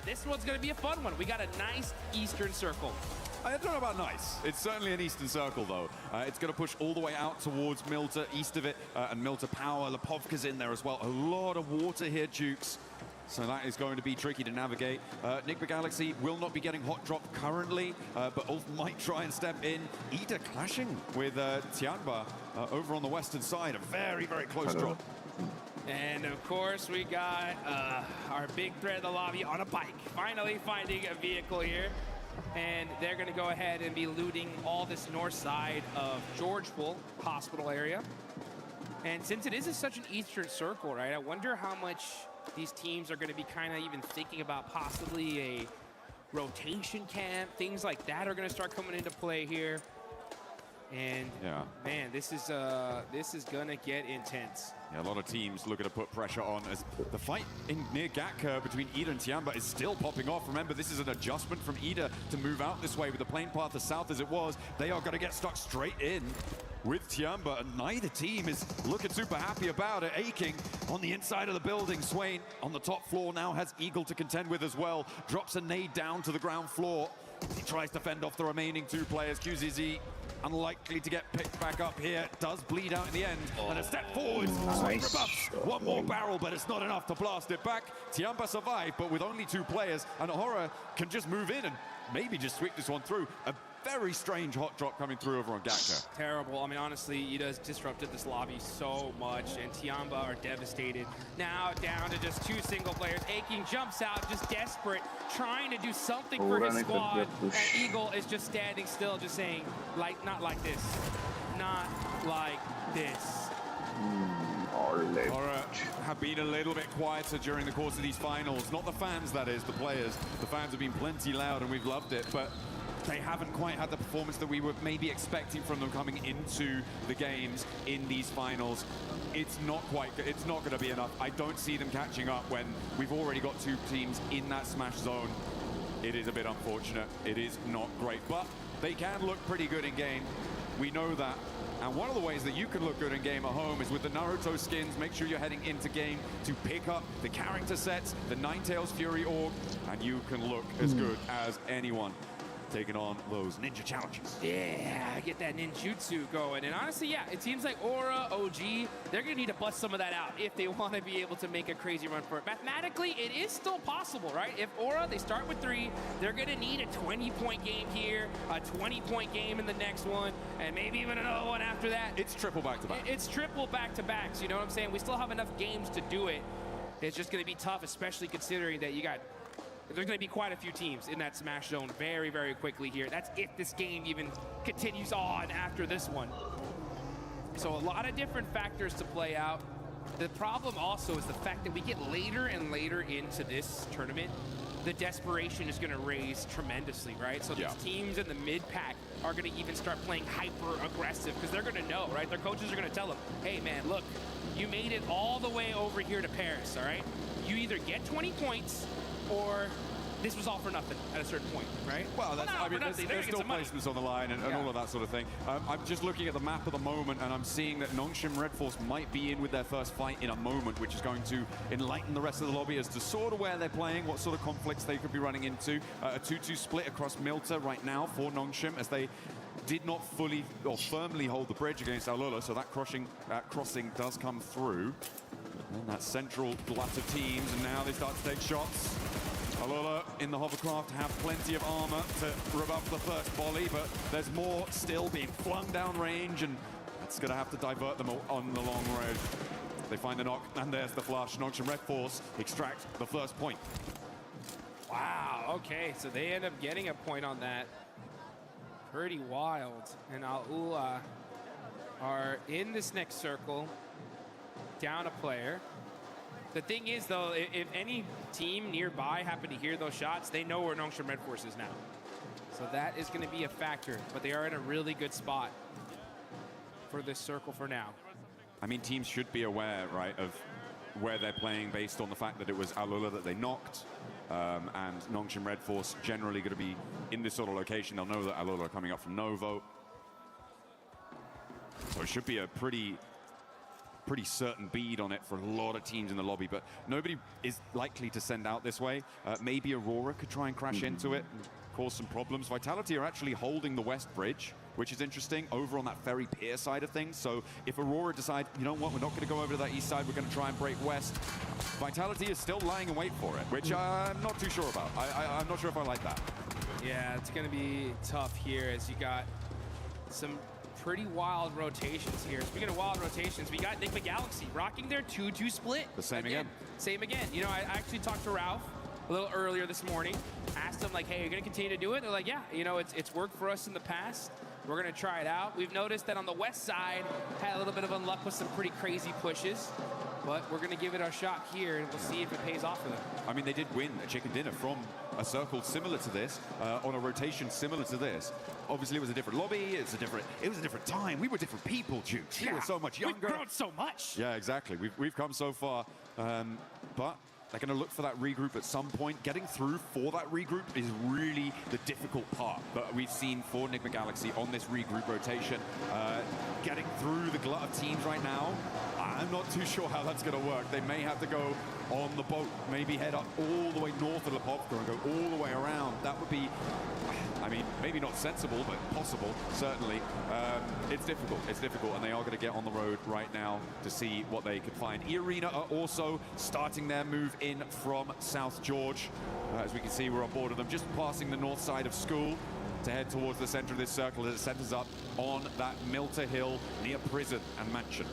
this one's going to be a fun one. We got a nice Eastern Circle. I don't know about nice. It's certainly an Eastern Circle, though. It's going to push all the way out towards Milta, east of it, and Milta Power. Pubg in there as well. A lot of water here, Jukes. So that is going to be tricky to navigate. Nick Galaxy will not be getting hot drop currently, but Ulf might try and step in. Ida clashing with Tianba over on the western side. A very, very close drop. And of course, we got our big threat of the lobby on a bike. Finally finding a vehicle here. And they're going to go ahead and be looting all this north side of Georgeville Hospital area. And since it is such an Eastern Circle, right, I wonder how much these teams are going to be kind of even thinking about possibly a rotation camp. Things like that are going to start coming into play here. And man, this is going to get intense. Yeah, a lot of teams looking to put pressure on as the fight near Gatka between Ida and Tianba is still popping off. Remember, this is an adjustment from Ida to move out this way with the plane path as south as it was. They are going to get stuck straight in with Tianba, and neither team is looking super happy about it. Aching on the inside of the building. Swain on the top floor now has Eagle to contend with as well. Drops a nade down to the ground floor. He tries to fend off the remaining two players. QZZ unlikely to get picked back up here. Does bleed out in the end. And a step forwards. Swain rebuffs. One more barrel, but it's not enough to blast it back. Tianba survived, but with only two players. And Hera can just move in and maybe just sweep this one through. A very strange hot drop coming through over on Gatka. Terrible. I mean, honestly, Ida's disrupted this lobby so much, and Tianba are devastated. Now down to just two single players. Aching jumps out, just desperate, trying to do something for his squad. And Eagle is just standing still, just saying, like, not like this. Not like this. Hera have been a little bit quieter during the course of these finals. Not the fans, that is, the players. The fans have been plenty loud, and we've loved it, but they haven't quite had the performance that we were maybe expecting from them coming into the games in these finals. It's not going to be enough. I don't see them catching up when we've already got two teams in that smash zone. It is a bit unfortunate. It is not great, but they can look pretty good in game. We know that. And one of the ways that you can look good in game at home is with the Naruto skins. Make sure you're heading into game to pick up the character sets, the Ninetales Fury Org, and you can look as good as anyone taking on those ninja challenges. Yeah, get that ninjutsu going. And honestly, yeah, it seems like Aura, OG, they're going to need to bust some of that out if they want to be able to make a crazy run for it. Mathematically, it is still possible, right? If Aura, they start with 3, they're going to need a 20-point game here, a 20-point game in the next one, and maybe even another one after that. It's triple back-to-back. It's triple back-to-backs, you know what I'm saying? We still have enough games to do it. It's just going to be tough, especially considering that you got there's going to be quite a few teams in that smash zone very, very quickly here. That's if this game even continues on after this one. So a lot of different factors to play out. The problem also is the fact that we get later and later into this tournament, the desperation is going to raise tremendously, right? So these teams in the mid-pack are going to even start playing hyper-aggressive because they're going to know, right? Their coaches are going to tell them, hey, man, look, you made it all the way over here to Paris, all right? You either get 20 points or this was all for nothing at a certain point, right? Well, that's, I mean, there's still placements on the line and all of that sort of thing. I'm just looking at the map at the moment, and I'm seeing that Nongshim Red Force might be in with their first fight in a moment, which is going to enlighten the rest of the lobby as to sort of where they're playing, what sort of conflicts they could be running into. A 2-2 split across Milta right now for Nongshim, as they did not fully or firmly hold the bridge against AORUS, so that crossing does come through. And that central glut of teams, and now they start to take shots. AORUS in the hovercraft have plenty of armor to rebuff the first volley, but there's more still being flung down range, and it's going to have to divert them on the long road. They find the knock, and there's the flush. Nongshim Red Force extract the first point. Wow, okay, so they end up getting a point on that. Pretty wild. And AORUS are in this next circle, down a player. The thing is, though, if any team nearby happen to hear those shots, they know where Nongshim Red Force is now. So that is going to be a factor, but they are in a really good spot for this circle for now. I mean, teams should be aware, right, of where they're playing based on the fact that it was AORUS that they knocked, and Nongshim Red Force generally going to be in this sort of location. They'll know that AORUS are coming up from Novo. So it should be a pretty pretty certain bead on it for a lot of teams in the lobby, but nobody is likely to send out this way. Maybe Aurora could try and crash into it and cause some problems. Vitality are actually holding the west bridge, which is interesting, over on that ferry pier side of things. So if Aurora decide, you know what, we're not going to go over to that east side, we're going to try and break west, Vitality is still lying in wait for it, which I'm not too sure about. I'm not sure if I like that. Yeah, it's going to be tough here as you got some pretty wild rotations here. Speaking of wild rotations, we got Enigma Galaxy rocking their 2-2 split. The same again. Same again. You know, I actually talked to Ralph a little earlier this morning, asked him like, hey, you're going to continue to do it? They're like, yeah, you know, it's worked for us in the past. We're going to try it out. We've noticed that on the west side, had a little bit of unluck with some pretty crazy pushes, but we're going to give it a shot here, and we'll see if it pays off for them. I mean, they did win a chicken dinner from a circle similar to this, on a rotation similar to this. Obviously, it was a different lobby. It was a different time. We were different people, Jukes. We were so much younger. We've grown so much. Yeah, exactly. We've come so far, but they're going to look for that regroup at some point. Getting through for that regroup is really the difficult part that we've seen for Enigma Galaxy on this regroup rotation. Getting through the glut of teams right now, I'm not too sure how that's going to work. They may have to go on the boat, maybe head up all the way north of Pubg and go all the way around. That would be, I mean, maybe not sensible, but possible, certainly. It's difficult, and they are going to get on the road right now to see what they can find. Arena are also starting their move in from South George. As we can see, we're on board of them, just passing the north side of school to head towards the center of this circle as it centers up on that Milter Hill near prison and mansion.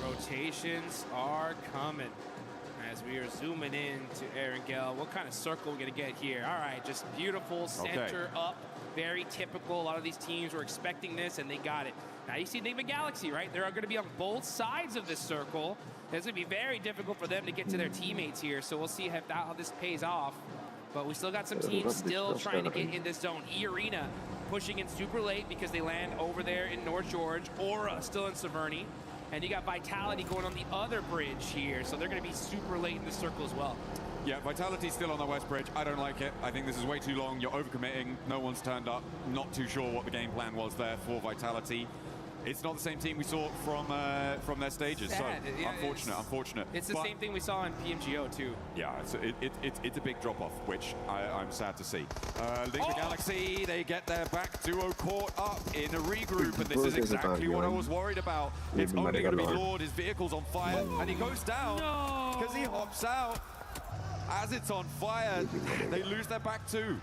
Rotations are coming as we are zooming in to Erangel. What kind of circle we're going to get here? All right, just beautiful center up, very typical. A lot of these teams were expecting this, and they got it. Now you see Enigma Galaxy, right? They're going to be on both sides of this circle. It's going to be very difficult for them to get to their teammates here, so we'll see how this pays off. But we still got some teams still trying to get in this zone. E-Arena pushing in super late because they land over there in North George. Aura still in Severny. And you got Vitality going on the other bridge here, so they're going to be super late in the circle as well. Yeah, Vitality's still on the west bridge. I don't like it. I think this is way too long. You're overcommitting. No one's turned up. Not too sure what the game plan was there for Vitality. It's not the same team we saw from their stages. Sad. So Yeah, unfortunate. It's the same thing we saw in PMGO too. Yeah, it's a big drop-off, which I'm sad to see. Enigma Galaxy, they get their back duo caught up in a regroup, and this is exactly what I was worried about. It's only going to be Lord, his vehicle's on fire, and he goes down because he hops out. As it's on fire, they lose their back too.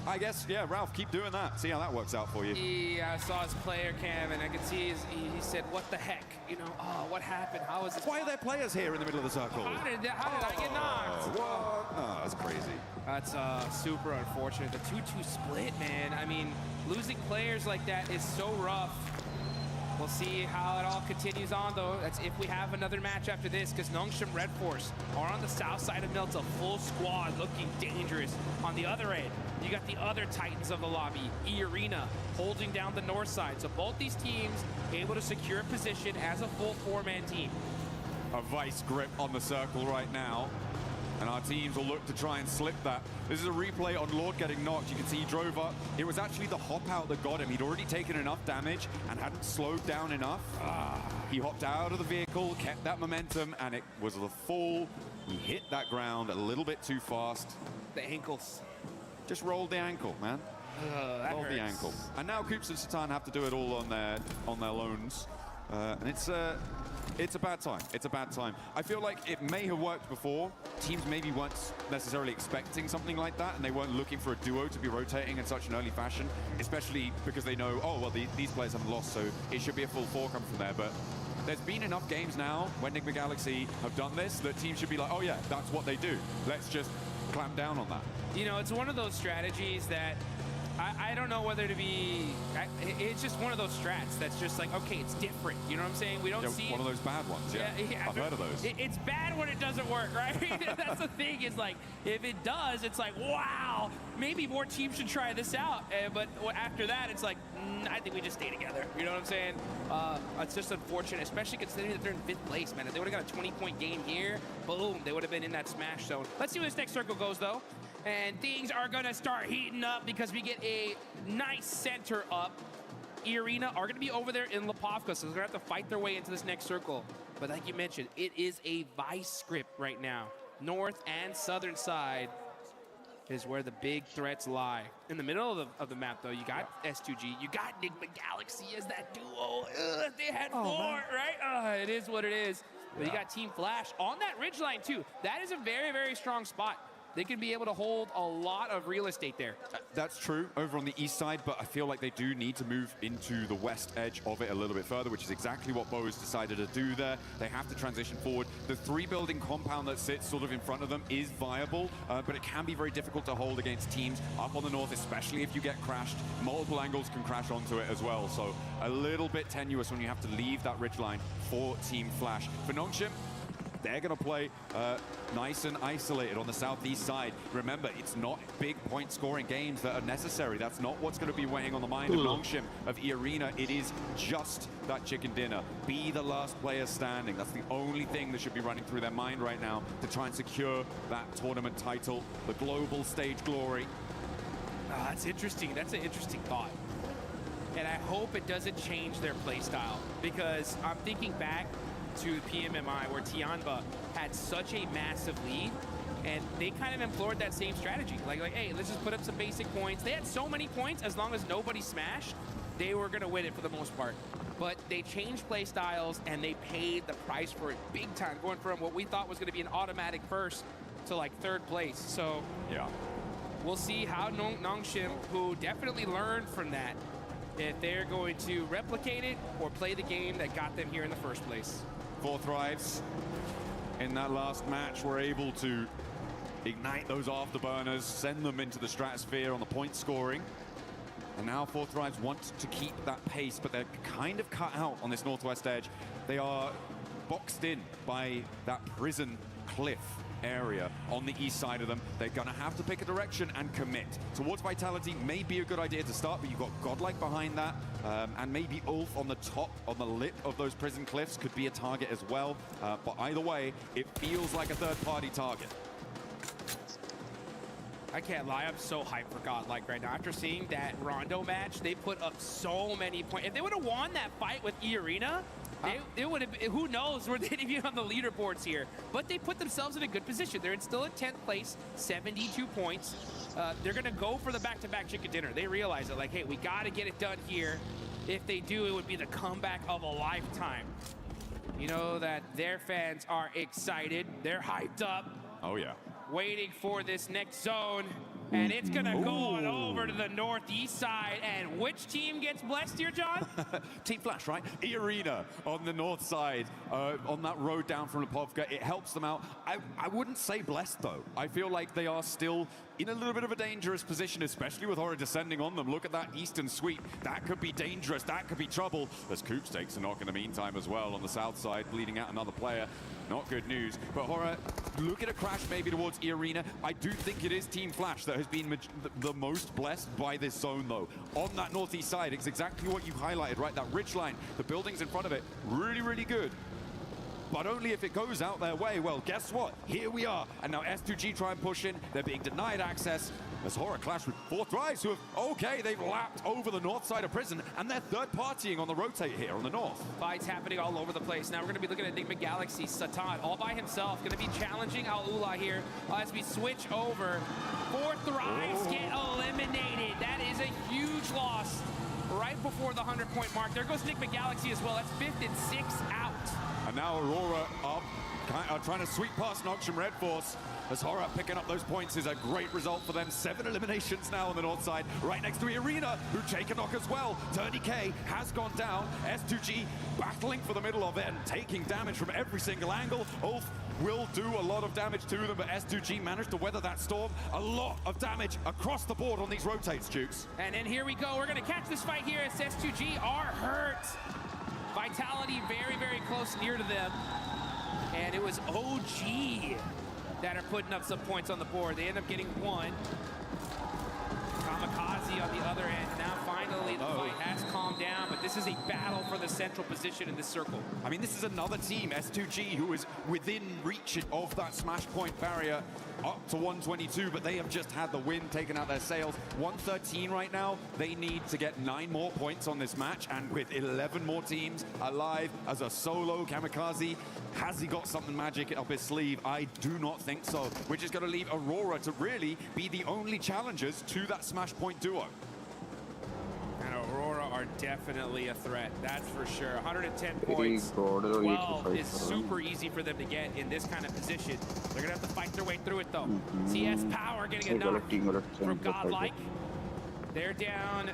I guess, yeah, Ralph, keep doing that. See how that works out for you. Yeah, I saw his player cam, and I could see he said, what the heck? You know, oh, what happened? How is this? Why are there players here in the middle of the circle? How did I get knocked? What? Oh, that's crazy. That's super unfortunate. The 2-2 split, man. I mean, losing players like that is so rough. We'll see how it all continues on, though. That's if we have another match after this, because Nongshim Red Force are on the south side of Milta, full squad, looking dangerous. On the other end, you got the other Titans of the lobby, E-Arena, holding down the north side. So both these teams able to secure a position as a full four-man team. A vice grip on the circle right now, and our teams will look to try and slip that. This is a replay on Lord getting knocked. You can see he drove up. It was actually the hop out that got him. He'd already taken enough damage and hadn't slowed down enough. He hopped out of the vehicle, kept that momentum, and it was the fall. He hit that ground a little bit too fast. The ankles. Just rolled the ankle, man. Rolled the ankle. And now Coops and Satan have to do it all on their loans. And it's a bad time. It's a bad time. I feel like it may have worked before. Teams maybe weren't necessarily expecting something like that, and they weren't looking for a duo to be rotating in such an early fashion, especially because they know, oh, well, these players haven't lost, so it should be a full four coming from there. But there's been enough games now when Enigma Galaxy have done this that teams should be like, oh, yeah, that's what they do. Let's just clamp down on that. You know, it's one of those strategies that I don't know whether to be. It's just one of those strats that's just like, okay, it's different. You know what I'm saying? We don't see one of those bad ones. Yeah, I've heard of those. It's bad when it doesn't work, right? That's the thing. Is like if it does, it's like, wow, maybe more teams should try this out. But after that, it's like, I think we just stay together. You know what I'm saying? It's just unfortunate, especially considering that they're in 5th place, man. If they would have got a 20-point game here, boom, they would have been in that smash zone. Let's see where this next circle goes, though. And things are going to start heating up because we get a nice center up Arena are going to be over there in Lipovka, so they're going to have to fight their way into this next circle. But like you mentioned, it is a vice script right now. North and southern side is where the big threats lie. In the middle of the map, though, you got S2G, you got Enigma Galaxy as that duo. They had four, right? It is what it is. But you got Team Flash on that ridgeline, too. That is a very, very strong spot. They can be able to hold a lot of real estate there. That's true over on the east side, but I feel like they do need to move into the west edge of it a little bit further, which is exactly what Bo has decided to do there. They have to transition forward. The 3-building compound that sits sort of in front of them is viable, but it can be very difficult to hold against teams up on the north, especially if you get crashed. Multiple angles can crash onto it as well, so a little bit tenuous when you have to leave that ridgeline for Team Flash. For Nongshim, they're going to play nice and isolated on the southeast side. Remember, it's not big point-scoring games that are necessary. That's not what's going to be weighing on the mind of Nongshim, of Arena. It is just that chicken dinner. Be the last player standing. That's the only thing that should be running through their mind right now to try and secure that tournament title, the global stage glory. That's interesting. That's an interesting thought. And I hope it doesn't change their play style, because I'm thinking back to PMMI, where Tianba had such a massive lead, and they kind of implored that same strategy. Like, hey, let's just put up some basic points. They had so many points, as long as nobody smashed, they were going to win it for the most part. But they changed play styles, and they paid the price for it big time, going from what we thought was going to be an automatic first to like third place. So yeah, we'll see how Nongshim, who definitely learned from that, if they're going to replicate it or play the game that got them here in the first place. 4 Thrives in that last match were able to ignite those afterburners, send them into the stratosphere on the point scoring. And now 4 Thrives want to keep that pace, but they're kind of cut out on this northwest edge. They are boxed in by that prison cliff area on the east side of them. They're going to have to pick a direction and commit. Towards Vitality may be a good idea to start, but you've got Godlike behind that, and maybe Ulf on the top, on the lip of those prison cliffs could be a target as well. But either way, it feels like a third-party target. I can't lie, I'm so hyped for Godlike right now. After seeing that Rondo match, they put up so many points. If they would have won that fight with E-Arena, they would have, who knows where they'd be on the leaderboards here. But they put themselves in a good position. They're still in 10th place, 72 points. They're going to go for the back-to-back chicken dinner. They realize it, like, hey, we got to get it done here. If they do, it would be the comeback of a lifetime. You know that their fans are excited. They're hyped up. Oh, yeah. Waiting for this next zone. And it's going to go on over to the northeast side. And which team gets blessed here, John? Team Flash, right? E-Arena on the north side, on that road down from Lipovka. It helps them out. I wouldn't say blessed, though. I feel like they are still in a little bit of a dangerous position, especially with Hera descending on them. Look at that eastern sweep. That could be dangerous. That could be trouble. As Coops takes a knock in the meantime as well on the south side, bleeding out another player. Not good news. But Hera, look at a crash maybe towards E-Arena. I do think it is Team Flash that has been the most blessed by this zone, though. On that northeast side, it's exactly what you highlighted, right? That ridge line, the buildings in front of it, really, really good. But only if it goes out their way. Well, guess what? Here we are. And now S2G try and push in. They're being denied access. As Hera clash with 4 Thrives, who have, okay, they've lapped over the north side of prison, and they're third-partying on the rotate here on the north. Fights happening all over the place. Now we're going to be looking at Enigma Galaxy. Satan, all by himself, going to be challenging AORUS here as we switch over. 4 Thrives get eliminated. That is a huge loss right before the 100-point mark. There goes Enigma Galaxy as well. That's 5th and 6th out. And now Aurora up, trying to sweep past Nongshim Red Force. As Hera picking up those points is a great result for them. 7 eliminations now on the north side, right next to Arena, who take a knock as well. Turny K has gone down. S2G battling for the middle of it and taking damage from every single angle. Ulf will do a lot of damage to them, but S2G managed to weather that storm. A lot of damage across the board on these rotates, Jukes. And then here we go. We're going to catch this fight here as S2G are hurt. Vitality very, very close near to them. And it was OG that are putting up some points on the board. They end up getting 1. Kamikaze on the other end. Now finally Finally, the fight has calmed down, but this is a battle for the central position in this circle. I mean, this is another team, S2G, who is within reach of that smash point barrier up to 122, but they have just had the win taken out their sails. 113 right now. They need to get 9 more points on this match, and with 11 more teams alive as a solo Kamikaze, has he got something magic up his sleeve? I do not think so, which is going to leave Aurora to really be the only challengers to that smash point duo. And Aurora are definitely a threat, that's for sure. 110 points, 12 is super easy for them to get in this kind of position. They're gonna have to fight their way through it though. CS Power getting a knock from Godlike. They're down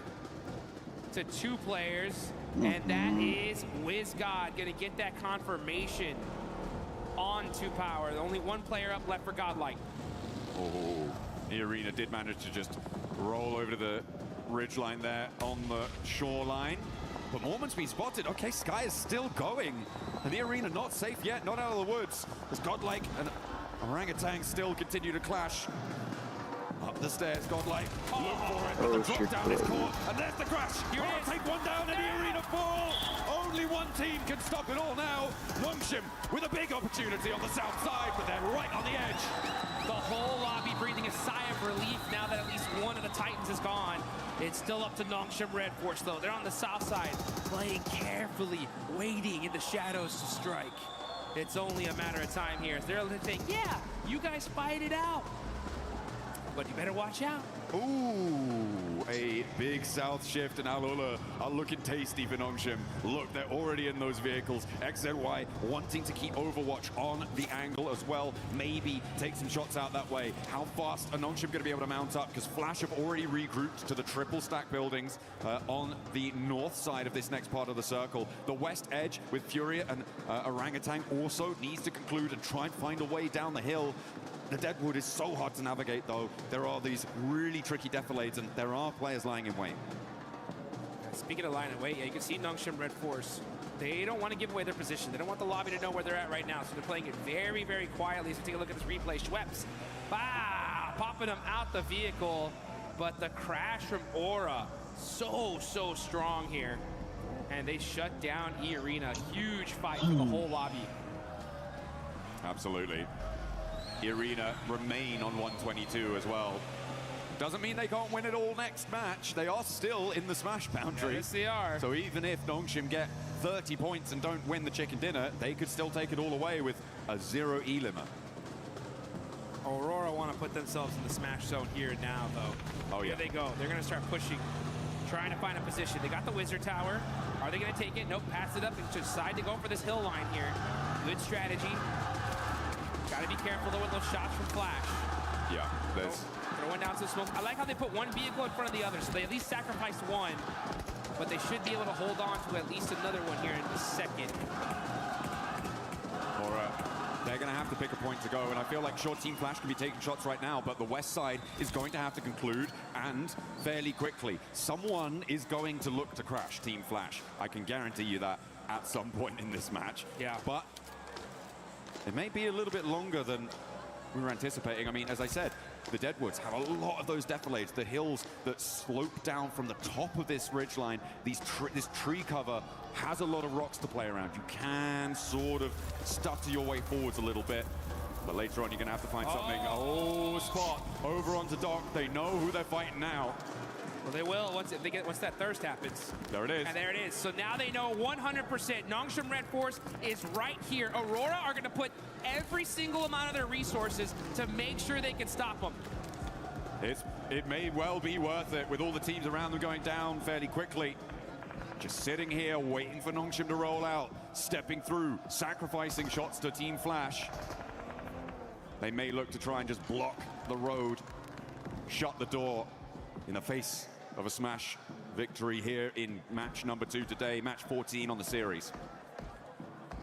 to 2 players, and that is WizGod gonna get that confirmation on 2 Power. Only 1 player up left for Godlike. Oh, the Arena did manage to just roll over to the ridgeline there on the shoreline. But Mormon's been spotted. Okay, Sky is still going. And the Arena not safe yet, not out of the woods. As Godlike and Orangutan still continue to clash. Up the stairs, Godlike. Look for it, but the drop down is caught. And there's the crash. Here it is. Take one down and the Arena fall. Only one team can stop it all now. Nongshim with a big opportunity on the south side, but they're right on the edge. The whole lobby breathing a sigh of relief now that at least one of the Titans is gone. It's still up to Nongshim Red Force though. They're on the south side, playing carefully, waiting in the shadows to strike. It's only a matter of time here. They're saying, yeah, you guys fight it out. But you better watch out. Ooh, a big south shift, and Alula are looking tasty for Nongshim. Look, they're already in those vehicles. XZY wanting to keep Overwatch on the angle as well. Maybe take some shots out that way. How fast are Nongshim going to be able to mount up? Because Flash have already regrouped to the triple stack buildings on the north side of this next part of the circle. The west edge with Furia and Orangutan also needs to conclude and try and find a way down the hill. The Deadwood is so hard to navigate, though. There are these really tricky defilades, and there are players lying in wait. Speaking of lying in wait, yeah, you can see Nongshim Red Force. They don't want to give away their position. They don't want the lobby to know where they're at right now, so they're playing it very, very quietly. So take a look at this replay. Schweppes, popping them out the vehicle, but the crash from Aura, so strong here. And they shut down E-Arena. Huge fight for the whole lobby. Absolutely. Arena remain on 122 as well. Doesn't mean they can't win it all next match. They are still in the smash boundary. Yes, they are. So even if Nongshim get 30 points and don't win the chicken dinner, they could still take it all away with a 0 E-limit. Aurora want to put themselves in the smash zone here now, though. Oh, yeah. Here they go. They're going to start pushing, trying to find a position. They got the Wizard Tower. Are they going to take it? Nope, pass it up and decide to go for this hill line here. Good strategy. Got to be careful, though, with those shots from Flash. Yeah, there's... Throw one down to the smoke. I like how they put one vehicle in front of the other, so they at least sacrificed one, but they should be able to hold on to at least another one here in the second. They're going to have to pick a point to go, and I feel like sure, Team Flash can be taking shots right now, but the west side is going to have to conclude, and fairly quickly. Someone is going to look to crash Team Flash. I can guarantee you that at some point in this match. Yeah. But it may be a little bit longer than we were anticipating. I mean, as I said, the Deadwoods have a lot of those defilades, the hills that slope down from the top of this ridgeline. This tree cover has a lot of rocks to play around. You can sort of stutter your way forwards a little bit, but later on you're gonna have to find something. Oh, spot over onto Doc. They know who they're fighting now. Well, they will once that thirst happens. There it is. And there it is. So now they know 100%. Nongshim Red Force is right here. Aurora are going to put every single amount of their resources to make sure they can stop them. It may well be worth it with all the teams around them going down fairly quickly. Just sitting here waiting for Nongshim to roll out, stepping through, sacrificing shots to Team Flash. They may look to try and just block the road, shut the door in the face of a smash victory here in match number 2 today, match 14 on the series.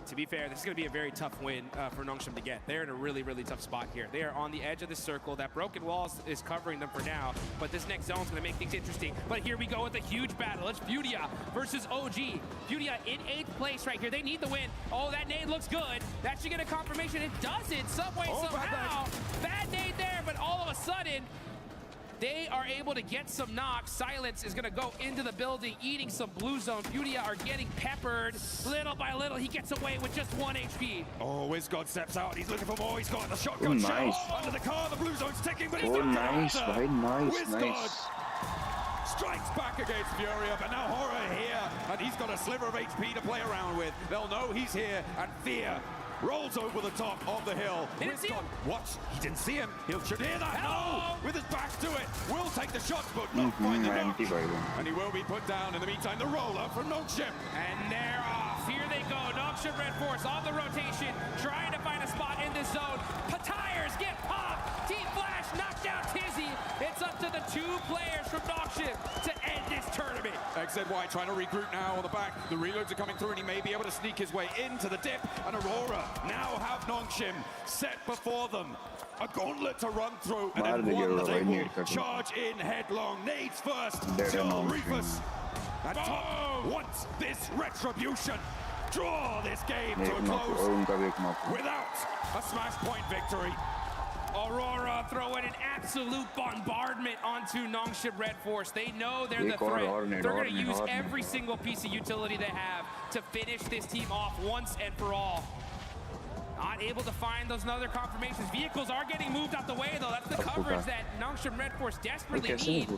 To be fair, this is going to be a very tough win for Nongshim to get. They're in a really, really tough spot here. They are on the edge of the circle. That broken wall is covering them for now, but this next zone is going to make things interesting. But here we go with a huge battle. It's Furia versus OG. Furia in 8th place right here. They need the win. Oh, that nade looks good. That should get a confirmation. It doesn't, some way, somehow. Bad nade there, but all of a sudden, They are able to get some knocks. Silence is gonna go into the building, eating some blue zone. Beauty are getting peppered. Little by little, he gets away with just 1 HP. Oh, WizGod steps out. He's looking for more. He's got the shotgun nice. shell under the car. The blue zone's ticking, but he's Oh, not nice, after. very nice, WizGod nice. strikes back against Furia, but now Horror here, and he's got a sliver of HP to play around with. They'll know he's here, and Fear rolls over the top of the hill. Didn't see him. What? He didn't see him. He'll should hear that. Hello. No! With his back to it. Will take the shots, but not find the knock. And he will be put down. In the meantime, the roller from Nongshim. And they're off. Here they go. Nongshim Red Force on the rotation, trying to find a spot in this zone. Tires get popped. Team Flash knocked down Tizzy. It's up to the 2 players from Nongshim to end this tournament. XZY trying to regroup now on the back. The reloads are coming through, and he may be able to sneak his way into the dip. And Aurora now have Nongshim set before them. A gauntlet to run through, and then one that they will charge in headlong. Nades first. Till Rufus. And Top wants this retribution. Draw this game to a close without a smash point victory. Aurora throwing an absolute bombardment onto Nongshim Red Force. They know they're the threat. They're going to use every single piece of utility they have to finish this team off once and for all. Not able to find those other confirmations. Vehicles are getting moved out the way, though. That's the coverage that Nongshim Red Force desperately need.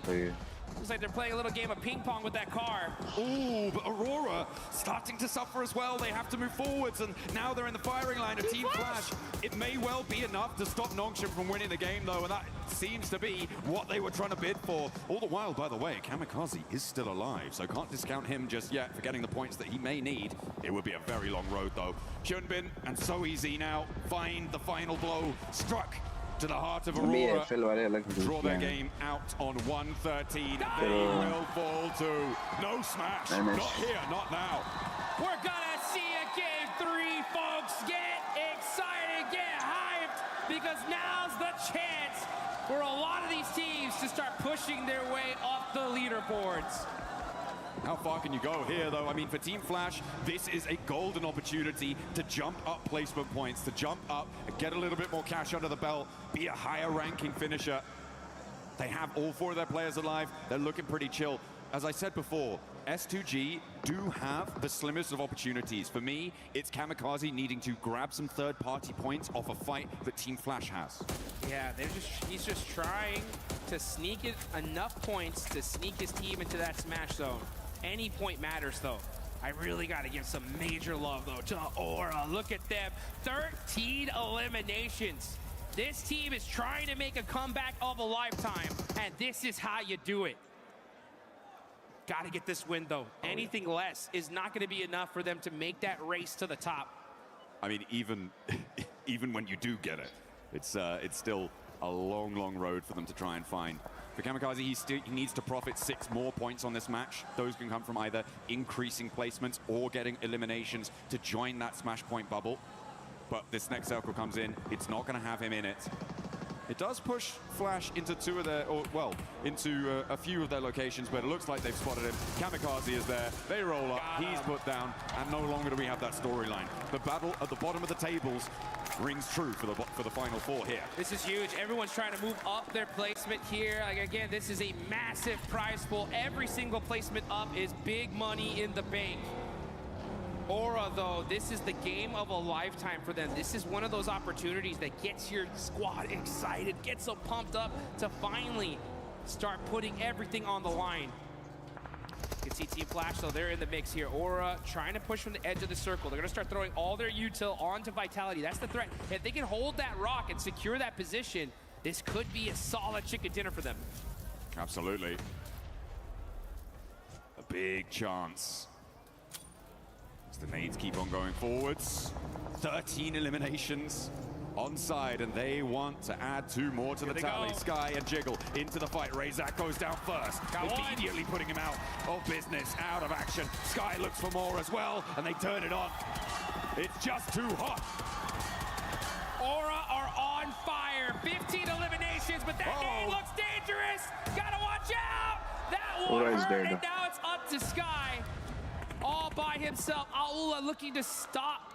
Looks like they're playing a little game of ping pong with that car. Ooh, but Aurora starting to suffer as well. They have to move forwards, and now they're in the firing line of Team Flash. It may well be enough to stop Nongshim from winning the game, though, and that seems to be what they were trying to bid for. All the while, by the way, Kamikaze is still alive, so can't discount him just yet for getting the points that he may need. It would be a very long road, though. Hyunbin and So Easy now find the final blow. Struck to the heart of Aurora. Draw their game out on 113. They will fall to no smash. Not here, not now. We're gonna see a game 3, folks. Get excited, get hyped, because now's the chance for a lot of these teams to start pushing their way up the leaderboards. How far can you go here, though? I mean, for Team Flash, this is a golden opportunity to jump up placement points, to jump up, get a little bit more cash under the belt, be a higher ranking finisher. They have all 4 of their players alive. They're looking pretty chill. As I said before, S2G do have the slimmest of opportunities. For me, it's Kamikaze needing to grab some third-party points off a fight that Team Flash has. Yeah, he's just trying to sneak it enough points to sneak his team into that smash zone. Any point matters, though. I really got to give some major love, though, to Aura. Look at them. 13 eliminations. This team is trying to make a comeback of a lifetime, and this is how you do it. Got to get this win, though. Anything less is not going to be enough for them to make that race to the top. I mean, even when you do get it, it's still a long, long road for them to try and find. For Kamikaze, he needs to profit 6 more points on this match. Those can come from either increasing placements or getting eliminations to join that smash point bubble. But this next circle comes in, it's not going to have him in it. It does push Flash into into a few of their locations, but it looks like they've spotted him. Kamikaze is there, they roll up, he's put down, and no longer do we have that storyline. The battle at the bottom of the tables rings true for the final 4 here. This is huge. Everyone's trying to move up their placement here. Like, again, this is a massive prize pool. Every single placement up is big money in the bank. Aura, though, this is the game of a lifetime for them. This is one of those opportunities that gets your squad excited, gets them pumped up to finally start putting everything on the line. You can see Team Flash, though, they're in the mix here. Aura trying to push from the edge of the circle. They're going to start throwing all their util onto Vitality. That's the threat. If they can hold that rock and secure that position, this could be a solid chicken dinner for them. Absolutely. A big chance. The nades keep on going forwards. 13 eliminations on side, and they want to add 2 more to the tally. Sky and Jiggle into the fight. Razak goes down first, immediately putting him out of business, out of action. Sky looks for more as well, and they turn it on. It's just too hot. Aura are on fire. 15 eliminations, but that game looks dangerous. Gotta watch out. That one hurt, and now it's up to Sky. All by himself. Aula looking to stop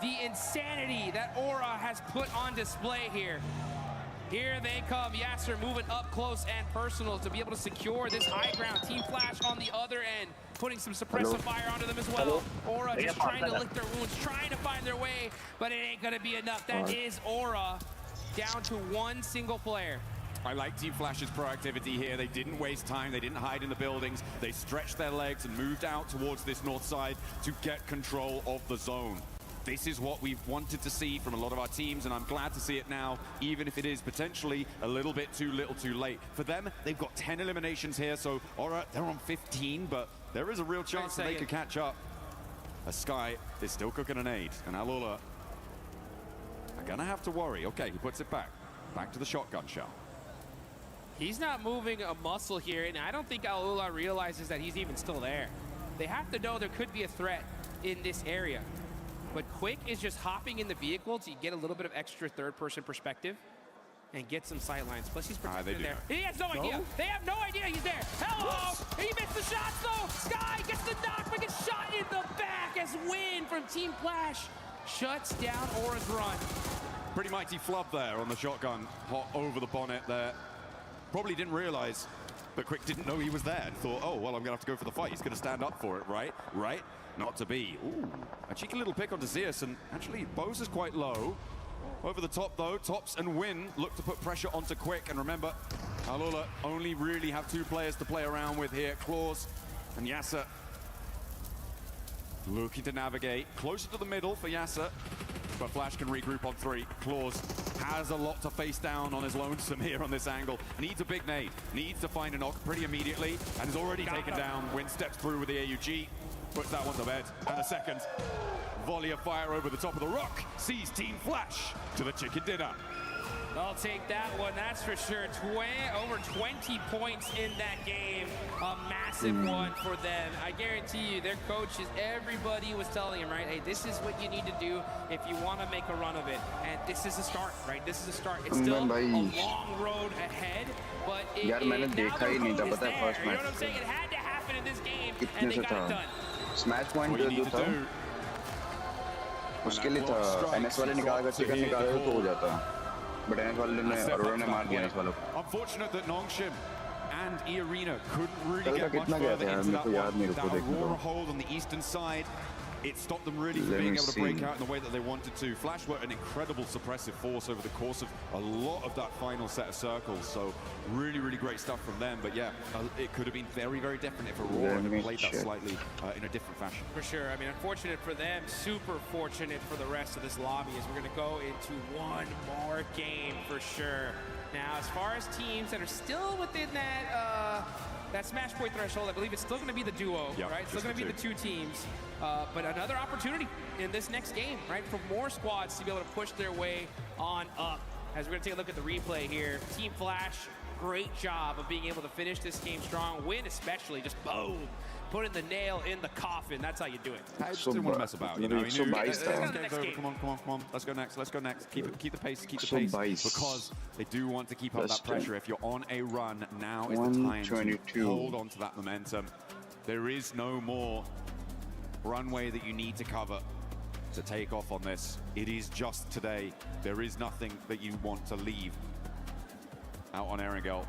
the insanity that Aura has put on display here. Here they come. Yasser moving up close and personal to be able to secure this high ground. Team Flash on the other end, putting some suppressive fire onto them as well. Aura just trying to lick their wounds, trying to find their way, but it ain't gonna be enough. That is Aura down to one single player. I like Team Flash's proactivity here. They didn't waste time. They didn't hide in the buildings. They stretched their legs and moved out towards this north side to get control of the zone. This is what we've wanted to see from a lot of our teams, and I'm glad to see it now, even if it is potentially a little bit too little too late. For them, they've got 10 eliminations here, so all right, they're on 15, but there is a real chance that they could catch up. As Sky is still cooking an aid, and AORUS are gonna have to worry. Okay, he puts it back to the shotgun shell. He's not moving a muscle here, and I don't think AORUS realizes that he's even still there. They have to know there could be a threat in this area. But Quick is just hopping in the vehicle to get a little bit of extra third-person perspective and get some sight lines. Plus, he's protected in there. He has no idea. They have no idea he's there. Hello! He missed the shots, though. Sky gets the knock, but gets shot in the back as Win from Team Flash shuts down Aura's run. Pretty mighty flub there on the shotgun, hot over the bonnet there. Probably didn't realize, but Quick didn't know he was there and thought, oh, well, I'm gonna have to go for the fight. He's gonna stand up for it, right? Right? Not to be. Ooh, a cheeky little pick onto Zeus, and actually, Bose is quite low. Over the top, though, Tops and Win look to put pressure onto Quick, and remember, AORUS only really have 2 players to play around with here, Claws and Yasser. Looking to navigate closer to the middle for Yasser, but Flash can regroup on 3. Claws has a lot to face down on his lonesome here on this angle. Needs a big nade, needs to find a knock pretty immediately, and is already taken down. Win steps through with the AUG, puts that one to bed, and a second volley of fire over the top of the rock sees Team Flash to the chicken dinner. I'll take that one, that's for sure. Over 20 points in that game. A massive one for them. I guarantee you, their coaches, everybody was telling him, right, hey, this is what you need to do if you want to make a run of it. And this is a start, right? This is a start. It's still a long road ahead, but now the road is there. You know what I'm saying? It had to happen in this game, and they got it done. Smash point जो था उसके लिए था NS वाले निकाल कर chicken निकाले तो हो जाता but NS वाले ने AORUS ने मार दिया NS वालों को. Unfortunate that Nongshim and eArena couldn't really get much further into that AORUS hold on the eastern side. It stopped them really from being able to break out in the way that they wanted to. Flash were an incredible suppressive force over the course of a lot of that final set of circles. So really, really great stuff from them. But yeah, it could have been very, very different if AORUS had played that slightly in a different fashion. For sure. I mean, unfortunate for them, super fortunate for the rest of this lobby as we're going to go into one more game for sure. Now, as far as teams that are still within that Smash Point threshold, I believe it's still going to be the duo, right? It's still going to be the 2 teams. But another opportunity in this next game, right? For more squads to be able to push their way on up. As we're going to take a look at the replay here. Team Flash, great job of being able to finish this game strong. Win especially, just boom. Putting the nail in the coffin. That's how you do it. I just didn't want to mess about, you know. Come on. Let's go next. Keep the pace. Because they do want to keep up that pressure. If you're on a run, now is the time to hold on to that momentum. There is no more runway that you need to cover to take off on this. It is just today. There is nothing that you want to leave out on Erangel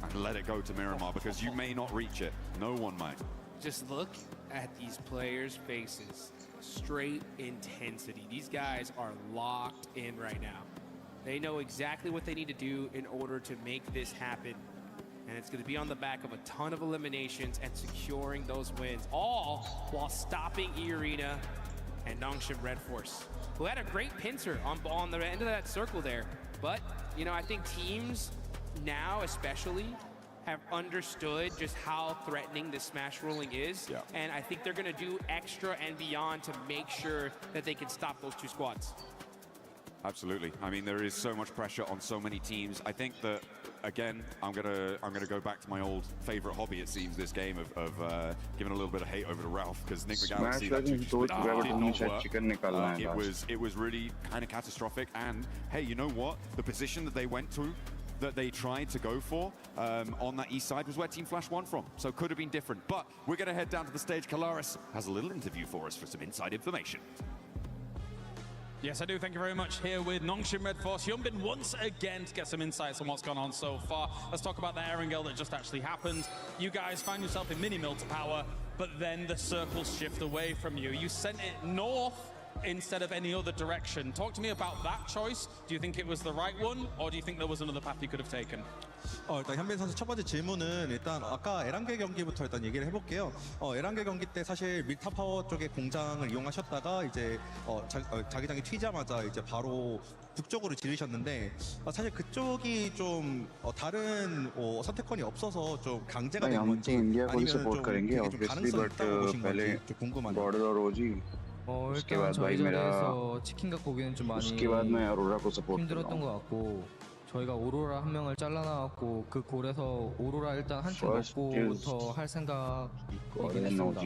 and let it go to Miramar, because you may not reach it. No one might. Just look at these players' faces. Straight intensity. These guys are locked in right now. They know exactly what they need to do in order to make this happen. And it's going to be on the back of a ton of eliminations and securing those wins, all while stopping eArena and Nongshim Red Force, who had a great pincer on the end of that circle there. But, you know, I think teams now especially have understood just how threatening this Smash ruling is. And I think they're going to do extra and beyond to make sure that they can stop those 2 squads. Absolutely. I mean, there is so much pressure on so many teams. I think that, again, I'm gonna go back to my old favorite hobby, it seems, this game of giving a little bit of hate over to Ralph, because Nick McGowan did not work. It was really kind of catastrophic. And hey, you know what? The position that they went to, that they tried to go for on that east side, was where Team Flash won from. So could have been different. But we're gonna head down to the stage. Kalaris has a little interview for us for some inside information. Yes, I do. Thank you very much. Here with Nongshim Red Force, Hyunbin once again to get some insights on what's gone on so far. Let's talk about the Erangel that just actually happened. You guys find yourself in mini mill to power, but then the circles shift away from you. You sent it north instead of any other direction. Talk to me about that choice. Do you think it was the right one, or do you think there was another path you could have taken? 일단 현빈 선수 첫 번째 질문은 일단 아까 에란겔 경기부터 일단 얘기를 해볼게요. 에란겔 경기 때 사실 밀타 파워 쪽의 공장을 이용하셨다가 이제 자기장이 튀자마자 이제 바로 북쪽으로 지르셨는데 사실 그쪽이 좀 다른 선택권이 없어서 좀 강제가 된 건지 아니면 좀 되게 좀 가능성이 있다고 보신 건지 좀 궁금하네요. 일단 저희 자리에서 치킨 갖고 오기는 좀 많이 힘들었던 것 같고 저희가 오로라 한 명을 잘라나왔고 그 골에서 오로라 일단 한 팀 먹고부터 할 생각이긴 했습니다.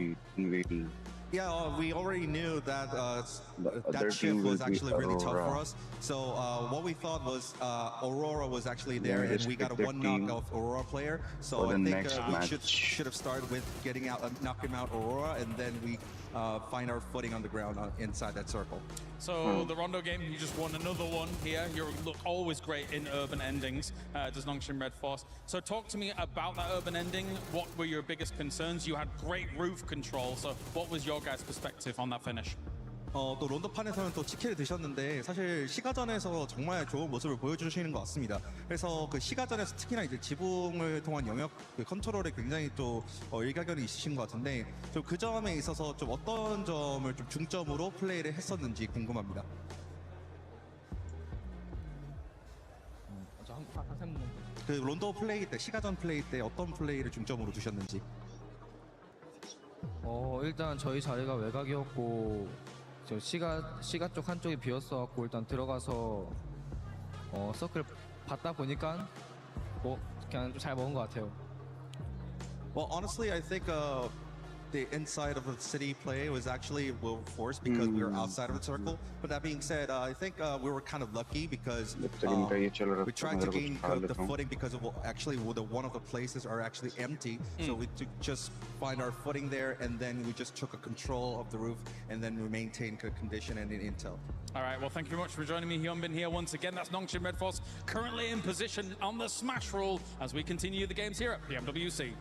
Yeah, we already knew that that shift was actually really tough for us. So what we thought was Aurora was actually there, and we got a one knock of Aurora player. So I think we should have started with getting out, knocking out Aurora, and then we find our footing on the ground inside that circle. So the Rondo game, you just won another one here. You look always great in urban endings, does Nongshim Red Force. So talk to me about that urban ending. What were your biggest concerns? You had great roof control. So what was your guys' perspective on that finish? 또 론도판에서는 또 치킨을 드셨는데 사실 시가전에서 정말 좋은 모습을 보여주시는 것 같습니다. 그래서 그 시가전에서 특히나 이제 지붕을 통한 영역 그 컨트롤에 굉장히 또 일가견이 있으신 것 같은데 좀 그 점에 있어서 좀 어떤 점을 좀 중점으로 플레이를 했었는지 궁금합니다. 그 론도 플레이 때 시가전 플레이 때 어떤 플레이를 중점으로 두셨는지. 일단 저희 자리가 외곽이었고 저 시가 쪽 한쪽이 비었어갖고 일단 들어가서 서클 받다 보니까 그냥 좀 잘 먹은 것 같아요. Well, honestly, I think the inside of the city play was actually well forced because we were outside of the circle. But that being said, I think we were kind of lucky because we tried to gain the footing because of actually one of the places are actually empty. So we just find our footing there, and then we just took a control of the roof, and then we maintained good condition and intel. All right, well, thank you very much for joining me, Hyunbin, here once again. That's Nongshim Red Force currently in position on the smash rule as we continue the games here at Pmwc.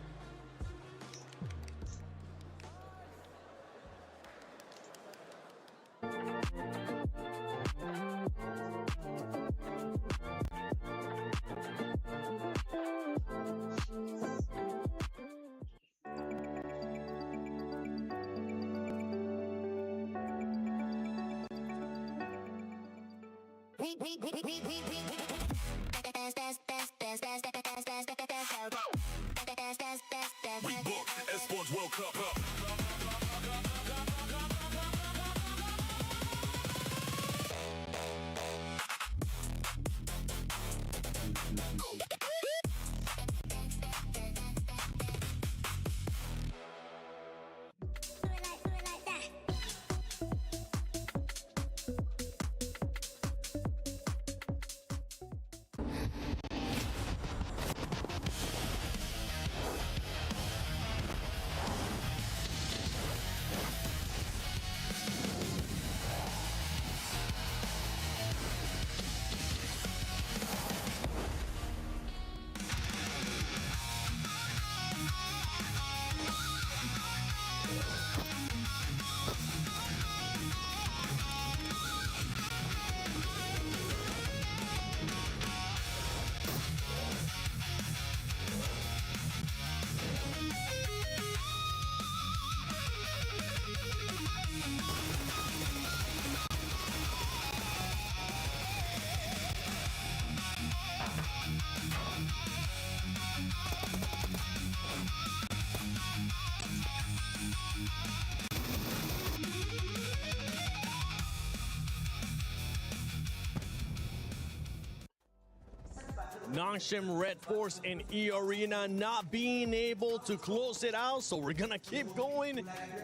Nongshim Red Force and E-Arena not being able to close it out, so we're gonna keep going.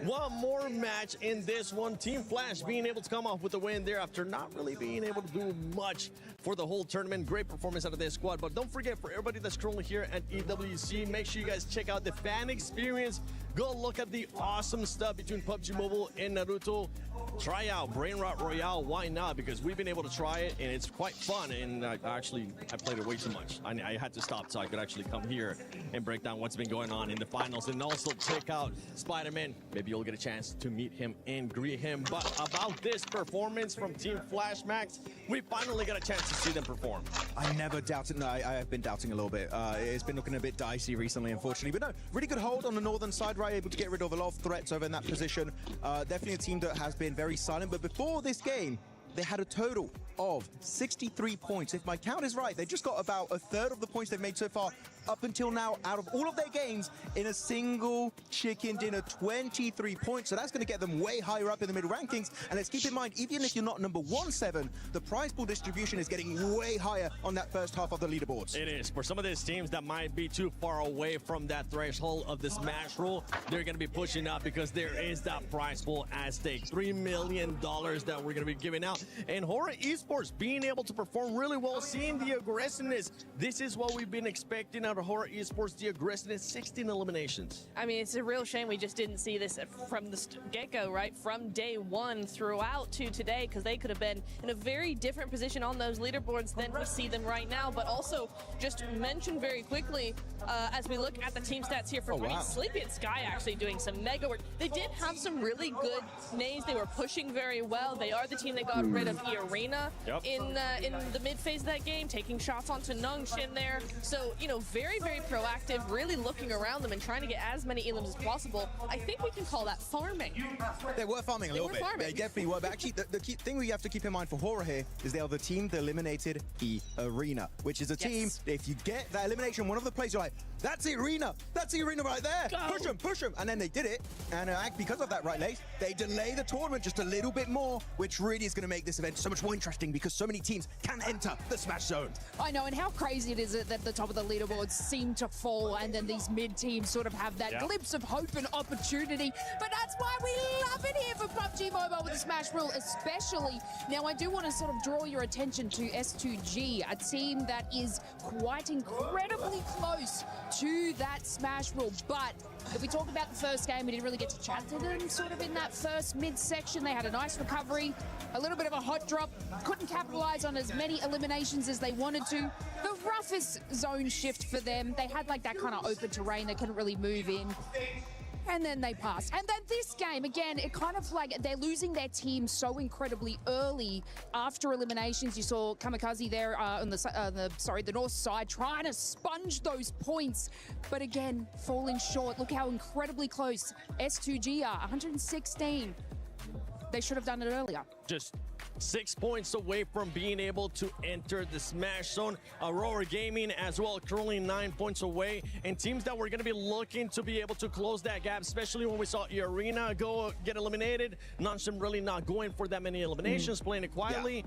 One more match in this one. Team Flash being able to come off with the win there after not really being able to do much for the whole tournament. Great performance out of this squad, but don't forget, for everybody that's currently here at EWC, make sure you guys check out the fan experience Go look at the awesome stuff between PUBG Mobile and Naruto. Try out Brain Rot Royale. Why not? Because we've been able to try it, and it's quite fun. And I played it way too much. I had to stop so I could actually come here and break down what's been going on in the finals, and also check out Spider-Man. Maybe you'll get a chance to meet him and greet him. But about this performance from Team Flash Max, we finally got a chance to see them perform. I never doubted. No, I have been doubting a little bit. It's been looking a bit dicey recently, unfortunately. But no, really good hold on the northern side, right? Able to get rid of a lot of threats over in that position. Definitely a team that has been very silent. But before this game, they had a total of 63 points. If my count is right, they just got about a third of the points they've made so far up until now out of all of their games in a single chicken dinner, 23 points. So that's going to get them way higher up in the middle rankings. And let's keep in mind, even if you're not number 1-7, the prize pool distribution is getting way higher on that first half of the leaderboards. It is. For some of these teams that might be too far away from that threshold of the smash rule, they're going to be pushing up because there is that prize pool at stake. $3 million that we're going to be giving out. And Hera Esports being able to perform really well, seeing the aggressiveness. This is what we've been expecting out of Hera Esports, the aggressiveness, 16 eliminations. I mean, it's a real shame we just didn't see this from the get-go, right? From day one throughout to today, because they could have been in a very different position on those leaderboards than we see them right now. But also, just mention very quickly, as we look at the team stats here for Green, Sleepy and Sky actually doing some mega work. They did have some really good nays. They were pushing very well. They are the team that got rid of Arena in the mid phase of that game, taking shots onto Nungshin there. So, you know, very, very proactive, really looking around them and trying to get as many elims as possible. I think we can call that farming. They were farming a little bit. They definitely were. But actually, the key thing we have to keep in mind for Hora here is they are the team that eliminated Arena, which is a team, if you get that elimination, one of the plays, you're like, that's Arena. That's Arena right there. Go. Push them. And then they did it. And because of that, right, Lace, they delay the tournament just a little bit more, which really is going to make this event so much more interesting because so many teams can enter the Smash Zone. I know, and how crazy it is that the top of the leaderboards seem to fall and then these mid-teams sort of have that glimpse of hope and opportunity. But that's why we love it here for PUBG Mobile with the Smash rule, especially. Now, I do want to sort of draw your attention to S2G, a team that is quite incredibly close to that Smash rule. But if we talk about the first game, we didn't really get to chat to them sort of in that first mid-section. They had a nice recovery, a little bit of a hot drop, couldn't capitalize on as many eliminations as they wanted to. The roughest zone shift for them, they had like that kind of open terrain they couldn't really move in. And then they passed. And then this game, again, it kind of like they're losing their team so incredibly early after eliminations. You saw Kamikaze there on the north side trying to sponge those points, but again, falling short. Look how incredibly close S2G are, 116. They should have done it earlier. Just 6 points away from being able to enter the Smash Zone. Aurora Gaming as well, currently 9 points away. And teams that were going to be looking to be able to close that gap, especially when we saw Arena get eliminated. Nonshin really not going for that many eliminations, playing it quietly.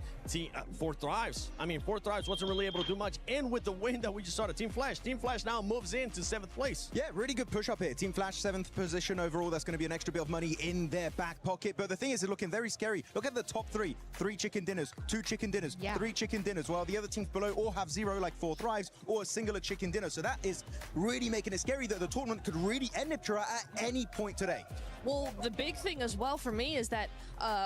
Four Thrives. I mean, Four Thrives wasn't really able to do much. And with the win that we just saw to Team Flash now moves into 7th place. Yeah, really good push up here. Team Flash, 7th position overall. That's going to be an extra bit of money in their back pocket. But the thing is, it's looking very scary. Look at the top three. 3 chicken dinners, 2 chicken dinners, 3 chicken dinners, while the other teams below all have 0, like 4 Thrives, or a singular chicken dinner. So that is really making it scary that the tournament could really end Niptera at any point today. Well, the big thing as well for me is that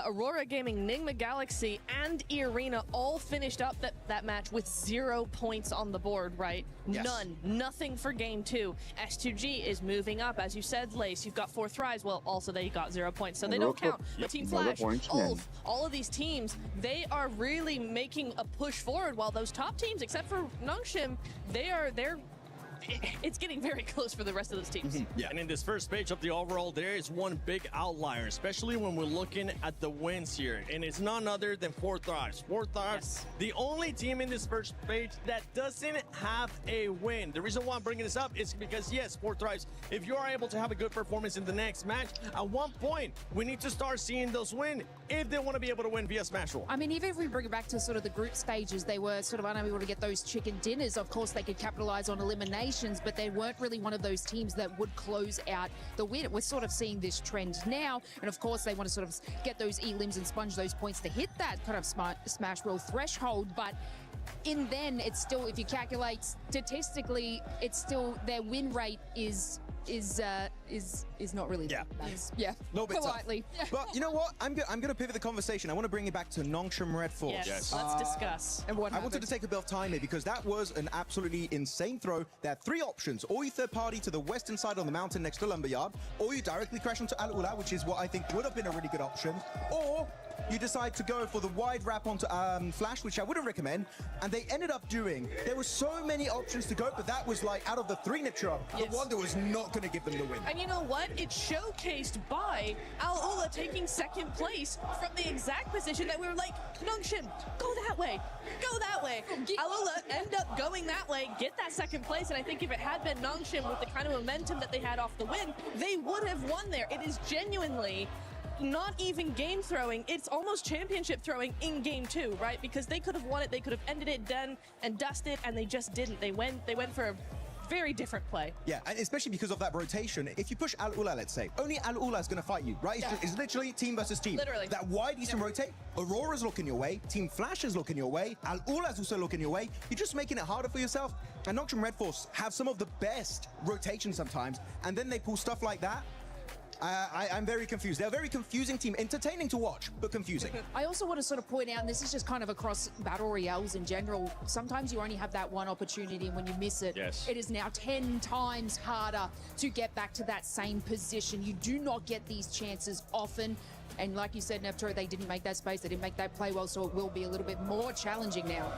Aurora Gaming, Nigma Galaxy, and Arena all finished up that match with 0 points on the board, right? None. Nothing for game 2. S2G is moving up. As you said, Lace, you've got 4 Thrives. Well, also they got 0 points, so they don't count. But Team Flash, all of these teams, they are really making a push forward, while those top teams, except for Nongshim, it's getting very close for the rest of those teams. And in this first page of the overall, there is one big outlier, especially when we're looking at the wins here. And it's none other than 4 Thrives. 4 Thrives, the only team in this first page that doesn't have a win. The reason why I'm bringing this up is because, yes, 4 Thrives, if you are able to have a good performance in the next match, at one point, we need to start seeing those win if they want to be able to win via Smash Roll. I mean, even if we bring it back to sort of the group stages, they were sort of unable to get those chicken dinners. Of course, they could capitalize on eliminations, but they weren't really one of those teams that would close out the win. We're sort of seeing this trend now, and of course, they want to sort of get those elims and sponge those points to hit that kind of Smash Roll threshold, but then it's still, if you calculate statistically, it's still, their win rate is is not really Yeah. nice. Yeah, A little bit politely. tough. But you know what? I'm gonna pivot the conversation. I want to bring it back to Nongshim Red Force. Yes, let's discuss. And what I wanted to take a bit of time here because that was an absolutely insane throw. There are three options. Or you third party to the western side on the mountain next to Lumberyard, or you directly crash onto Al Ula, which is what I think would have been a really good option, or you decide to go for the wide wrap onto Flash, which I wouldn't recommend, and they ended up doing. There were so many options to go, but that was like, out of the three, Nitra, Yes. the one that was not going to give them the win. And you know what? It's showcased by Al Ula taking second place from the exact position that we were like, Nongshim, go that way, go that way. Al Ula end up going that way, get that second place, and I think if it had been Nongshim with the kind of momentum that they had off the win, they would have won there. It is genuinely not even game throwing, it's almost championship throwing in game 2, right? Because they could have won it, they could have ended it, done and dusted, and they just didn't. They went for a very different play. Yeah, and especially because of that rotation. If you push Al Ula, let's say, only Al Ula is going to fight you, right? It's literally team versus team. Literally. That wide Eastern rotate, Aurora's looking your way, Team Flash is looking your way, Al Ula's also looking your way. You're just making it harder for yourself. And Nongshim Red Force have some of the best rotations sometimes, and then they pull stuff like that. I'm very confused. They're a very confusing team, entertaining to watch, but confusing. I also want to sort of point out, and this is just kind of across battle royales in general, sometimes you only have that one opportunity, and when you miss it, it is now 10 times harder to get back to that same position. You do not get these chances often. And like you said, Neptro, they didn't make that space, they didn't make that play well, so it will be a little bit more challenging now.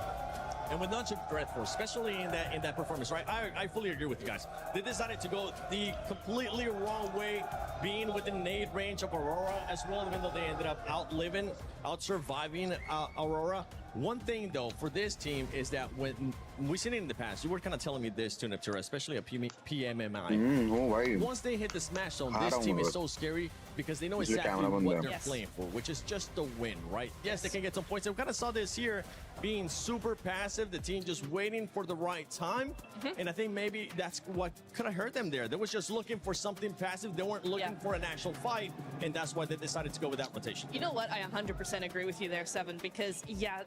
And with Nongshim Red Force, especially in that performance, right? I fully agree with you guys. They decided to go the completely wrong way, being within nade range of Aurora as well, even though they ended up out-surviving Aurora. One thing, though, for this team is that when we've seen it in the past, you were kind of telling me this too, Neptura, especially a PMMI. Once they hit the smash zone, this team is so scary because they know exactly what they're playing for, which is just the win, right? Yes, they can get some points. And we kind of saw this here being super passive, the team just waiting for the right time. And I think maybe that's what could have hurt them there. They was just looking for something passive. They weren't looking for an actual fight, and that's why they decided to go with that rotation. You know what? I 100% agree with you there, Seven, because, yeah,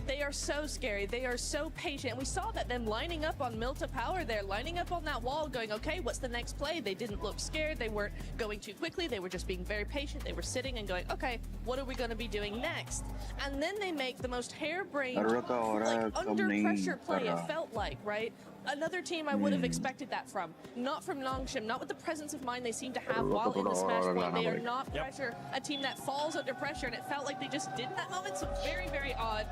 they are so scary. They are so patient. And we saw that them lining up on Milta Power there, lining up on that wall, going, okay, what's the next play? They didn't look scared. They weren't going too quickly. They were just being very patient. They were sitting and going, okay, what are we going to be doing next? And then they make the most harebrained, like, under pressure play, it felt like, right? Another team I would have expected that from. Not from Nongshim, not with the presence of mind they seem to have while in the smash point. They are not a team that falls under pressure, and it felt like they just did in that moment, so very, very odd.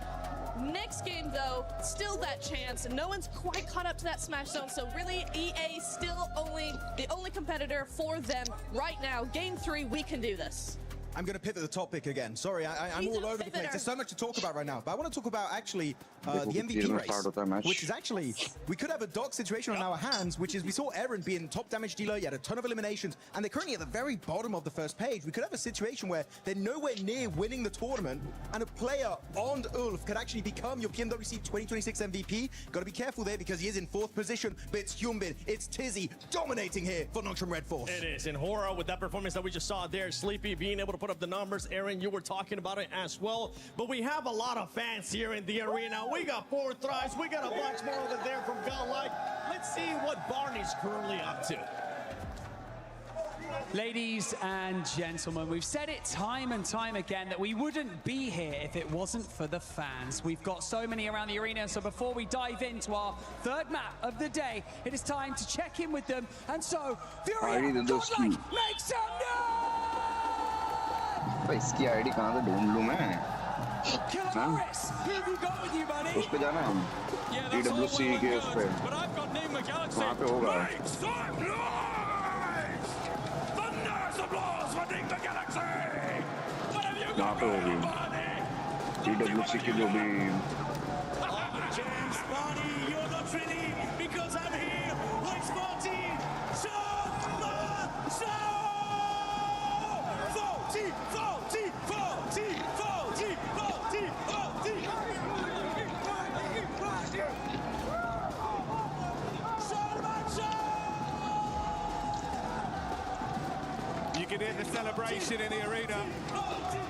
Next game, though, still that chance. No one's quite caught up to that smash zone, so really EA still the only competitor for them right now. Game 3, we can do this. I'm going to pivot the topic again. Sorry, I'm all over the place. There's so much to talk about right now. But I want to talk about actually the MVP race, which is actually, we could have a dog situation on our hands, which is we saw Aaron being top damage dealer. He had a ton of eliminations, and they're currently at the very bottom of the first page. We could have a situation where they're nowhere near winning the tournament, and a player on Ulf could actually become your Pmwc 2026 MVP. Got to be careful there because he is in 4th position, but it's Hyunbin, it's Tizzy dominating here for Nongshim Red Force. It is. And Hera, with that performance that we just saw there, Sleepy being able to put up the numbers. Aaron, you were talking about it as well. But we have a lot of fans here in the arena. We got 4 tries. We got a bunch more over there from Godlike. Let's see what Barney's currently up to. Ladies and gentlemen, we've said it time and time again that we wouldn't be here if it wasn't for the fans. We've got so many around the arena, so before we dive into our third map of the day, it is time to check in with them. And so, Fury, Godlike, make some noise! इसकी ID कहाँ से ढूंढ लूँ मैं? उस पे जाना है DWC के उस पे वहाँ पे होगा वहाँ पे होगी DWC की जो भी You can hear the celebration in the arena.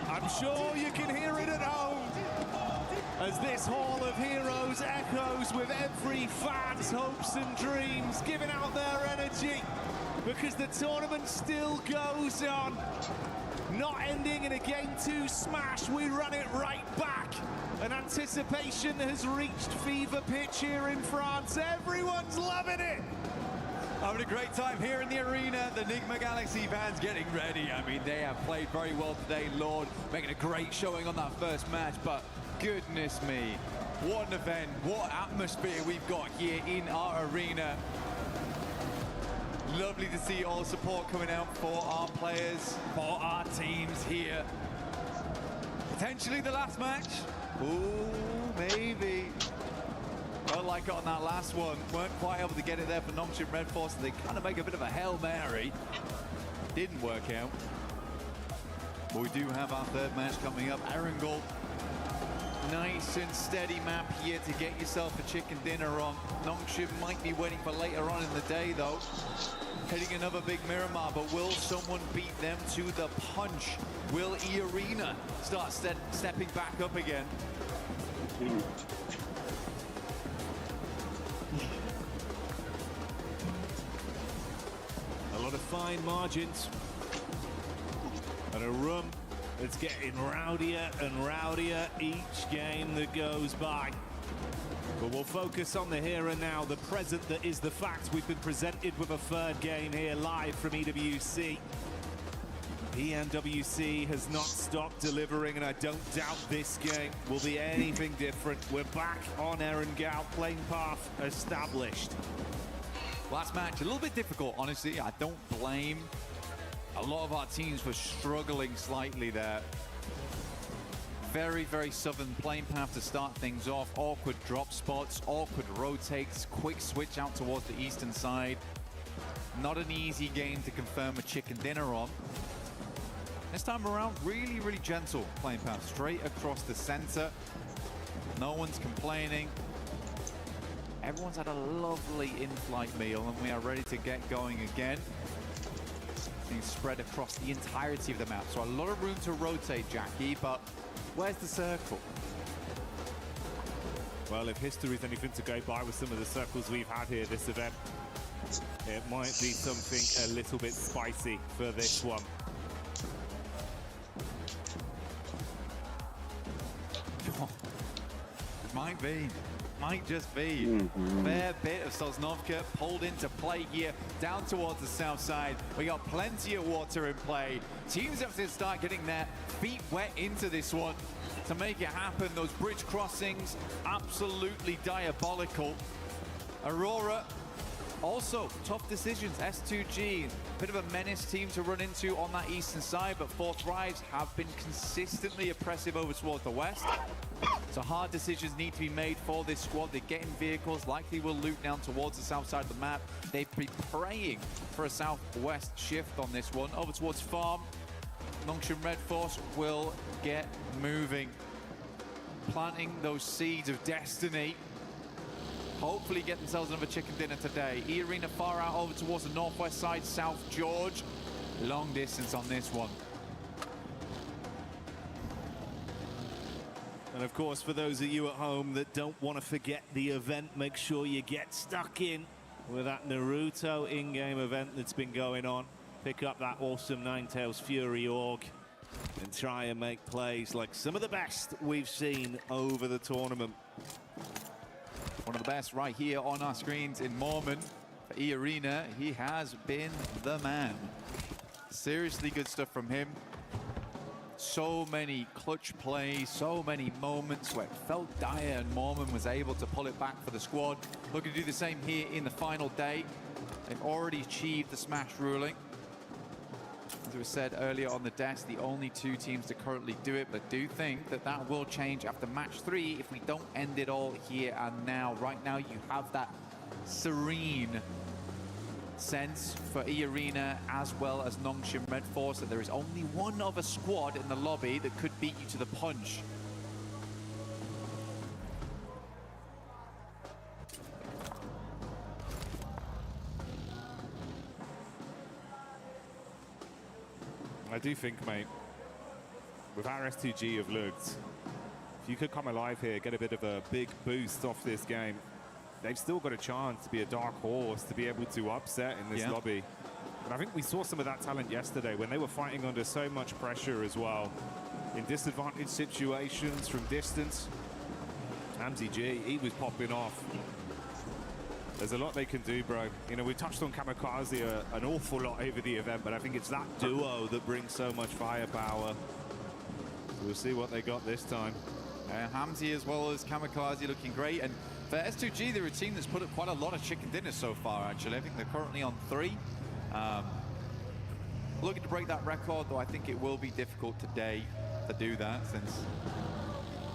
I'm sure you can hear it at home as this Hall of Heroes echoes with every fan's hopes and dreams, giving out their energy. because the tournament still goes on. Not ending in a Game 2 smash, we run it right back. And anticipation has reached fever pitch here in France. Everyone's loving it. Having a great time here in the arena. The Enigma Galaxy fans getting ready. I mean, they have played very well today, Lord, making a great showing on that first match, but goodness me, what an event, what atmosphere we've got here in our arena. Lovely to see all the support coming out for our players, for our teams here. Potentially the last match. Ooh, maybe. Well, like on that last one, weren't quite able to get it there for Nongshim Red Force. They kind of make a bit of a Hail Mary. Didn't work out. But we do have our third match coming up. Erangel. Nice and steady map here to get yourself a chicken dinner on. Nongshim might be waiting for later on in the day, though. Hitting another big Miramar, but will someone beat them to the punch? Will E-Arena start stepping back up again? A lot of fine margins. And a room that's getting rowdier and rowdier each game that goes by. But we'll focus on the here and now, the present that is the fact. We've been presented with a third game here live from EWC. Pmwc has not stopped delivering, and I don't doubt this game will be anything different. We're back on Erangel, playing path established. Last match, a little bit difficult, honestly. I don't blame a lot of our teams for struggling slightly there. Very, very southern playing path to start things off. Awkward drop spots, awkward rotates, quick switch out towards the eastern side. Not an easy game to confirm a chicken dinner on. This time around, really, really gentle playing path, straight across the center. No one's complaining. Everyone's had a lovely in-flight meal, and we are ready to get going again. Being spread across the entirety of the map, so a lot of room to rotate, Jackie, but where's the circle? Well, if history is anything to go by with some of the circles we've had here this event, it might be something a little bit spicy for this one. Might be. Might just be. Fair bit of Sosnovka pulled into play here down towards the south side. We got plenty of water in play. Teams have to start getting their feet wet into this one to make it happen. Those bridge crossings, absolutely diabolical. Aurora, also tough decisions. S2G, bit of a menace team to run into on that eastern side, but Fourth Rise have been consistently oppressive over towards the west. So hard decisions need to be made for this squad. They're getting vehicles, likely will loot down towards the south side of the map. They've been praying for a southwest shift on this one. Over towards farm, Nongshim Red Force will get moving. Planting those seeds of destiny. Hopefully get themselves another chicken dinner today. E-Arena far out over towards the northwest side, South George. Long distance on this one. And of course, for those of you at home that don't want to forget the event, make sure you get stuck in with that Naruto in-game event that's been going on. Pick up that awesome Ninetales Fury org and try and make plays like some of the best we've seen over the tournament. One of the best right here on our screens in Mormon. For E-Arena, he has been the man. Seriously good stuff from him. So many clutch plays, so many moments where it felt dire and Mormon was able to pull it back for the squad. Looking to do the same here in the final day. They've already achieved the smash ruling. As it was said earlier on the desk, the only two teams to currently do it, but I do think that that will change after match 3 if we don't end it all here and now. Right now you have that serene sense for E-Arena as well as Nongshim Red Force that there is only one other squad in the lobby that could beat you to the punch. I do think, mate, with our S2G have looked, if you could come alive here, get a bit of a big boost off this game, they've still got a chance to be a dark horse, to be able to upset in this lobby. And I think we saw some of that talent yesterday when they were fighting under so much pressure as well. In disadvantaged situations from distance. Hamzy G, he was popping off. There's a lot they can do, bro. You know, we touched on Kamikaze an awful lot over the event, but I think it's that duo that brings so much firepower. So we'll see what they got this time. Hamzy as well as Kamikaze looking great. And for S2G, they're a team that's put up quite a lot of chicken dinners so far, actually. I think they're currently on 3. Looking to break that record, though I think it will be difficult today to do that, since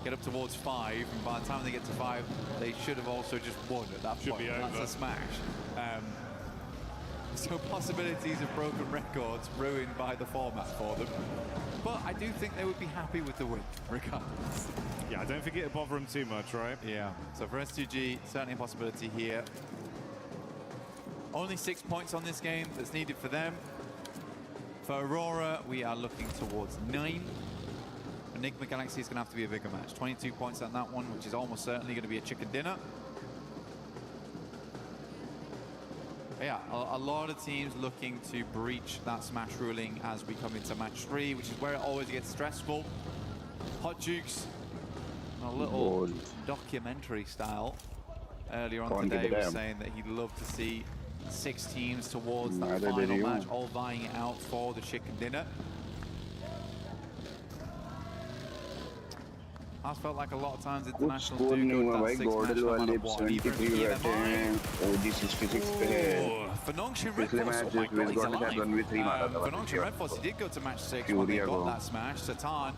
get up towards 5, and by the time they get to 5, they should have also just won at that point. That's a smash. So possibilities of broken records ruined by the format for them. But I do think they would be happy with the win, regardless. Yeah, I don't think it'll bother them too much, right? Yeah, so for S2G, certainly a possibility here. Only 6 points on this game that's needed for them. For Aurora, we are looking towards 9. Enigma Galaxy is going to have to be a bigger match. 22 points on that one, which is almost certainly going to be a chicken dinner. But yeah, a lot of teams looking to breach that smash ruling as we come into match 3, which is where it always gets stressful. Hot Jukes, a little documentary style earlier on today, was saying that he'd love to see 6 teams towards that final match, all vying it out for the chicken dinner. I felt like a lot of times internationals do go with that 6 match no matter what. Even BGMI. For Nongshim Red Force, oh my god, he's alive. For Nongshim Red Force, he did go to match 6 when they got that smash. Satan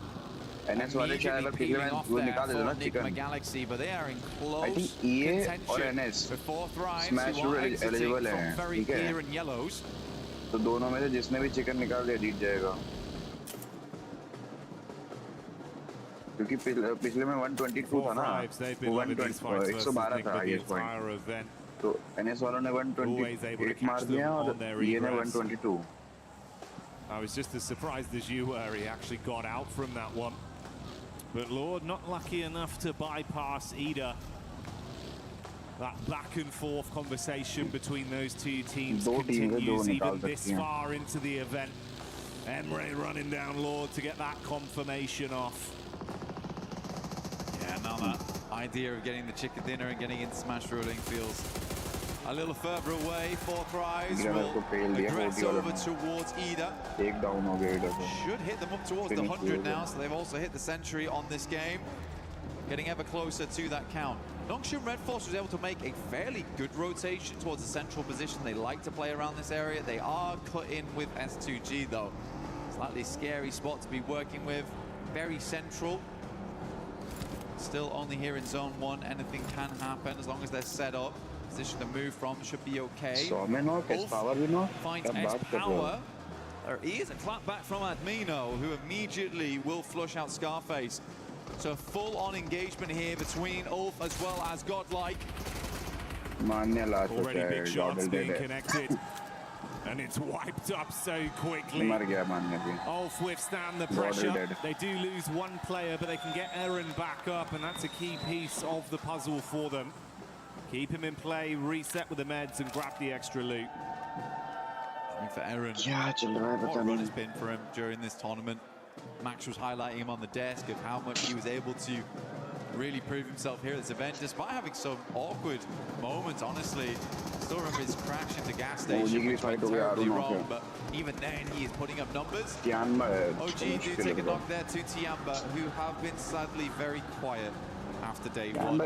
immediately peeling off there for Enigma Galaxy, but they are in close contention with 4 Thrives, who are exiting from very clear and yellows. तो दोनों में से जिसने भी chicken निकाल दिया जीत जाएगा. क्योंकि पिछले में 122 था ना, 112 था ये पॉइंट. तो एनएस वालों ने 128 मार दिया और ये ने 122. I was just as surprised as you were. He actually got out from that one. But Lord, not lucky enough to bypass either. That back and forth conversation between those two teams continues even this far into the event. Emre running down Lord to get that confirmation off. Yeah, now that idea of getting the chicken dinner and getting into smash ruling feels a little further away. 4 Thrives will aggress over towards Ida. Should hit them up towards the 100 now, so they've also hit the century on this game. Getting ever closer to that count. Nongshim Red Force was able to make a fairly good rotation towards the central position. They like to play around this area. They are cut in with S2G though. Slightly scary spot to be working with. Very central. Still only here in zone 1. Anything can happen as long as they're set up. Position to move from should be okay. Finds S-Power. There is a clap back from Admino, who immediately will flush out Scarface. So full-on engagement here between Ulf as well as Godlike. Already big shots being connected. And it's wiped up so quickly. Ulf withstand the pressure. They do lose 1 player, but they can get Eren back up, and that's a key piece of the puzzle for them. Keep him in play, reset with the meds, and grab the extra loot. I mean, for Eren, what a run it's been for him during this tournament. Max was highlighting him on the desk of how much he was able to really prove himself here at this event, despite having some awkward moments, honestly. Still remember his crash into gas station, which went terribly wrong, but even then he is putting up numbers. OG do take a knock there to Tiamba, who have been sadly very quiet after day 1. The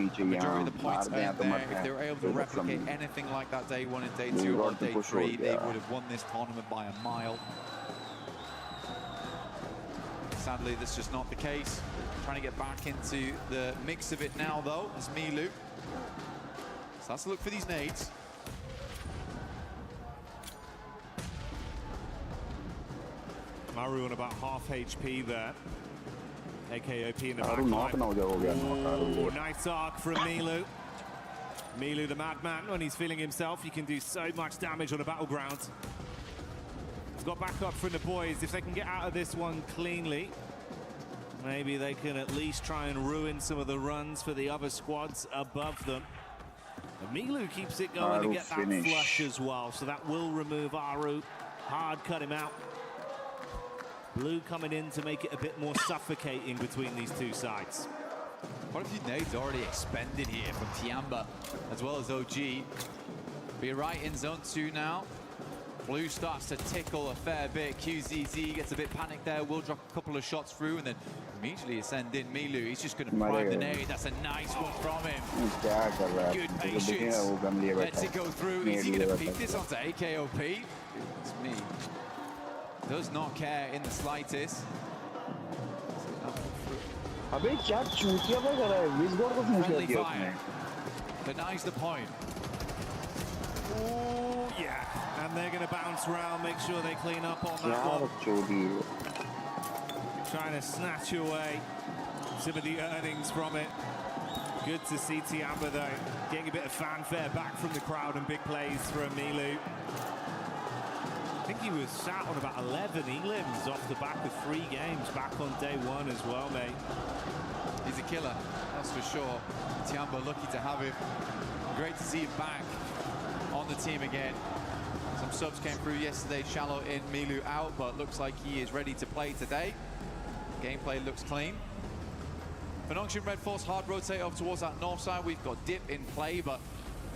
majority of the points earned there, if they were able to replicate anything like that day 1 and day 2 or day 3, they would have won this tournament by a mile. Sadly, that's just not the case. Trying to get back into the mix of it now, though, as Milu. So let's look for these nades. Maru on about half HP there. AKOP in the backline. Oh, nice arc from Milu. Milu, the madman, when he's feeling himself, he can do so much damage on a battleground. He's got back up from the boys. If they can get out of this one cleanly, maybe they can at least try and ruin some of the runs for the other squads above them. Milu keeps it going to get that flush as well, so that will remove Aru. Hard cut him out. Blue coming in to make it a bit more suffocating between these two sides. Quite a few nades already expended here from Tiamba as well as OG. We're right in zone 2 now. Blue starts to tickle a fair bit. QZZ gets a bit panicked there, will drop a couple of shots through and then immediately send in Milu. He's just going to prime the nade. That's a nice one from him. Good patience. Lets it go through. Is he going to peek this onto AKOP? It's me. Does not care in the slightest. अबे क्या चूतिया पर कर रहा है? विस्गोड को पूछ लिया उसने. Denies the point. Oh yeah, and they're going to bounce around, make sure they clean up on that one. Trying to snatch away some of the earnings from it. Good to see Tiamba though, getting a bit of fanfare back from the crowd and big plays from Milu. I think he was sat on about 11 elims off the back of 3 games back on day 1 as well, mate. He's a killer, that's for sure. Tiamba lucky to have him. Great to see him back on the team again. Some subs came through yesterday, Shallow in, Milu out, but looks like he is ready to play today. Gameplay looks clean. For Nongshim Red Force, hard rotate up towards that north side. We've got Dip in play, but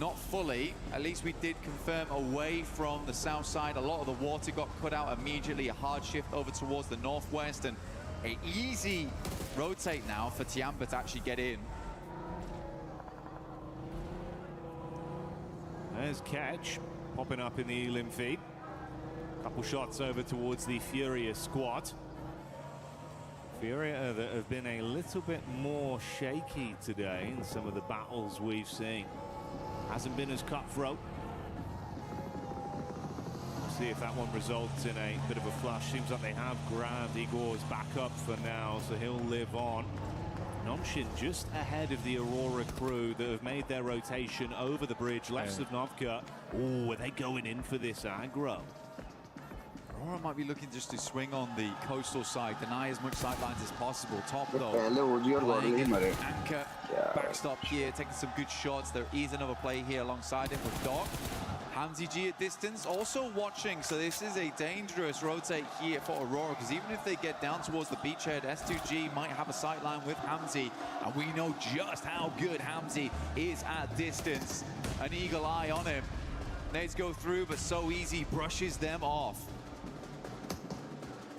not fully. At least we did confirm away from the south side. A lot of the water got cut out immediately. A hard shift over towards the northwest, and an easy rotate now for Tiamba to actually get in. There's Catch popping up in the elim feed. Couple shots over towards the Furia squad. Furia that have been a little bit more shaky today in some of the battles we've seen. Hasn't been as cutthroat. We'll see if that one results in a bit of a flush. Seems like they have grabbed Igor's back up for now, so he'll live on. Nongshim just ahead of the Aurora crew that have made their rotation over the bridge left of Novka. Oh, are they going in for this aggro? Aurora might be looking just to swing on the coastal side, deny as much sightlines as possible. Top though, Anchor, backstop here, taking some good shots. There is another play here alongside him with Doc. Hamzy G at distance, also watching, so this is a dangerous rotate here for Aurora, because even if they get down towards the beachhead, S2G might have a sightline with Hamzy, and we know just how good Hamzy is at distance. An eagle eye on him. Nades go through, but so easy, brushes them off.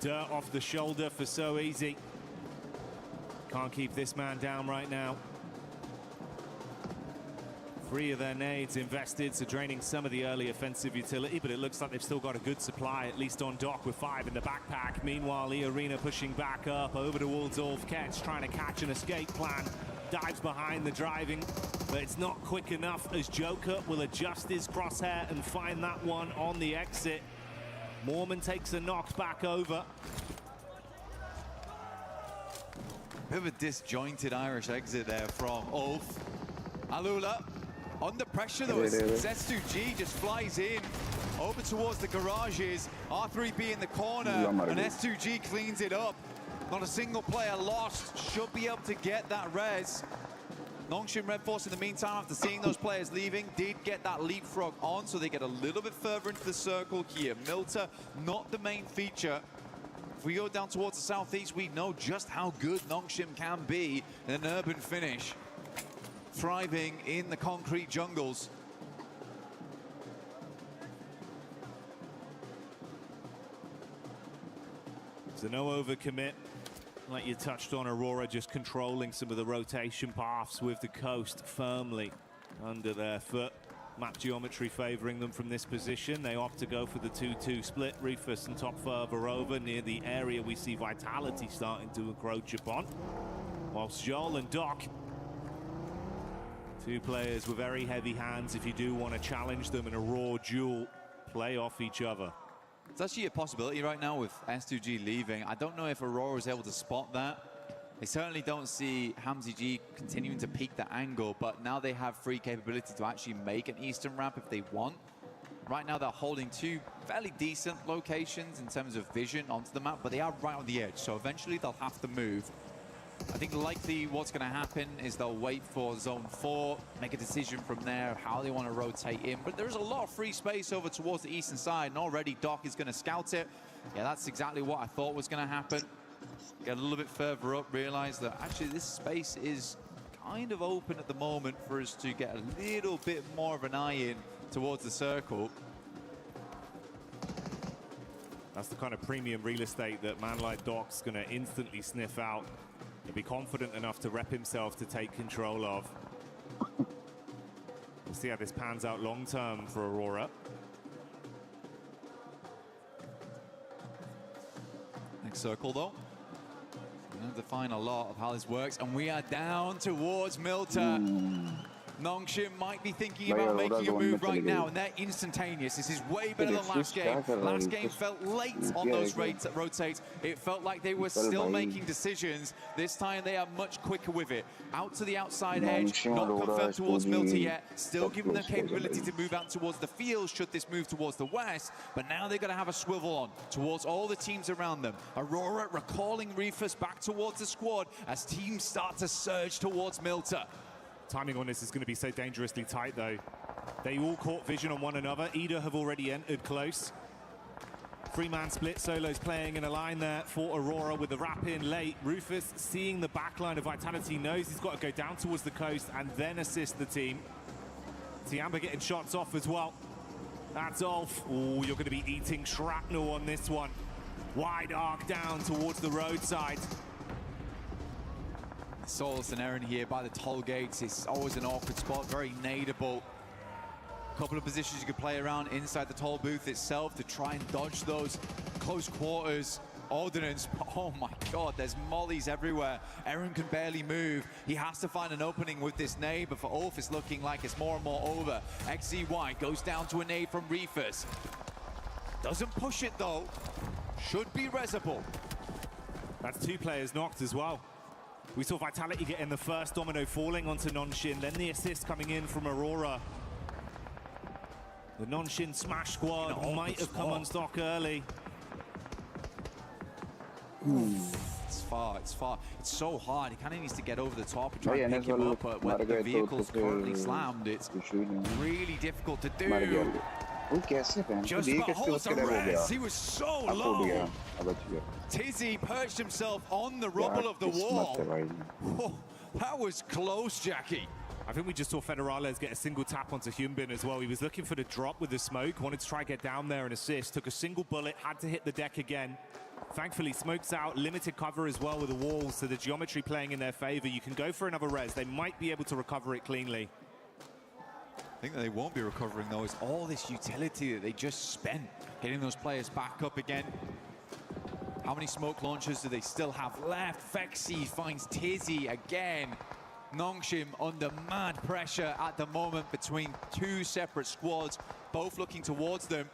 Dirt off the shoulder for so easy. Can't keep this man down right now. 3 of their nades invested, so draining some of the early offensive utility, but it looks like they've still got a good supply, at least on Doc, with 5 in the backpack. Meanwhile, Arena pushing back up over to Waldorf. Ketch trying to catch an escape plan. Dives behind the driving, but it's not quick enough as Joker will adjust his crosshair and find that one on the exit. Mormon takes a knock back over. Bit of a disjointed Irish exit there from Ulf. Alula under pressure though, as S2G just flies in over towards the garages. R3B in the corner, and S2G cleans it up. Not a single player lost, should be able to get that res. Nongshim Red Force in the meantime, after seeing those players leaving, did get that leapfrog on, so they get a little bit further into the circle here. Milta, not the main feature. If we go down towards the southeast, we know just how good Nongshim can be in an urban finish. Thriving in the concrete jungles. So no overcommit. Like you touched on, Aurora just controlling some of the rotation paths with the coast firmly under their foot. Map geometry favoring them from this position. They opt to go for the 2-2 split. Rufus and Top further over near the area we see Vitality starting to encroach upon. Whilst Joel and Doc, 2 players with very heavy hands if you do want to challenge them in a raw duel, play off each other. It's actually a possibility right now with S2G leaving. I don't know if Aurora is able to spot that. They certainly don't see Hamzy G continuing to peak the angle, but now they have free capability to actually make an eastern ramp if they want. Right now they're holding 2 fairly decent locations in terms of vision onto the map, but they are right on the edge, so eventually they'll have to move. I think likely what's going to happen is they'll wait for Zone 4, make a decision from there of how they want to rotate in. But there's a lot of free space over towards the eastern side, and already Doc is going to scout it. Yeah, that's exactly what I thought was going to happen. Get a little bit further up, realize that actually this space is kind of open at the moment for us to get a little bit more of an eye in towards the circle. That's the kind of premium real estate that man like Doc's going to instantly sniff out and be confident enough to rep himself to take control of. We'll see how this pans out long term for Aurora. Next circle though. We're going to define a lot of how this works, and we are down towards Milta. Nongshim might be thinking about making a move right now, and they're instantaneous. This is way better than last game. Last game felt late on those rotates. It felt like they were still making decisions. This time they are much quicker with it. Out to the outside edge, not confirmed towards Milta yet. Still giving them capability to move out towards the field should this move towards the west. But now they're going to have a swivel on towards all the teams around them. Aurora recalling Rufus back towards the squad as teams start to surge towards Milta. Timing on this is going to be so dangerously tight, though. They all caught vision on one another. Ida have already entered close. Three-man split. Solo's playing in a line there for Aurora with the wrap in late. Rufus, seeing the back line of Vitality, knows he's got to go down towards the coast and then assist the team. Tiamba getting shots off as well. That's off. Oh, you're going to be eating shrapnel on this one. Wide arc down towards the roadside. Solus and Aaron here by the toll gates. It's always an awkward spot, very nadeable. Couple of positions you could play around inside the toll booth itself to try and dodge those close quarters ordnance. Oh my god, there's mollies everywhere. Aaron can barely move. He has to find an opening with this nade, but for Ulf it's looking like it's more and more over. XZY goes down to a nade from Rufus. Doesn't push it though. Should be resable. That's two players knocked as well. We saw Vitality getting the first domino falling onto Nongshim, then the assist coming in from Aurora. The Nongshim Smash squad might have come unstuck early. It's far, it's far. It's so hard. He kind of needs to get over the top and try and pick him up, but when the vehicle's currently slammed, it's really difficult to do. Just about holds a res. He was so low. Tizzy perched himself on the rubble of the wall. Oh, that was close, Jackie. I think we just saw Federales get a single tap onto Hyunbin as well. He was looking for the drop with the smoke, wanted to try to get down there and assist. Took a single bullet, had to hit the deck again. Thankfully, smoke's out, limited cover as well with the walls, so the geometry playing in their favor. You can go for another res. They might be able to recover it cleanly. I think that they won't be recovering though. It's all this utility that they just spent getting those players back up again. How many smoke launchers do they still have left? Fexi finds Tizzy again. Nongshim under mad pressure at the moment between two separate squads, both looking towards them.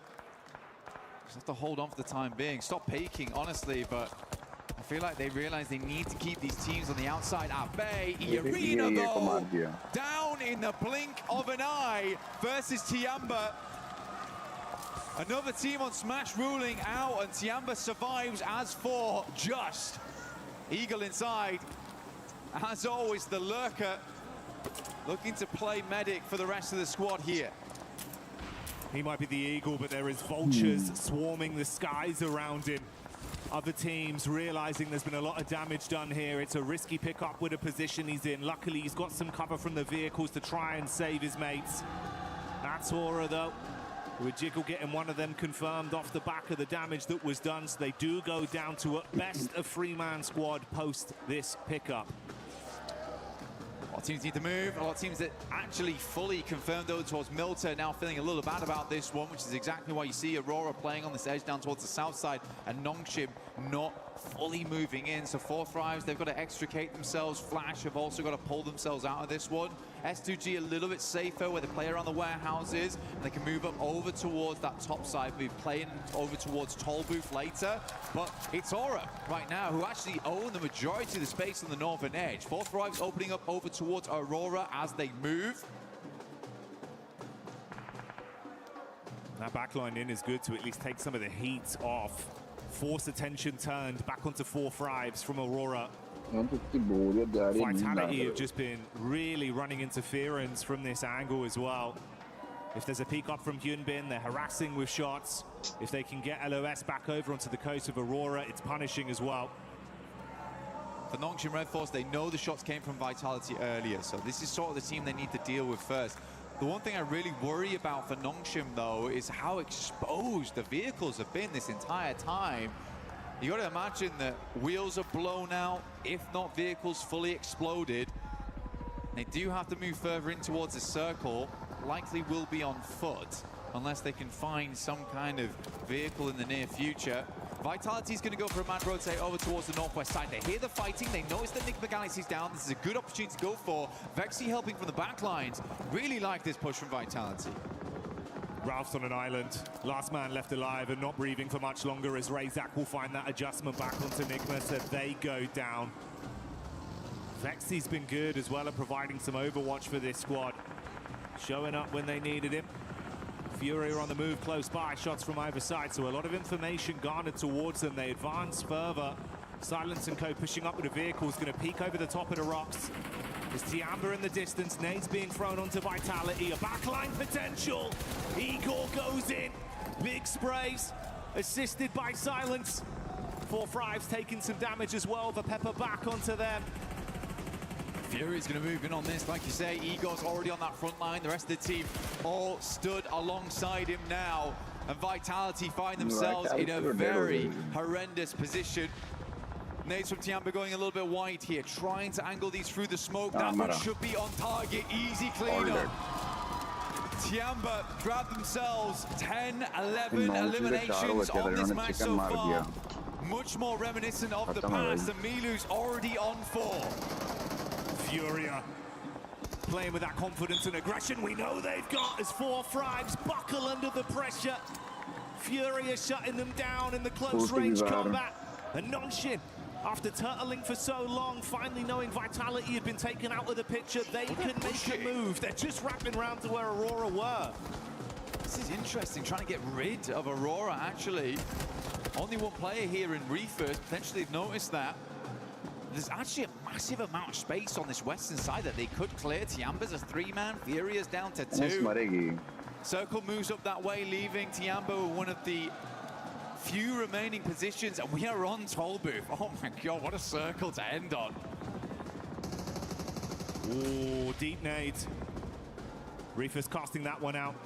Just have to hold on for the time being. Stop peeking, honestly, but I feel like they realize they need to keep these teams on the outside at bay. Arena, though, down in the blink of an eye versus Tiamba. Another team on Smash ruling out, and Tiamba survives as for just. Eagle inside. As always, the lurker looking to play medic for the rest of the squad here. He might be the eagle, but there is vultures swarming the skies around him. Other teams realizing there's been a lot of damage done here. It's a risky pickup with a position he's in. Luckily, he's got some cover from the vehicles to try and save his mates. That's Aura, though, with Jiggle getting one of them confirmed off the back of the damage that was done. So they do go down to at best a three-man squad post this pickup. A lot of teams need to move. A lot of teams that actually fully confirmed though towards Milta now feeling a little bad about this one, which is exactly why you see Aurora playing on this edge down towards the south side and Nongshim not fully moving in. So 4 Thrives, they've got to extricate themselves. Flash have also got to pull themselves out of this one. S2G a little bit safer where they play around the warehouses and they can move up over towards that top side, move playing over towards Toll Booth later. But it's Aura right now who actually own the majority of the space on the northern edge. 4 Thrives opening up over towards Aurora as they move. That backline in is good to at least take some of the heat off. Force attention turned back onto 4 Thrives from Aurora. Vitality have just been really running interference from this angle as well. If there's a peek up from Hyunbin, they're harassing with shots. If they can get LOS back over onto the coast of Aurora, it's punishing as well. For Nongshim Red Force, they know the shots came from Vitality earlier, so this is sort of the team they need to deal with first. The one thing I really worry about for Nongshim, though, is how exposed the vehicles have been this entire time. You got to imagine that wheels are blown out, if not vehicles fully exploded. They do have to move further in towards the circle, likely will be on foot, unless they can find some kind of vehicle in the near future. Vitality's going to go for a mad rotate over towards the northwest side. They hear the fighting, they notice that Nick McGallity's down. This is a good opportunity to go for. Vexy helping from the back lines. Really like this push from Vitality. Ralph's on an island. Last man left alive and not breathing for much longer as Razak will find that adjustment back onto Nigma, so they go down. Vexy's been good as well at providing some overwatch for this squad. Showing up when they needed him. Fury are on the move close by, shots from either side, so a lot of information garnered towards them. They advance further. Silence and Co pushing up with the vehicles, going to peek over the top of the rocks. There's Tiamba in the distance, nades being thrown onto Vitality, a backline potential. Igor goes in, big sprays, assisted by Silence. 4-5's taking some damage as well, the Pepper back onto them. Fury's going to move in on this, like you say. Igor's already on that front line. The rest of the team all stood alongside him now. And Vitality find themselves in a very horrendous position. Nades from Tiamba going a little bit wide here, trying to angle these through the smoke. That one should be on target. Easy cleanup. Tiamba grabbed themselves 10, 11 eliminations on this match so far. Much more reminiscent of the past, and Milu's already on 4. Furia playing with that confidence and aggression we know they've got as 4-5s buckle under the pressure. Furia shutting them down in the close range combat. And Nongshim, after turtling for so long, finally knowing Vitality had been taken out of the picture, they can make a move. They're just wrapping around to where Aurora were. This is interesting, trying to get rid of Aurora, actually. Only one player here in Reefers, potentially noticed that. There's actually a massive amount of space on this western side that they could clear. Tiamba's a 3-man, Furia's down to 2. Circle moves up that way, leaving Tiamba with one of the few remaining positions, and we are on toll booth. Oh my god, what a circle to end on. Ooh, deep nades. Reefers casting that one out.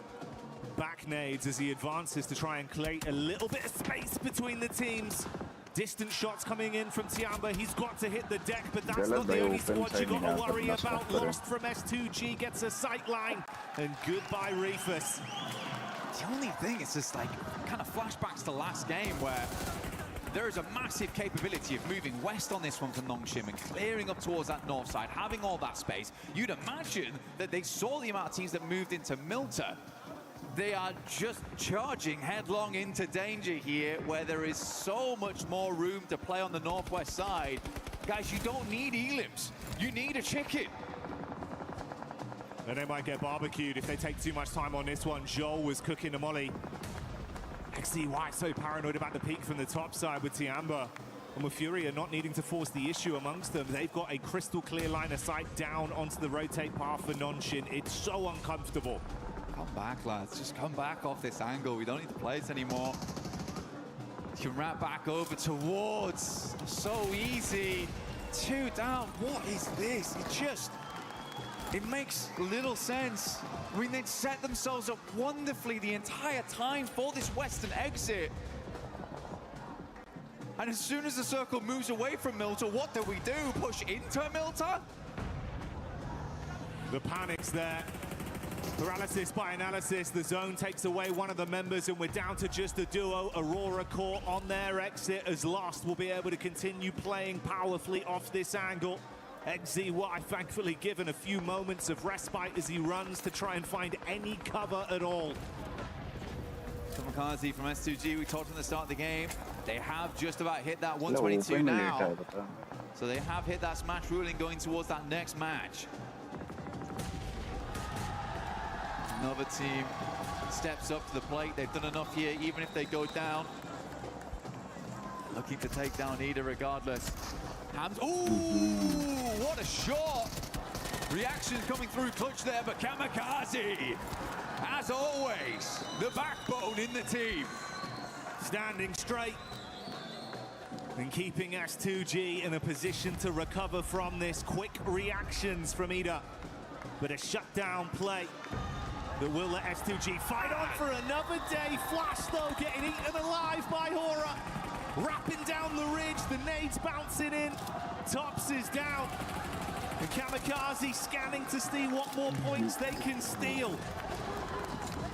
Back nades as he advances to try and create a little bit of space between the teams. Distant shots coming in from Tiamba. He's got to hit the deck, but that's not the only squad you got to worry about. Lost from S2G, gets a sight line, and goodbye Reefers. The only thing is just like kind of flashbacks to last game where there is a massive capability of moving west on this one for Nongshim and clearing up towards that north side, having all that space. You'd imagine that they saw the amount of teams that moved into Milta. They are just charging headlong into danger here, where there is so much more room to play on the northwest side. Guys, you don't need elims. You need a chicken. And they might get barbecued if they take too much time on this one. Joel was cooking a molly. XCY so paranoid about the peak from the top side with Tiamba. And with Furia not needing to force the issue amongst them, they've got a crystal clear line of sight down onto the rotate path for Nongshim. It's so uncomfortable. Come back, lads. Just come back off this angle. We don't need to play it anymore. You can wrap back over towards. So easy. 2 down. What is this? It makes little sense. I mean, they'd set themselves up wonderfully the entire time for this western exit. And as soon as the circle moves away from Milta, what do? Push into Milta? The panic's there. Paralysis by analysis. The zone takes away one of the members, and we're down to just a duo. Aurora Core on their exit, as Lost will be able to continue playing powerfully off this angle. XZY thankfully given a few moments of respite as he runs to try and find any cover at all. Kamikaze from S2G, we talked from the start of the game. They have just about hit that 122 now. So they have hit that smash ruling going towards that next match. Another team steps up to the plate. They've done enough here, even if they go down. Looking to take down Ida regardless. Hams. Ooh, what a shot. Reaction coming through clutch there, but Kamikaze, as always, the backbone in the team. Standing straight and keeping S2G in a position to recover from this. Quick reactions from Ida, but a shutdown play that will let S2G fight on for another day. Flash, though, getting eaten alive by Hera. Wrapping down the ridge, the nades bouncing in. Tops is down. And Kamikaze scanning to see what more points they can steal.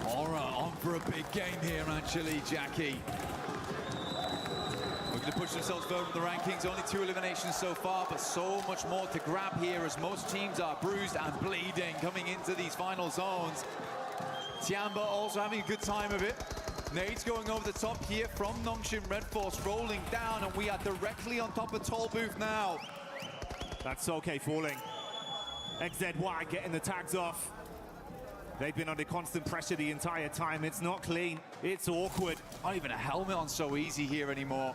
Aura on for a big game here, actually, Jackie. Looking to push themselves further in the rankings. Only 2 eliminations so far, but so much more to grab here as most teams are bruised and bleeding coming into these final zones. Tiamba also having a good time of it. Nades going over the top here from Nongshim Red Force, rolling down, and we are directly on top of Toll Booth now. That's okay falling. XZY getting the tags off. They've been under constant pressure the entire time. It's not clean. It's awkward. Not even a helmet on So Easy here anymore.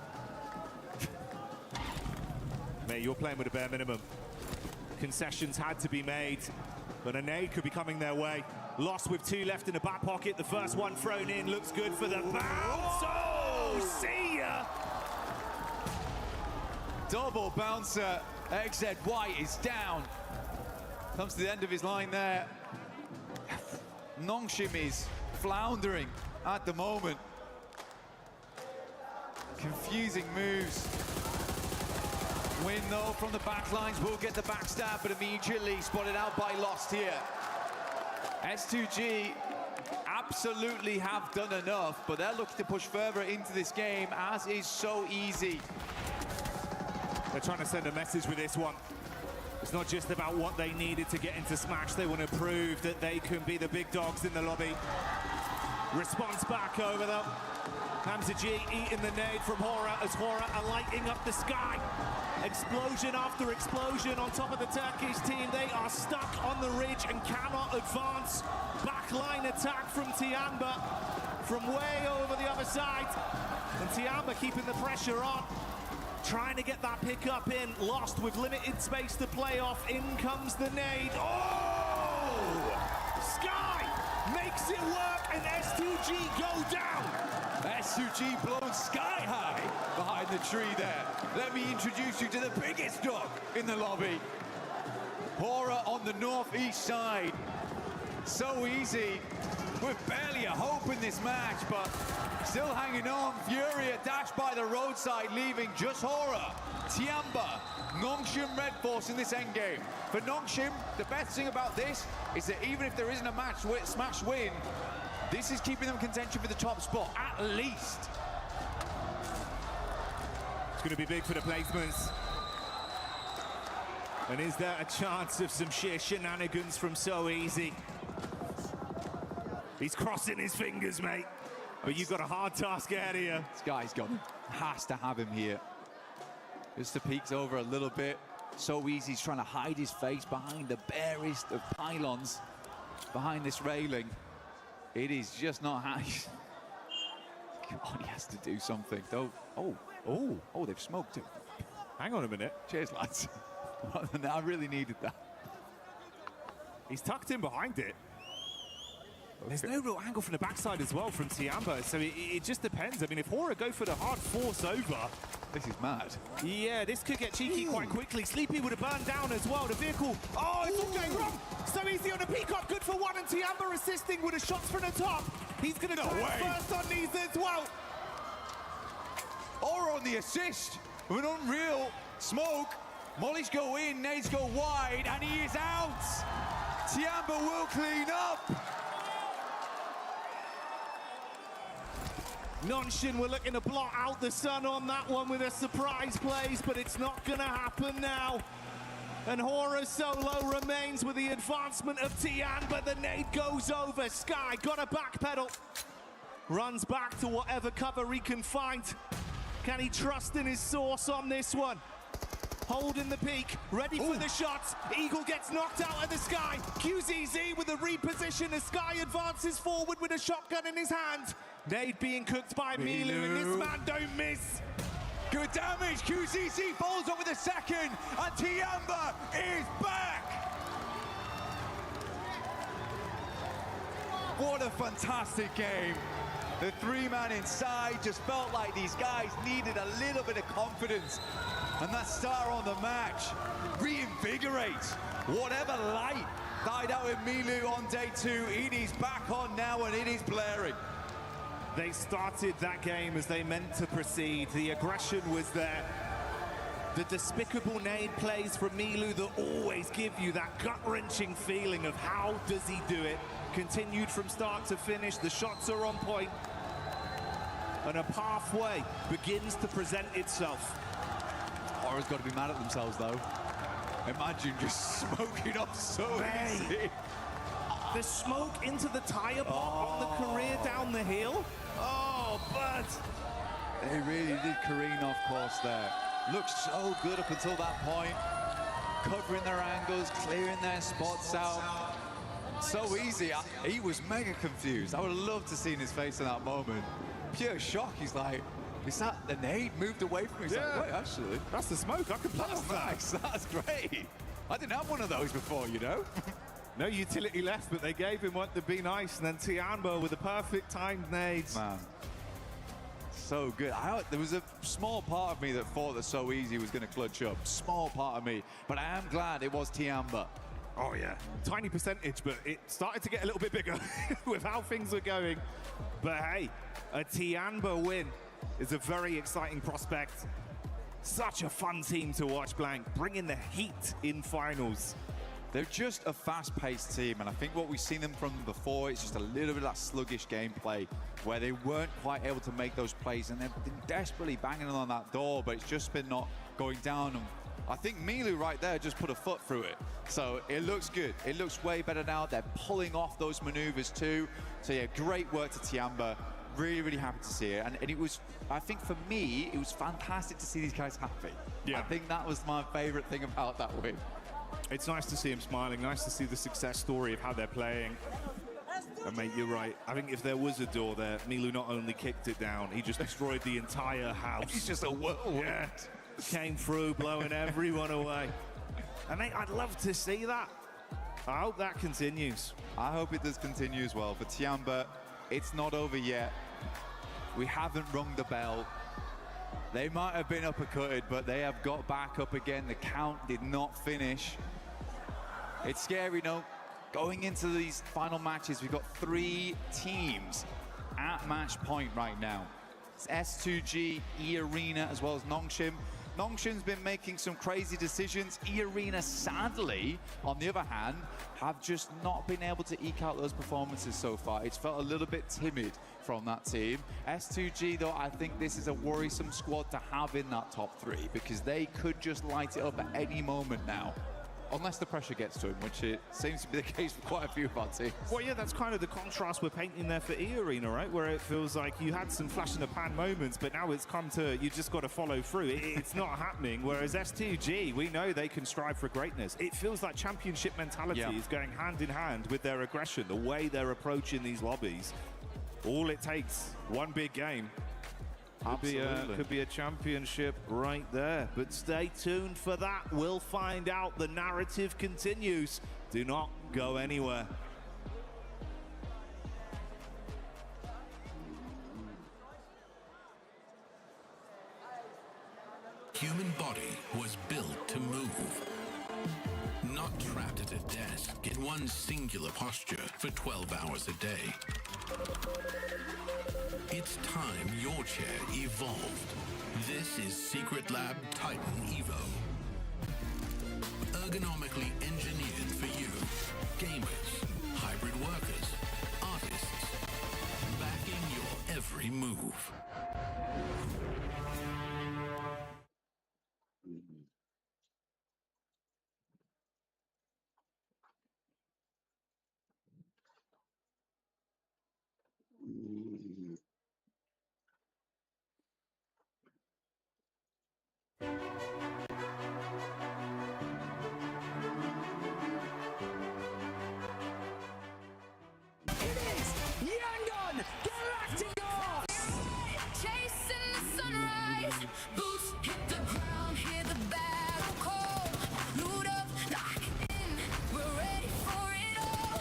Mate, you're playing with a bare minimum. Concessions had to be made, but a nade could be coming their way. Lost with 2 left in the back pocket. The first one thrown in looks good for the bounce. Oh, see ya! Double bouncer. XZY is down. Comes to the end of his line there. Nongshim is floundering at the moment. Confusing moves. Win, though, from the backlines. Will get the backstab, but immediately spotted out by Lost here. S2G absolutely have done enough, but they're looking to push further into this game, as is So Easy. They're trying to send a message with this one. It's not just about what they needed to get into Smash. They want to prove that they can be the big dogs in the lobby. Response back over, though. Hamza G eating the nade from Hora as Hora are lighting up the sky. Explosion after explosion on top of the Turkish team. They are stuck on the ridge and cannot advance. Backline attack from Tiamba from way over the other side. And Tiamba keeping the pressure on. Trying to get that pick up in. Lost with limited space to play off. In comes the nade. Oh! Sky makes it work and S2G go down. S2G blown sky high behind the tree there. Let me introduce you to the biggest dog in the lobby. Hora on the northeast side. So Easy with barely a hope in this match, but still hanging on. Furia dashed by the roadside, leaving just Hora, Tiamba, Nongshim Red Force in this endgame. For Nongshim, the best thing about this is that even if there isn't a smash win, this is keeping them contention for the top spot, at least. It's going to be big for the placements. And is there a chance of some sheer shenanigans from So Easy? He's crossing his fingers, mate. But you've got a hard task ahead of you. This guy's has to have him here. Just the peeks over a little bit. So Easy's trying to hide his face behind the barest of pylons, behind this railing. It is just not nice. God, he has to do something, though. Oh, they've smoked him. Hang on a minute. Cheers, lads. I really needed that. He's tucked in behind it. There's no real angle from the backside as well from Tiamba, so it just depends. I mean, if Hora go for the hard force over... This is mad. Yeah, this could get cheeky quite quickly. Sleepy would have burned down as well. The vehicle... Oh, it's all going wrong! So Easy on the peacock, good for one, and Tiamba assisting with the shots from the top. He's going to try first on these as well. Aura on the assist with an unreal smoke. Mollies go in, nades go wide, and he is out. Tiamba will clean up. Nongshim were looking to blot out the sun on that one with a surprise plays, but it's not going to happen now. And Hora solo remains with the advancement of Tian, but the nade goes over. Sky got a backpedal. Runs back to whatever cover he can find. Can he trust in his source on this one? Holding the peak, ready for the shots. Eagle gets knocked out of the Sky. QZZ with a reposition as Sky advances forward with a shotgun in his hand. Nade being cooked by Milu, and this man don't miss. Good damage. QCC follows up with a second, and Tiamba is back. What a fantastic game. The three-man inside just felt like these guys needed a little bit of confidence. And that star on the match reinvigorates whatever light died out in Milu on day 2. It is back on now, and it is blaring. They started that game as they meant to proceed. The aggression was there. The despicable nade plays from Milu that always give you that gut-wrenching feeling of how does he do it. Continued from start to finish. The shots are on point. And a pathway begins to present itself. AORUS got to be mad at themselves, though. Imagine just smoking off so easy. The smoke into the tire pop on the career down the hill. Oh, but they really did careen off course there. Looked so good up until that point. Covering their angles, clearing their spots out. So easy. He was mega confused. I would have loved to see in his face in that moment. Pure shock. He's like, is that the nade moved away from me? He's like, wait, actually. That's the smoke. I can pass that. Nice. That's great. I didn't have one of those before, you know? No utility left, but they gave him what to be nice. And then Tiamba with the perfect timed nades. Man. So good. There was a small part of me that thought that So Easy was going to clutch up. Small part of me. But I am glad it was Tiamba. Oh, yeah. Tiny percentage, but it started to get a little bit bigger with how things were going. But hey, a Tiamba win is a very exciting prospect. Such a fun team to watch, Blank, bringing the heat in finals. They're just a fast-paced team, and I think what we've seen them from before is just a little bit of that sluggish gameplay where they weren't quite able to make those plays, and they've been desperately banging on that door, but it's just been not going down. And I think Milu right there just put a foot through it. So it looks good. It looks way better now. They're pulling off those maneuvers too. So yeah, great work to Tiamba. Really, really happy to see it. And it was, I think for me, it was fantastic to see these guys happy. Yeah. I think that was my favorite thing about that win. It's nice to see him smiling, nice to see the success story of how they're playing. And mate, you're right. I think if there was a door there, Milu not only kicked it down, he just destroyed the entire house. He's just a whirlwind. Yeah. Came through, blowing everyone away. And mate, I'd love to see that. I hope that continues. I hope it does continue as well. For Tiamba, it's not over yet. We haven't rung the bell. They might have been uppercutted, but they have got back up again. The count did not finish. It's scary, no? Going into these final matches, we've got 3 teams at match point right now. It's S2G, E-Arena, as well as Nongshim. Nongshim's been making some crazy decisions. E-Arena, sadly, on the other hand, have just not been able to eke out those performances so far. It's felt a little bit timid from that team. S2G, though, I think this is a worrisome squad to have in that top 3 because they could just light it up at any moment now. Unless the pressure gets to him, which it seems to be the case for quite a few of our teams. Well, yeah, that's kind of the contrast we're painting there for E-Arena, right? Where it feels like you had some flash-in-the-pan moments, but now it's come to, you just got to follow through. It's not happening, whereas S2G, we know they can strive for greatness. It feels like championship mentality is going hand in hand with their aggression, the way they're approaching these lobbies. All it takes, one big game. Could be a championship right there. But stay tuned for that. We'll find out. The narrative continues. Do not go anywhere. Human body was built to move. Not trapped at a desk in one singular posture for 12 hours a day. It's time your chair evolved. This is Secret Lab Titan Evo. Ergonomically engineered for you. Gamers, hybrid workers, artists. Backing your every move. Chasing the sunrise, boost Hit the ground, hear the battle call. Loot up, lock in, we're ready for it all.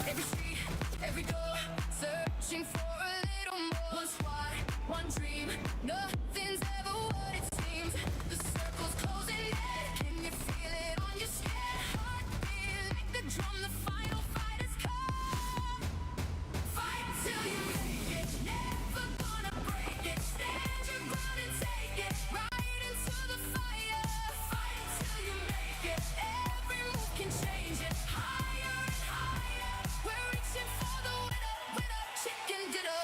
Every street, every door, searching for a little more. One squad, one dream, nothing's ever what it seems. The circle's closing in, can you feel it on your skin? Heartbeat like the drum, the final fight has come. Fight till you make it, never gonna break it. Stand your ground and take it, right into the fire. Fight till you make it, every move can change it. Higher and higher, we're reaching for the winner, winner, chicken dinner.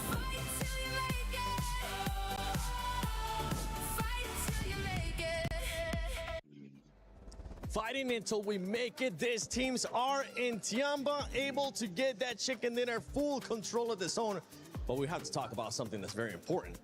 Fight till you make it, fight till you make it. Fighting until we make it. These teams are in Tiamba, able to get that chicken dinner, full control of the zone. But we have to talk about something that's very important.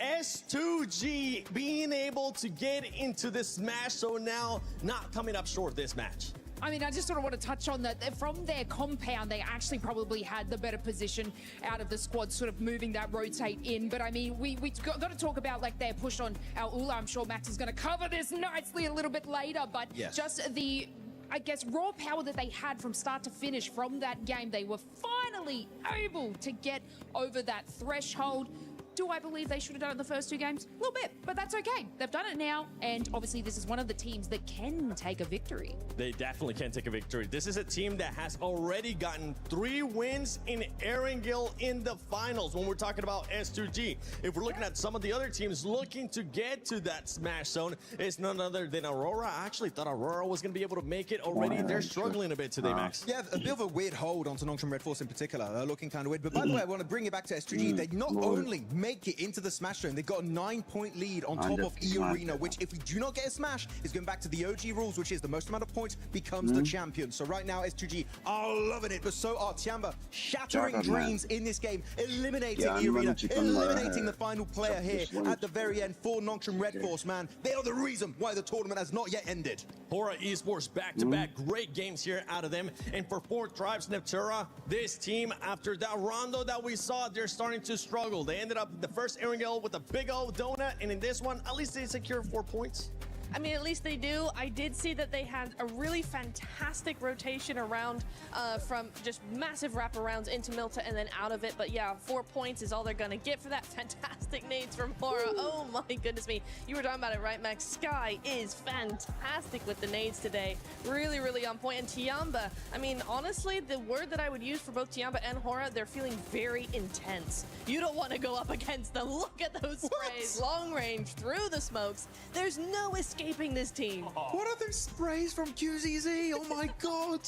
S2G being able to get into the Smash Zone now, not coming up short this match. I mean, I just sort of want to touch on that. From their compound, they actually probably had the better position out of the squad, sort of moving that rotate in. But I mean, we got to talk about like their push on AORUS. I'm sure Max is going to cover this nicely a little bit later. But yes, just the, I guess, raw power that they had from start to finish from that game, they were finally able to get over that threshold. Do I believe they should have done it in the first 2 games? A little bit, but that's okay. They've done it now, and obviously this is one of the teams that can take a victory. They definitely can take a victory. This is a team that has already gotten 3 wins in Erangel in the finals when we're talking about S2G. If we're looking at some of the other teams looking to get to that Smash Zone, it's none other than Aurora. I actually thought Aurora was going to be able to make it already. They're struggling a bit today, Max. Yeah, a bit of a weird hold onto Nongshim Red Force in particular, looking kind of weird. But by the way, I want to bring it back to S2G. They not only make it into the Smash Zone, they got a 9-point lead on top of eArena, which if we do not get a Smash, is going back to the OG rules, which is the most amount of points becomes the champion. So right now, S2G are loving it, but so are Tiamba, shattering dreams in this game, eliminating eArena, eliminating the final player here at the very end for Nongshim Red Force, man. They are the reason why the tournament has not yet ended. Hora Esports back-to-back, great games here out of them. And for 4 Tribes Neptura, this team, after that rondo that we saw, they're starting to struggle. They ended up the first Erangel with a big old donut, and in this one, at least they secure 4 points. I mean, at least they do. I did see that they had a really fantastic rotation around from just massive wraparounds into Milta and then out of it. But yeah, 4 points is all they're going to get for that. Fantastic nades from Hora. Oh my goodness me. You were talking about it, right, Max? Sky is fantastic with the nades today. Really, really on point. And Tiamba, I mean, honestly, the word that I would use for both Tiamba and Hora, they're feeling very intense. You don't want to go up against them. Look at those sprays. Long range, through the smokes. There's no escaping this team. What are those sprays from QZZ? Oh my god.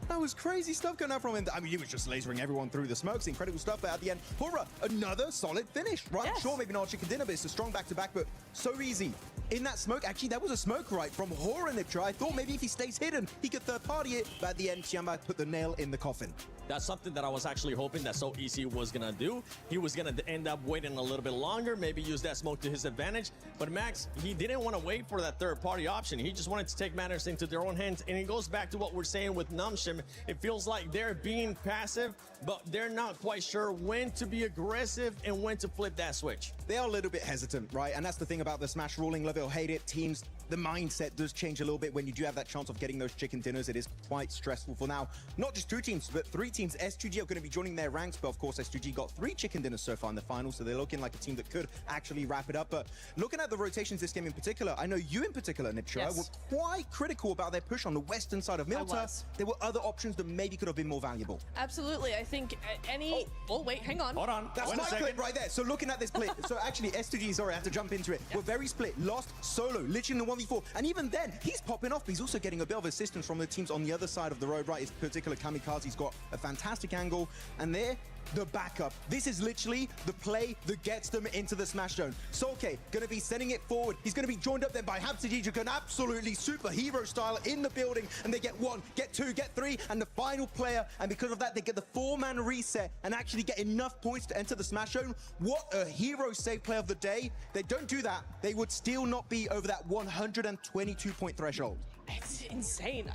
That was crazy stuff going out from him. I mean, he was just lasering everyone through the smokes. Incredible stuff. But at the end, Hora, another solid finish, right? Yes. Sure, maybe not chicken dinner, but it's a strong back-to-back, but so easy. In that smoke, actually, that was a smoke right from Hora Niptra. I thought maybe if he stays hidden, he could third-party it. But at the end, Tiamba put the nail in the coffin. That's something that I was actually hoping that So Easy was going to do. He was going to end up waiting a little bit longer, maybe use that smoke to his advantage. But Max, he didn't want to wait for that third-party option. He just wanted to take matters into their own hands. And it goes back to what we're saying with Nongshim. It feels like they're being passive, but they're not quite sure when to be aggressive and when to flip that switch. They are a little bit hesitant, right? And that's the thing about the Smash ruling. Love it or hate it, teams, the mindset does change a little bit when you do have that chance of getting those chicken dinners. It is quite stressful for now. Not just 2 teams, but 3 teams. S2G are going to be joining their ranks, but of course S2G got 3 chicken dinners so far in the final, so they're looking like a team that could actually wrap it up. But looking at the rotations this game in particular, I know you in particular, Niptra, were quite critical about their push on the western side of Milta. There were other options that maybe could have been more valuable. Absolutely. I think any... Oh, wait, hang on. Hold on. That's my clip right there. So looking at this play, so actually S2G, sorry, I have to jump into it. We're very split. Lost solo, literally in the 1v4. And even then, he's popping off, but he's also getting a bit of assistance from the teams on the other side of the road, right? His particular Kamikaze's got a fantastic angle. And there, the backup. This is literally the play that gets them into the Smash Zone. Soulke going to be sending it forward. He's going to be joined up then by Hapsajija, an absolutely superhero style in the building. And they get 1, get 2, get 3, and the final player. And because of that, they get the 4-man reset and actually get enough points to enter the Smash Zone. What a hero save play of the day. They don't do that, they would still not be over that 122-point threshold. It's insane.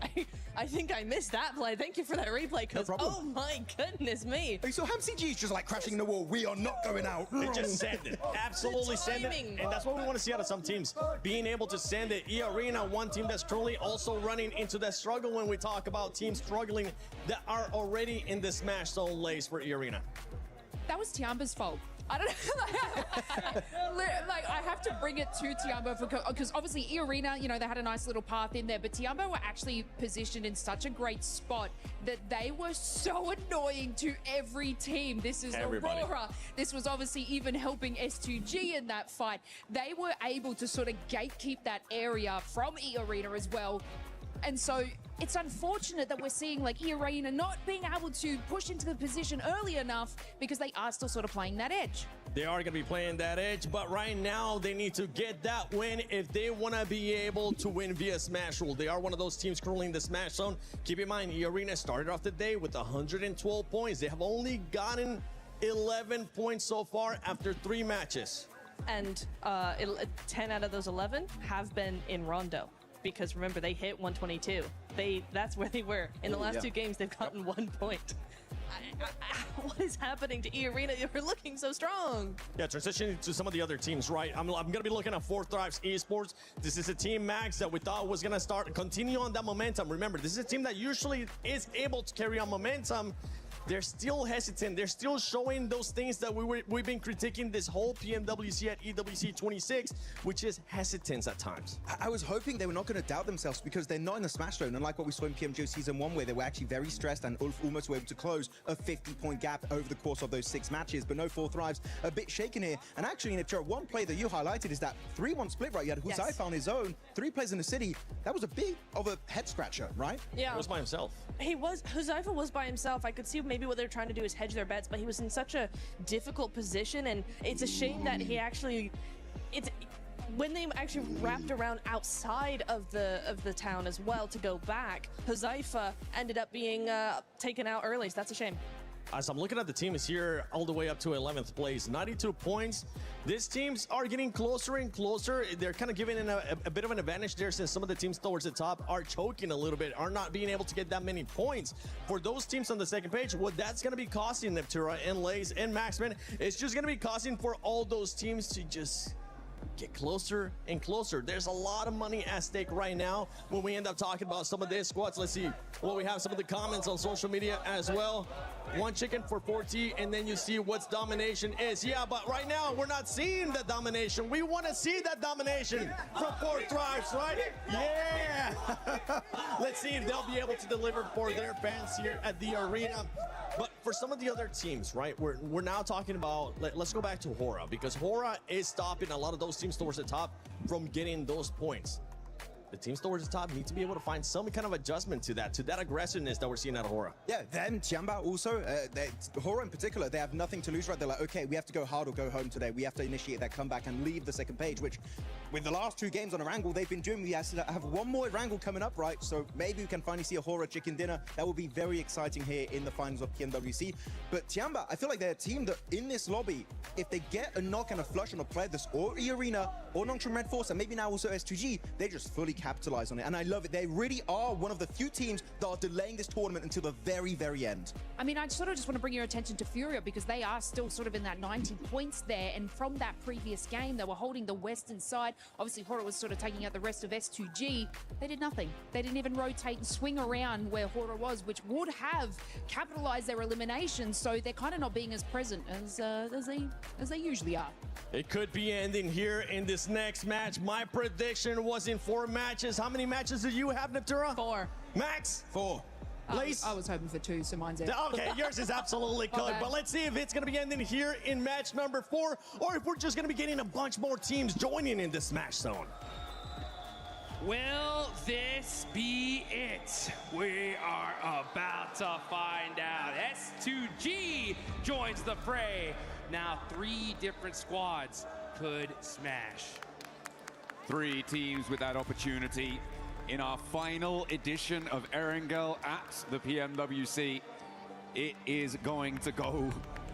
I think I missed that play. Thank you for that replay, because oh my goodness me. So HamCG is just like crashing in the wall. We are not going out. They just send it. Absolutely send it. And that's what we want to see out of some teams. Being able to send it. E-Arena, one team that's currently also running into that struggle when we talk about teams struggling that are already in the Smash Zone lace for E-Arena. That was Tiamba's fault. I don't know. Like, I have to bring it to Tiamba because obviously E-Arena, you know, they had a nice little path in there, but Tiamba were actually positioned in such a great spot that they were so annoying to every team. This is Everybody. Aurora. This was obviously even helping S2G in that fight. They were able to sort of gatekeep that area from E-Arena as well. And so it's unfortunate that we're seeing like E-Arena not being able to push into the position early enough because they are still sort of playing that edge. They are going to be playing that edge, but right now they need to get that win if they want to be able to win via Smash Rule. They are one of those teams currently in the Smash Zone. Keep in mind, E-Arena started off the day with 112 points. They have only gotten 11 points so far after 3 matches. And 10 out of those 11 have been in Rondo. Because remember, they hit 122. That's where they were. In the last 2 games, they've gotten 1 point. What is happening to E-Arena? You're looking so strong. Yeah, transitioning to some of the other teams, right? I'm going to be looking at 4 Thrives Esports. This is a team, Max, that we thought was going to continue on that momentum. Remember, this is a team that usually is able to carry on momentum. They're still hesitant. They're still showing those things that we've been critiquing this whole PMWC at EWC 26, which is hesitance at times. I was hoping they were not going to doubt themselves because they're not in the Smash Zone. Unlike what we saw in PMGO Season 1, where they were actually very stressed and Ulf almost were able to close a 50-point gap over the course of those 6 matches. But no 4 Thrives, a bit shaken here. And actually, in a one play that you highlighted is that 3-1 split, right? You had Huzaifa on his own, 3 players in the city. That was a bit of a head-scratcher, right? Yeah. He was by himself. Huzaifa was by himself. I could see maybe what they're trying to do is hedge their bets, but he was in such a difficult position, and it's a shame that he actually, when they actually wrapped around outside of the town as well to go back, Huzaifa ended up being taken out early, so that's a shame. As I'm looking at the teams here, all the way up to 11th place, 92 points. These teams are getting closer and closer. They're kind of giving a bit of an advantage there, since some of the teams towards the top are choking a little bit, are not being able to get that many points. For those teams on the second page, what that's going to be costing Neptura and Lays and Maxman, it's just going to be costing for all those teams to just get closer and closer. There's a lot of money at stake right now when we end up talking about some of these squads. Let's see what we have, some of the comments on social media as well. 1 chicken for 4T, and then you see what's domination is. Yeah, but right now we're not seeing the domination. We want to see that domination from 4 Thrives, right? Yeah! Let's see if they'll be able to deliver for their fans here at the arena. But for some of the other teams, right, we're now talking about, let's go back to Hera, because Hera is stopping a lot of those teams towards the top from getting those points. The teams towards the top need to be able to find some kind of adjustment to that aggressiveness that we're seeing out of Hera. Yeah, then Tiamba also, Hera in particular, they have nothing to lose, right? They're like, okay, we have to go hard or go home today. We have to initiate that comeback and leave the second page, which with the last 2 games on Erangel, they've been doing. We have 1 more Erangel coming up, right? So maybe we can finally see a Hera chicken dinner. That will be very exciting here in the finals of PMWC. But Tiamba, I feel like they're a team that in this lobby, if they get a knock and a flush on a player that's or E-Arena or Nongshim Red Force, and maybe now also S2G, they just fully capitalize on it. And I love it. They really are one of the few teams that are delaying this tournament until the very, very end. I mean, I sort of just want to bring your attention to Furia because they are still sort of in that 90 points there. And from that previous game, they were holding the western side. Obviously, Hora was sort of taking out the rest of S2G. They did nothing. They didn't even rotate and swing around where Hora was, which would have capitalized their elimination. So they're kind of not being as present as they usually are. It could be ending here in this next match. My prediction was in 4 matches. How many matches do you have, Neptura? 4. Max? 4. Lace? I was hoping for 2, so mine's it. Okay, yours is absolutely good. Okay. But let's see if it's going to be ending here in match number 4, or if we're just going to be getting a bunch more teams joining in the Smash Zone. Will this be it? We are about to find out. S2G joins the fray. Now 3 different squads could smash. 3 teams with that opportunity in our final edition of Erangel at the PMWC. It is going to go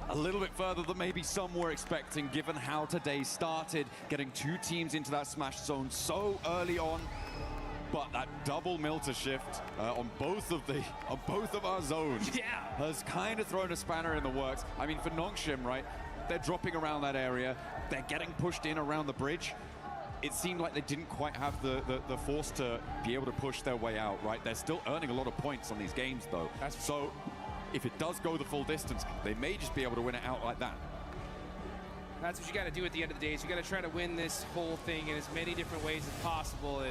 a little bit further than maybe some were expecting, given how today started, getting 2 teams into that Smash Zone so early on. but that double Milter shift on both of our zones has kind of thrown a spanner in the works. I mean, for Nongshim, right, they're dropping around that area, they're getting pushed in around the bridge. It seemed like they didn't quite have the force to be able to push their way out, right? They're still earning a lot of points on these games, though. So if it does go the full distance, they may just be able to win it out like that. That's what you got to do at the end of the day. Is you got to try to win this whole thing in as many different ways as possible.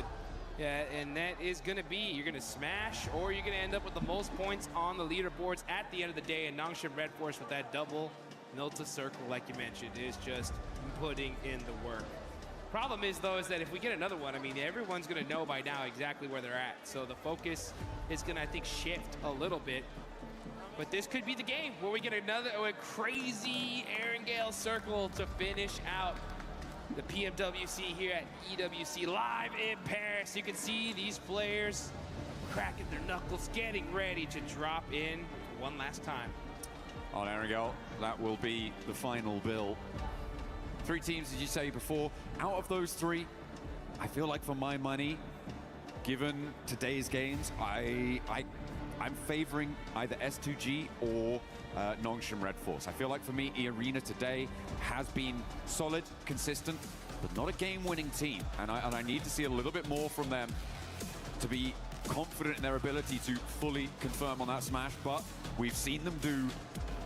And that is going to be, you're going to smash, or you're going to end up with the most points on the leaderboards at the end of the day. And Nongshim Red Force with that double Milta circle, like you mentioned, is just putting in the work. Problem is, though, is that if we get another one, I mean, everyone's going to know by now exactly where they're at. So the focus is going to, I think, shift a little bit. But this could be the game where we get another crazy Erangel circle to finish out the Pmwc here at EWC live in Paris. You can see these players cracking their knuckles, getting ready to drop in one last time. On Erangel, that will be the final bill. 3 teams, as you say before. Out of those 3, I feel like for my money, given today's games, I'm favoring either S2G or Nongshim Red Force. I feel like for me, Arena today has been solid, consistent, but not a game-winning team. And I need to see a little bit more from them to be confident in their ability to fully confirm on that smash. But we've seen them do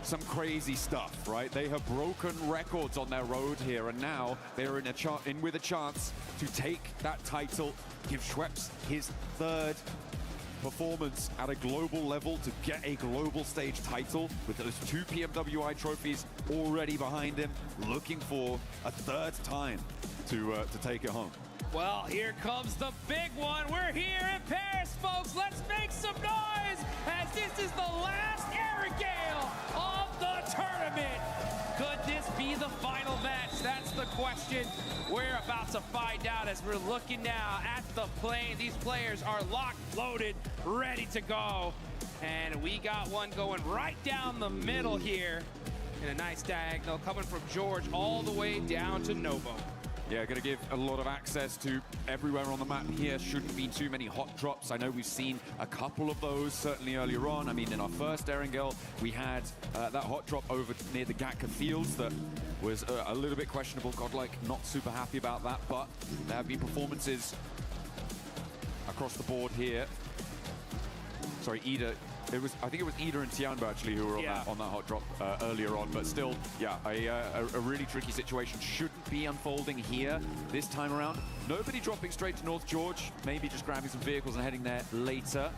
some crazy stuff, right? They have broken records on their road here, and now they're in with a chance to take that title, give Schweppes his 3rd performance at a global level to get a global stage title with those 2 PMWI trophies already behind him, looking for a 3rd time to take it home. Well, here comes the big one. We're here in Paris, folks. Let's make some noise as this is the last Erangel of the tournament. Could this be the final match? That's the question we're about to find out as we're looking now at the plane. These players are locked, loaded, ready to go. And we got one going right down the middle here in a nice diagonal coming from George all the way down to Novo. Yeah, going to give a lot of access to everywhere on the map here. Shouldn't be too many hot drops. I know we've seen a couple of those certainly earlier on. I mean, in our first Erangel, we had that hot drop over near the Gatka Fields that was a little bit questionable. Godlike not super happy about that, but there have been performances across the board here. Sorry, I think it was Ida and Tianbo actually who were on that hot drop earlier on, but still, yeah, a really tricky situation shouldn't be unfolding here this time around. Nobody dropping straight to North George, maybe just grabbing some vehicles and heading there later.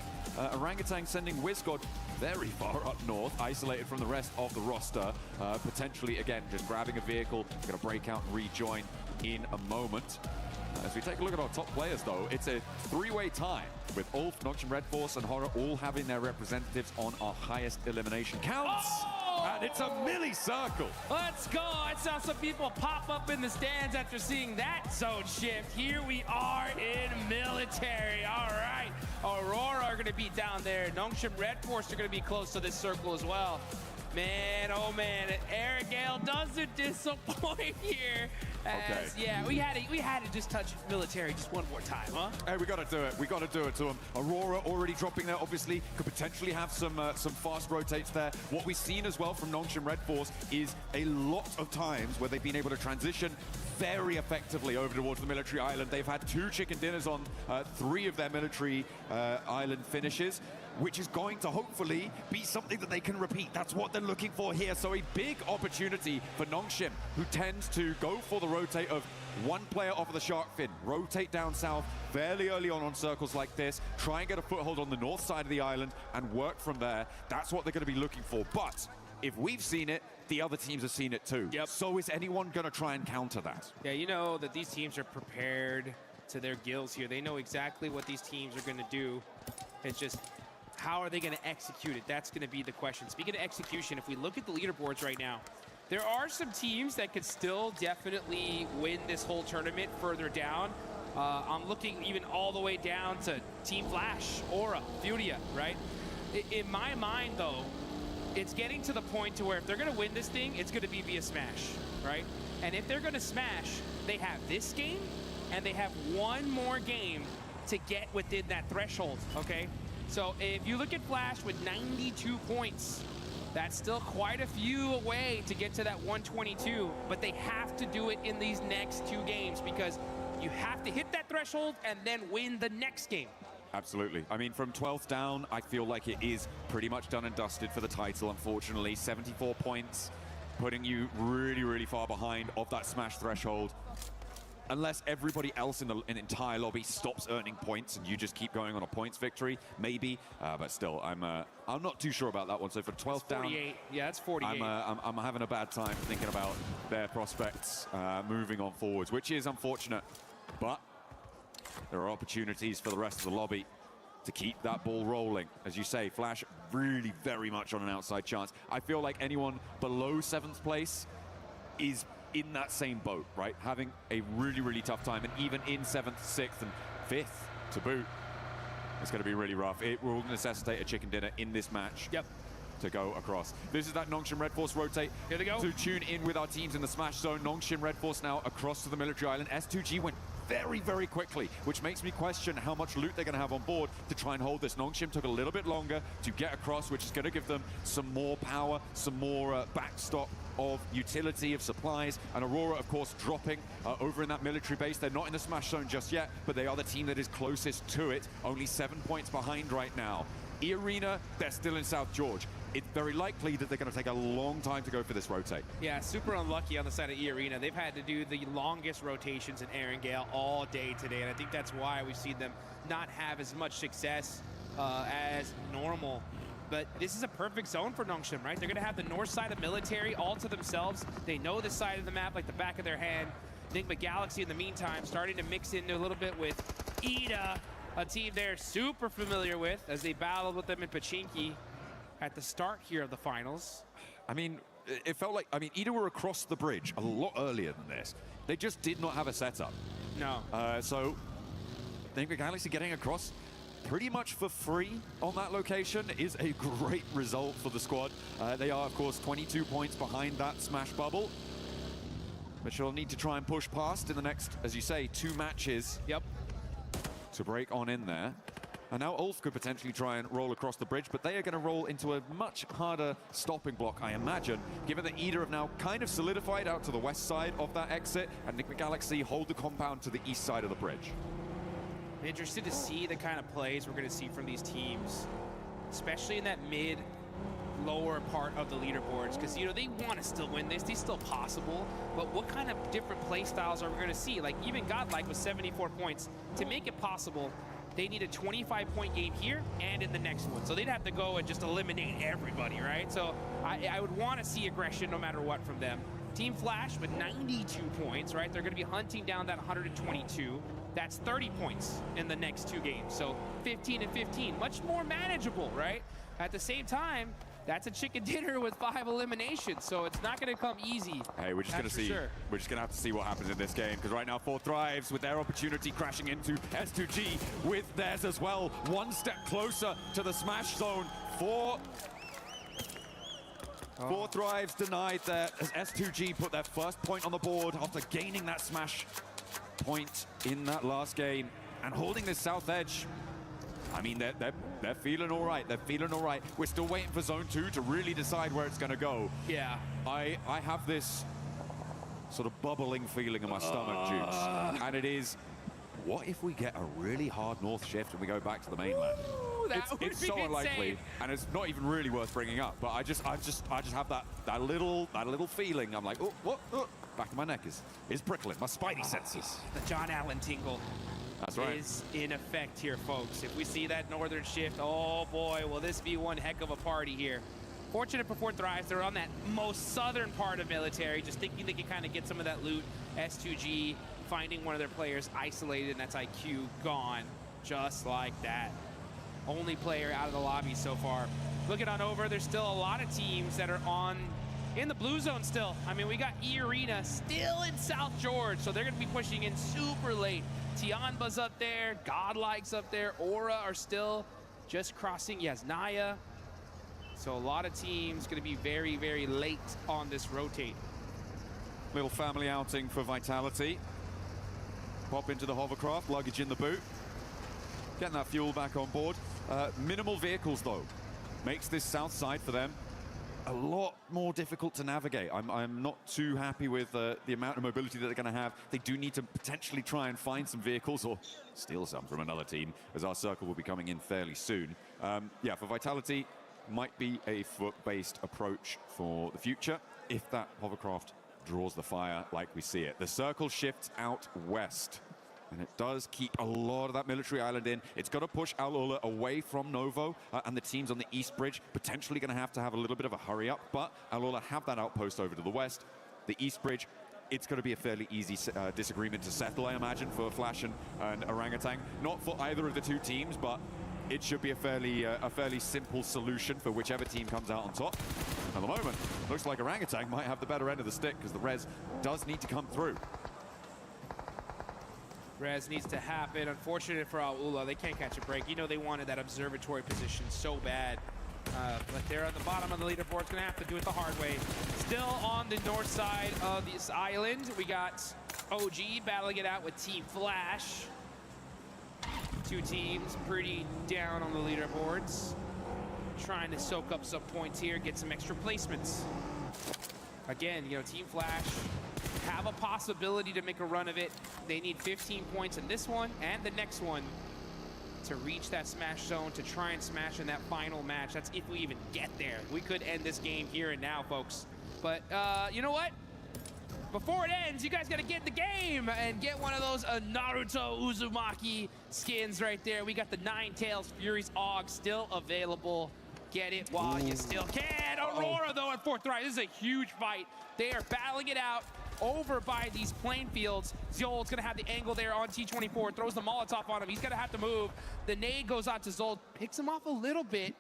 Orangutan sending WizGod very far up north, isolated from the rest of the roster. Potentially, again, just grabbing a vehicle, gonna break out and rejoin in a moment. As we take a look at our top players, though, it's a 3-way tie with Ulf, Nongshim Red Force, and Hera all having their representatives on our highest elimination counts. Oh! And it's a milli-circle. Let's go. I saw some people pop up in the stands after seeing that zone shift. Here we are in military. All right. Aurora are going to be down there. Nongshim Red Force are going to be close to this circle as well. Man, oh man, Erangel doesn't disappoint here. As, yeah, we had to just touch military just one more time, huh? Hey, we got to do it. We got to do it to them. Aurora already dropping there, obviously, could potentially have some fast rotates there. What we've seen as well from Nongshim Red Force is a lot of times where they've been able to transition very effectively over towards the military island. They've had 2 chicken dinners on 3 of their military island finishes, which is going to hopefully be something that they can repeat. That's what they're looking for here. So a big opportunity for Nongshim, who tends to go for the rotate of 1 player off of the shark fin, rotate down south fairly early on circles like this, try and get a foothold on the north side of the island and work from there. That's what they're going to be looking for. But if we've seen it, the other teams have seen it too. Yep. So is anyone going to try and counter that? Yeah, you know that these teams are prepared to their gills here. They know exactly what these teams are going to do. It's just, how are they going to execute it? That's going to be the question. Speaking of execution, if we look at the leaderboards right now, there are some teams that could still definitely win this whole tournament further down. I'm looking even all the way down to Team Flash, Aura, Furia, right? In my mind, though, it's getting to the point to where if they're going to win this thing, it's going to be via smash, right? And if they're going to smash, they have this game, and they have one more game to get within that threshold, okay? So if you look at Flash with 92 points, that's still quite a few away to get to that 122, but they have to do it in these next 2 games because you have to hit that threshold and then win the next game. Absolutely. I mean, from 12th down, I feel like it is pretty much done and dusted for the title, unfortunately. 74 points, putting you really, really far behind of that smash threshold. Unless everybody else in the entire lobby stops earning points and you just keep going on a points victory, maybe. But still, I'm not too sure about that one. So for 12th down, 48. Yeah, it's 48. I'm having a bad time thinking about their prospects moving on forwards, which is unfortunate. But there are opportunities for the rest of the lobby to keep that ball rolling. As you say, Flash really very much on an outside chance. I feel like anyone below 7th place is in that same boat, right? Having a really, really tough time, and even in 7th, 6th, and 5th to boot, it's going to be really rough. It will necessitate a chicken dinner in this match. Yep. To go across. This is that Nongshim Red Force rotate. Here they go. To tune in with our teams in the Smash Zone. Nongshim Red Force now across to the military island. S2G went very, very quickly, which makes me question how much loot they're going to have on board to try and hold this. Nongshim took a little bit longer to get across, which is going to give them some more power, some more backstop of utility of supplies, and Aurora, of course, dropping over in that military base. They're not in the Smash Zone just yet, but they are the team that is closest to it, only 7 points behind right now. E-Arena, they're still in South George. It's very likely that they're going to take a long time to go for this rotate. Yeah, super unlucky on the side of E-Arena. They've had to do the longest rotations in Erangel all day today, and I think that's why we've seen them not have as much success as normal. But this is a perfect zone for Nongshim, right? They're going to have the north side of military all to themselves. They know this side of the map like the back of their hand. Enigma Galaxy, in the meantime, starting to mix in a little bit with Ida, a team they're super familiar with as they battled with them in Pachinki at the start here of the finals. I mean, it felt like, Ida were across the bridge a lot earlier than this. They just did not have a setup. No. So, Enigma Galaxy getting across pretty much for free on that location is a great result for the squad. They are, of course, 22 points behind that Smash bubble, but she'll need to try and push past in the next, as you say, 2 matches. Yep. To break on in there. And now Ulf could potentially try and roll across the bridge, but they are going to roll into a much harder stopping block, I imagine, given that Ida have now kind of solidified out to the west side of that exit, and Enigma Galaxy hold the compound to the east side of the bridge. I'm interested to see the kind of plays we're going to see from these teams, especially in that lower part of the leaderboards, because, you know, they want to still win this. It's still possible, but what kind of different play styles are we going to see? Like, even Godlike with 74 points, to make it possible, they need a 25-point game here and in the next one. So they'd have to go and just eliminate everybody, right? So I would want to see aggression no matter what from them. Team Flash with 92 points, right? They're going to be hunting down that 122. That's 30 points in the next 2 games. So 15 and 15, much more manageable, right? At the same time, that's a chicken dinner with 5 eliminations, so it's not going to come easy. Hey, we're just going to see. Sure. We're just going to have to see what happens in this game, because right now 4 Thrives with their opportunity crashing into S2G with theirs as well. 1 step closer to the Smash Zone. 4 Thrives denied there as S2G put their first point on the board after gaining that Smash point in that last game and holding this south edge. I mean, they're feeling all right. They're feeling all right. We're still waiting for Zone 2 to really decide where it's going to go. Yeah. I have this sort of bubbling feeling in my stomach, Jukes. And it is, what if we get a really hard north shift and we go back to the mainland? Ooh, it's so unlikely, and it's not even really worth bringing up. But I just have that little feeling. I'm like, oh, what? Oh. Back of my neck is prickling. My spidey senses. The John Allen tingle. That's right. Is in effect here, folks. If we see that northern shift, oh boy, will this be one heck of a party here. Fortunate for 4 Thrives, they're on that most southern part of military, just thinking they can kind of get some of that loot. S2G finding one of their players isolated, and that's IQ gone, just like that. Only player out of the lobby so far. Looking on over, there's still a lot of teams that are in the blue zone still. I mean, we got E-Arena still in South George, so they're going to be pushing in super late. Tianba's up there, Godlike's up there, Aura are still just crossing Yasnaya. So a lot of teams going to be very, very late on this rotate. Little family outing for Vitality. Pop into the hovercraft, luggage in the boot. getting that fuel back on board. Minimal vehicles, though, makes this south side for them a lot more difficult to navigate. I'm not too happy with the amount of mobility that they're going to have. They do need to potentially try and find some vehicles or steal some from another team, as our circle will be coming in fairly soon. Yeah, for Vitality, might be a foot-based approach for the future if that hovercraft draws the fire like we see it. The circle shifts out west, and it does keep a lot of that military island in. It's got to push Al-Ula away from Novo, and the teams on the east bridge potentially going to have a little bit of a hurry up, but Al-Ula have that outpost over to the west. The east bridge, it's going to be a fairly easy disagreement to settle, I imagine, for Flash and Orangutan. Not for either of the two teams, but it should be a fairly simple solution for whichever team comes out on top. At the moment, looks like Orangutan might have the better end of the stick because the res does need to come through. Res needs to happen. Unfortunate for Al-Ula, they can't catch a break. You know they wanted that observatory position so bad. But they're at the bottom of the leaderboard. It's going to have to do it the hard way. Still on the north side of this island, we got OG battling it out with Team Flash. Two teams pretty down on the leaderboards. Trying to soak up some points here, get some extra placements. Again, you know, Team Flash have a possibility to make a run of it. They need 15 points in this one and the next one to reach that smash zone, to try and smash in that final match. That's if we even get there. We could end this game here and now, folks. But you know what? Before it ends, you guys got to get in the game and get one of those Naruto Uzumaki skins right there. We got the Ninetales Fury's AUG still available. Get it while you still can. Aurora, though, at fourth right. This is a huge fight. They are battling it out over by these plain fields. Zol's going to have the angle there on T24. Throws the Molotov on him. He's going to have to move. The nade goes out to Zol. Picks him off a little bit.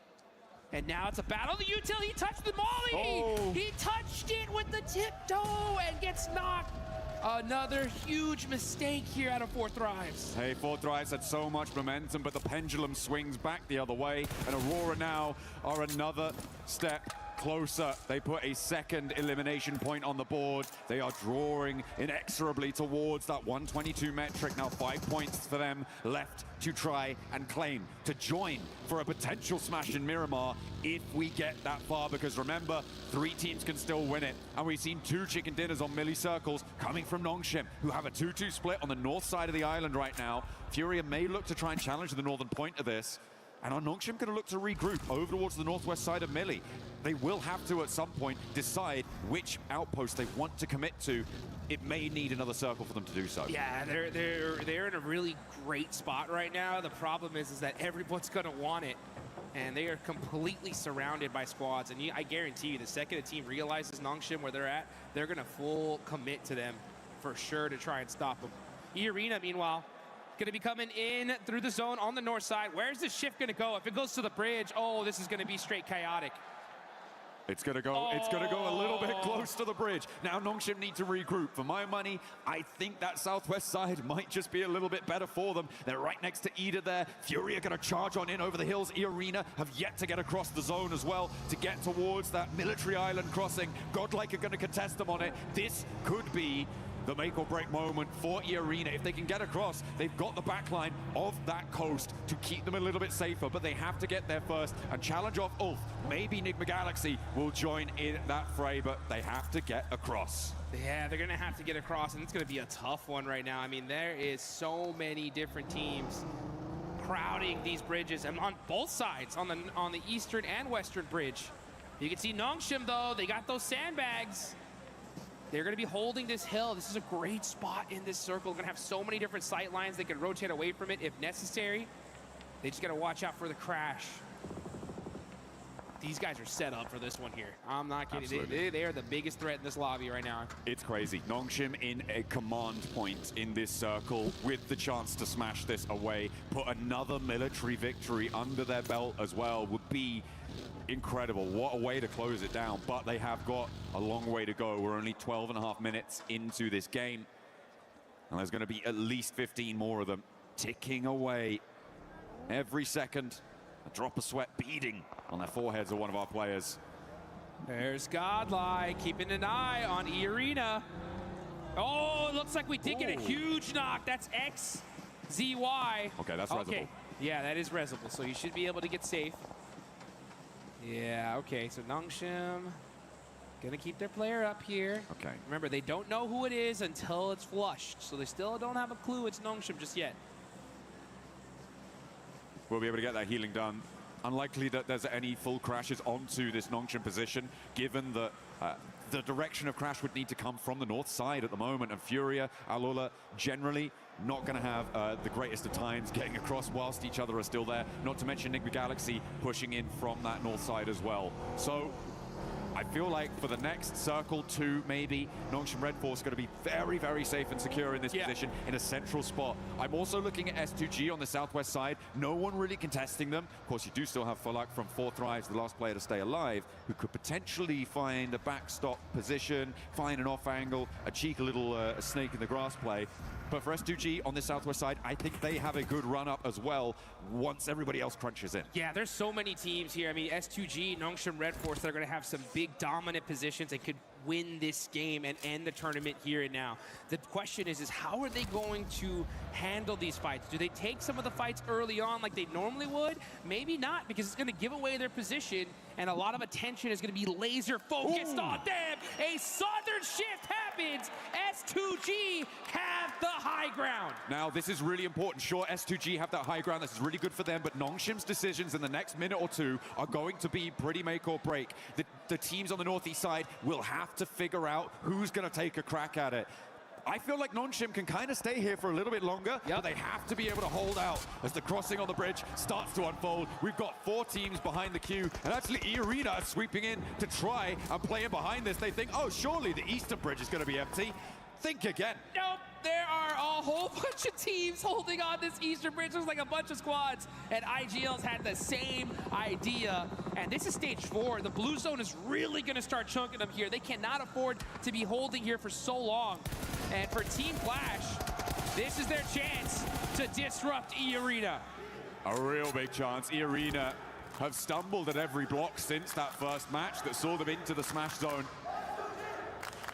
And now it's a battle. The util, he touched the molly! He touched it with the tiptoe and gets knocked. Another huge mistake here out of Four Thrives. Hey, Four Thrives had so much momentum, but the pendulum swings back the other way. And Aurora now are another step closer. They put a second elimination point on the board. They are drawing inexorably towards that 122 metric. Now 5 points for them left to try and claim, to join for a potential smash in Miramar if we get that far, because remember, 3 teams can still win it. And we've seen 2 chicken dinners on milli circles coming from Nongshim, who have a 2-2 split on the north side of the island right now. Furia may look to try and challenge the northern point of this. And are Nongshim going to look to regroup over towards the northwest side of Millie? They will have to, at some point, decide which outpost they want to commit to. It may need another circle for them to do so. Yeah, they're in a really great spot right now. The problem is that everyone's going to want it. And they are completely surrounded by squads. And I guarantee you, the second a team realizes Nongshim where they're at, they're going to full commit to them for sure to try and stop them. E-Arena, meanwhile, going to be coming in through the zone on the north side. Where's this shift going to go? If it goes to the bridge, oh, this is going to be straight chaotic. It's going to go. It's going to go a little bit close to the bridge. Now Nongshim need to regroup. For my money, I think that southwest side might just be a little bit better for them. They're right next to Ida there. Fury are going to charge on in over the hills. E-Arena have yet to get across the zone as well to get towards that military island crossing. Godlike are going to contest them on it. This could be the make or break moment for E-Arena. If they can get across, they've got the backline of that coast to keep them a little bit safer, but they have to get there first and challenge off Ulf. Maybe Nigma Galaxy will join in that fray, but they have to get across. Yeah, they're gonna have to get across, and it's gonna be a tough one right now. I mean, there is so many different teams crowding these bridges, and on both sides, on the eastern and western bridge. You can see Nongshim, though, they got those sandbags. They're going to be holding this hill. This is a great spot in this circle. They're going to have so many different sight lines. They can rotate away from it if necessary. They just got to watch out for the crash. These guys are set up for this one here. I'm not kidding. They are the biggest threat in this lobby right now. It's crazy. Nongshim in a command point in this circle with the chance to smash this away. Put another military victory under their belt as well would be incredible. What a way to close it down, but they have got a long way to go. We're only 12.5 minutes into this game, and there's going to be at least 15 more of them ticking away. Every second, a drop of sweat beading on their foreheads of one of our players. There's Godlike keeping an eye on E-Arena. Oh, it looks like we did get a huge knock. That's XZY. Okay, that's reasonable. Yeah, that is resable, so you should be able to get safe. Yeah, okay, so Nongshim gonna keep their player up here. Okay. Remember, they don't know who it is until it's flushed, so they still don't have a clue it's Nongshim just yet. We'll be able to get that healing done. Unlikely that there's any full crashes onto this Nongshim position, given that the direction of crash would need to come from the north side at the moment, and Furia, AORUS generally not going to have the greatest of times getting across whilst each other are still there, not to mention NVIDIA pushing in from that north side as well. So I feel like for the next circle 2, maybe, Nongshim Red Force going to be very, very safe and secure in this position in a central spot. I'm also looking at S2G on the southwest side. No one really contesting them. Of course, you do still have Falak from 4 Thrives, the last player to stay alive, who could potentially find a backstop position, find an off angle, a cheeky little snake in the grass play. But for S2G on the southwest side, I think they have a good run up as well once everybody else crunches in. Yeah, there's so many teams here. I mean, S2G, Nongshim Red Force, they're going to have some big dominant positions and could win this game and end the tournament here and now. The question is how are they going to handle these fights? Do they take some of the fights early on like they normally would? Maybe not, because it's going to give away their position and a lot of attention is going to be laser focused on them. A southern shift happens. S2G have the high ground. Now, this is really important. Sure, S2G have that high ground. This is really good for them, but Nongshim's decisions in the next minute or 2 are going to be pretty make or break. The teams on the northeast side will have to figure out who's going to take a crack at it. I feel like Nongshim can kind of stay here for a little bit longer, but they have to be able to hold out as the crossing on the bridge starts to unfold. We've got 4 teams behind the queue, and actually Arena sweeping in to try and play in behind this. They think, oh, surely the eastern bridge is going to be empty. Think again. Nope, there are a whole bunch of teams holding on this eastern bridge. Looks like a bunch of squads, and IGL's had the same idea. And this is stage 4. The blue zone is really going to start chunking them here. They cannot afford to be holding here for so long. And for Team Flash, this is their chance to disrupt E-Arena. A real big chance. E-Arena have stumbled at every block since that first match that saw them into the smash zone.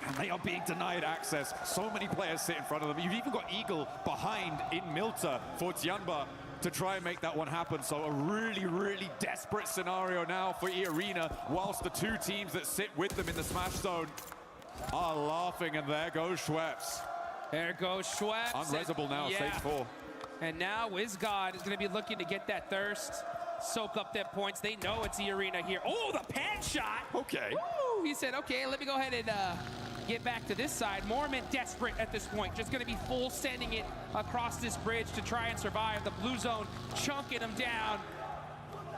And they are being denied access. So many players sit in front of them. You've even got Eagle behind in Milta for Tianba to try and make that one happen. So a really, really desperate scenario now for E-Arena, whilst the 2 teams that sit with them in the smash zone are laughing, and there goes Schweppes. There goes Schweppes. Unresable now, stage 4. And now WizGod is going to be looking to get that thirst, soak up them points. They know it's E-Arena here. Oh, the pan shot. Okay. Woo! He said, okay, let me go ahead and get back to this side. Mormon desperate at this point. Just going to be full sending it across this bridge to try and survive. The blue zone chunking them down.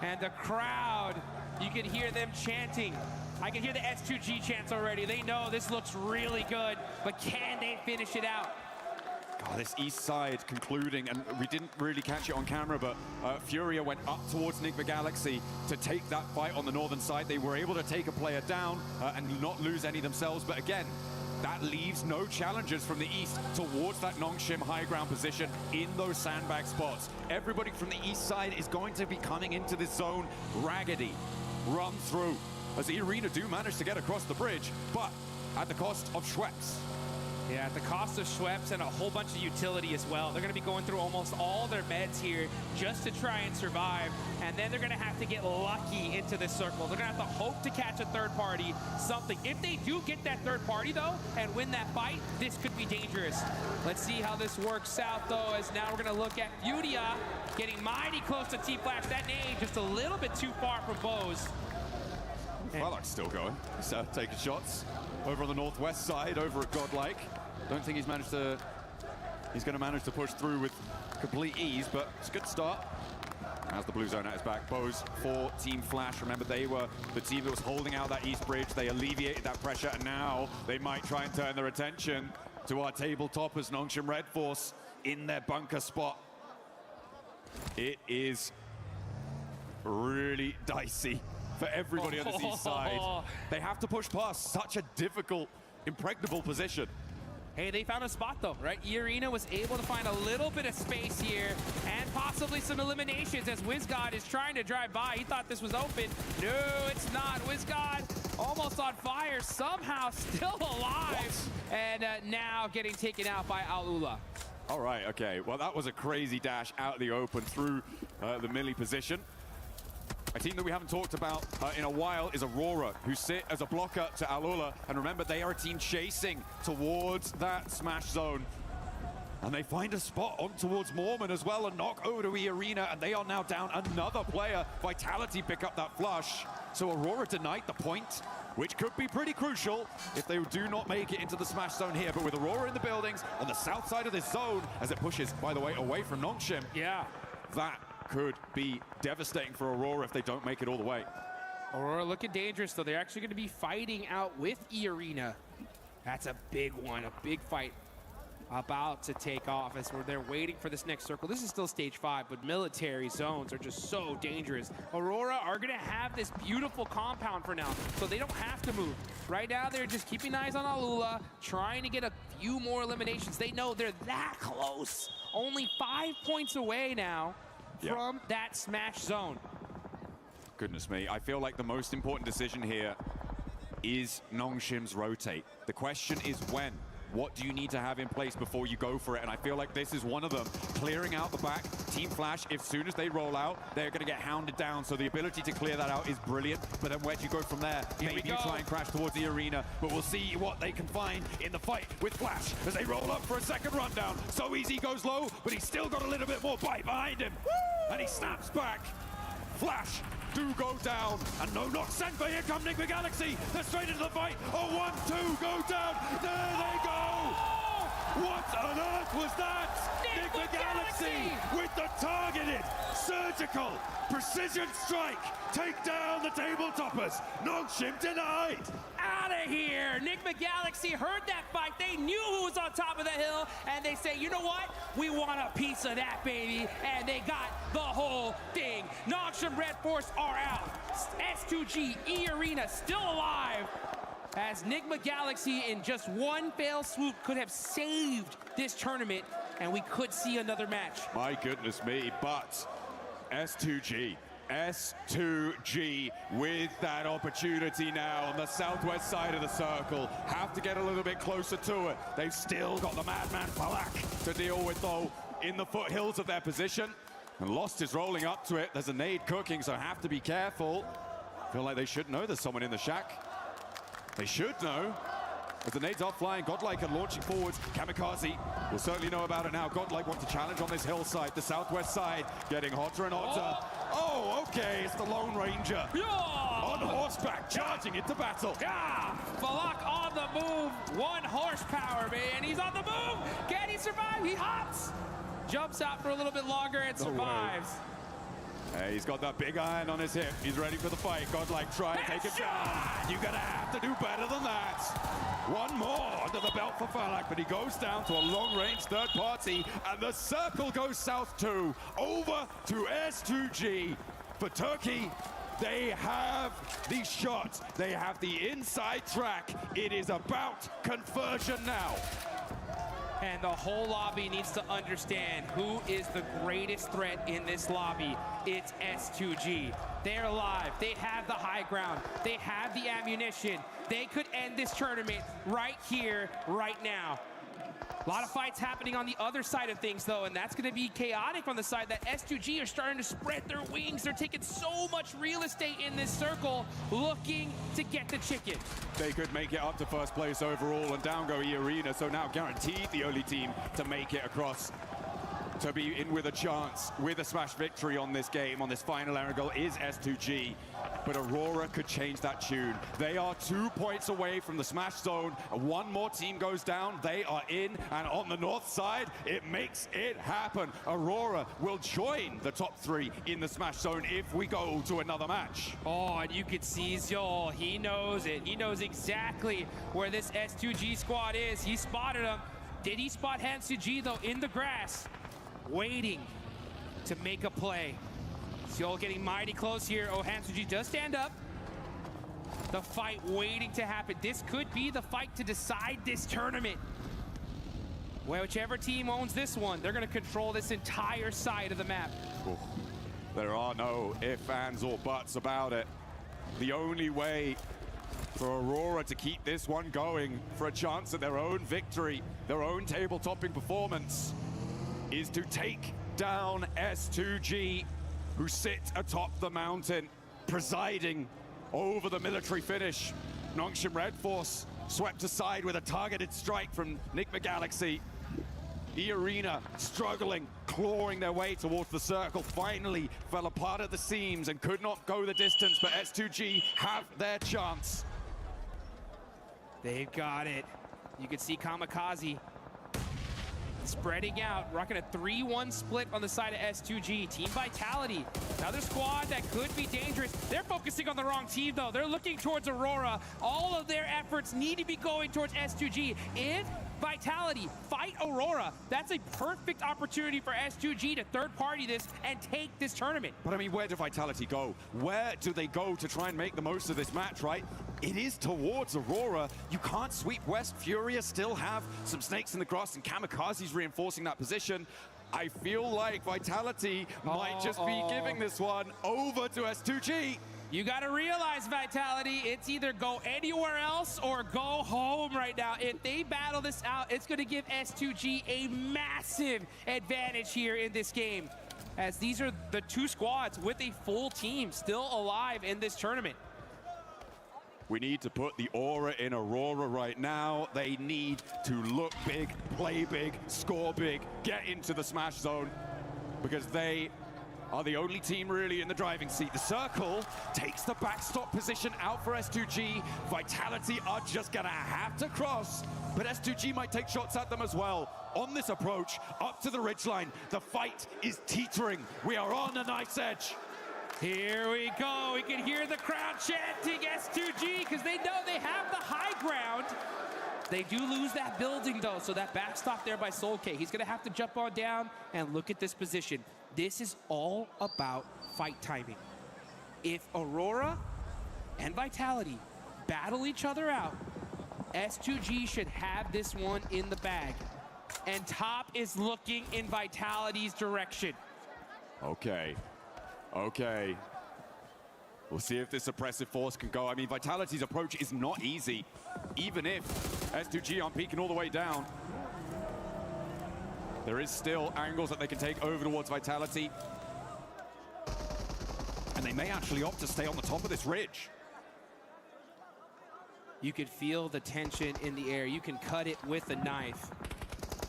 And the crowd, you can hear them chanting. I can hear the S2G chants already. They know this looks really good, but can they finish it out? God, this east side concluding, and we didn't really catch it on camera, but Furia went up towards Enigma Galaxy to take that fight on the northern side. They were able to take a player down and not lose any themselves, but again, that leaves no challengers from the east towards that Nongshim high ground position in those sandbag spots. Everybody from the east side is going to be coming into this zone raggedy, run through, as the Arena do manage to get across the bridge, but at the cost of Schweppes. Yeah, at the cost of Schweppes and a whole bunch of utility as well. They're going to be going through almost all their meds here just to try and survive. And then they're going to have to get lucky into this circle. They're going to have to hope to catch a third party, something. If they do get that third party, though, and win that fight, this could be dangerous. Let's see how this works out, though, as now we're going to look at Furia getting mighty close to Team Flash. That nade just a little bit too far from Bose. Falak's still going. He's taking shots over on the northwest side, over at Godlike. Don't think he's going to manage to push through with complete ease, but it's a good start. As the blue zone at his back, Bose for Team Flash. Remember, they were the team that was holding out that east bridge. They alleviated that pressure, and now they might try and turn their attention to our tabletoppers, Nongshim Red Force, in their bunker spot. It is really dicey for everybody on this east side. They have to push past such a difficult, impregnable position. Hey, they found a spot though, right? E-Arena was able to find a little bit of space here and possibly some eliminations as WizGod is trying to drive by. He thought this was open. No, it's not. WizGod almost on fire, somehow still alive. And now getting taken out by AORUS. All right, okay. Well, that was a crazy dash out the open through the melee position. A team that we haven't talked about in a while is Aurora, who sit as a blocker to AORUS. And remember, they are a team chasing towards that smash zone. And they find a spot on towards Mormon as well, and knock over to eArena, and they are now down another player. Vitality pick up that flush. So Aurora denied the point, which could be pretty crucial if they do not make it into the smash zone here. But with Aurora in the buildings on the south side of this zone, as it pushes, by the way, away from Nongshim, yeah, that could be devastating for Aurora if they don't make it all the way. Aurora looking dangerous, though. They're actually going to be fighting out with eArena. That's a big one, a big fight about to take off as they're waiting for this next circle. This is still stage 5, but military zones are just so dangerous. Aurora are going to have this beautiful compound for now, so they don't have to move. Right now, they're just keeping eyes on AORUS, trying to get a few more eliminations. They know they're that close. Only 5 points away now from that smash zone. Goodness me, I feel like the most important decision here is Nongshim's rotate. The question is when. What do you need to have in place before you go for it? And I feel like this is one of them. Clearing out the back, Team Flash, as soon as they roll out, they're going to get hounded down. So the ability to clear that out is brilliant. But then where do you go from there? Maybe you try and crash towards the arena, but we'll see what they can find in the fight with Flash as they roll up for a second rundown. So easy goes low, but he's still got a little bit more bite behind him. Woo! And he snaps back. Flash do go down, and no knock sent, but here come NVIDIA. They're straight into the fight. Oh, 1-2, go down. There they go. What on earth was that? NVIDIA with the targeted, surgical, precision strike. Take down the table toppers. Nongshim denied. Out of here. NVIDIA heard that fight. They knew who was on top of the hill, and they say, you know what? We want a piece of that, baby. And they got the whole thing. Nongshim Red Force are out. S2G, eArena still alive. As NVIDIA in just one fail swoop could have saved this tournament, and we could see another match. My goodness me, but S2G with that opportunity now on the southwest side of the circle. Have to get a little bit closer to it. They've still got the madman Pubg to deal with, though, in the foothills of their position. And Lost is rolling up to it. There's a nade cooking, so have to be careful. Feel like they should know there's someone in the shack. They should know. As the nades are flying, Godlike are launching forwards. Kamikaze will certainly know about it now. Godlike wants to challenge on this hillside, the southwest side, getting hotter and hotter. Oh, okay, it's the Lone Ranger. On horseback, charging into battle. Valak on the move. 1 horsepower, man. He's on the move. Can he survive? He hops. Jumps out for a little bit longer and survives. Hey, he's got that big iron on his hip. He's ready for the fight. Godlike try to take it down. You're going to have to do better than that. One more under the belt for Valak, but he goes down to a long-range third party, and the circle goes south too. Over to S2G. For Turkey, they have the shot. They have the inside track. It is about conversion now. And the whole lobby needs to understand who is the greatest threat in this lobby. It's S2G. They're alive. They have the high ground. They have the ammunition. They could end this tournament right here, right now. A lot of fights happening on the other side of things, though, and that's going to be chaotic on the side that S2G are starting to spread their wings. They're taking so much real estate in this circle, looking to get the chicken. They could make it up to first place overall, and down go eArena, so now guaranteed the only team to make it across to be in with a chance, with a smash victory on this game, on this final angle, is S2G. But Aurora could change that tune. They are 2 points away from the smash zone. One more team goes down, they are in, and on the north side, it makes it happen. Aurora will join the top 3 in the smash zone if we go to another match. Oh, and you could see Zol, he knows it. He knows exactly where this S2G squad is. He spotted them. Did he spot Hansuji, though, in the grass, waiting to make a play? Zol getting mighty close here. Oh, Hansuji does stand up. The fight waiting to happen. This could be the fight to decide this tournament. Well, whichever team owns this one, they're going to control this entire side of the map. Ooh. There are no ifs, ands, or buts about it. The only way for Aurora to keep this one going, for a chance at their own victory, their own table-topping performance, is to take down S2G, who sit atop the mountain, presiding over the military finish. Nongshim Red Force swept aside with a targeted strike from Nigma Galaxy. AORUS struggling, clawing their way towards the circle, finally fell apart at the seams and could not go the distance, but S2G have their chance. They've got it. You can see Kamikaze spreading out, rocking a 3-1 split on the side of S2G. Team Vitality, another squad that could be dangerous. They're focusing on the wrong team, though. They're looking towards Aurora. All of their efforts need to be going towards S2G. If Vitality fight Aurora, that's a perfect opportunity for S2G to third-party this and take this tournament. But I mean, where do Vitality go? Where do they go to try and make the most of this match, right? It is towards Aurora. You can't sweep West. Furious still have some snakes in the grass, and Kamikaze's reinforcing that position. I feel like Vitality might just be giving this one over to S2G. You got to realize, Vitality, it's either go anywhere else or go home right now. If they battle this out, it's going to give S2G a massive advantage here in this game, as these are the two squads with a full team still alive in this tournament. We need to put the aura in Aurora right now. They need to look big, play big, score big, get into the smash zone, because they are the only team really in the driving seat. The circle takes the backstop position out for S2G. Vitality are just gonna have to cross, but S2G might take shots at them as well. On this approach, up to the ridgeline, the fight is teetering. We are on a knife's edge. Here we go. We can hear the crowd chanting S2G because they know they have the high ground. They do lose that building, though, so that backstop there by Soul K. He's going to have to jump on down and look at this position. This is all about fight timing. If Aurora and Vitality battle each other out, S2G should have this one in the bag. And top is looking in Vitality's direction. Okay. Okay. We'll see if this suppressive force can go. I mean, Vitality's approach is not easy, even if S2G aren't peeking all the way down. There is still angles that they can take over towards Vitality. And they may actually opt to stay on the top of this ridge. You could feel the tension in the air. You can cut it with a knife.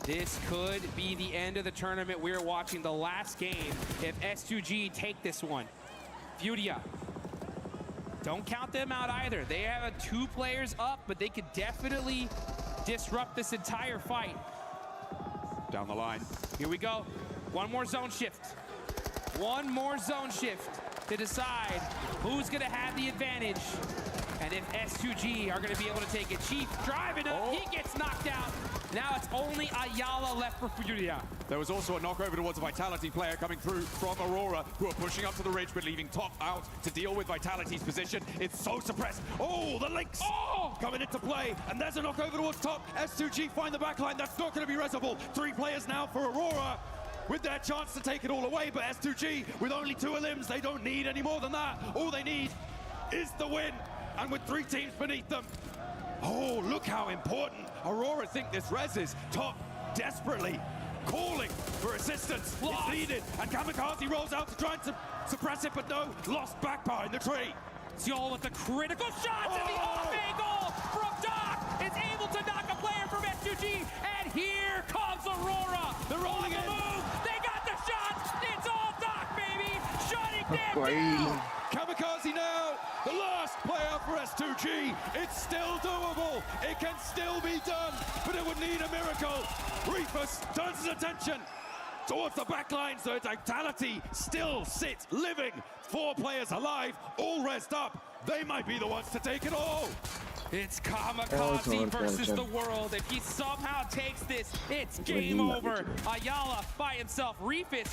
This could be the end of the tournament. We're watching the last game if S2G take this one. Furia. Don't count them out either. They have 2 players up, but they could definitely disrupt this entire fight. Down the line. Here we go. One more zone shift. One more zone shift to decide who's going to have the advantage. And if S2G are going to be able to take it. Chief driving up. He gets knocked out. Now it's only Ayala left for Furia. There was also a knockover towards a Vitality player coming through from Aurora, who are pushing up to the ridge, but leaving top out to deal with Vitality's position. It's so suppressed. Oh, the links coming into play. And there's a knockover towards top. S2G find the backline. That's not going to be resable. 3 players now for Aurora, with their chance to take it all away. But S2G, with only 2 limbs, they don't need any more than that. All they need is the win. And with 3 teams beneath them. Oh, look how important Aurora think this res is. Top desperately calling for assistance. It's needed. And Kamikaze rolls out to try and suppress it, but no, lost back behind the tree. Seoul with the critical shots and the off angle from Doc is able to knock a player from S2G. And here comes Aurora. They're rolling in. Move. They got the shots. It's all Doc, baby. Shutting them down. Kamikaze now, the last player for S2G. It's still doable. It can still be done, but it would need a miracle. Rufus turns his attention towards the back line, so Vitality still sits living. 4 players alive, all rest up. They might be the ones to take it all. It's Kamikaze versus the world. If he somehow takes this, it's game over. Ayala by himself. Rufus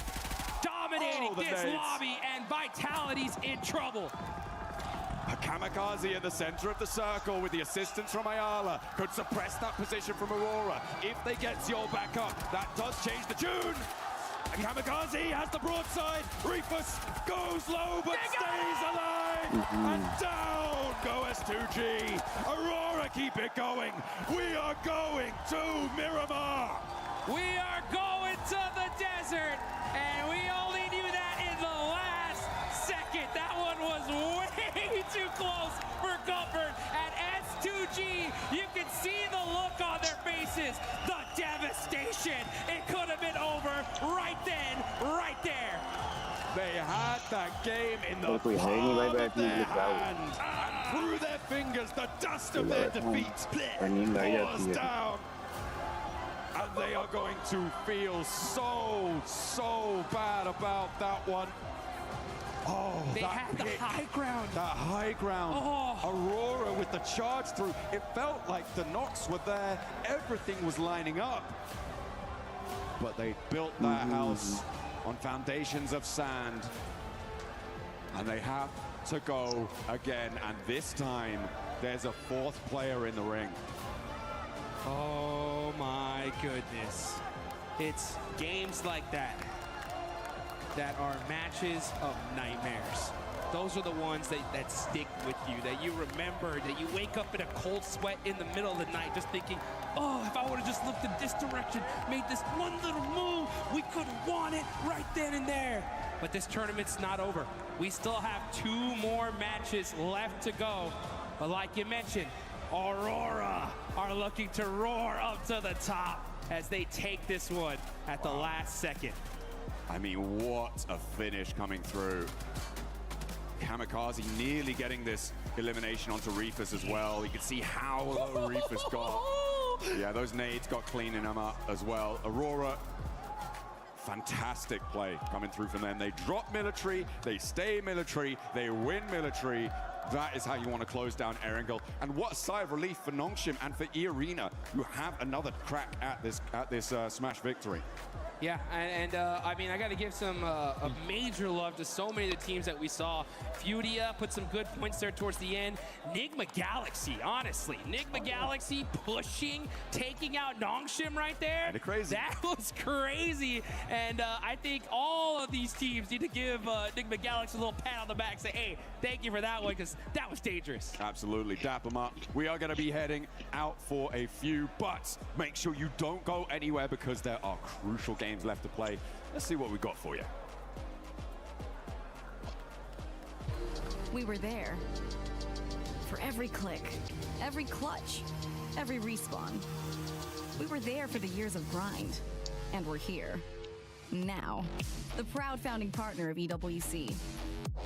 dominating this lobby, and Vitality's in trouble. A Kamikaze in the center of the circle with the assistance from Ayala could suppress that position from Aurora. If they get Seoul back up, that does change the tune. And Kamikaze has the broadside. Rufus goes low but stays alive. And down go S2G. Aurora keep it going. We are going to Miramar. We are going to the too close for comfort. At S2G, you can see the look on their faces. The devastation. It could have been over right then, right there. They had that game in the palm of their hand. And through their fingers, the dust of their defeat pours down. And they are going to feel so bad about that one. Oh, they had the high ground. That high ground. Oh. Aurora with the charge through. It felt like the knocks were there. Everything was lining up. But they built that house on foundations of sand. And they have to go again. And this time, there's a fourth player in the ring. Oh my goodness. It's games like that that are matches of nightmares. Those are the ones that stick with you, that you remember, that you wake up in a cold sweat in the middle of the night just thinking, oh, if I would have just looked in this direction, made this one little move, we could have won it right then and there. But this tournament's not over. We still have 2 more matches left to go. But like you mentioned, Aurora are looking to roar up to the top as they take this one at the last second. I mean, what a finish coming through. Kamikaze nearly getting this elimination onto Reefus as well. You can see how low Reefus got. Yeah, those nades got cleaning him up as well. Aurora, fantastic play coming through from them. They drop military, they stay military, they win military. That is how you want to close down Erangel. And what a sigh of relief for Nongshim and for E-Arena, who have another crack at this Smash victory. Yeah, and I mean, I got to give some a major love to so many of the teams that we saw. Fudia put some good points there towards the end. Nigma Galaxy, honestly. Nigma Galaxy pushing, taking out Nongshim right there. Kinda crazy. That was crazy. And I think all of these teams need to give Nigma Galaxy a little pat on the back, say, hey, thank you for that one, because that was dangerous. Absolutely, dap them up. We are going to be heading out for a few, but make sure you don't go anywhere because there are crucial games left to play. Let's see what we got for you. We were there for every click, every clutch, every respawn. We were there for the years of grind, and we're here now. The proud founding partner of EWC,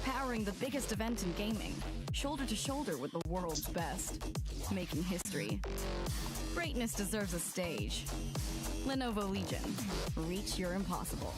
powering the biggest event in gaming, shoulder to shoulder with the world's best, making history. Greatness deserves a stage. Lenovo Legion, reach your impossible.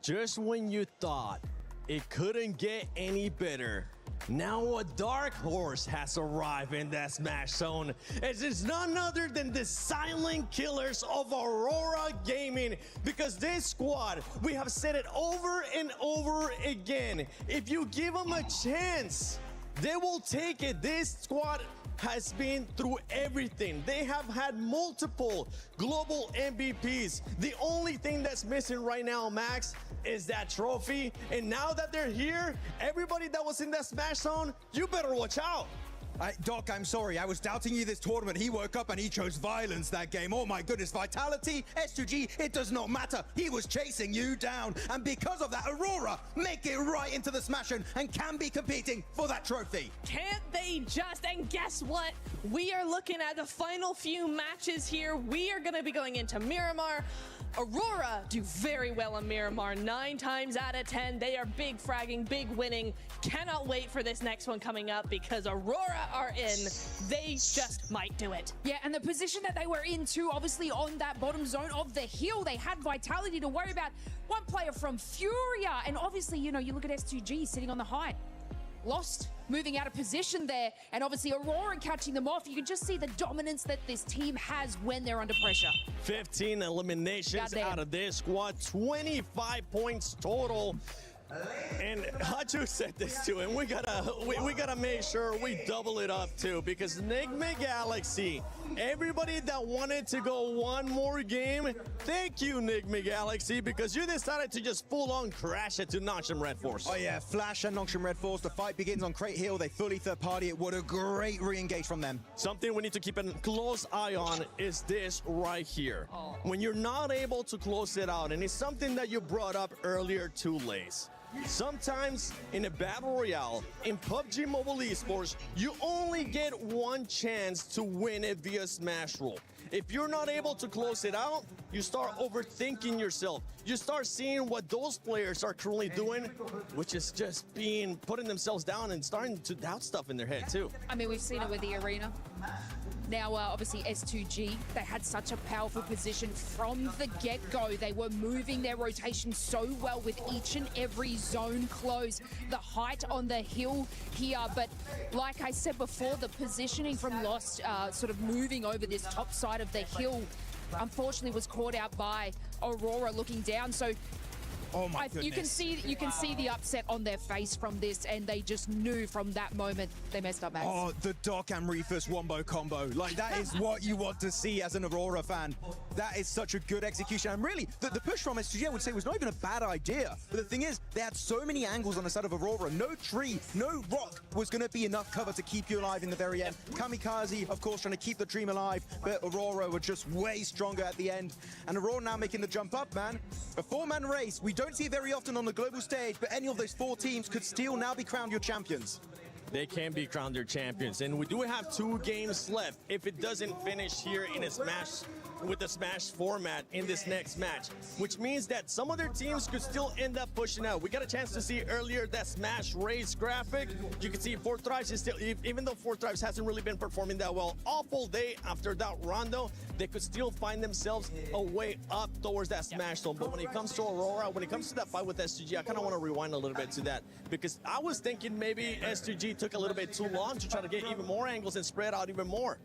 Just when you thought it couldn't get any better, now a dark horse has arrived in that Smash Zone. It's none other than the silent killers of Aurora Gaming, because this squad, we have said it over and over again, if you give them a chance, they will take it. This squad has been through everything. They have had multiple global MVPs. The only thing that's missing right now, Max, is that trophy. And now that they're here, everybody that was in that Smash Zone, you better watch out. Doc, I'm sorry. I was doubting you this tournament. He woke up and he chose violence that game. Oh my goodness, Vitality, S2G, it does not matter. He was chasing you down. And because of that, Aurora make it right into the Smash and can be competing for that trophy. Can't they just? And guess what? We are looking at the final few matches here. We are going to be going into Miramar. Aurora do very well in Miramar. 9 times out of 10, they are big fragging, big winning. Cannot wait for this next one coming up because Aurora are in. They just might do it. Yeah, and the position that they were in too, obviously on that bottom zone of the hill, they had Vitality to worry about. One player from Furia, and obviously, you know, you look at S2G sitting on the high. Lost moving out of position there. And obviously Aurora catching them off. You can just see the dominance that this team has when they're under pressure. 15 eliminations out of this squad, 25 points total. And Hachu said this too, and we gotta make sure we double it up too, because Enigma Galaxy, everybody that wanted to go one more game, thank you Enigma Galaxy, because you decided to just full-on crash it to Nongshim Red Force. Oh yeah, Flash and Nongshim Red Force. The fight begins on Crate Hill. They fully third party it. What a great re-engage from them. Something we need to keep a close eye on is this right here. When you're not able to close it out, and it's something that you brought up earlier too, Lace. Sometimes in a battle royale, in PUBG Mobile Esports, you only get one chance to win it via smash roll. If you're not able to close it out, you start overthinking yourself. You start seeing what those players are currently doing, which is just putting themselves down and starting to doubt stuff in their head too. I mean, we've seen it with the arena. Now, obviously, S2G, they had such a powerful position from the get-go. They were moving their rotation so well with each and every zone close. The height on the hill here, but like I said before, the positioning from Lost, sort of moving over this top side of the hill, unfortunately was caught out by Aurora looking down. So oh my goodness. You can see the upset on their face from this, and they just knew from that moment they messed up, Max. Oh, the Doc and Reefus wombo combo. Like, that is what you want to see as an Aurora fan. That is such a good execution. And really, the push from SGG, I would say, was not even a bad idea. But the thing is, they had so many angles on the side of Aurora. No tree, no rock was going to be enough cover to keep you alive in the very end. Kamikaze, of course, trying to keep the dream alive, but Aurora were just way stronger at the end. And Aurora now making the jump up, man. A four-man race. We don't see it very often on the global stage, but any of those four teams could still now be crowned your champions. They can be crowned their champions, and we do have 2 games left. If it doesn't finish here in a Smash, with the Smash format in this next match, which means that some other teams could still end up pushing out. We got a chance to see earlier that Smash race graphic. You can see Fourth Thrives is still, even though Fourth Thrives hasn't really been performing that well, awful day after that rondo, they could still find themselves a way up towards that Smash zone. But when it comes to Aurora, when it comes to that fight with S2G, I kind of want to rewind a little bit to that, because I was thinking maybe S2G took a little bit too long to try to get even more angles and spread out even more.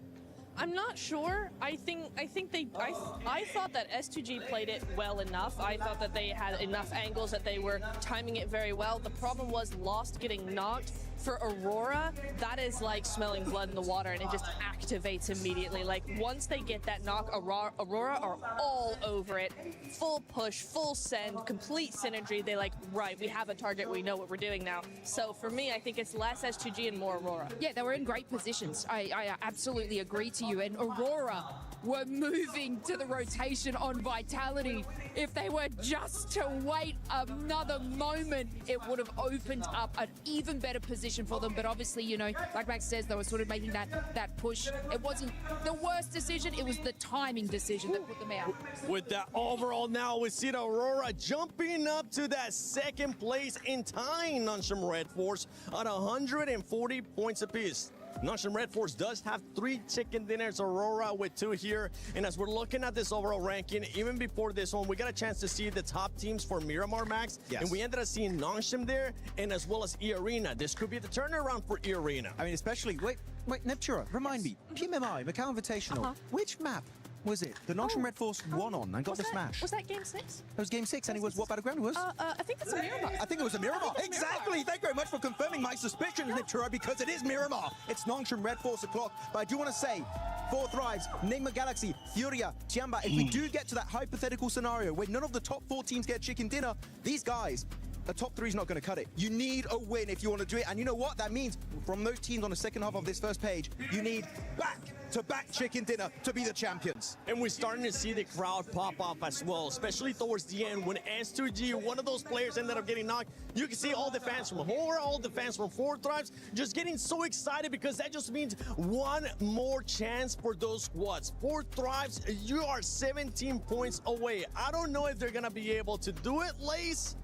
I'm not sure. I thought that S2G played it well enough. I thought that they had enough angles, that they were timing it very well. The problem was Lost getting knocked. For Aurora, that is like smelling blood in the water, and it just activates immediately. Like, once they get that knock, Aurora are all over it. Full push, full send, complete synergy. They like, right, we have a target, we know what we're doing now. So for me, I think it's less S2G and more Aurora. Yeah, they were in great positions. I absolutely agree to you. And Aurora were moving to the rotation on Vitality. If they were just to wait another moment, it would have opened up an even better position for them. But obviously, you know, like Max says, they were sort of making that push. It wasn't the worst decision, it was the timing decision that put them out. With that overall now, we see the Aurora jumping up to that second place in tying Nongshim Red Force at 140 points apiece. Nongshim Red Force does have 3 chicken dinners, Aurora with 2 here. And as we're looking at this overall ranking, even before this one, we got a chance to see the top teams for Miramar, Max. Yes. And we ended up seeing Nongshim there, and as well as E-Arena. This could be the turnaround for E-Arena. I mean, especially, wait, Neptura, remind me, PMMI, Macau Invitational, which map was it the Nongshim Red Force won on and got the smash? Was that game 6? It was game 6, and it was what battleground it was? I think it's a Miramar. I think it was a Miramar. Exactly. Thank you very much for confirming my suspicions, Neptura, because it is Miramar. It's Nongshim Red Force o'clock. But I do want to say, Four Thrives, Enigma Galaxy, Furia, Tiamba, if we do get to that hypothetical scenario where none of the top 4 teams get chicken dinner, these guys, the top 3 is not going to cut it. You need a win if you want to do it. And you know what? That means from those teams on the second half of this first page, you need back-to-back chicken dinner to be the champions. And we're starting to see the crowd pop off as well, especially towards the end when S2G, one of those players, ended up getting knocked. You can see all the fans from Hera, all the fans from Four Thrives just getting so excited, because that just means one more chance for those squads. Four Thrives, you are 17 points away. I don't know if they're going to be able to do it, Lace,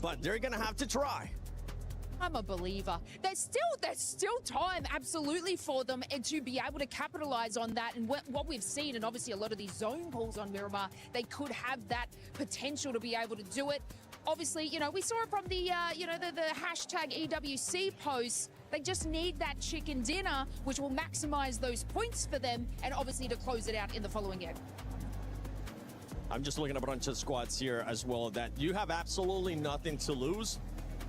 but they're going to have to try. I'm a believer. There's still time, absolutely, for them and to be able to capitalize on that. And what we've seen, and obviously a lot of these zone pulls on Miramar, they could have that potential to be able to do it. obviously, you know, we saw it from the, you know, the hashtag EWC posts. They just need that chicken dinner, which will maximize those points for them, and obviously to close it out in the following game. I'm just looking at a bunch of squads here as well that you have absolutely nothing to lose.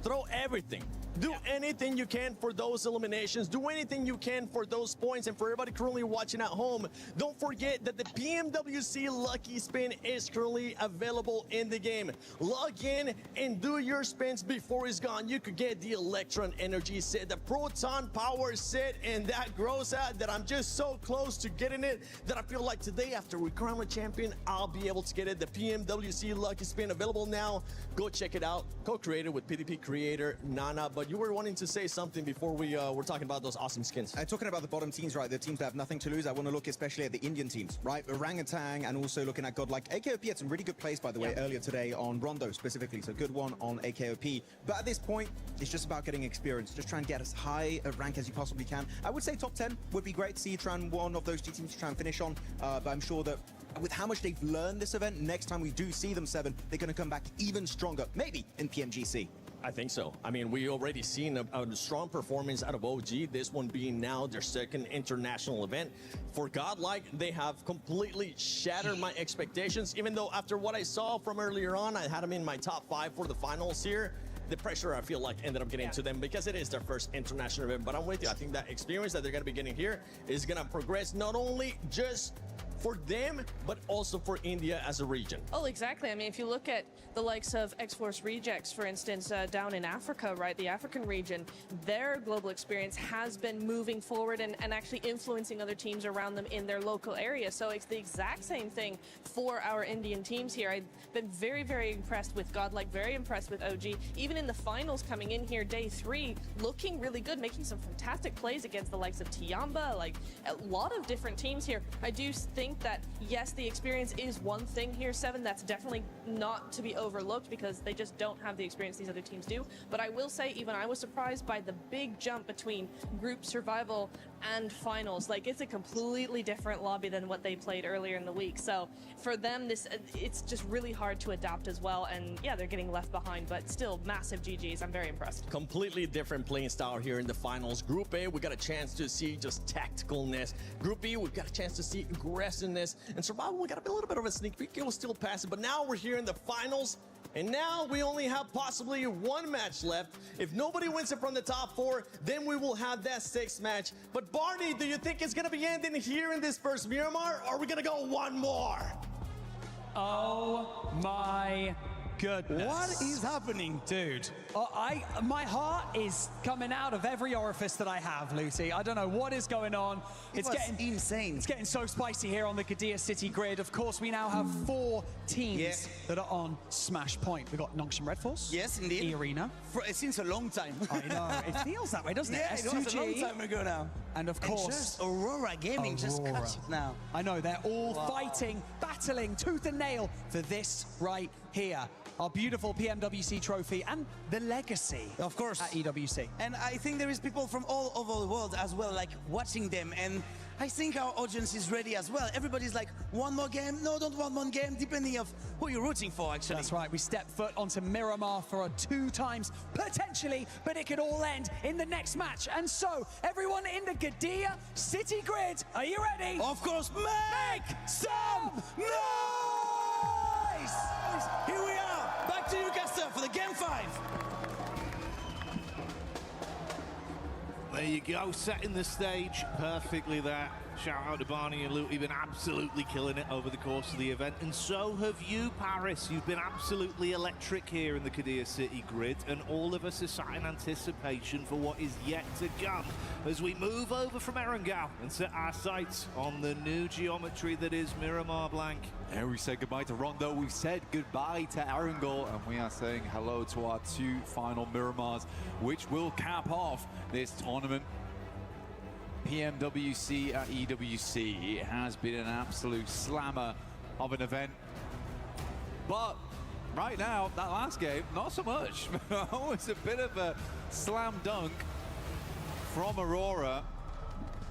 Throw everything. Do anything you can for those eliminations. Do anything you can for those points. And for everybody currently watching at home, don't forget that the Pmwc Lucky Spin is currently available in the game. Log in and do your spins before it's gone. You could get the Electron Energy set, the Proton Power set, and that grows out that I'm just so close to getting it that I feel like today after we crown a champion, I'll be able to get it. The Pmwc Lucky Spin available now. Go check it out. Co-created with PDP creator Nana. But you were wanting to say something before we were talking about those awesome skins. Talking about the bottom teams, right? The teams that have nothing to lose. I want to look especially at the Indian teams, right? Orangutan, and also looking at Godlike. AKOP had some really good plays, by the way, earlier today on Rondo specifically. So good one on AKOP. But at this point, it's just about getting experience. Just try and get as high a rank as you possibly can. I would say top 10 would be great to see you try and one of those two teams to try and finish on. But I'm sure that with how much they've learned this event, next time we do see them 7, they're going to come back even stronger, maybe in PMGC. I think so. I mean, we already seen a strong performance out of OG, this one being now their second international event. For Godlike, they have completely shattered my expectations, even though after what I saw from earlier on, I had them in my top 5 for the finals here. The pressure, I feel like, ended up getting to them because it is their first international event. But I'm with you. I think that experience that they're going to be getting here is going to progress not only just for them, but also for India as a region. Oh, exactly. I mean, if you look at the likes of X-Force Rejects, for instance, down in Africa, right, the African region, their global experience has been moving forward and actually influencing other teams around them in their local area. So it's the exact same thing for our Indian teams here. I've been very, very impressed with Godlike, very impressed with OG. Even in the finals coming in here, day 3, looking really good, making some fantastic plays against the likes of Tiamba, like a lot of different teams here. I do think that, yes, the experience is one thing here, 7. That's definitely not to be overlooked because they just don't have the experience these other teams do. But I will say, even I was surprised by the big jump between group survival and finals. Like, it's a completely different lobby than what they played earlier in the week. So for them, it's just really hard to adapt as well. And yeah, they're getting left behind, but still massive GGs. I'm very impressed. Completely different playing style here in the finals. Group A, we got a chance to see just tacticalness. Group B, we got a chance to see aggressiveness. And survival, we got a little bit of a sneak peek. It was still passive, but now we're here in the finals. And now we only have possibly 1 match left. If nobody wins it from the top 4, then we will have that 6th match. But Barney, do you think it's going to be ending here in this first Miramar, or are we going to go one more? Oh my goodness. What is happening? Dude, my heart is coming out of every orifice that I have, Lucy. I don't know what is going on. It's getting insane. It's getting so spicy here on the Gadia City grid. Of course, we now have 4 teams that are on Smash Point. We've got Nongshim Red Force. Yes, indeed. E-Arena. Since a long time. I know. It feels that way, doesn't it? Yeah, it was a long time ago now. And of course, just Aurora Gaming just cuts it now. I know, they're all fighting, battling tooth and nail for this right here. Our beautiful PMWC trophy and the legacy, of course, at EWC. And I think there is people from all over the world as well, like watching them. And I think our audience is ready as well. Everybody's like, one more game? No, don't want one game, depending of who you're rooting for, actually. That's right. We step foot onto Miramar for 2 times, potentially, but it could all end in the next match. And so, everyone in the Gadia City grid, are you ready? Of course, make some noise! Here we are, back to you, Caster, for the game 5. There you go, setting the stage perfectly there. Shout out to Barney and Luke, you've been absolutely killing it over the course of the event. And so have you, Paris. You've been absolutely electric here in the Gadia City grid. And all of us are sat in anticipation for what is yet to come as we move over from Erangel and set our sights on the new geometry that is Miramar Blank. And we said goodbye to Rondo, we've said goodbye to Erangel, and we are saying hello to our 2 final Miramars, which will cap off this tournament. PMWC at EWC. It has been an absolute slammer of an event. But right now, that last game, not so much. It was a bit of a slam dunk from Aurora.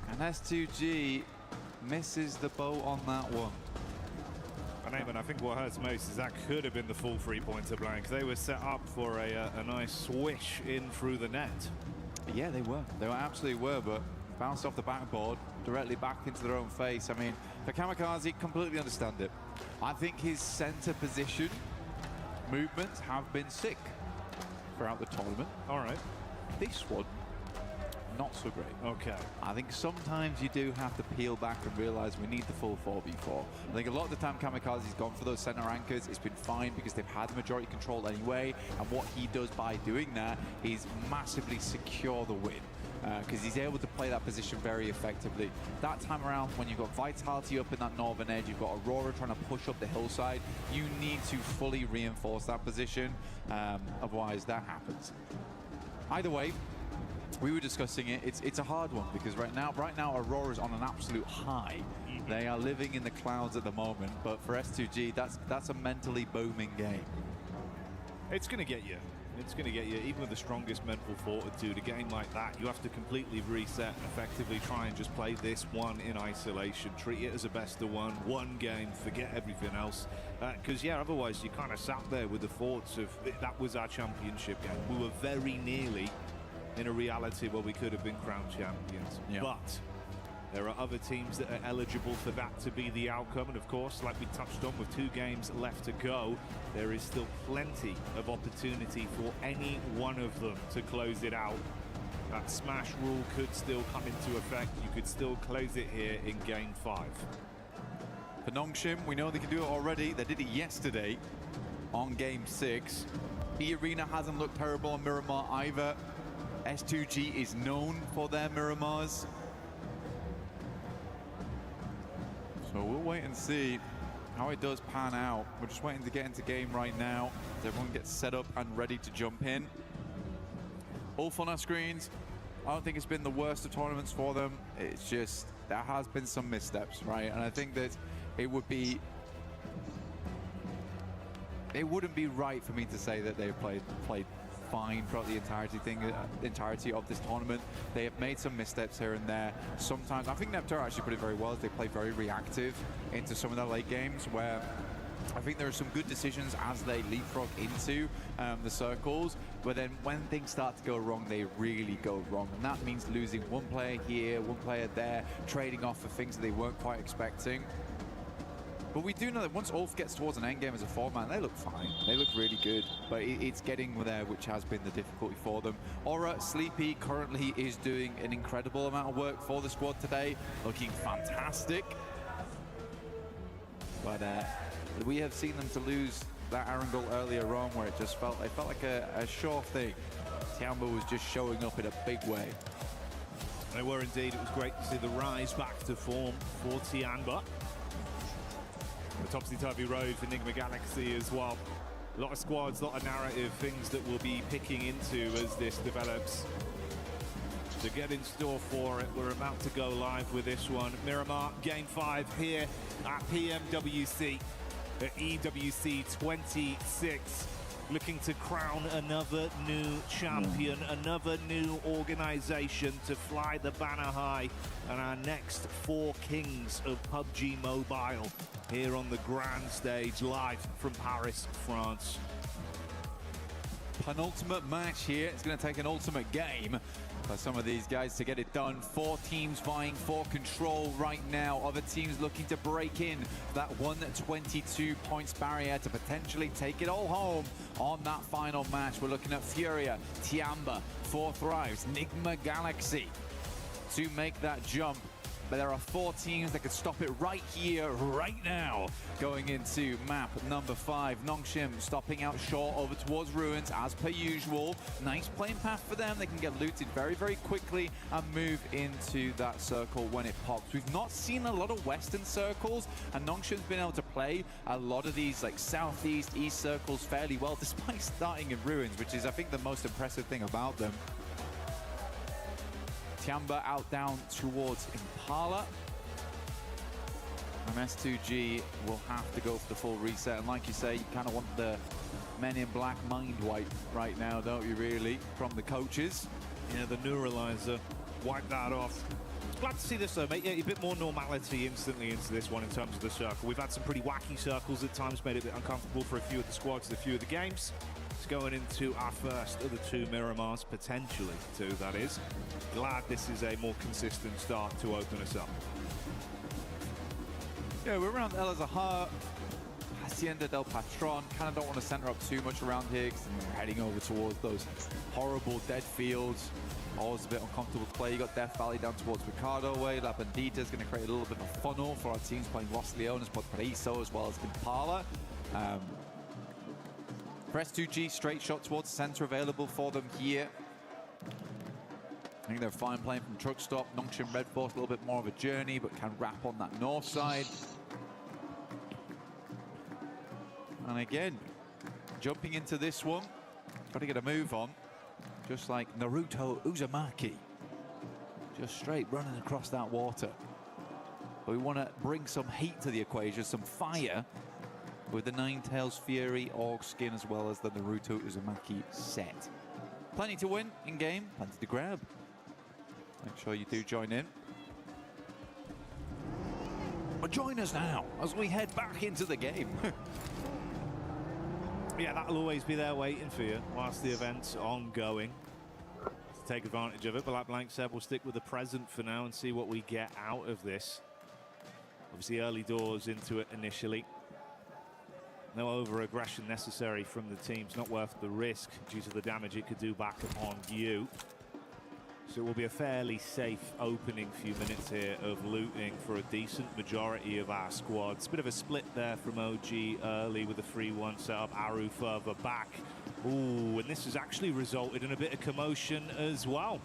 And S2G misses the boat on that one. And Eamon, I think what hurts most is that could have been the full three-pointer blank. They were set up for a nice swish in through the net. Yeah, they were. They absolutely were, but bounced off the backboard, directly back into their own face. I mean, for Kamikaze, completely understand it. I think his center position movements have been sick throughout the tournament. All right. This one, not so great. Okay. I think sometimes you do have to peel back and realize we need the full 4v4. I think a lot of the time Kamikaze's gone for those center anchors. It's been fine because they've had the majority control anyway. And what he does by doing that is massively secure the win. Because he's able to play that position very effectively. That time around, when you've got Vitality up in that northern edge, you've got Aurora trying to push up the hillside, you need to fully reinforce that position. Otherwise, that happens. Either way, we were discussing it. It's a hard one because right now Aurora's on an absolute high. They are living in the clouds at the moment, but for S2G, that's a mentally booming game. It's going to get you. It's going to get you, even with the strongest mental fortitude, a game like that, you have to completely reset and effectively try and just play this one in isolation. Treat it as a best of one game, forget everything else. Because, yeah, otherwise you kind of sat there with the thoughts of, that was our championship game. We were very nearly in a reality where we could have been crowned champions. Yeah. But there are other teams that are eligible for that to be the outcome. And of course, like we touched on, with 2 games left to go, there is still plenty of opportunity for any one of them to close it out. That smash rule could still come into effect. You could still close it here in game 5. For Nongshim, we know they can do it already. They did it yesterday on game 6. E-Arena hasn't looked terrible on Miramar either. S2G is known for their Miramars. So we'll wait and see how it does pan out. We're just waiting to get into game right now as everyone gets set up and ready to jump in. All on our screens. I don't think it's been the worst of tournaments for them. It's just, there has been some missteps, right? And I think that it wouldn't be right for me to say that they've played fine throughout the entirety of this tournament. They have made some missteps here and there. Sometimes, I think Neptune actually put it very well. They play very reactive into some of their late games where I think there are some good decisions as they leapfrog into the circles, but then when things start to go wrong, they really go wrong. And that means losing one player here, one player there, trading off for things that they weren't quite expecting. But we do know that once Ulf gets towards an endgame as a 4-man, they look fine. They look really good, but it's getting there, which has been the difficulty for them. Aura, Sleepy currently is doing an incredible amount of work for the squad today, looking fantastic. But we have seen them to lose that Arundel earlier on, where it just felt like a sure thing. Tiamba was just showing up in a big way. They were indeed. It was great to see the rise back to form for Tiamba. The topsy-turvy road for Enigma Galaxy as well. A lot of squads, a lot of narrative, things that we'll be picking into as this develops. To get in store for it, we're about to go live with this one. Miramar, Game 5 here at Pmwc, at EWC 26. Looking to crown another new champion, another new organization to fly the banner high, and our next 4 kings of PUBG Mobile here on the grand stage, live from Paris, France. Penultimate match here. It's going to take an ultimate game for some of these guys to get it done. 4 teams vying for control right now. Other teams looking to break in that 122 points barrier to potentially take it all home on that final match. We're looking at Furia, Tiamba, 4 Thrives, Enigma Galaxy to make that jump. But there are 4 teams that could stop it right here, right now. Going into map number 5, Nongshim stopping out short over towards Ruins as per usual. Nice playing path for them. They can get looted very, very quickly and move into that circle when it pops. We've not seen a lot of western circles, and Nongshim's been able to play a lot of these like southeast, east circles fairly well, despite starting in Ruins, which is, I think, the most impressive thing about them. Tiamba out down towards Impala. And S2G will have to go for the full reset. And like you say, you kind of want the men in black mind wipe right now, don't you really, from the coaches? Yeah, the neuralizer, wipe that off. Glad to see this, though, mate. Yeah, a bit more normality instantly into this one in terms of the circle. We've had some pretty wacky circles at times, made it a bit uncomfortable for a few of the squads, a few of the games. It's going into our first of the 2 Miramars, potentially 2, that is. Glad this is a more consistent start to open us up. Yeah, we're around El Azahar, Hacienda del Patron. Kind of don't want to center up too much around here because we're heading over towards those horrible dead fields. Always a bit uncomfortable to play. You got Death Valley down towards Ricardo way. La Bandita is going to create a little bit of a funnel for our teams playing Los Leones, Valparaíso, as well as Impala. For S2G, straight shot towards the center available for them here. I think they're fine playing from truck stop. Nongshim Red Force, a little bit more of a journey, but can wrap on that north side. And again, jumping into this one, got to get a move on. Just like Naruto Uzumaki. Just straight running across that water. But we want to bring some heat to the equation, some fire, with the Ninetales Fury Org skin as well as the Naruto Uzumaki set. Plenty to win in game, plenty to grab. Make sure you do join in. But join us now as we head back into the game. Yeah, that'll always be there waiting for you whilst the event's ongoing. To take advantage of it, but like Blank said, we'll stick with the present for now and see what we get out of this. Obviously, early doors into it initially. No over-aggression necessary from the teams, not worth the risk due to the damage it could do back upon you. So it will be a fairly safe opening few minutes here of looting for a decent majority of our squads. Bit of a split there from OG early with the 3-1 setup. Aru further back. Ooh, and this has actually resulted in a bit of commotion as well.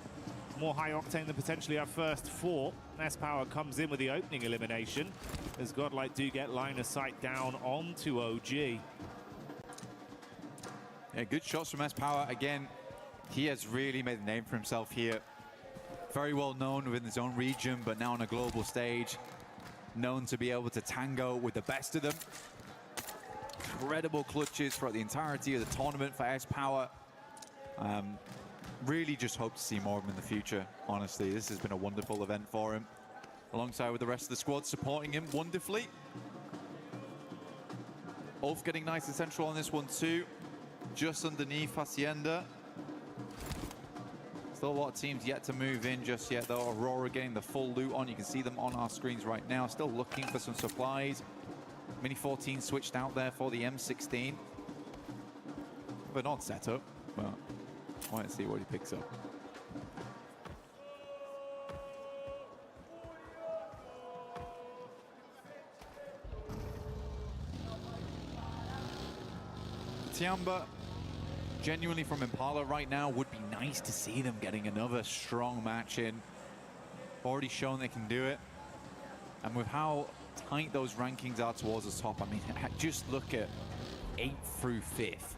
More high octane than potentially our first 4. S-Power comes in with the opening elimination as Godlight do get line of sight down onto OG. Yeah, good shots from S-Power. Again, he has really made a name for himself here. Very well known within his own region, but now on a global stage. Known to be able to tango with the best of them. Incredible clutches throughout the entirety of the tournament for S-Power. Really just hope to see more of him in the future, honestly. This has been a wonderful event for him. Alongside with the rest of the squad supporting him wonderfully. Ulf getting nice and central on this one too. Just underneath Hacienda. Still a lot of teams yet to move in just yet though. Aurora getting the full loot on. You can see them on our screens right now. Still looking for some supplies. Mini 14 switched out there for the M16. But not setup, but I want to see what he picks up. Tiamba, genuinely from Impala right now, would be nice to see them getting another strong match in. Already shown they can do it. And with how tight those rankings are towards the top, I mean, just look at 8th through 5th.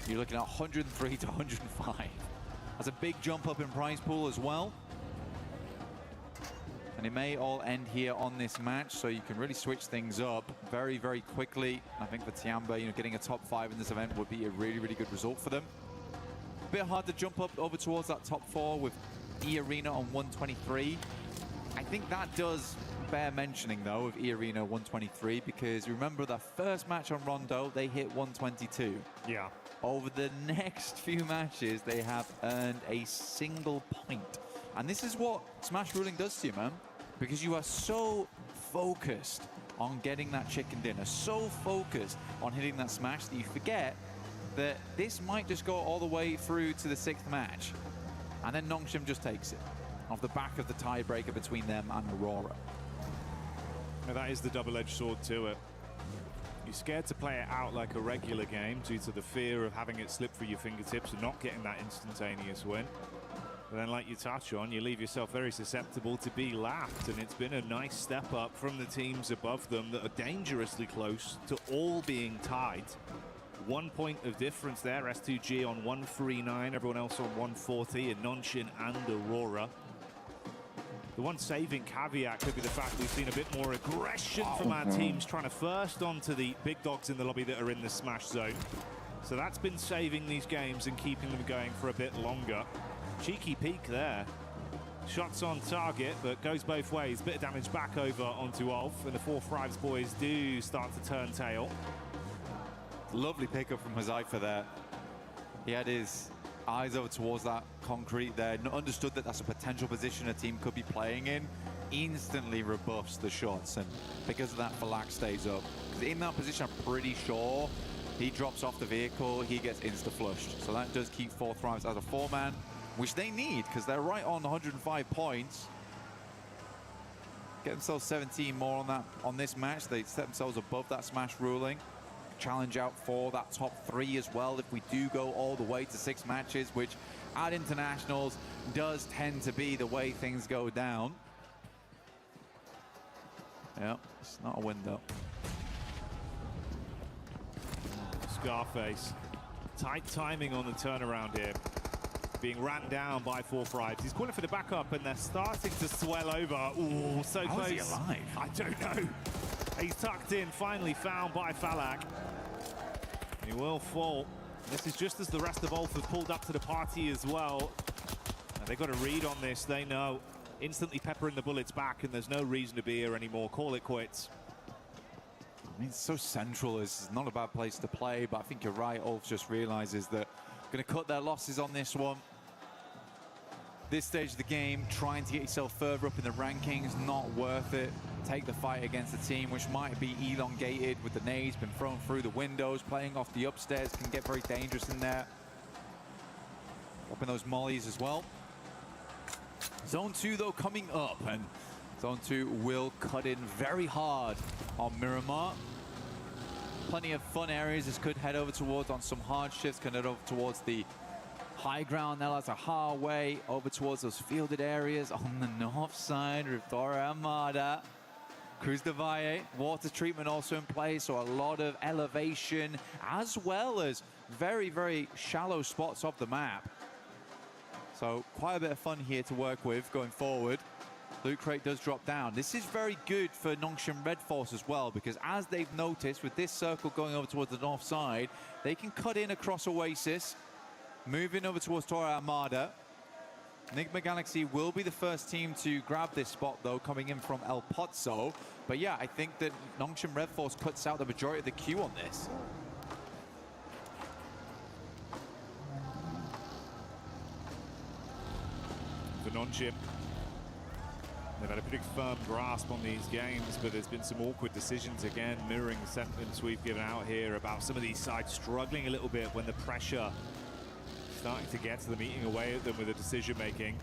You're looking at 103 to 105. That's a big jump up in prize pool as well. And it may all end here on this match, so you can really switch things up very, very quickly. I think for Tiamba, you know, getting a top 5 in this event would be a really, really good result for them. A bit hard to jump up over towards that top 4 with E-Arena on 123. I think that does bear mentioning, though, of E-Arena 123, because remember the first match on Rondo, they hit 122. Yeah. Over the next few matches, they have earned a single point. And this is what Smash Ruling does to you, man. Because you are so focused on getting that chicken dinner, so focused on hitting that smash that you forget that this might just go all the way through to the 6th match. And then Nongshim just takes it off the back of the tiebreaker between them and Aurora. Now that is the double-edged sword to it. You're scared to play it out like a regular game due to the fear of having it slip through your fingertips and not getting that instantaneous win. But then, like you touch on, you leave yourself very susceptible to be lapped, and it's been a nice step up from the teams above them that are dangerously close to all being tied. 1 point of difference there, S2G on 139, everyone else on 140, and Nongshim and Aurora. The one saving caveat could be the fact we've seen a bit more aggression from our teams trying to first onto the big dogs in the lobby that are in the smash zone. So that's been saving these games and keeping them going for a bit longer. Cheeky peek there. Shots on target, but goes both ways. Bit of damage back over onto Ulf, and the 4-5s boys do start to turn tail. Lovely pickup from Huzaifa there. He had his eyes over towards that concrete there, understood that that's a potential position a team could be playing in, instantly rebuffs the shots, and because of that, Falak stays up. In that position, I'm pretty sure he drops off the vehicle, he gets insta-flushed. So that does keep 4-5s as a 4-man, which they need, because they're right on 105 points. Get themselves 17 more on this match. They set themselves above that Smash ruling. Challenge out for that top 3 as well if we do go all the way to 6 matches, which at internationals does tend to be the way things go down. Yeah, it's not a win though. Scarface, tight timing on the turnaround here. Being ran down by 4-5s. He's calling for the backup, and they're starting to swell over. Ooh, so How close. is he alive? I don't know. He's tucked in, finally found by Falak. He will fall. This is just as the rest of Ulf have pulled up to the party as well. And they've got a read on this, they know. Instantly peppering the bullets back, and there's no reason to be here anymore. Call it quits. I mean, it's so central. It's not a bad place to play, but I think you're right. Ulf just realizes that going to cut their losses on this one. This stage of the game, trying to get yourself further up in the rankings, not worth it. Take the fight against a team which might be elongated with the nades, been thrown through the windows, playing off the upstairs, can get very dangerous in there. Dropping those mollies as well. Zone 2 though coming up, and Zone 2 will cut in very hard on Miramar. Plenty of fun areas this could head over towards on some hard shifts, can head over towards the high ground now as a highway over towards those fielded areas on the north side. Torre Armada, Cruz de Valle, water treatment also in place, so a lot of elevation as well as very, very shallow spots of the map. So quite a bit of fun here to work with going forward. Loot crate does drop down. This is very good for Nongshim Red Force as well, because as they've noticed with this circle going over towards the north side, they can cut in across Oasis, moving over towards Torre Armada. Enigma Galaxy will be the first team to grab this spot though, coming in from El Pozo. But yeah, I think that Nongshim Red Force cuts out the majority of the queue on this. For Nongshim, they've had a pretty firm grasp on these games, but there's been some awkward decisions again, mirroring the sentiments we've given out here about some of these sides struggling a little bit when the pressure starting to get to them, eating away at them with the decision making.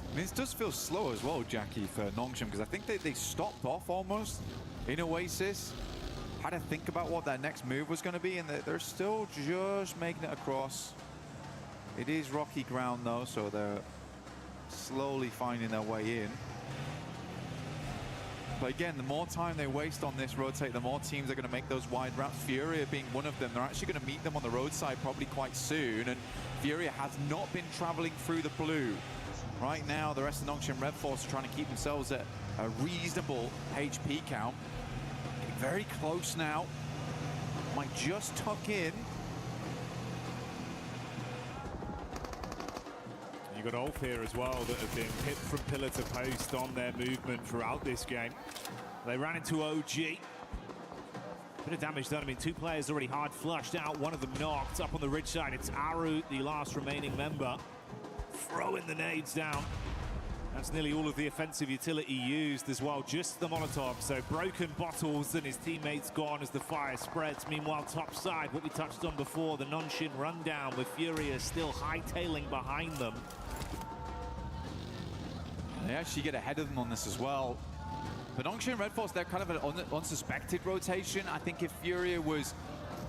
I mean, this does feel slow as well, Jackie, for Nongshim, because I think they stopped off almost in Oasis, had to think about what their next move was going to be, and they're still just making it across. It is rocky ground though, so they're slowly finding their way in. But again, the more time they waste on this rotate, the more teams are going to make those wide routes. Furia being one of them. They're actually going to meet them on the roadside probably quite soon. And Furia has not been traveling through the blue. Right now, the rest of Nongshim Red Force are trying to keep themselves at a reasonable HP count. Getting very close now. Might just tuck in. You've got Ulf here as well that have been hit from pillar to post on their movement throughout this game. They ran into OG. Bit of damage done. I mean, 2 players already hard flushed out. One of them knocked up on the ridge side. It's Aru, the last remaining member, throwing the nades down. That's nearly all of the offensive utility used as well, just the Molotov. So broken bottles and his teammates gone as the fire spreads. Meanwhile, top side, what we touched on before, the Nongshim rundown with Furia still hightailing behind them. They actually get ahead of them on this as well. But Nongshim Red Force, they're kind of an unsuspected rotation. I think if Furia was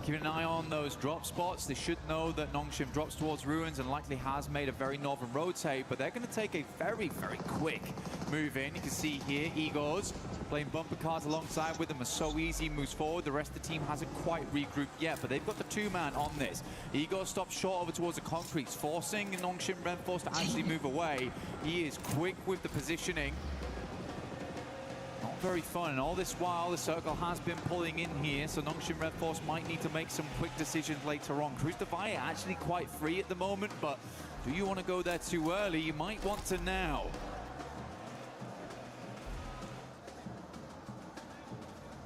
keeping an eye on those drop spots, they should know that Nongshim drops towards Ruins and likely has made a very northern rotate, but they're going to take a very, very quick move in. You can see here, Igor's playing bumper cars alongside with them. Are so easy, moves forward. The rest of the team hasn't quite regrouped yet, but they've got the 2-man on this. Igor stops short over towards the concretes, forcing Nongshim Red Force to actually move away. He is quick with the positioning. Not very fun, and all this while the circle has been pulling in here, so Nongshim Red Force might need to make some quick decisions later on. Cruz de Valle actually quite free at the moment, but Do you want to go there too early? You might want to now.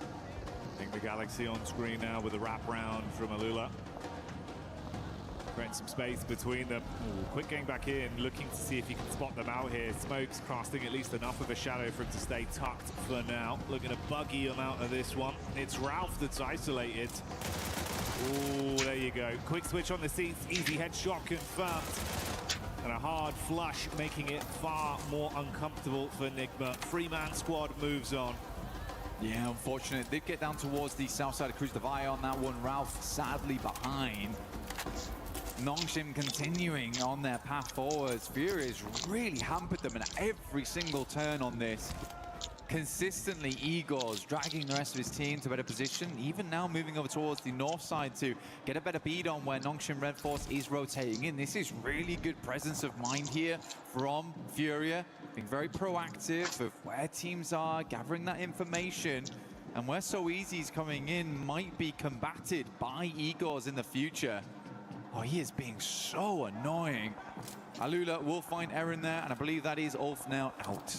I think the Galaxy on screen now with a wraparound from Alula. Creating some space between them. Ooh, quick getting back in, looking to see if he can spot them out here. Smoke's casting at least enough of a shadow for him to stay tucked for now. Looking to buggy him out of this one. It's Ralph that's isolated. Ooh, there you go. Quick switch on the seats, easy headshot confirmed. And a hard flush, making it far more uncomfortable for Enigma. Three-man squad moves on. Yeah, unfortunate. Did get down towards the south side of Cruz Divide on that one. Ralph sadly behind. Nongshim continuing on their path forwards. Furia's really hampered them in every single turn on this. Consistently, Igor's dragging the rest of his team to better position, even now moving over towards the north side to get a better beat on where Nongshim Red Force is rotating in. This is really good presence of mind here from Furia, being very proactive of where teams are, gathering that information, and where So Easy's coming in might be combated by Igor's in the future. Oh, he is being so annoying. Alula will find Erin there, and I believe that is Ulf now out.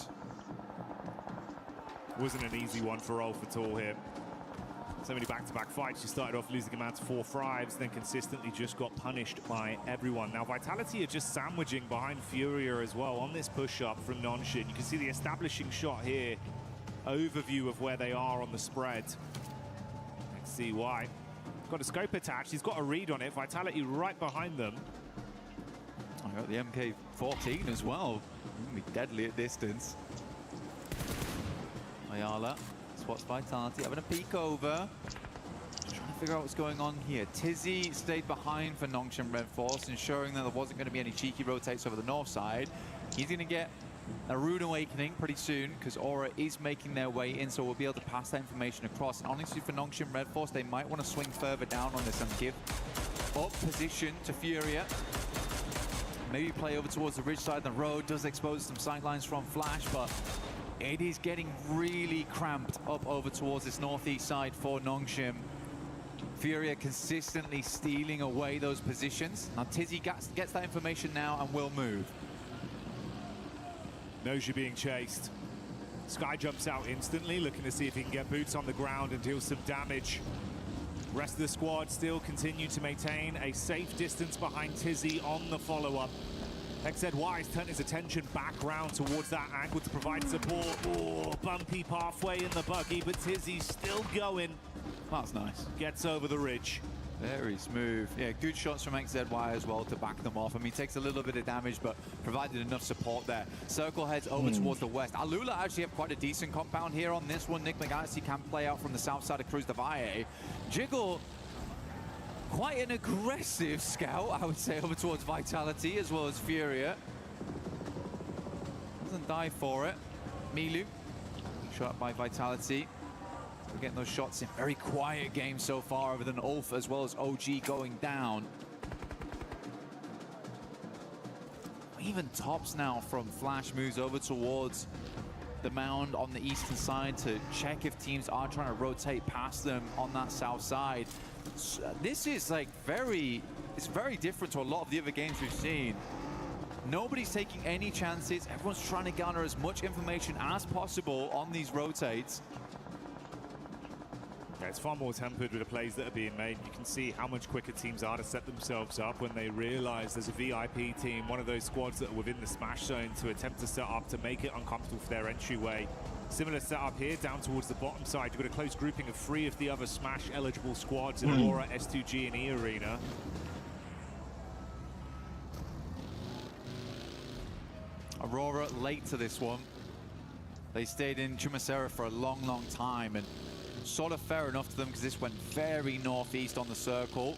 Wasn't an easy one for Ulf at all here. So many back-to-back fights. She started off losing a man to 4 thrives, then consistently just got punished by everyone. Now, Vitality are just sandwiching behind Furia as well on this push-up from Nongshim. You can see the establishing shot here. Overview of where they are on the spread. Let's see why. Got a scope attached. He's got a read on it. Vitality right behind them. I got the MK14 as well. Be deadly at distance. Ayala spots Vitality, having a peek over. Just trying to figure out what's going on here. Tizzy stayed behind for Nongshim Red Force, ensuring that there wasn't going to be any cheeky rotates over the north side. He's going to get a Rune Awakening pretty soon, because Aura is making their way in, so we'll be able to pass that information across. And honestly, for Nongshim Red Force, they might want to swing further down on this and give up position to Furia. Maybe play over towards the ridge side of the road. Does expose some sightlines from Flash, but it is getting really cramped up over towards this northeast side for Nongshim. Furia consistently stealing away those positions. Now Tizzy gets that information now and will move. Knows you're being chased. Sky jumps out instantly, looking to see if he can get boots on the ground and deal some damage. Rest of the squad still continue to maintain a safe distance behind Tizzy on the follow-up. XZY has turned his attention back round towards that angle to provide support. Oh, bumpy pathway in the buggy, but Tizzy's still going. That's nice. Gets over the ridge. Very smooth. Yeah, good shots from XZY as well to back them off. I mean, takes a little bit of damage, but provided enough support there. Circle heads over towards the west. Alula actually have quite a decent compound here on this one. Nick McGarcy can play out from the south side of Cruz de Valle. Jiggle, quite an aggressive scout, I would say, over towards Vitality as well as Furia. Doesn't die for it. Milu, shot by Vitality. We're getting those shots in. Very quiet game so far, other than Ulf as well as OG going down. Even Tops now from Flash moves over towards the mound on the eastern side to check if teams are trying to rotate past them on that south side. So this is like it's very different to a lot of the other games we've seen. Nobody's taking any chances. Everyone's trying to garner as much information as possible on these rotates. Yeah, it's far more tempered with the plays that are being made. You can see how much quicker teams are to set themselves up when they realize there's a VIP team, one of those squads that are within the smash zone, to attempt to set up to make it uncomfortable for their entryway. Similar setup here, down towards the bottom side. You've got a close grouping of 3 of the other smash-eligible squads in Aurora, S2G, and E Arena. Aurora late to this one. They stayed in Chumacera for a long, long time, and sort of fair enough to them because this went very northeast on the circle.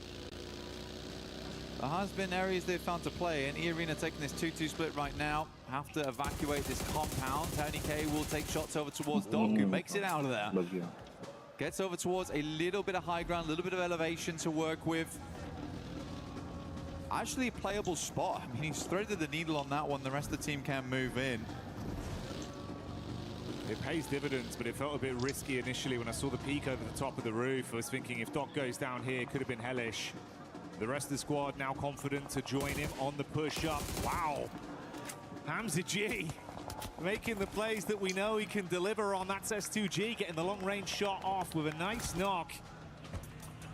There has been areas they've found to play in. E-Arena taking this 2-2 split right now. Have to evacuate this compound. Tony K will take shots over towards Doc, who makes it out of there. Gets over towards a little bit of high ground, a little bit of elevation to work with. Actually a playable spot. I mean, he's threaded the needle on that one. The rest of the team can move in. It pays dividends, but it felt a bit risky initially when I saw the peak over the top of the roof. I was thinking if Doc goes down here, it could have been hellish. The rest of the squad now confident to join him on the push-up. Wow. Hamza G making the plays that we know he can deliver on. That's S2G getting the long-range shot off with a nice knock.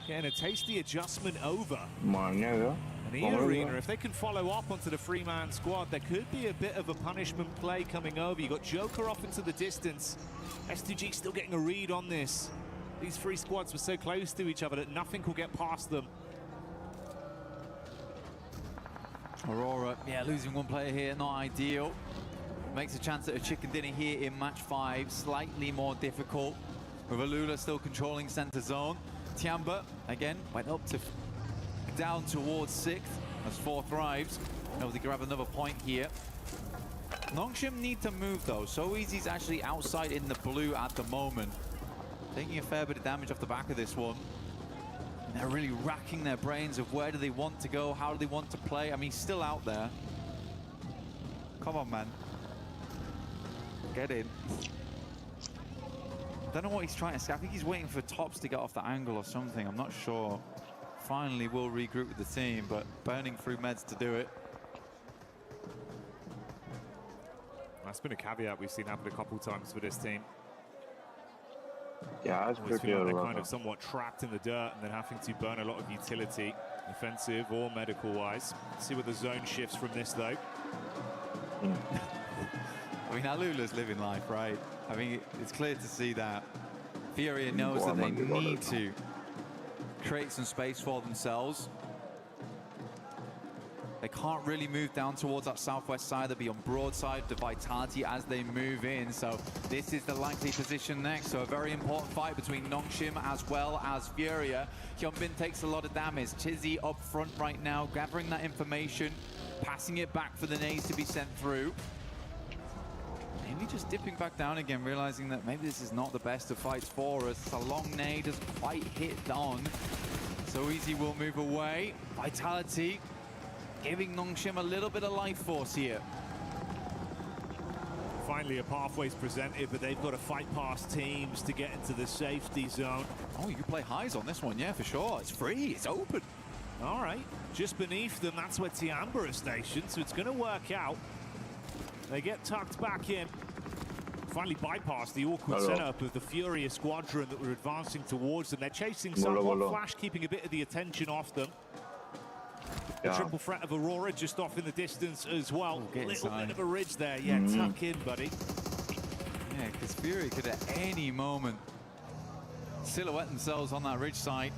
Getting a tasty adjustment over. And Arena, if they can follow up onto the three-man squad, there could be a bit of a punishment play coming over. You got Joker off into the distance. S2G still getting a read on this. These three squads were so close to each other that nothing could get past them. Aurora, yeah, losing one player here, not ideal. Makes a chance at a chicken dinner here in match 5, slightly more difficult. With Alula still controlling center zone. Tiamba, again, went up to down towards 6th as 4 thrives. Able to grab another point here. Nongshim need to move though. So Easy's actually outside in the blue at the moment. Taking a fair bit of damage off the back of this one. And they're really racking their brains of where do they want to go, how do they want to play. I mean, he's still out there. Come on, man. Get in. Don't know what he's trying to say. I think he's waiting for Tops to get off the angle or something. I'm not sure. Finally, will regroup with the team, but burning through meds to do it. That's been a caveat we've seen happen a couple times for this team. Yeah, it's Always pretty feel like they're kind of somewhat trapped in the dirt and then having to burn a lot of utility, offensive or medical-wise. See what the zone shifts from this, though. I mean, Alula's living life, right? I mean, it's clear to see that Furia knows that they need to create some space for themselves. They can't really move down towards that southwest side. They'll be on broadside to Vitality as they move in. So this is the likely position next. So a very important fight between Nongshim as well as Furia. Hyunbin takes a lot of damage. Chizzy up front right now, gathering that information, passing it back for the nades to be sent through. Maybe just dipping back down again, realizing that maybe this is not the best of fights for us. A long nade has quite hit on. So Easy will move away. Vitality giving Nongshim a little bit of life force here. Finally, a pathway's presented, but they've got to fight past teams to get into the safety zone. Oh, you can play highs on this one, yeah, for sure. It's free, it's open. All right, just beneath them, that's where Tiamba is stationed, so it's going to work out. They get tucked back in. Finally bypass the awkward setup of the Furia squadron that were advancing towards them. They're chasing someone, Flash keeping a bit of the attention off them. The triple threat of Aurora just off in the distance as well. A little bit of a ridge there. Yeah, tuck in, buddy. Yeah, because Fury could at any moment silhouette themselves on that ridge side.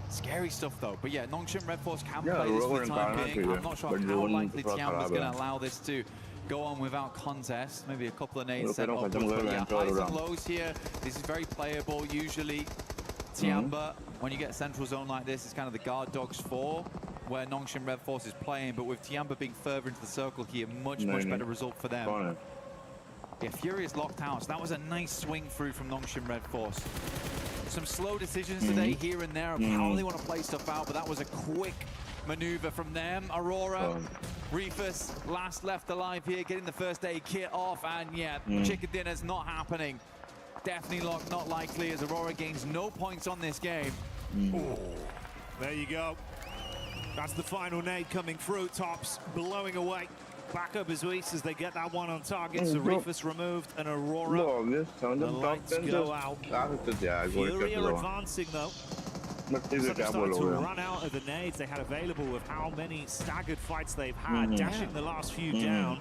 Scary stuff, though. But yeah, Nongshim Red Force can play this for the time being. I'm not sure how likely Tiamba's going to allow this to go on without contest. Maybe a couple of nades set up. But yeah, highs and lows here. This is very playable. Usually, Tiamba, when you get a central zone like this, is kind of the guard dogs for where Nongshim Red Force is playing, but with Tiamba being further into the circle here, much better result for them. Yeah, Fury is locked out, so that was a nice swing through from Nongshim Red Force. Some slow decisions today here and there of how they want to play stuff out, but that was a quick maneuver from them. Aurora, Reefus, last left alive here, getting the first aid kit off, and yeah, chicken dinner's not happening. Definitely not likely, as Aurora gains no points on this game. There you go. That's the final nade coming through. Tops blowing away. Back up as Weiss as they get that one on target. So Reefus removed and Aurora. The lights go out. Fury are advancing though. Starting to run out of the nades they had available with how many staggered fights they've had, dashing the last few down.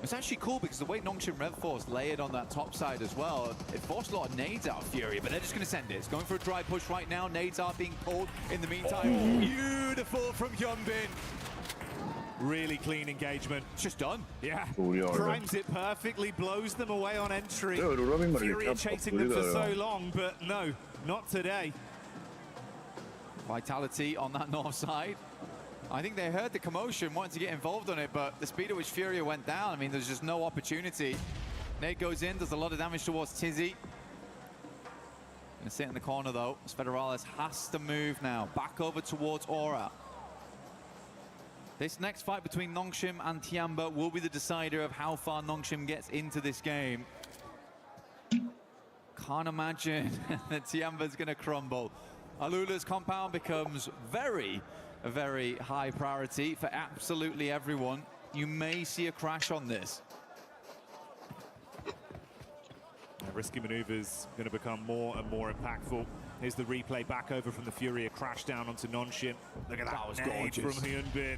It's actually cool because the way Nongshim Red Force layered on that top side as well, it forced a lot of nades out of Fury, but they're just going to send it. It's going for a dry push right now. Nades are being pulled in the meantime. Beautiful from Hyunbin. Really clean engagement. It's just done. Yeah. Primes it perfectly, blows them away on entry. Fury chasing them for so long, but no, not today. Vitality on that north side. I think they heard the commotion, wanted to get involved on it, but the speed at which Furia went down, I mean, there's just no opportunity. Nate goes in, does a lot of damage towards Tizzy. Gonna sit in the corner though, as Federales has to move now, back over towards Aura. This next fight between Nongshim and Tiamba will be the decider of how far Nongshim gets into this game. Can't imagine that Tiamba's gonna crumble. Alula's compound becomes very a very high priority for absolutely everyone. You may see a crash on this. Risky maneuvers going to become more and more impactful. Here's the replay back over from the Fury, a crash down onto Nonshim. Look at that, was nade gorgeous from Hyunbin.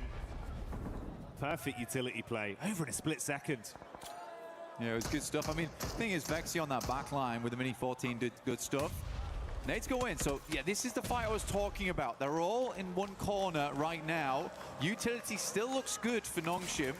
Perfect utility play, over in a split second. Yeah, it was good stuff. I mean, the thing is, Vexy on that back line with the Mini 14 did good stuff. Nades go in, so yeah, this is the fight I was talking about. They're all in one corner right now. Utility still looks good for Nongshim.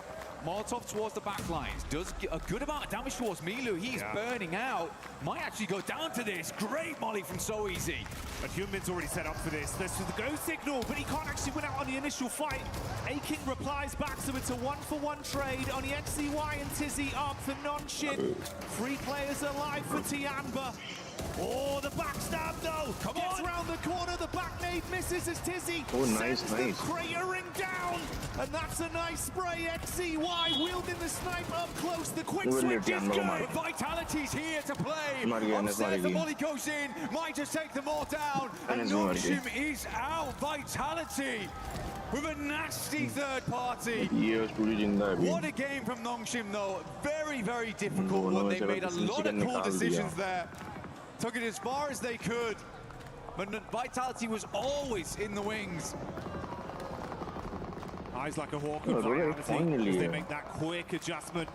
Molotov towards the back lines does a good amount of damage towards Milu. He's burning out. Might actually go down to this. Great molly from So Easy. But Hyunbin's already set up for this. This is the go signal, but he can't actually win out on the initial fight. A-King replies back, so it's a 1-for-1 trade on the XCY and Tizzy up for Nonshin. 3 players alive for Tianba. Oh, the backstab though! Gets around the corner, the back nade misses as Tizzy sends them cratering down! And that's a nice spray, XCY wielding the snipe up close, the quick switch is good! Vitality's here to play! Upstairs, the molly goes in, might just take them all down, and Nongshim is out! Vitality! With a nasty third party. What a game from Nongshim though. Very, very difficult one. They made a lot of cool decisions there. Took it as far as they could, but Vitality was always in the wings. Eyes like a hawk of Vitality as they make that quick adjustment.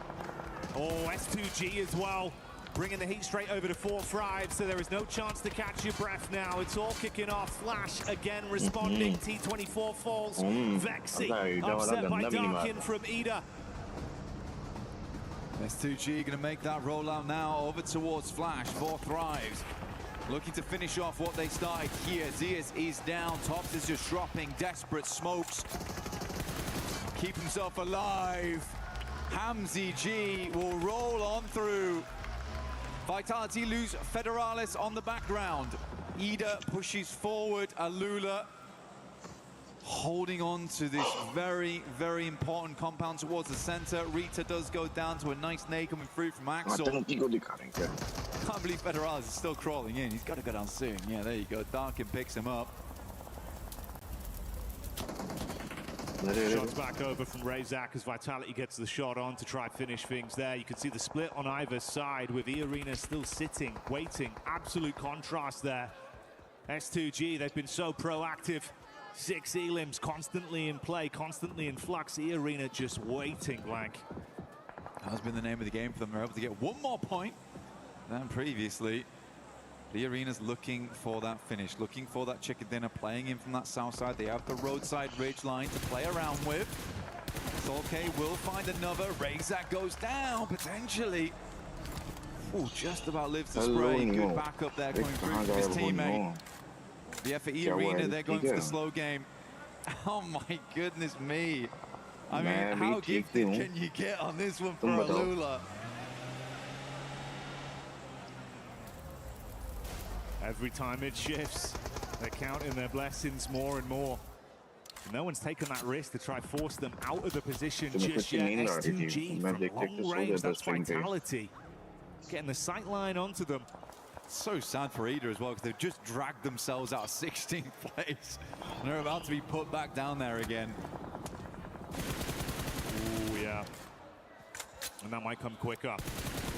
Oh, S2G as well, bringing the heat straight over to 4-5, so there is no chance to catch your breath now. It's all kicking off. Flash again responding. T24 falls. Vexy upset by Darkin from Ida. S2G going to make that rollout now over towards Flash. 4 thrives. Looking to finish off what they started here. Zias is down. Tops is just dropping. Desperate smokes. Keep himself alive. Hamzy G will roll on through. Vitality lose Federalis on the background. Ida pushes forward. Alula holding on to this very, very important compound towards the center. Rita does go down to a nice nade coming through from Axel. Can't believe Federalis is still crawling in. He's got to go down soon. Yeah, there you go. Darkin picks him up. Shots back over from Razak as Vitality gets the shot on to try finish things there. You can see the split on either side with E-Arena still sitting, waiting. Absolute contrast there. S2G, they've been so proactive. 6 elims constantly in play, constantly in flux. E-Arena just waiting blank. Has been the name of the game for them. They're able to get 1 more point than previously. The Arena's looking for that finish, looking for that chicken dinner, playing in from that south side. They have the roadside ridge line to play around with. Solke will find another. Razak goes down, potentially. Oh, just about lives the spray. Good backup there coming through from his teammate. Yeah, for E-Arena, they're going for the slow game. Oh my goodness me. I mean, how gifted can you get on this one for Alula? Every time it shifts, they're counting their blessings more and more. No one's taken that risk to try force them out of the position just yet. S2G from long range, that's Vitality. Getting the sight line onto them. So sad for Ida as well, because they've just dragged themselves out of 16th place. And they're about to be put back down there again. Oh, yeah. And that might come quicker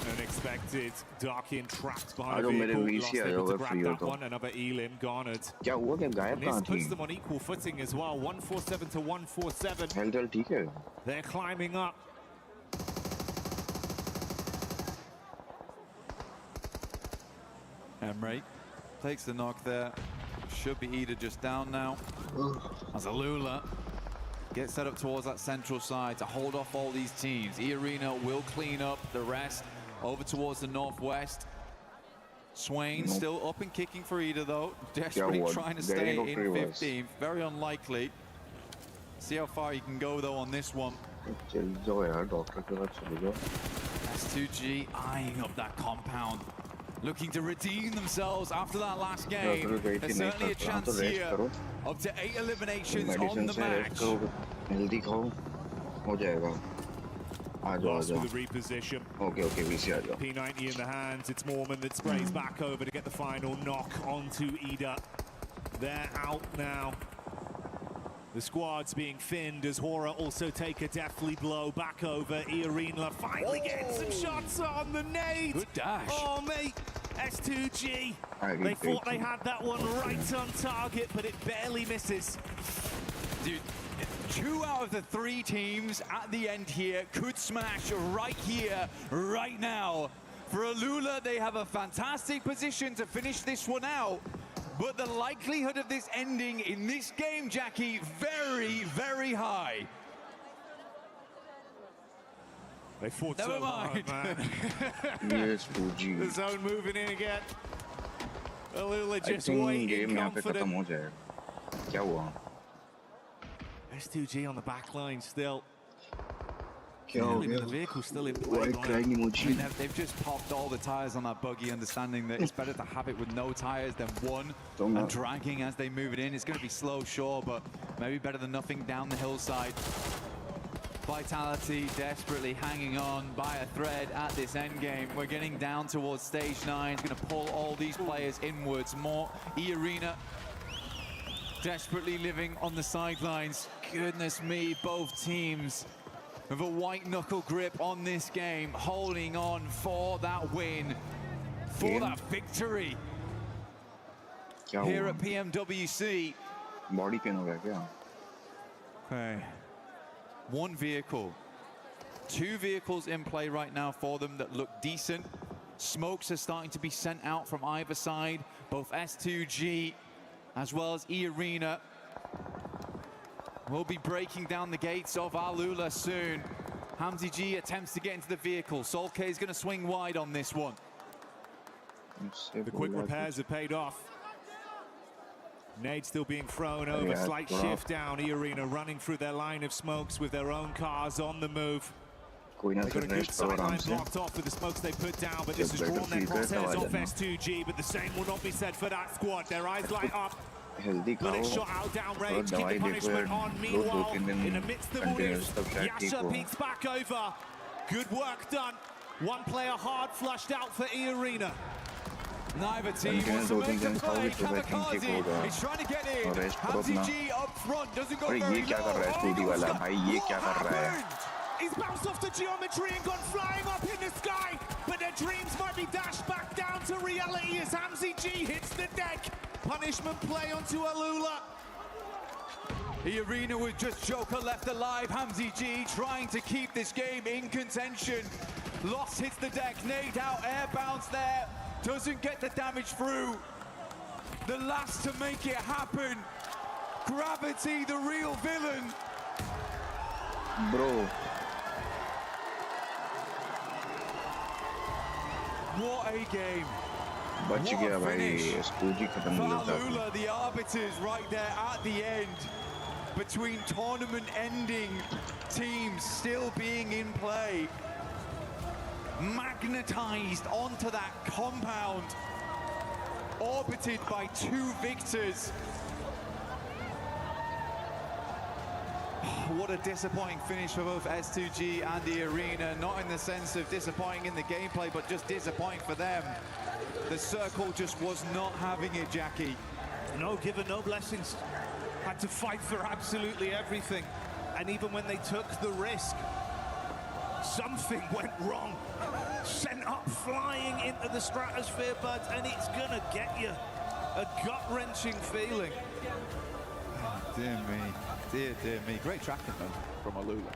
than expected. Darkin trapped behind a vehicle. Lost able to grab that one. Another Elim garnered. And this puts them on equal footing as well. 147 to 147. They're climbing up. Emre takes the knock there. Should be Ida just down now. As Alula gets set up towards that central side to hold off all these teams. E-Arena will clean up the rest over towards the northwest. Swain still up and kicking for Ida though. Desperately trying to stay in 15th. Very unlikely. See how far you can go though on this one. S2G eyeing up that compound. Looking to redeem themselves after that last game. There's certainly a chance here. Up to 8 eliminations on the match. Lost with the reposition. P90 in the hands. It's Mormon that sprays back over to get the final knock onto Ida. They're out now. The squad's being thinned as Hera also take a deathly blow back over. Arena finally getting some shots on the nade. Good dash. Oh, mate. S2G. They thought they had that one right on target, but it barely misses. Dude, 2 out of the 3 teams at the end here could smash right here, right now. For Alula, they have a fantastic position to finish this one out. But the likelihood of this ending in this game, Jackie, very, very high. They fought so hard, man. Yes, Pubg. The zone moving in again. Alula just waiting confident. S2G on the back line still. The vehicle's still in play. I mean, they've just popped all the tires on that buggy, understanding that it's better to have it with no tires than one and dragging as they move it in. It's going to be slow, sure, but maybe better than nothing down the hillside. Vitality desperately hanging on by a thread at this end game. We're getting down towards stage 9. It's going to pull all these players inwards more. Arena desperately living on the sidelines. Goodness me, both teams with a white knuckle grip on this game, holding on for that win, for that victory. Here at PMWC. Body pain ho gaya kya? Okay. 1 vehicle. 2 vehicles in play right now for them that look decent. Smokes are starting to be sent out from either side. Both S2G as well as Arena will be breaking down the gates of Alula soon. Hamzy G attempts to get into the vehicle. Solke is going to swing wide on this one. The quick repairs have paid off. Nade still being thrown over, slight shift down. Arena running through their line of smokes with their own cars on the move. They've got a good sideline blocked off with the smokes they put down, but this has drawn their crosshairs off S2G, but the same will not be said for that squad. Their eyes light up. Bullet shot out downrange, keep the punishment on. Meanwhile, in amidst the moves, Yasha peeks back over. Good work done. 1 player hard flushed out for Arena. Neither team wants to make the play. Kamikaze is trying to get in. Hamzy G up front, doesn't go very low. He's bounced off the geometry and gone flying up in the sky, but their dreams might be dashed back down to reality as Hamzy G hits the deck. Punishment play onto Alula. The Arena with just Joker left alive. Hamzy G trying to keep this game in contention. Lost hits the deck, nade out, air bounce there. Doesn't get the damage through. The last to make it happen. Gravity, the real villain. Bro. What a game. Bach gaya bhai, S2G khatam ho jata. Alula, the arbiters right there at the end. Between tournament-ending teams still being in play. Magnetized onto that compound. Orbited by 2 victors. What a disappointing finish for both S2G and the Arena. Not in the sense of disappointing in the gameplay, but just disappointing for them. The circle just was not having it, Jackie. No given, no blessings. Had to fight for absolutely everything. And even when they took the risk, something went wrong. Sent up flying into the stratosphere, bud, and it's gonna get you a gut-wrenching feeling. Oh, dear me. Dear me. Great tracking, though, from Alula.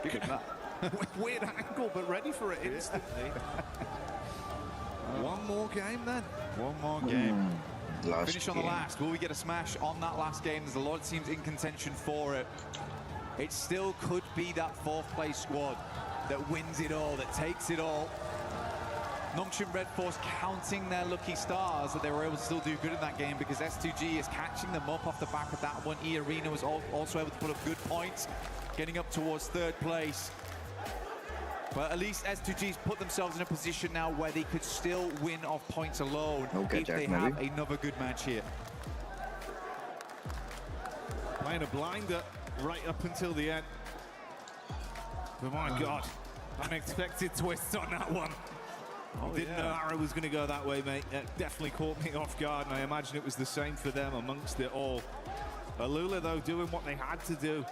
Give him that. Weird angle, but ready for it instantly. One more game, then. One more game. Last Finish on the last. Will we get a smash on that last game? There's a lot of teams in contention for it. It still could be that 4th place squad that wins it all, that takes it all. Nongshim Red Force counting their lucky stars that they were able to still do good in that game, because S2G is catching them up off the back of that one. Arena was also able to put up good points, getting up towards 3rd place. But at least S2G's put themselves in a position now where they could still win off points alone if they have another good match here. Playing a blinder right up until the end. But my God, unexpected twist on that one. Didn't know Hera was going to go that way, mate. It definitely caught me off guard, and I imagine it was the same for them amongst it all. AORUS, though, doing what they had to do,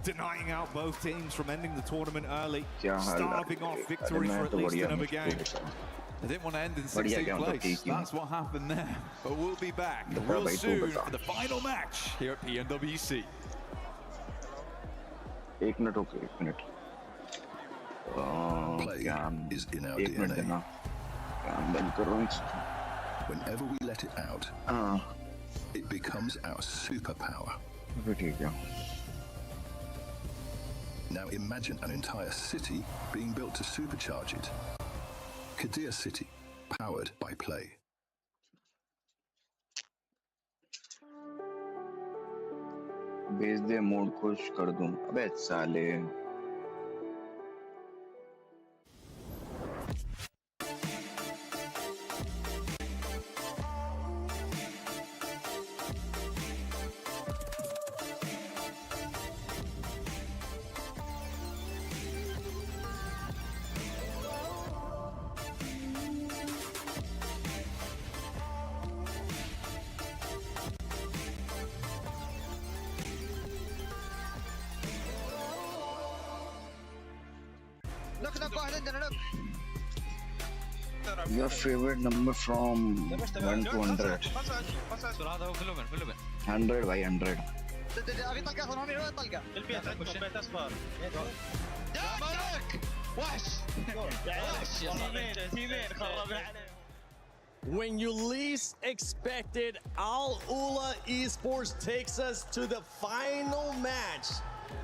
denying out both teams from ending the tournament early, starving off victory for at least another game. They didn't want to end in 16th place. That's what happened there. But we'll be back real soon for the final match here at PMWC. 1 minute, okay, 1 minute. Play is in our DNA. Whenever we let it out, it becomes our superpower. Now imagine an entire city being built to supercharge it. Kadir City, powered by play. भेज दे mood खुश कर दूं अबे साले Your favorite number from 1 to 100. 100 by 100. When you least expected, AORUS Esports takes us to the final match,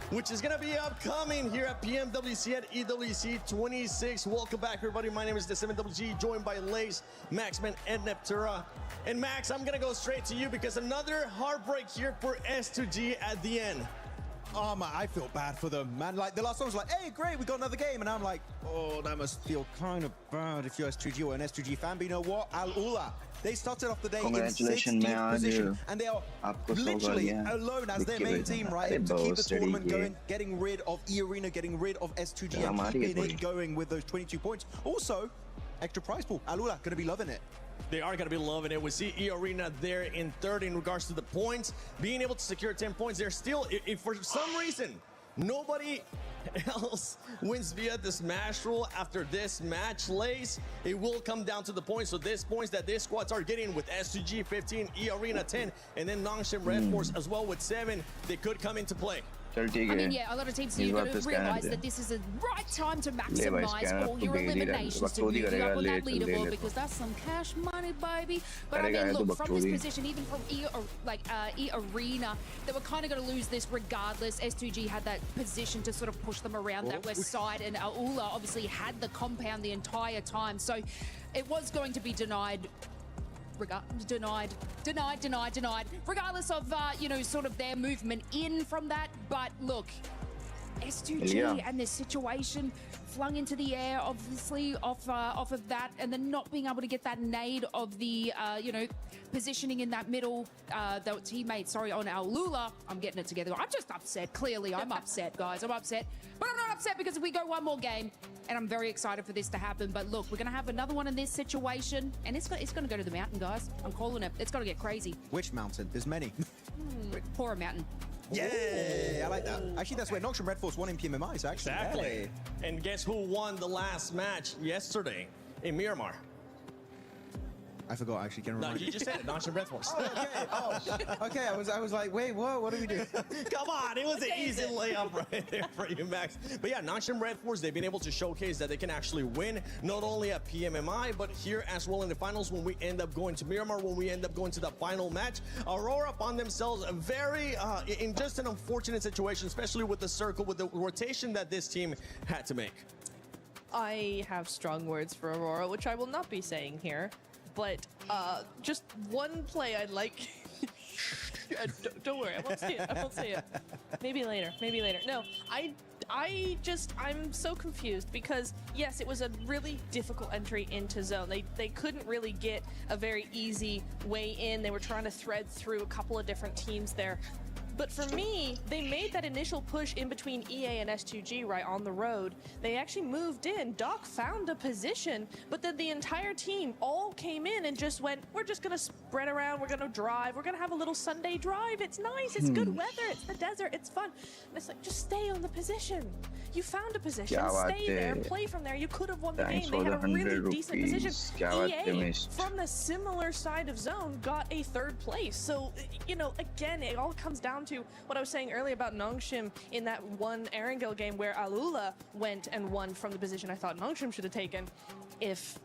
which is going to be upcoming here at PMWC at EWC 26. Welcome back, everybody. My name is The7WG, joined by Lace, Maxman, and Neptura. And Max, I'm going to go straight to you because another heartbreak here for S2G at the end. Oh man, I feel bad for them, man. Like the last one was like, hey, great, we got another game. And I'm like, oh, that must feel kind of bad if you're S2G or an S2G fan. But you know what? AORUS, they started off the day in 16th position, and they are literally alone as their main team, right? To keep the tournament going, getting rid of eArena, getting rid of S2G, and keeping it going with those 22 points. Also, extra prize pool. AORUS going to be loving it. They are going to be loving it. We see eArena there in third in regards to the points. Being able to secure 10 points, they're still, if for some reason, nobody else wins via the smash rule after this match, Lace, it will come down to the points. So these points that these squads are getting with S2G 15, eArena 10, and then Nongshim Red Force as well with 7, they could come into play. I mean, yeah, a lot of teams are going to realize that this is the right time to maximize all your eliminations to move you up on that leaderboard because that's some cash money, baby. But I mean, look, from this position, even from eArena, they were kind of going to lose this regardless. S2G had that position to sort of push them around that west side, and AORUS obviously had the compound the entire time. So it was going to be denied. Denied, regardless of, you know, sort of their movement in from that. But look, S2G and their situation flung into the air, obviously, off of that, and then not being able to get that nade of the, you know, positioning in that middle, the teammate, sorry, on AORUS. I'm getting it together. I'm just upset. Clearly, I'm upset, guys. I'm upset. But I'm not upset because we go one more game, and I'm very excited for this to happen. But look, we're going to have another one in this situation, and it's going to go to the mountain, guys. I'm calling it. It's going to get crazy. Which mountain? There's many. Hora Mountain. Yeah, I like that. Actually, that's where Nongshim Red Force won in PMMI, so actually. Exactly. And guess who won the last match yesterday in Miramar? I forgot, actually. Can No, you just said it. Nongshim Red Force. Okay. I was like, wait, what do we do? Come on, it was an easy layup right there for you, Max. But yeah, Nongshim Red Force, they've been able to showcase that they can actually win, not only at PMMI, but here as well in the finals when we end up going to Miramar, when we end up going to the final match. AORUS found themselves very, in just an unfortunate situation, especially with the circle, with the rotation that this team had to make. I have strong words for AORUS, which I will not be saying here. But just one play I'd like. Don't worry, I won't say it. I won't say it. Maybe later. Maybe later. No, I'm so confused because yes, it was a really difficult entry into zone. They couldn't really get a very easy way in. They were trying to thread through a couple of different teams there. But for me, they made that initial push in between EA and S2G, right, on the road. They actually moved in. Doc found a position, but then the entire team all came in and just went, we're just going to spread around, we're going to drive, we're going to have a little Sunday drive. It's nice, it's good weather, it's the desert, it's fun. And it's like, just stay on the position. You found a position, stay there, play from there. You could have won the game. They had a really decent position. EA, from the similar side of zone, got a 3rd place. So, you know, again, it all comes down to what I was saying earlier about Nongshim in that one Erangel game where Alula went and won from the position I thought Nongshim should have taken. If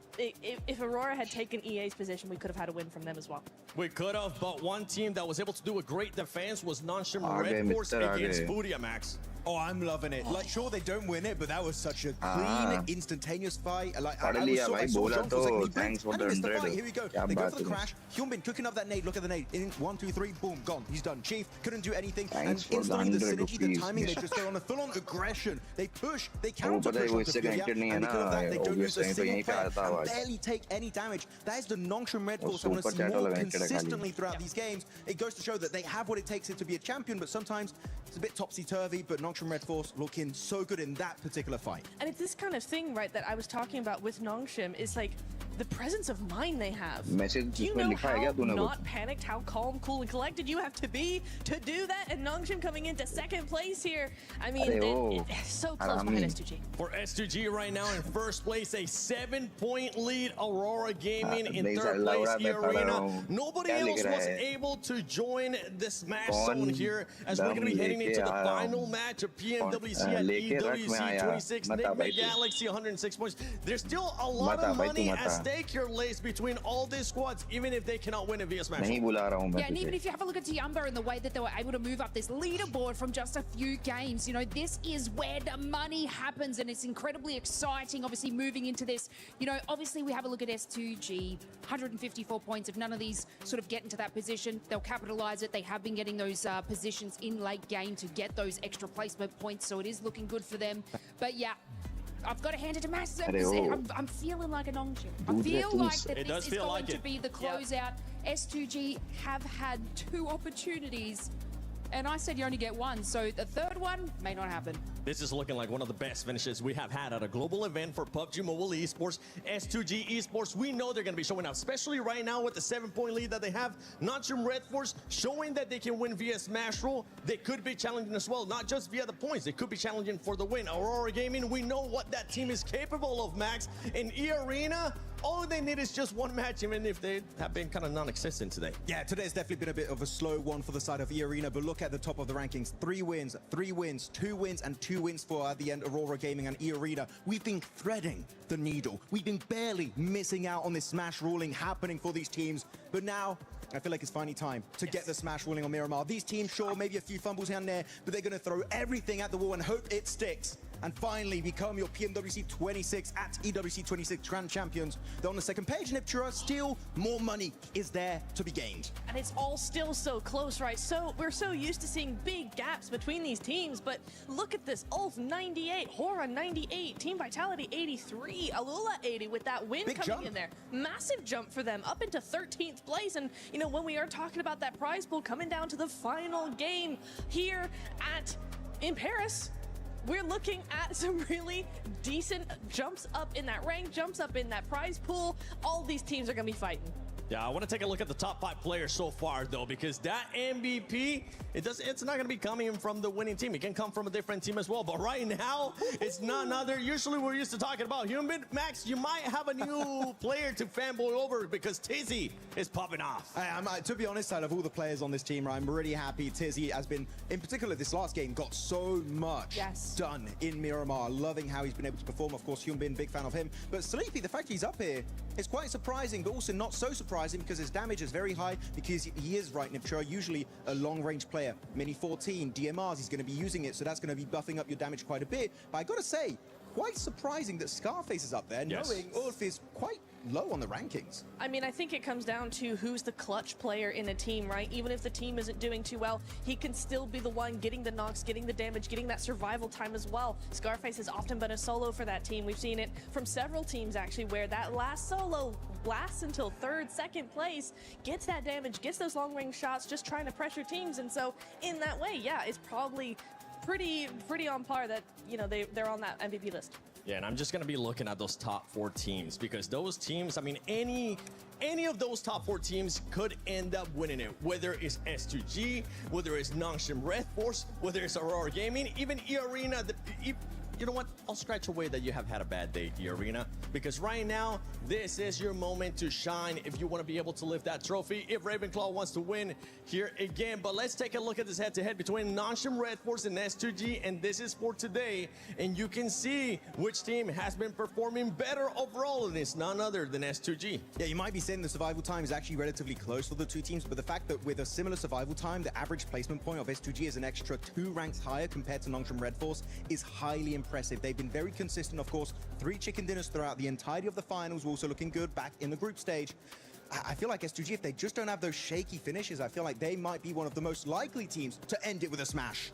Aurora had taken EA's position, we could have had a win from them as well. We could have, but one team that was able to do a great defense was Nongshim Red Force against Furia, Max. Oh, I'm loving it. Like, sure, they don't win it, but that was such a clean, instantaneous fight. Like, I saw John for a second. Thanks for the $100. Here we go. They go for the crash. Hyunbin cooking up that nade. Look at the nade. In 1, 2, 3, boom, gone. He's done. Chief couldn't do anything. Thanks and instantly the synergy, the timing, they just go on a full-on aggression. They push. They counter push onto Furia. And because of that, they don't use a single player and barely take any damage. That is the Nongshim Red Force I want to see more consistently throughout these games. It goes to show that they have what it takes to be a champion, but sometimes it's a bit topsy-turvy, but Nongshim Red Force looking so good in that particular fight. And it's this kind of thing, right, that I was talking about with Nongshim, is like the presence of mind they have. Do you know how not panicked, how calm, cool, and collected you have to be to do that? And Nongshim coming into 2nd place here. I mean, it's so close behind S2G. For S2G right now in 1st place, a 7-point lead. Aurora Gaming in 3rd place, Arena. Nobody else was able to join the Smash Zone here as we're going to be heading into the final match of Pmwc at EWC 26. Nick Galaxy 106 points. There's still a lot of money at stake here, Lace, between all these squads, even if they cannot win it via Smash. Yeah, and even if you have a look at Tiamba and the way that they were able to move up this leaderboard from just a few games, you know, this is where the money happens, and it's incredibly exciting, obviously, moving into this. You know, obviously, we have a look at S2G, 154 points. If none of these sort of get into that position, they'll capitalize it. They have been getting those positions in late game to get those extra placement points, so it is looking good for them. But yeah, I've got to hand it to Max. I'm feeling like a Nongshim. I feel like that this is going to be the closeout. S2G have had 2 opportunities, and I said you only get 1, so the 3rd one may not happen. This is looking like one of the best finishes we have had at a global event for PUBG Mobile Esports. S2G Esports, we know they're going to be showing out, especially right now with the 7-point lead that they have. Nongshim Red Force showing that they can win via Smash Roll. They could be challenging as well, not just via the points. They could be challenging for the win. Aurora Gaming, we know what that team is capable of, Max. In E-Arena, all they need is just 1 match, even if they have been kind of non-existent today. Yeah, today's definitely been a bit of a slow one for the side of E-Arena, but look at the top of the rankings. 3 wins, 3 wins, 2 wins, and 2 wins for at the end Aurora Gaming and E-Arena. We've been threading the needle. We've been barely missing out on this smash ruling happening for these teams, but now I feel like it's finally time to get the smash ruling on Miramar. These teams, sure, maybe a few fumbles here and there, but they're going to throw everything at the wall and hope it sticks. And finally become your Pmwc 26 at EWC 26 Grand Champions. They're on the 2nd page, and if Chura, still more money is there to be gained. And it's all still so close, right? So we're so used to seeing big gaps between these teams, but look at this. Ulf 98, Hora 98, Team Vitality 83, Alula 80 with that win coming in there. Massive jump for them up into 13th place. And you know, when we are talking about that prize pool coming down to the final game here in Paris, we're looking at some really decent jumps up in that rank, jumps up in that prize pool. All these teams are going to be fighting. Yeah, I want to take a look at the top 5 players so far, though, because that MVP, it's not going to be coming from the winning team. It can come from a different team as well. But right now, it's none other. Usually, we're used to talking about Hyunbin. Max, you might have a new player to fanboy over because Tizzy is popping off. To be honest, out of all the players on this team, I'm really happy. Tizzy has been, in particular, this last game, got so much done in Miramar. Loving how he's been able to perform. Of course, Hyunbin, big fan of him. But Sleepy, the fact he's up here is quite surprising, but also not so surprising because his damage is very high because he is right, Nipchura, usually a long-range player. Mini 14, DMRs, he's going to be using it, so that's going to be buffing up your damage quite a bit. But I got to say, quite surprising that Scarface is up there, knowing Ulf is quite low on the rankings. I mean, I think it comes down to who's the clutch player in a team, right? Even if the team isn't doing too well, he can still be the one getting the knocks, getting the damage, getting that survival time as well. Scarface has often been a solo for that team. We've seen it from several teams, actually, where that last solo lasts until third, second place, gets that damage, gets those long-range shots, just trying to pressure teams. And so, in that way, yeah, it's probably pretty on par that, you know, they're on that MVP list. Yeah, and I'm just going to be looking at those top 4 teams because those teams, I mean, any of those top 4 teams could end up winning it, whether it's S2G, whether it's Nongshim Red Force, whether it's Aurora Gaming, even eArena. You know what? I'll scratch away that you have had a bad day, eArena, because right now, this is your moment to shine if you want to be able to lift that trophy, if Ravenclaw wants to win here again. But let's take a look at this head-to-head between Nongshim Red Force and S2G, and this is for today. And you can see which team has been performing better overall, and it's none other than S2G. Yeah, you might be saying the survival time is actually relatively close for the two teams, but the fact that with a similar survival time, the average placement point of S2G is an extra 2 ranks higher compared to Nongshim Red Force is highly impressive. They've been very consistent, of course. 3 chicken dinners throughout the entirety of the finals, also looking good back in the group stage. I feel like S2G, if they just don't have those shaky finishes, I feel like they might be one of the most likely teams to end it with a smash.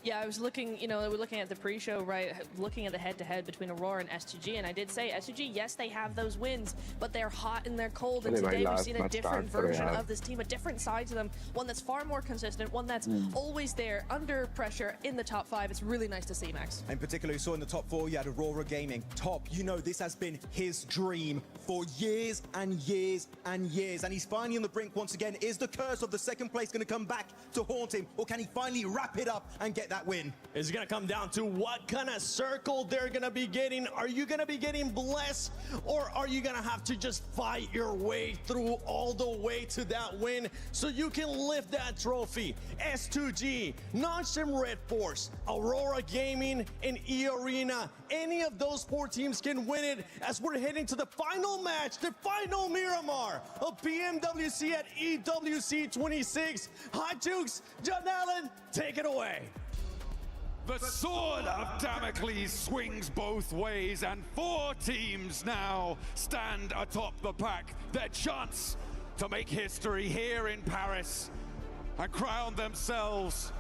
Yeah, I was looking, you know, we're looking at the pre-show, right, looking at the head-to-head between Aurora and S2G, and I did say, S2G, yes, they have those wins, but they're hot and they're cold, and today we've seen a different version of this team, a different side to them, one that's far more consistent, one that's always there, under pressure, in the top 5. It's really nice to see, Max. In particular, you saw in the top 4, you had Aurora Gaming. Top, you know, this has been his dream for years and years and years, and he's finally on the brink once again. Is the curse of the second place going to come back to haunt him, or can he finally wrap it up and get that win? It's going to come down to what kind of circle they're going to be getting. Are you going to be getting blessed, or are you going to have to just fight your way through all the way to that win so you can lift that trophy? S2G, Nongshim Red Force, Aurora Gaming, and eArena. Any of those 4 teams can win it as we're heading to the final match, the final Miramar of Pmwc at EWC 26. Hot Jukes, John Allen, take it away. The sword of Damocles swings both ways, and 4 teams now stand atop the pack. Their chance to make history here in Paris and crown themselves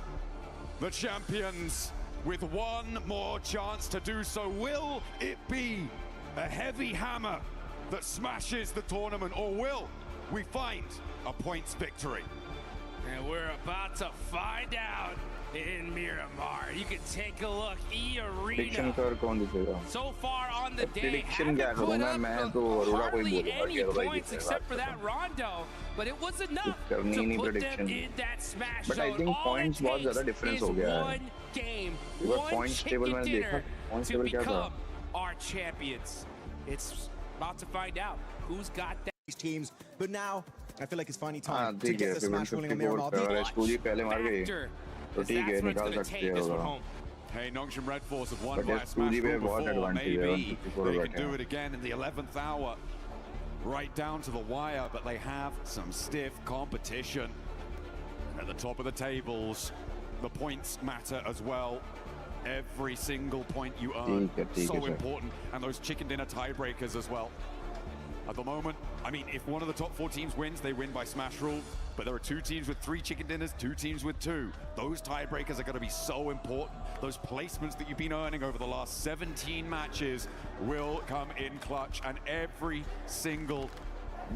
the champions with one more chance to do so. Will it be a heavy hammer that smashes the tournament, or will we find a points victory? And we're about to find out in Miramar. You can take a look. eArena so far on the day haven't put up hardly any points except for that Rondo, but it was enough to put them in that smash zone. But I think points was ज़्यादा difference हो गया है. One game, one chicken dinner to become our champions. It's about to find out who's got that. These teams, but now I feel like it's finally time to get the smash rolling on Miramar. Hey, Nongshim Red Force have won by a smash before. Maybe they can do it again in the 11th hour. Right down to the wire, but they have some stiff competition. At the top of the tables, the points matter as well. Every single point you earn, so important. And those chicken dinner tiebreakers as well. At the moment, I mean, if one of the top 4 teams wins, they win by smash rule. But there are 2 teams with 3 chicken dinners, 2 teams with 2. Those tiebreakers are going to be so important. Those placements that you've been earning over the last 17 matches will come in clutch, and every single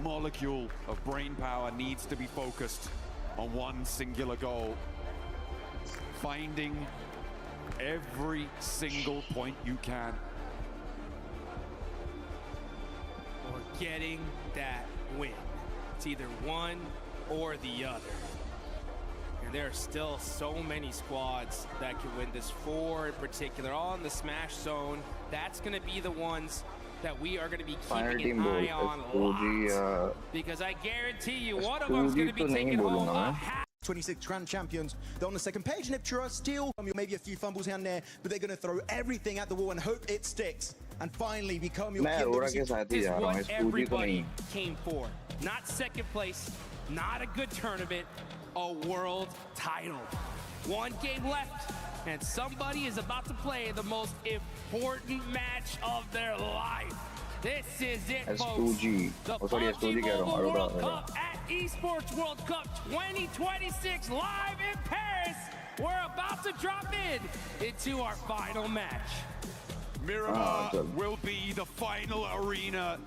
molecule of brain power needs to be focused on one singular goal. Finding every single point you can. Or getting that win. It's either one or the other. And there are still so many squads that can win this. 4 in particular, all in the smash zone. That's going to be the ones that we are going to be keeping an eye on locked. Because I guarantee you, one of them is going to be taking home a hat. 26 grand champions. They're on the second page. Niptura still, maybe a few fumbles here and there, but they're going to throw everything at the wall and hope it sticks. And finally become your This is what everybody came for. Not second place, not a good tournament, a world title. 1 game left, and somebody is about to play the most important match of their life. This is it, folks. S2G. The Oh, sorry, PUBG S2G कह रहा हूँ, Mobile Aurora, World Cup at Esports World Cup 2026 live in Paris. We're about to drop into our final match. Miramar will be the final arena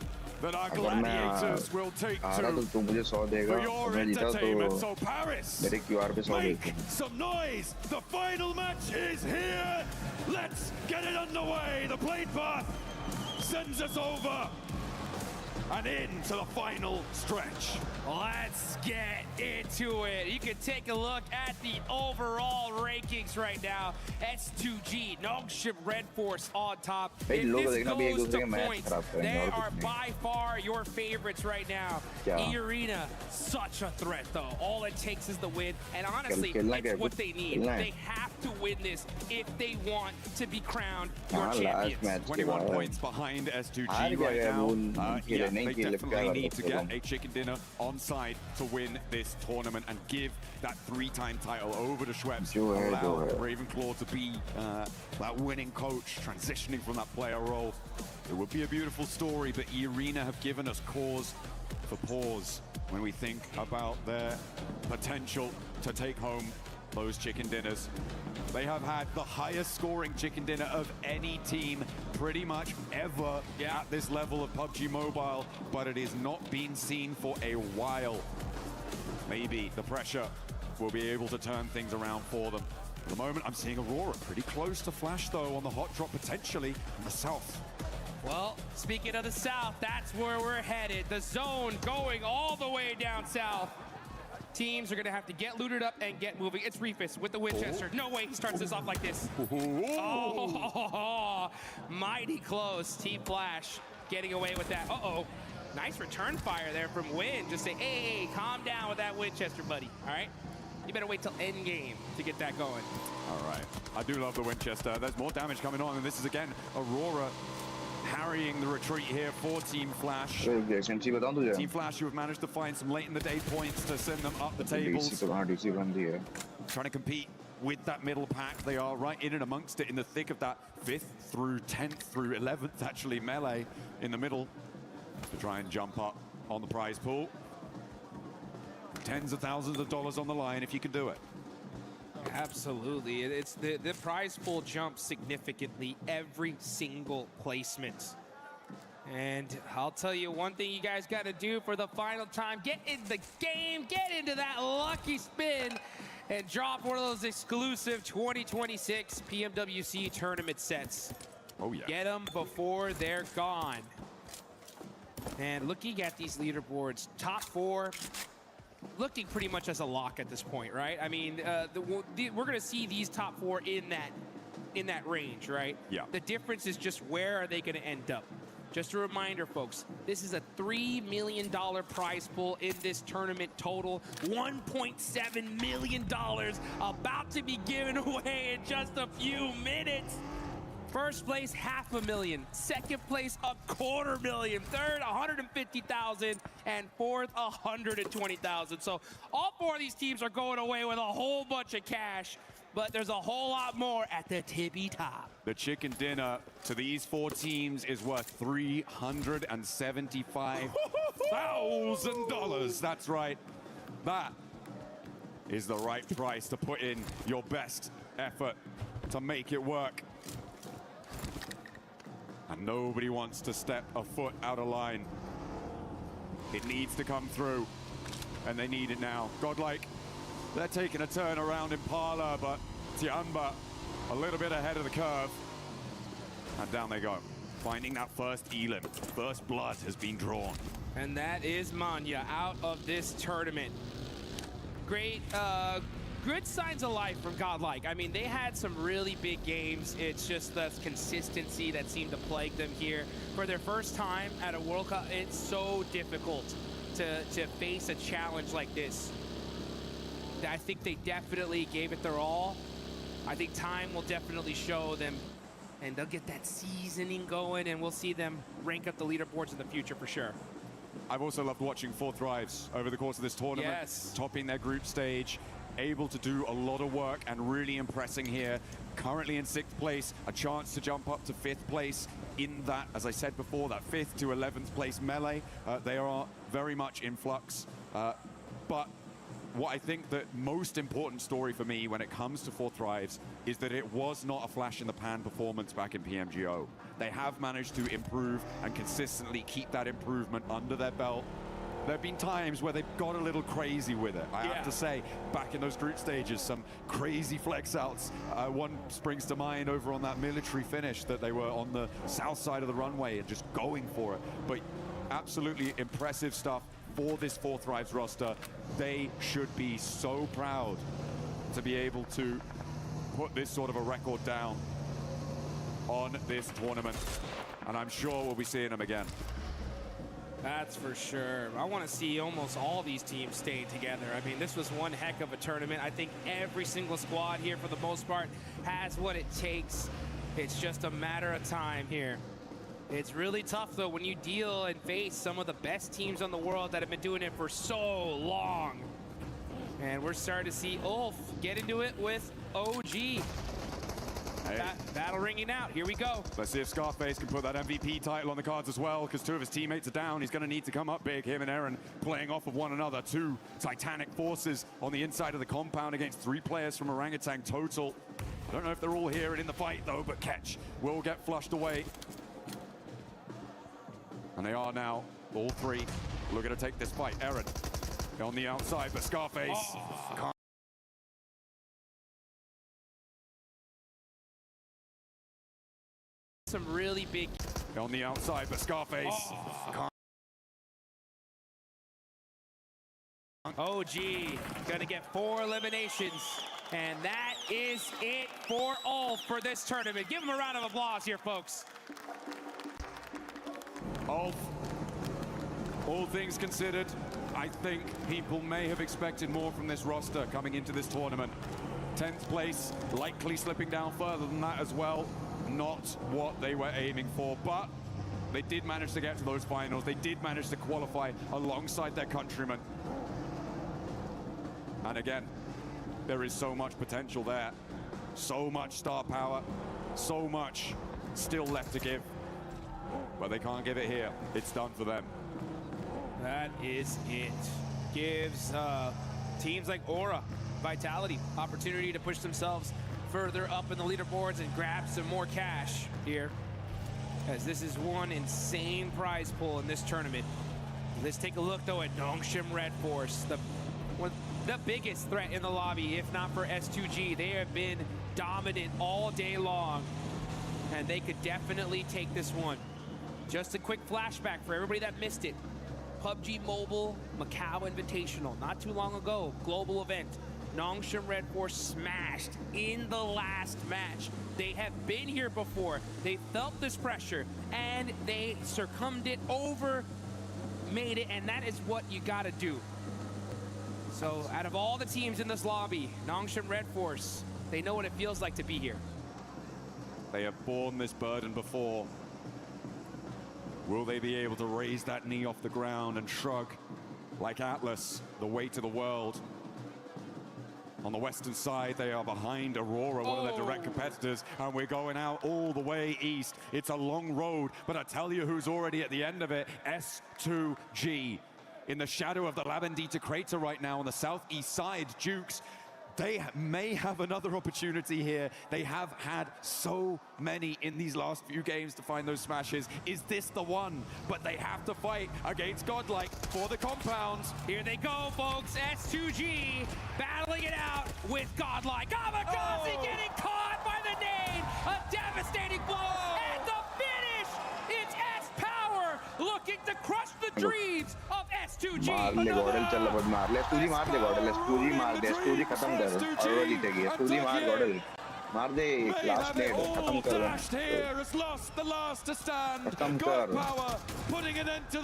that our gladiators will take to for your entertainment. So Paris, make some noise. The final match is here. Let's get it underway. The plane path sends us over and into the final stretch. Let's get into it. You can take a look at the overall rankings right now. S2G, Nongshim Red Force on top. If this goes to points, they are by far your favorites right now. E-Arena, such a threat though. All it takes is the win, and honestly, it's what they need. They have to win this if they want to be crowned your champions. 21 points behind S2G right now. They definitely need to get a chicken dinner on side to win this tournament and give that 3-time title over to Schweppes. Allow Ravenclaw to be that winning coach, transitioning from that player role. It would be a beautiful story, but E-Arena have given us cause for pause when we think about their potential to take home those chicken dinners. They have had the highest scoring chicken dinner of any team pretty much ever at this level of PUBG Mobile, but it has not been seen for a while. Maybe the pressure will be able to turn things around for them. At the moment, I'm seeing Aurora pretty close to Flash, though, on the hot drop, potentially in the south. Well, speaking of the south, that's where we're headed. The zone going all the way down south. Teams are going to have to get looted up and get moving. It's Reefus with the Winchester. No way he starts this off like this. Oh, mighty close. Team Flash getting away with that. Uh-oh. Nice return fire there from Win. Just say, hey, calm down with that Winchester, buddy. All right? You better wait till end game to get that going. All right. I do love the Winchester. There's more damage coming on, and this is, again, Aurora harrying the retreat here for Team Flash. Team Flash, who have managed to find some late in the day points to send them up the tables. Trying to compete with that middle pack. They are right in and amongst it in the thick of that 5th through 10th through 11th, actually, melee in the middle to try and jump up on the prize pool. Tens of thousands of dollars on the line if you can do it. Absolutely. It's the prize pool jumps significantly every single placement. And I'll tell you one thing you guys got to do for the final time. Get in the game, get into that lucky spin, and drop one of those exclusive 2026 PMWC tournament sets. Oh, yeah. Get them before they're gone. And looking at these leaderboards, top 4, looking pretty much as a lock at this point, right? I mean, we're going to see these top 4 in that range, right? Yeah. The difference is just where are they going to end up? Just a reminder, folks, this is a $3 million prize pool in this tournament total. $1.7 million about to be given away in just a few minutes. First place, $500,000. Second place, $250,000. Third, $150,000. And fourth, $120,000. So all 4 of these teams are going away with a whole bunch of cash, but there's a whole lot more at the tippy top. The chicken dinner to these 4 teams is worth $375,000. That's right. That is the right price to put in your best effort to make it work. And nobody wants to step a foot out of line. It needs to come through, and they need it now. Godlike, they're taking a turn around Impala, but Tianba a little bit ahead of the curve. And down they go, finding that first Elim. First blood has been drawn. And that is Manya out of this tournament. Great, good signs of life from Godlike. I mean, they had some really big games. It's just the consistency that seemed to plague them here. For their first time at a World Cup, it's so difficult to face a challenge like this. I think they definitely gave it their all. I think time will definitely show them, and they'll get that seasoning going, and we'll see them rank up the leaderboards in the future for sure. I've also loved watching 4 Thrives over the course of this tournament, topping their group stage. able to do a lot of work and really impressing here. Currently in 6th place, a chance to jump up to 5th place in that, as I said before, that 5th to 11th place melee. They are very much in flux. But what I think the most important story for me when it comes to 4Thrives is that it was not a flash in the pan performance back in PMGO. They have managed to improve and consistently keep that improvement under their belt. There have been times where they've got a little crazy with it. I have to say, back in those group stages, some crazy flex outs. One springs to mind over on that military finish that they were on the south side of the runway and just going for it. But absolutely impressive stuff for this 4Thrives roster. They should be so proud to be able to put this sort of a record down on this tournament. And I'm sure we'll be seeing them again. That's for sure. I want to see almost all these teams stay together. I mean, this was one heck of a tournament. I think every single squad here, for the most part, has what it takes. It's just a matter of time here. It's really tough, though, when you deal and face some of the best teams in the world that have been doing it for so long. And we're starting to see Ulf get into it with OG. Hey. Battle ringing out. Here we go. Let's see if Scarface can put that MVP title on the cards as well, because 2 of his teammates are down. He's going to need to come up big. Him and Aaron playing off of one another. 2 titanic forces on the inside of the compound against 3 players from Orangutan total. I don't know if they're all here and in the fight, though, but Ketch will get flushed away. And they are now, all 3, looking to take this fight. Aaron on the outside, but Scarface can't. Some really big on the outside, but Scarface can't. OG gonna get 4 eliminations, and that is it for Ulf for this tournament. Give him a round of applause here, folks. Ulf, all things considered, I think people may have expected more from this roster coming into this tournament. 10th place, likely slipping down further than that as well. Not what they were aiming for, but they did manage to get to those finals. They did manage to qualify alongside their countrymen. And again, there is so much potential there. So much star power, so much still left to give. But they can't give it here. It's done for them. That is it. Gives teams like Aura, Vitality, opportunity to push themselves further up in the leaderboards and grab some more cash here, as this is one insane prize pool in this tournament. Let's take a look, though, at Nongshim Red Force, the biggest threat in the lobby, if not for S2G. They have been dominant all day long, and they could definitely take this one. Just a quick flashback for everybody that missed it. PUBG Mobile Macau Invitational, not too long ago, global event. Nongshim Red Force smashed in the last match. They have been here before. They felt this pressure, and they succumbed it over, made it, and that is what you gotta do. So out of all the teams in this lobby, Nongshim Red Force, they know what it feels like to be here. They have borne this burden before. Will they be able to raise that knee off the ground and shrug like Atlas, the weight of the world? On the western side, they are behind Aurora, one of their direct competitors, and we're going out all the way east. It's a long road, but I tell you who's already at the end of it, S2G. In the shadow of the Labendita crater right now on the southeast side, Dukes, they may have another opportunity here. They have had so many in these last few games to find those smashes. Is this the one? But they have to fight against Godlike for the compound. Here they go, folks. S2G battling it out with Godlike. Kamikaze getting caught by the nade. A devastating blow. And the finish. It's S-Power looking to crush the dreams of S2G. मार ले गॉडल चल but मार ले S2G मार दे गॉडल S2G मार दे S2G खत्म कर और जीतेगी S2G मार गॉडल मार दे लास्ट नेट खत्म कर खत्म कर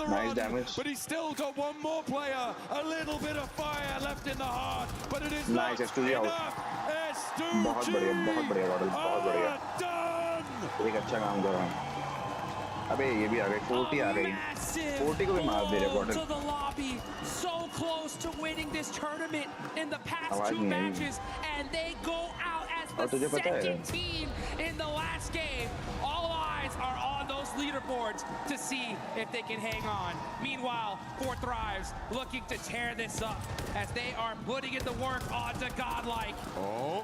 nice damage but he's still got one more player, a little bit of fire left in the heart, but it is nice S2G out बहुत बढ़िया गॉडल बहुत बढ़िया एक अच्छा काम कर रहा हूं अबे ये भी आ गई 40 आ गई 40 को भी मार दे रहे to the lobby, so close to winning this tournament in the past 2 matches, and they go out as the second team in the last game. All eyes are on those leaderboards to see if they can hang on. Meanwhile, Four Thrives looking to tear this up as they are putting in the work onto Godlike. Oh,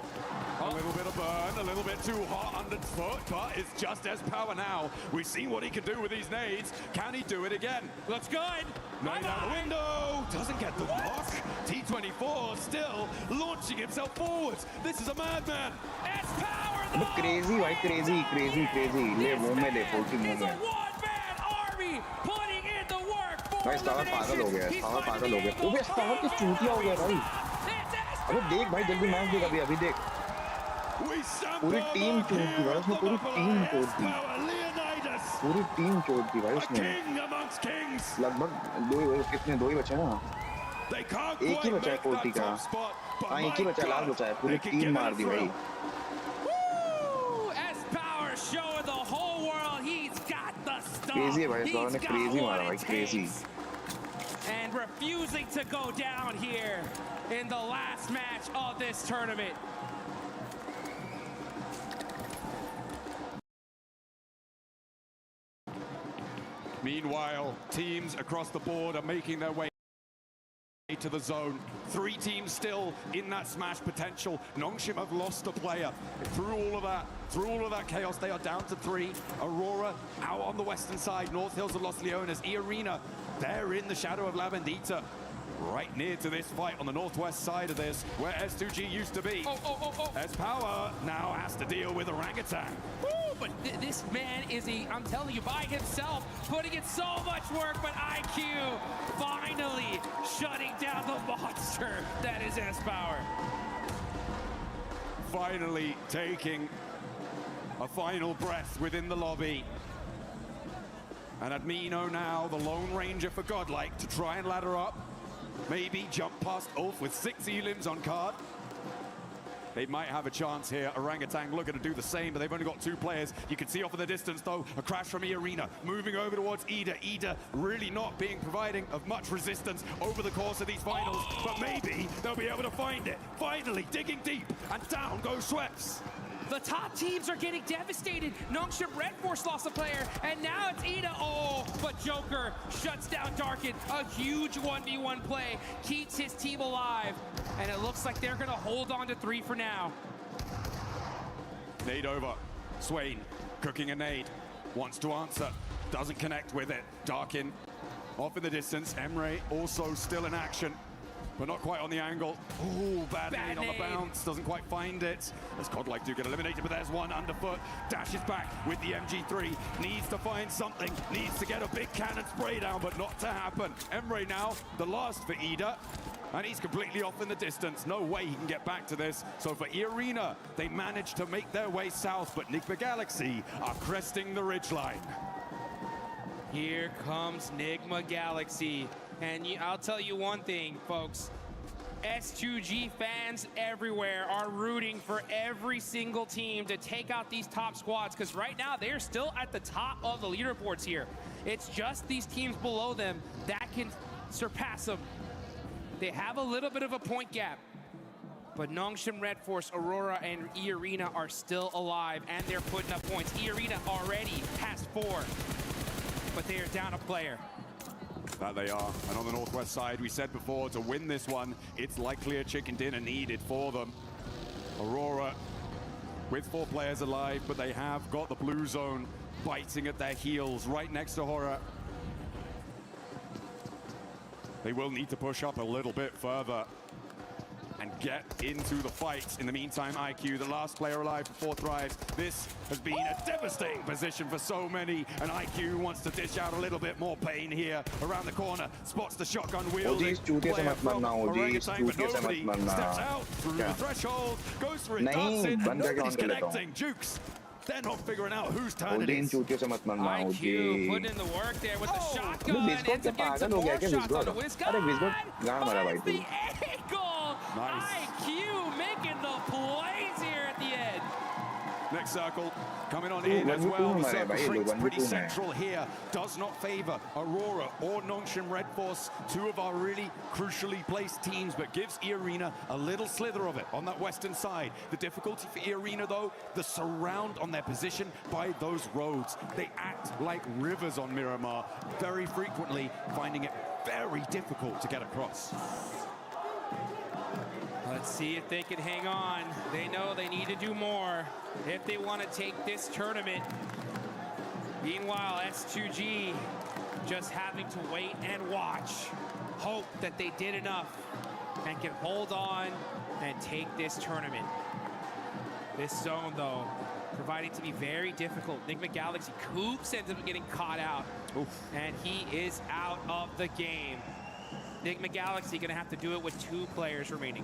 a little bit of burn, a little bit too hot underfoot, but it's just as power now. We've seen what he can do with these nades. Can he do it again? Looks good. Nade out the window, doesn't get the knock. T24 still launching himself forwards. This is a madman. It's power though. Crazy, why crazy. ले मुंह में ले 40 मुंह में. One-man army putting in the work for भाई star पागल हो गया, स्टार पागल हो गया. अबे स्टार तो चूतिया हो गया भाई. अबे देख भाई जल्दी मैच देख अभी देख. पूरी टीम चोट दी भाई उसने पूरी टीम चोट दी भाई उसने लगभग कितने 2 ही बचे ना एक ही बचा है 40 का हाँ एक ही बचा लास्ट बचा है पूरी टीम मार दी भाई क्रेजी है भाई इस बार ने क्रेजी मारा भाई crazy and refusing to go down here in the last match of this tournament. Meanwhile, teams across the board are making their way to the zone. 3 teams still in that smash potential. Nongshim have lost a player. Through all of that chaos, they are down to 3. Aurora out on the western side. North Hills have lost Leonas. E-Arena, they're in the shadow of La Bendita. Right near to this fight on the northwest side of this, where S2G used to be. S-Power now has to deal with Orangutan. But this man is I'm telling you, by himself, putting in so much work, but IQ finally shutting down the monster that is S-Power. Finally taking a final breath within the lobby. And Admino now, the Lone Ranger for Godlike, to try and ladder up. Maybe jump past Ulf with 6 elims on card. They might have a chance here. Orangutan looking to do the same, but they've only got 2 players. You can see off in the distance, though, a crash from E-Arena. Moving over towards Ida. Ida really not providing of much resistance over the course of these finals, but maybe they'll be able to find it. Finally, digging deep, and down goes Schweppes. The top teams are getting devastated. Nongshim Red Force lost a player, and now it's Ida. Oh, but Joker shuts down Darkin. A huge 1v1 play, keeps his team alive, and it looks like they're gonna hold on to 3 for now. Nade over. Swain cooking a nade. Wants to answer. Doesn't connect with it. Darkin off in the distance. Emre also still in action, but not quite on the angle. Ooh, bad nade on the bounce. Doesn't quite find it. As Godlike do get eliminated, but there's one underfoot. Dashes back with the MG3. Needs to find something. Needs to get a big cannon spray down, but not to happen. Emre now, the last for Ida. And he's completely off in the distance. No way he can get back to this. So for E-Arena, they managed to make their way south, but Nigma Galaxy are cresting the ridgeline. Here comes Nigma Galaxy. And I'll tell you one thing, folks. S2G fans everywhere are rooting for every single team to take out these top squads, because right now they're still at the top of the leaderboards here. It's just these teams below them that can surpass them. They have a little bit of a point gap, but Nongshim Red Force, Aurora, and E-Arena are still alive, and they're putting up points. E-Arena already has 4, but they are down a player. That they are. And on the northwest side, we said before, to win this one, it's likely a chicken dinner needed for them. Aurora with 4 players alive, but they have got the blue zone biting at their heels right next to Hera. They will need to push up a little bit further and get into the fight. In the meantime, IQ, the last player alive for Four Thrives. This has been a devastating position for so many, and IQ wants to dish out a little bit more pain here. Around the corner, spots the shotgun wielding player from Orangutan, but nobody steps out through the threshold, goes for it, darts it, and nobody's connecting. Jukes, they're not figuring out whose turn it is. IQ putting in the work there with the shotgun, and again some more shots on the WISCOT. Finds the angle! Nice. IQ making the plays here at the end. next circle coming on in as well. The circle shrinks pretty central here. Does not favor Aurora or Nongshim Red Force, two of our really crucially placed teams, but gives eArena a little slither of it on that western side. The difficulty for eArena, though, the surround on their position by those roads. They act like rivers on Miramar, very frequently finding it very difficult to get across. Let's see if they can hang on. They know they need to do more if they want to take this tournament. Meanwhile, S2G just having to wait and watch. Hope that they did enough and can hold on and take this tournament. This zone, though, proving to be very difficult. Enigma Galaxy, Coops ends up getting caught out. Oof. And he is out of the game. Enigma Galaxy gonna have to do it with 2 players remaining.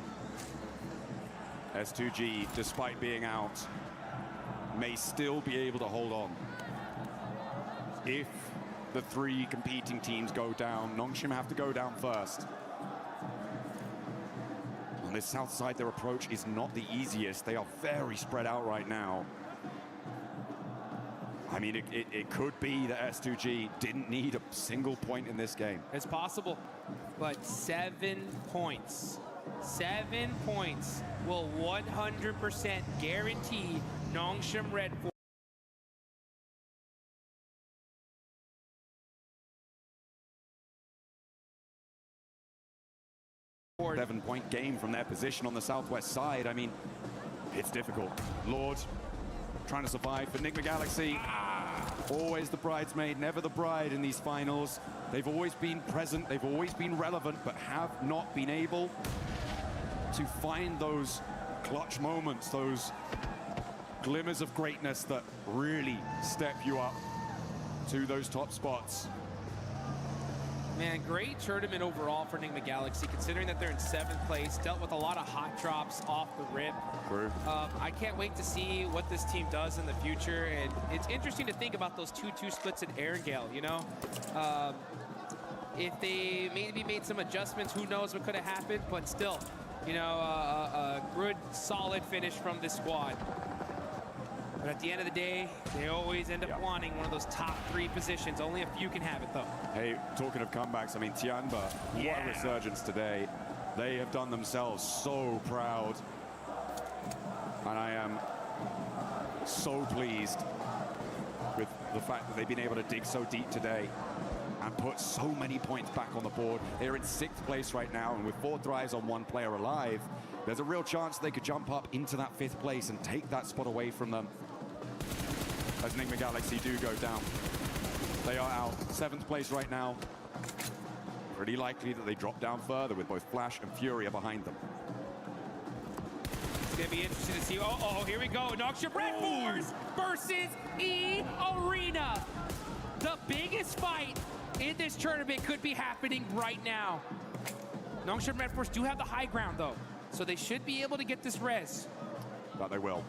S2G, despite being out, may still be able to hold on. If the 3 competing teams go down, Nongshim have to go down first. On this south side, their approach is not the easiest. They are very spread out right now. I mean, it could be that S2G didn't need a single point in this game. It's possible, but 7 points. 7 points will 100% guarantee Nongshim Red Force. 7-point game from their position on the southwest side. I mean, it's difficult. Lord trying to survive for Enigma Galaxy. Always the bridesmaid, never the bride in these finals. They've always been present, they've always been relevant, but have not been able to find those clutch moments, those glimmers of greatness that really step you up to those top spots. Man, great tournament overall for Enigma Galaxy, considering that they're in 7th place, dealt with a lot of hot drops off the rip. I can't wait to see what this team does in the future, and it's interesting to think about those 2-2 splits in Erangel, you know? If they maybe made some adjustments, who knows what could have happened, but still, you know, a good, solid finish from this squad. But at the end of the day, they always end up wanting one of those top 3 positions. Only a few can have it, though. Hey, talking of comebacks, I mean, Tianba, what a resurgence today. They have done themselves so proud. And I am so pleased with the fact that they've been able to dig so deep today and put so many points back on the board. They're in 6th place right now, and with 4 drives on 1 player alive, there's a real chance they could jump up into that 5th place and take that spot away from them. As Enigma Galaxy do go down. They are out 7th place right now. Pretty likely that they drop down further with both Flash and Furia behind them. It's gonna be interesting to see. Oh, here we go. Nongshim Red Force versus eArena. The biggest fight in this tournament could be happening right now. Nongshim Red Force do have the high ground, though, so they should be able to get this res. But they will.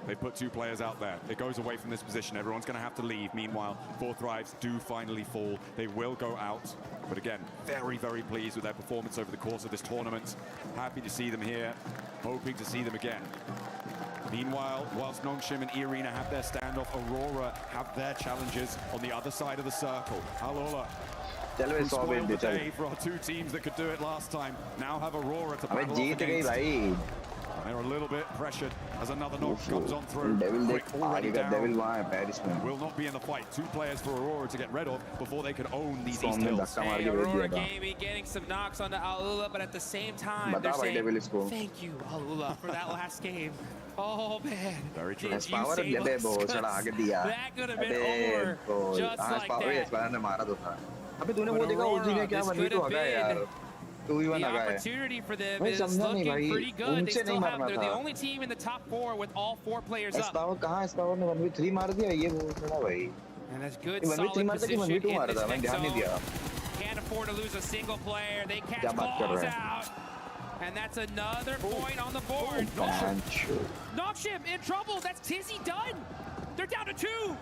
They put 2 players out there. It goes away from this position. Everyone's going to have to leave. Meanwhile, 4 thrives do finally fall. They will go out. But again, very, very pleased with their performance over the course of this tournament. Happy to see them here. Hoping to see them again. Meanwhile, whilst Nongshim and eArena have their standoff, Aurora have their challenges on the other side of the circle. Alola, who spoiled the day for our 2 teams that could do it last time, now have Aurora to battle off against. They're a little bit pressured as another knock comes on through. Quick already down. Will not be in the fight. 2 players for Aurora to get rid of before they can own these East Hills. Hey, Aurora Gaming getting some knocks onto Alula, but at the same time, they're saying, thank you, Alula, for that last game. Oh, man. Very true. Did you save us? That could have been over just like that. But Aurora, this could have been the opportunity for them is looking pretty good. They still have, they're the only team in the top 4 with all 4 players up. And that's good, solid position in this next zone. Can't afford to lose a single player. They catch balls out. And that's another point on the board. Nongshim in trouble. That's Tizzy done. They're down to 2.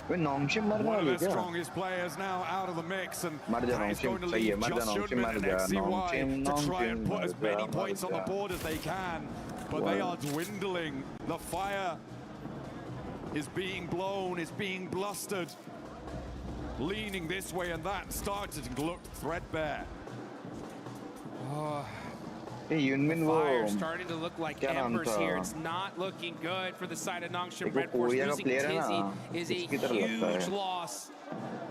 One of their strongest players now out of the mix, and that is going to leave Josh Shudman and XCY to try and put as many points on the board as they can, but they are dwindling. The fire is being blown, is being blustered. Leaning this way and that, started to look threadbare. Fire starting to look like embers here. It's not looking good for the side of Nongshim Red Force. Losing Tizzy is a huge loss.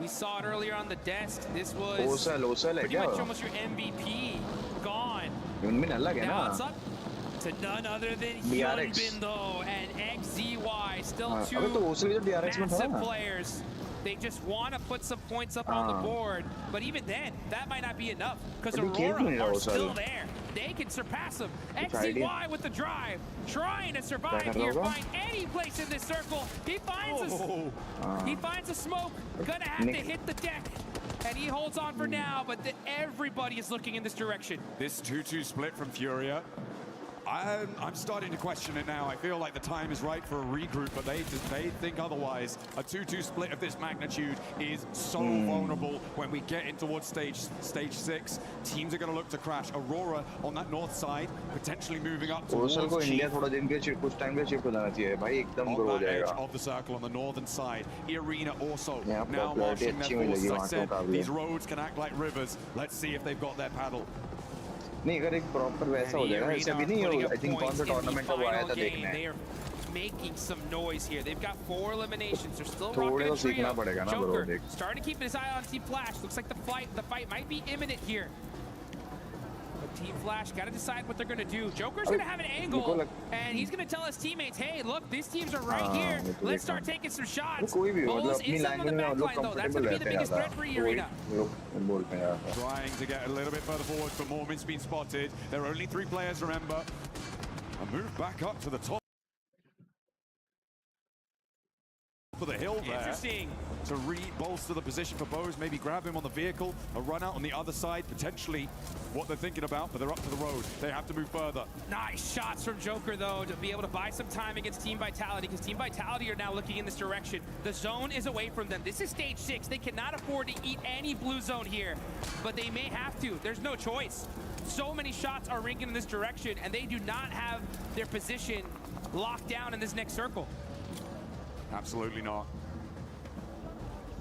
We saw it earlier on the desk. This was pretty much almost your MVP gone. Now it's up to none other than Hyunbin though, and XZY. Still two massive players. They just want to put some points up on the board, but even then, that might not be enough because Aurora are still there. They can surpass them. XZY with the drive, trying to survive here, find any place in this circle. He finds a smoke, gonna have to hit the deck, and he holds on for now, but everybody is looking in this direction. This 2-2 split from Furia. I'm starting to question it now. I feel like the time is right for a regroup, but they think otherwise. A 2-2 split of this magnitude is so vulnerable when we get in towards stage 6. Teams are going to look to crash. Aurora on that north side, potentially moving up towards Chief. On that edge of the circle on the northern side. Arena also now marching their forces. I said, these roads can act like rivers. Let's see if they've got their paddle. नहीं अगर एक proper वैसा हो जाएगा ऐसा भी नहीं हो आई थिंक कौन सा टूर्नामेंट का आया था देखने They are making some noise here. They've got 4 eliminations. They're still rocking a trio. Joker starting to keep his eye on Team Flash. Looks like the fight might be imminent here. But Team Flash got to decide what they're going to do. Joker's going to have an angle, and he's going to tell his teammates, hey, look, these teams are right here. Let's start taking some shots. Bowles is on the back line, though. That's going to be the biggest threat for Arena. Trying to get a little bit further forward, but Mormon's been spotted. There are only 3 players, remember. A move back up to the top of the hill there. Interesting. To re-bolster the position for Bose, maybe grab him on the vehicle, a run out on the other side, potentially what they're thinking about, but they're up to the road. They have to move further. Nice shots from Joker, though, to be able to buy some time against Team Vitality, because Team Vitality are now looking in this direction. The zone is away from them. This is stage 6. They cannot afford to eat any blue zone here, but they may have to. There's no choice. So many shots are ringing in this direction, and they do not have their position locked down in this next circle. Absolutely not.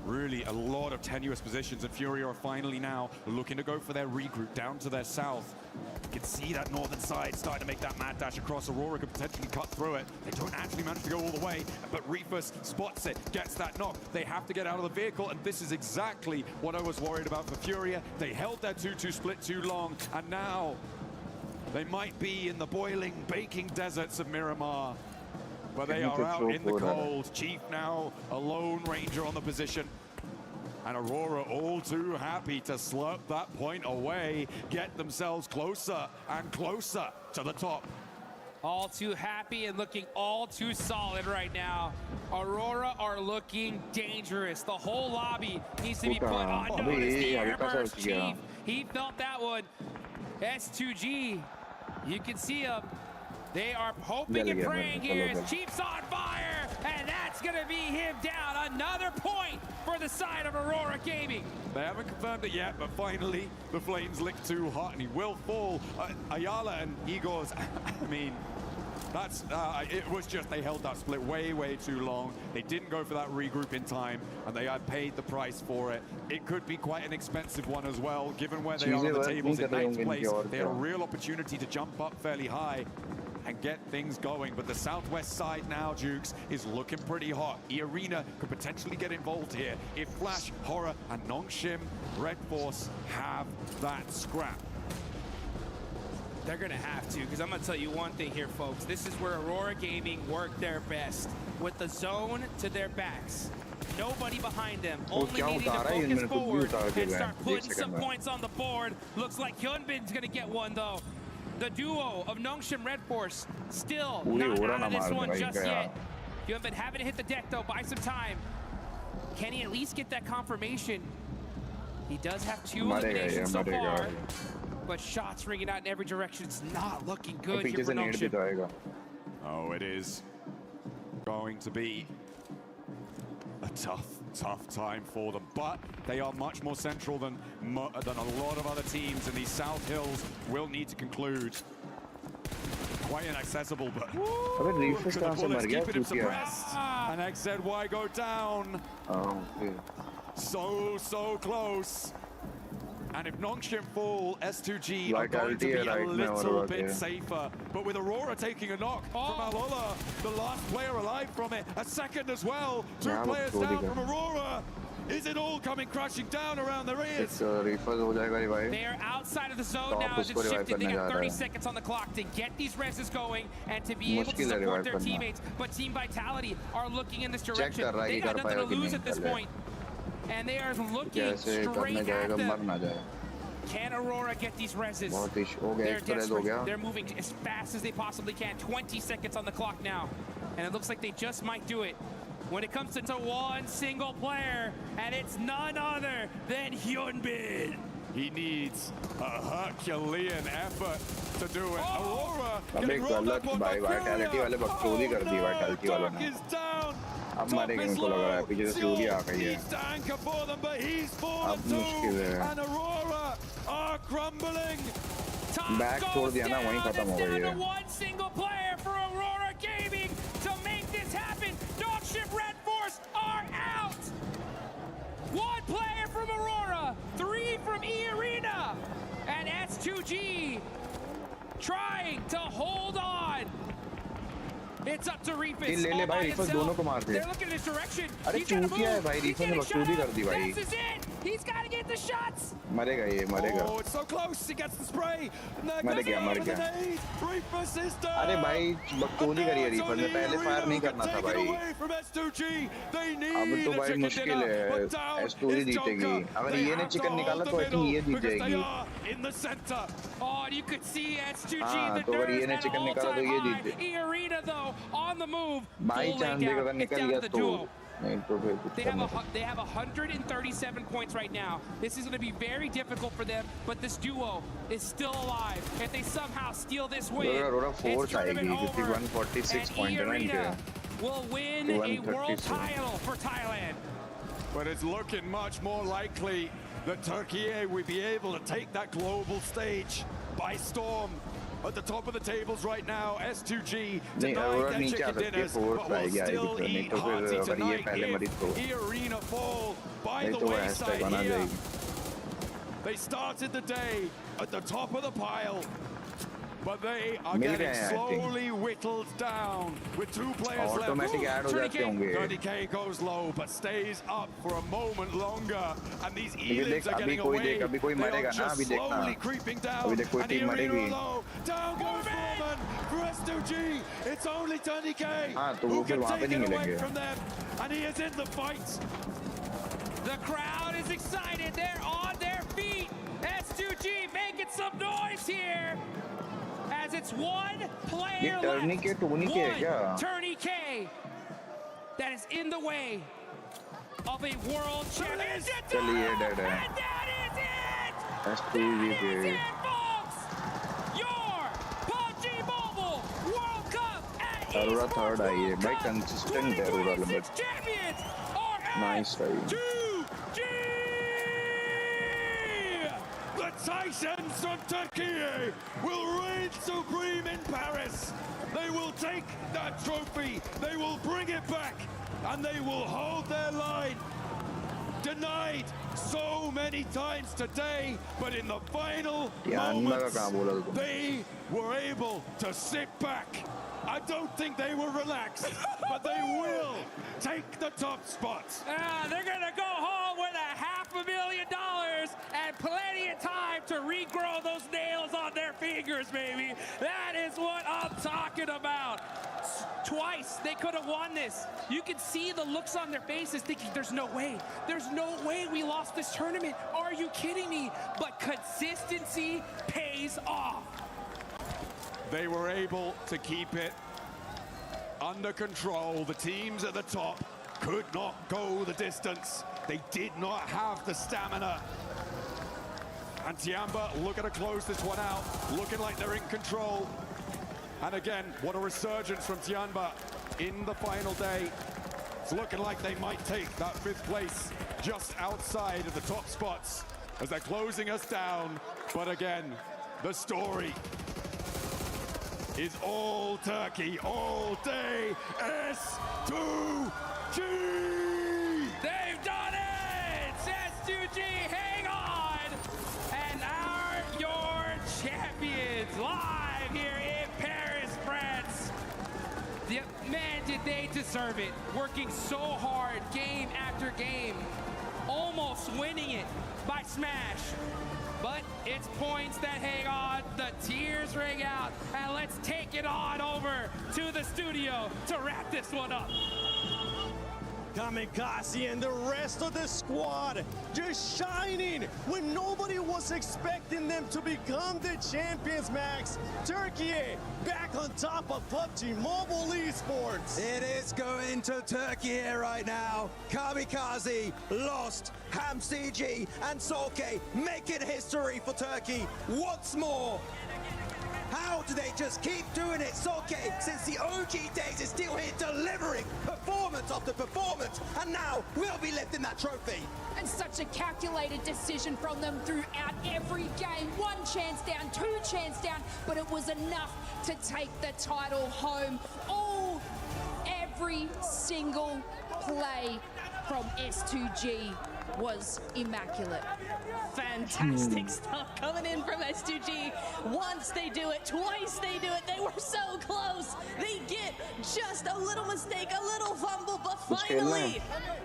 Really a lot of tenuous positions, and Fury are finally now looking to go for their regroup down to their south. You can see that northern side starting to make that mad dash across. Aurora could potentially cut through it. They don't actually manage to go all the way, but Reefus spots it, gets that knock. They have to get out of the vehicle, and this is exactly what I was worried about for Furia. They held their 2-2 split too long, and now they might be in the boiling, baking deserts of Miramar. But they are out in the cold. Chief now a lone ranger on the position. And Aurora all too happy to slurp that point away, get themselves closer and closer to the top. All too happy and looking all too solid right now. Aurora are looking dangerous. The whole lobby needs to be put on notice. The airburst, Chief, he felt that one. S2G, you can see him. They are hoping and praying here as Chief's on fire, and that's going to be him down. Another point for the side of Aurora Gaming. They haven't confirmed it yet, but finally the flames lick too hot, and he will fall. Ayala and Igor's, I mean, that's it was just they held that split way too long. They didn't go for that regroup in time, and they had paid the price for it. It could be quite an expensive one as well, given where they are on the tables in 9th place. They had a real opportunity to jump up fairly high and get things going, but the southwest side now, Jukes, is looking pretty hot. Arena could potentially get involved here if Flash, Horror, and Nongshim Red Force have that scrap. They're gonna have to, because I'm gonna tell you one thing here, folks. This is where Aurora Gaming work their best, with the zone to their backs. Nobody behind them, only needing to focus forward and start putting some points on the board. Looks like Hyunbin's gonna get one, though. The duo of Nongshim Red Force still not out of this one just yet. Hyunbin having to hit the deck, though, buy some time. Can he at least get that confirmation? He does have 2 eliminations so far, but shots ringing out in every direction. It's not looking good here for Nongshim. Oh, it is going to be a tough time for them, but they are much more central than a lot of other teams, and these South Hills will need to conclude quite inaccessible, but Reefus कहाँ से मर गया? keeping him suppressed. And XZY go down. Oh, okay. So close. And if Nongshim fall, S2G are going to Vitality be a right now, little okay. bit safer. But with Aurora taking a knock from Alola, the last player alive from it, a second as well. Two players down from Aurora. Is it all coming crashing down around their ears? They are outside of the zone now as it's shifted. They got 30 seconds on the clock to get these reses going and to be able to support their teammates. But Team Vitality are looking in this direction. They got nothing to lose at this point. And they are looking straight at them. Can Aurora get these reses? They're desperate. They're moving as fast as they possibly can. 20 seconds on the clock now. And it looks like they just might do it. When it comes to one single player, and it's none other than Hyunbin. He needs a Herculean effort to do it. Aurora अबे गलत भाई vitality वाले बकचोदी कर दी vitality वालों ने. अब मारेंगे इनको लग रहा है पीछे से सूर्य आ गई है. अब मुश्किल है. Back छोड़ दिया ना वहीं खत्म हो गई है. One single player for Aurora Gaming to make this happen. Nongshim Red Force are out. One player from Aurora, 3 from E-Arena, and S2G trying to hold on. It's up to Reefus. ले भाई Reefus दोनों को मार दे. They're looking in this direction. अरे चूतिया है भाई Reefus ने बकचोदी कर दी भाई. This is it. He's got to get the shots. मरेगा ये मरेगा. Oh, it's so close. He gets the spray. मर गया मर गया. अरे भाई बकचोदी करी है Reefus ने पहले फायर नहीं करना था भाई. अब तो भाई मुश्किल है. S2G जीतेगी. अगर ये ने चिकन निकाला तो आई थिंक ये जीत जाएगी. Oh, you could see S2G. हाँ तो अगर ये ने चिकन निकाला तो ये जीत जाएगी. E-Arena though on the move. भाई चांद देगा अगर निकल गया तो. They have 137 points right now. This is going to be very difficult for them, but this duo is still alive. If they somehow steal this win, it's tournament over. 146 and E-Arena will win a world title for Thailand. But it's looking much more likely that Turkey will be able to take that global stage by storm. At the top of the tables right now, S2G denied their chicken dinners, but will still eat hearty tonight if E-Arena fall by the wayside here. They started the day at the top of the pile, but they are getting slowly whittled down with 2 players left. 30K goes low, but stays up for a moment longer. And these elims are getting away. They are just slowly creeping down. And E-Arena low. Down goes Foreman for S2G. It's only 30K who can take it away from them. And he is in the fight. The crowd is excited. They're on their feet. S2G making some noise here. As it's one player left. One tourniquet that is in the way of a world championship. And that is it! That is it, folks! Your PUBG Mobile World Cup at Aurora third आई है भाई consistent है Aurora but champions are nice भाई. The Titans from Turkey will reign supreme in Paris. They will take that trophy, they will bring it back, and they will hold their line. Denied so many times today, but in the final moments, they were able to sit back. I don't think they were relaxed, but they will take the top spot. They're gonna go home with $500,000 and plenty of time to regrow those nails on their fingers, baby. That is what I'm talking about. Twice they could have won this. You can see the looks on their faces thinking there's no way we lost this tournament. Are you kidding me? But consistency pays off. They were able to keep it under control. The teams at the top could not go the distance. They did not have the stamina. And Tiamba looking to close this one out, looking like they're in control. And again, what a resurgence from Tiamba in the final day. It's looking like they might take that 5th place just outside of the top spots as they're closing us down. But again, the story is all Turkey, all day, S2G! They've done it! S2G, hang on! And your champions live here in Paris, France. Man, did they deserve it. Working so hard, game after game. Almost winning it by Smash. But it's points that hang on, the tears ring out, and let's take it on over to the studio to wrap this one up. Kamikaze and the rest of the squad just shining when nobody was expecting them to become the champions, Max. Turkey back on top of PUBG Mobile Esports. It is going to Turkey here right now. Kamikaze lost, HamCG and Solke making history for Turkey once more. How do they just keep doing it? Solke, since the OG days, is still here delivering performance after performance, and now we'll be lifting that trophy. And such a calculated decision from them throughout every game. One chance down, two chance down, but it was enough to take the title home. Every single play from S2G was immaculate. Fantastic stuff coming in from S2G. Once they do it, twice they do it. They were so close. They get just a little mistake, a little fumble, but finally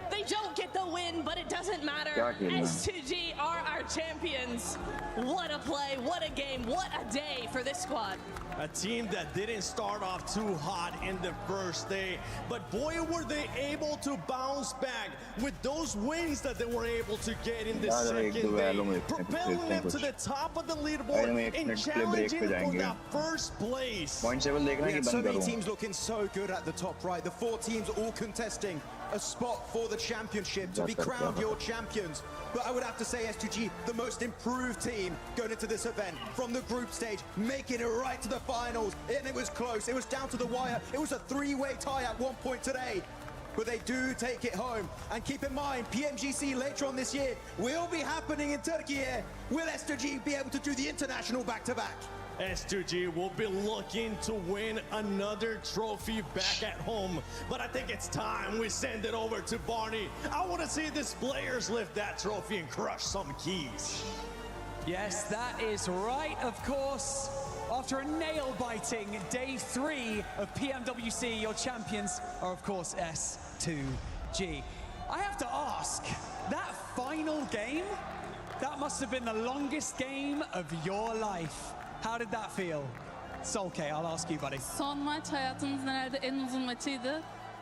they don't get the win, but it doesn't matter. S2G are our champions. What a play, what a game, what a day for this squad. A team that didn't start off too hot in the first day, but boy, were they able to bounce back with those wins that they were able to get in the second day, propelling them to the top of the leaderboard and challenging for that first place. We had so many teams looking so good at the top right. The 4 teams all contesting a spot for the championship to be crowned your champions. But I would have to say S2G, the most improved team going into this event from the group stage, making it right to the finals. And it was close. It was down to the wire. It was a 3-way tie at one point today. But they do take it home. And keep in mind, PMGC later on this year will be happening in Turkey here. Will S2G be able to do the international back-to-back? S2G will be looking to win another trophy back at home. But I think it's time we send it over to Barney. I want to see these players lift that trophy and crush some keys. Yes, that is right, of course. After a nail-biting day 3 of PMWC, your champions are, of course, S2G. I have to ask, that final game, that must have been the longest game of your life. How did that feel? Solke, I'll ask you, buddy. Son maç hayatımızın herhalde en uzun maçıydı.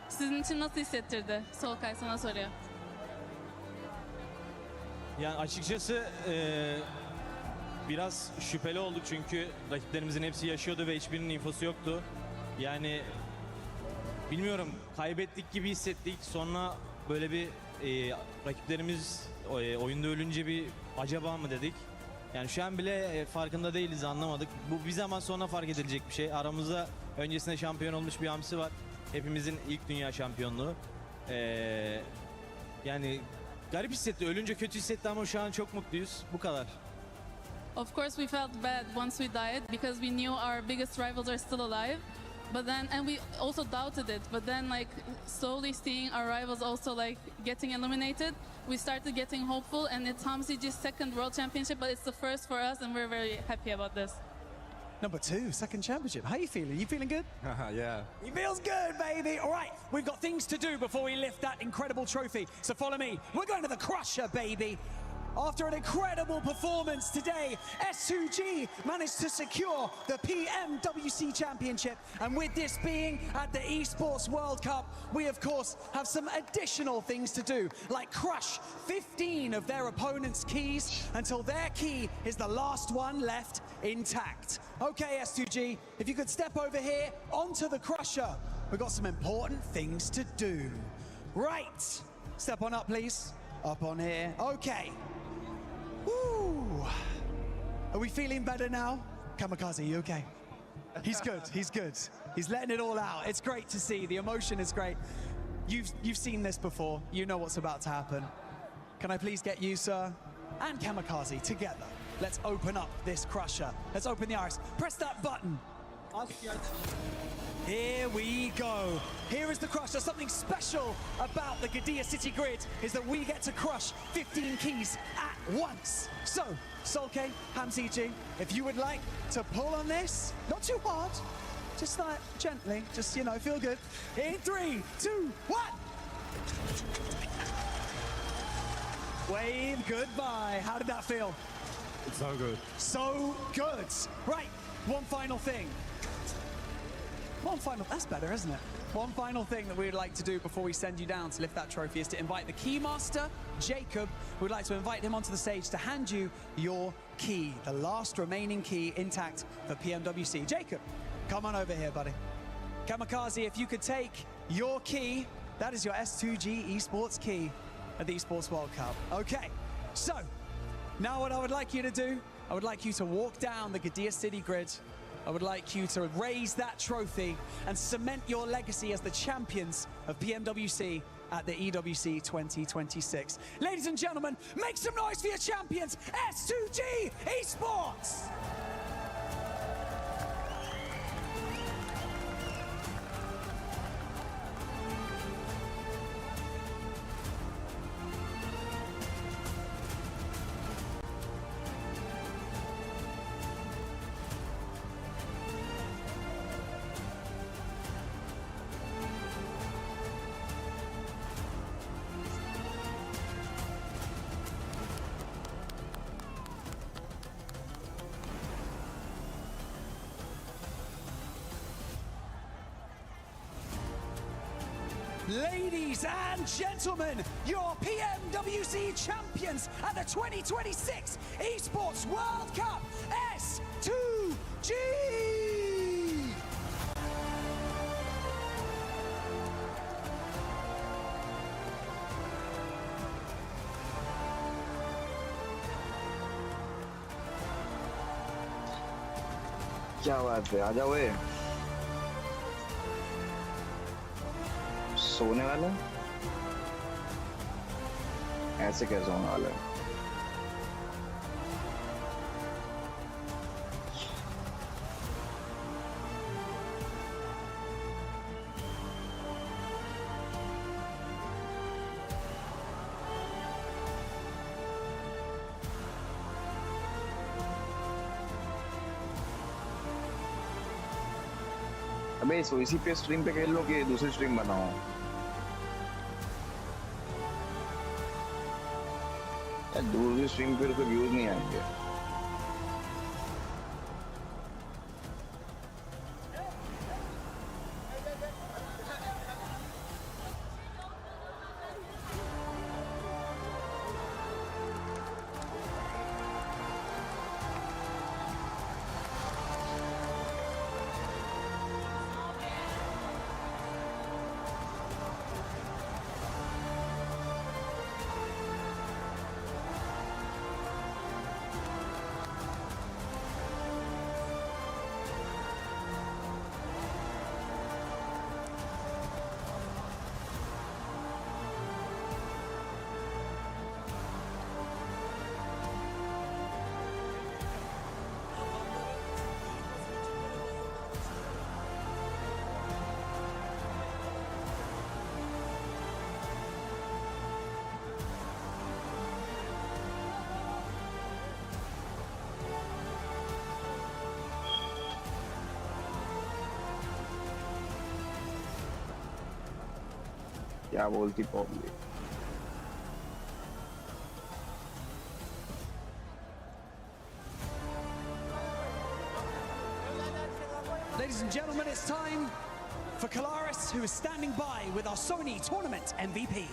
Sizin için nasıl hissettirdi? Solkay sana soruyor. Yani açıkçası biraz şüpheli olduk çünkü rakiplerimizin hepsi yaşıyordu ve hiçbirinin infosu yoktu. Yani bilmiyorum, kaybettik gibi hissettik. Sonra böyle bir rakiplerimiz oyunda ölünce bir acaba mı dedik. Yani şu an bile farkında değiliz, anlamadık. Bu bir zaman sonra fark edilecek bir şey. Aramızda öncesinde şampiyon olmuş bir hamsi var. Hepimizin ilk dünya şampiyonluğu. Yani garip hissetti, ölünce kötü hissetti ama şu an çok mutluyuz. Bu kadar. Of course we felt bad once we died because we knew our biggest rivals are still alive. But then, and we also doubted it, but then like slowly seeing our rivals also like getting eliminated, we started getting hopeful, and it's HamCG's second World Championship, but it's the first for us, and we're very happy about this. Number 2, second championship. How are you feeling? You feeling good? Yeah. He feels good, baby. All right, we've got things to do before we lift that incredible trophy. So follow me. We're going to the Crusher, baby. After an incredible performance today, S2G managed to secure the PMWC Championship. And with this being at the Esports World Cup, we of course have some additional things to do, like crush 15 of their opponent's keys until their key is the last one left intact. Okay, S2G, if you could step over here onto the Crusher. We've got some important things to do. Right, step on up, please. Up on here, okay. Woo! Are we feeling better now? Kamikaze, you okay? He's good, he's good. He's letting it all out. It's great to see, the emotion is great. You've seen this before, you know what's about to happen. Can I please get you, sir, and Kamikaze together? Let's open up this Crusher. Let's open the iris. Press that button. Here we go. Here is the crush. There's something special about the Gigabyte City Grid is that we get to crush 15 keys at once. So, Solke, HamCG, if you would like to pull on this, not too hard, just like gently, just, you know, feel good. In 3, 2, 1. Wave goodbye. How did that feel? It's so good. So good. Right, one final thing. That's better, isn't it? One final thing that we'd like to do before we send you down to lift that trophy is to invite the Keymaster, Jacob. We'd like to invite him onto the stage to hand you your key, the last remaining key intact for PMWC. Jacob, come on over here, buddy. Kamikaze, if you could take your key, that is your S2G Esports key at the Esports World Cup. Okay, so now what I would like you to do, I would like you to walk down the Gigabyte City Grid. I would like you to raise that trophy and cement your legacy as the champions of PMWC at the EWC 2026. Ladies and gentlemen, make some noise for your champions, S2G Esports! Ladies and gentlemen, your PMWC champions at the 2026 Esports World Cup, S2G! क्या बात है, आ जाओ ये सोने वाला ऐसे कैसे होने वाला है अबे सो इसी पे स्ट्रीम पे खेल लो कि दूसरी स्ट्रीम बनाओ दूसरी स्ट्रीम पे तो व्यूज नहीं आएंगे क्या बोलती public Ladies and gentlemen, it's time for Kalaris, who is standing by with our Sony Tournament MVP.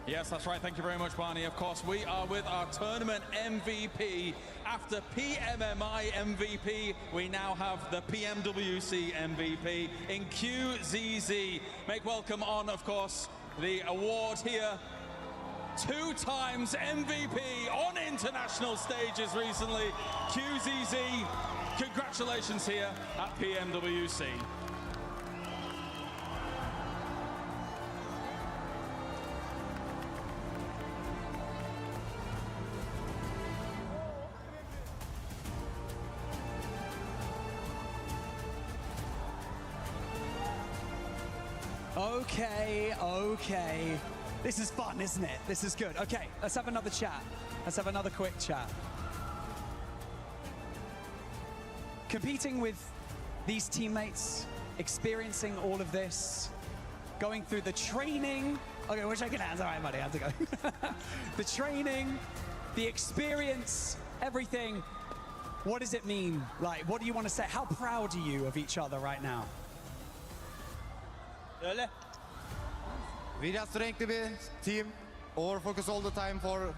Yes, that's right. Thank you very much, Barney. Of course, we are with our tournament MVP. After PMMI MVP, we now have the PMWC MVP in QZZ. Make welcome on, of course, the award here. 2 times MVP on international stages recently. QZZ, congratulations here at PMWC. Okay, okay. This is fun, isn't it? This is good. Okay, let's have another chat. Let's have another quick chat. Competing with these teammates, experiencing all of this, going through the training. Okay, we're shaking hands. All right, buddy, how's it going? The training, the experience, everything. What does it mean? Like, what do you want to say? How proud are you of each other right now? We just renkli bir team. Over focus all the time for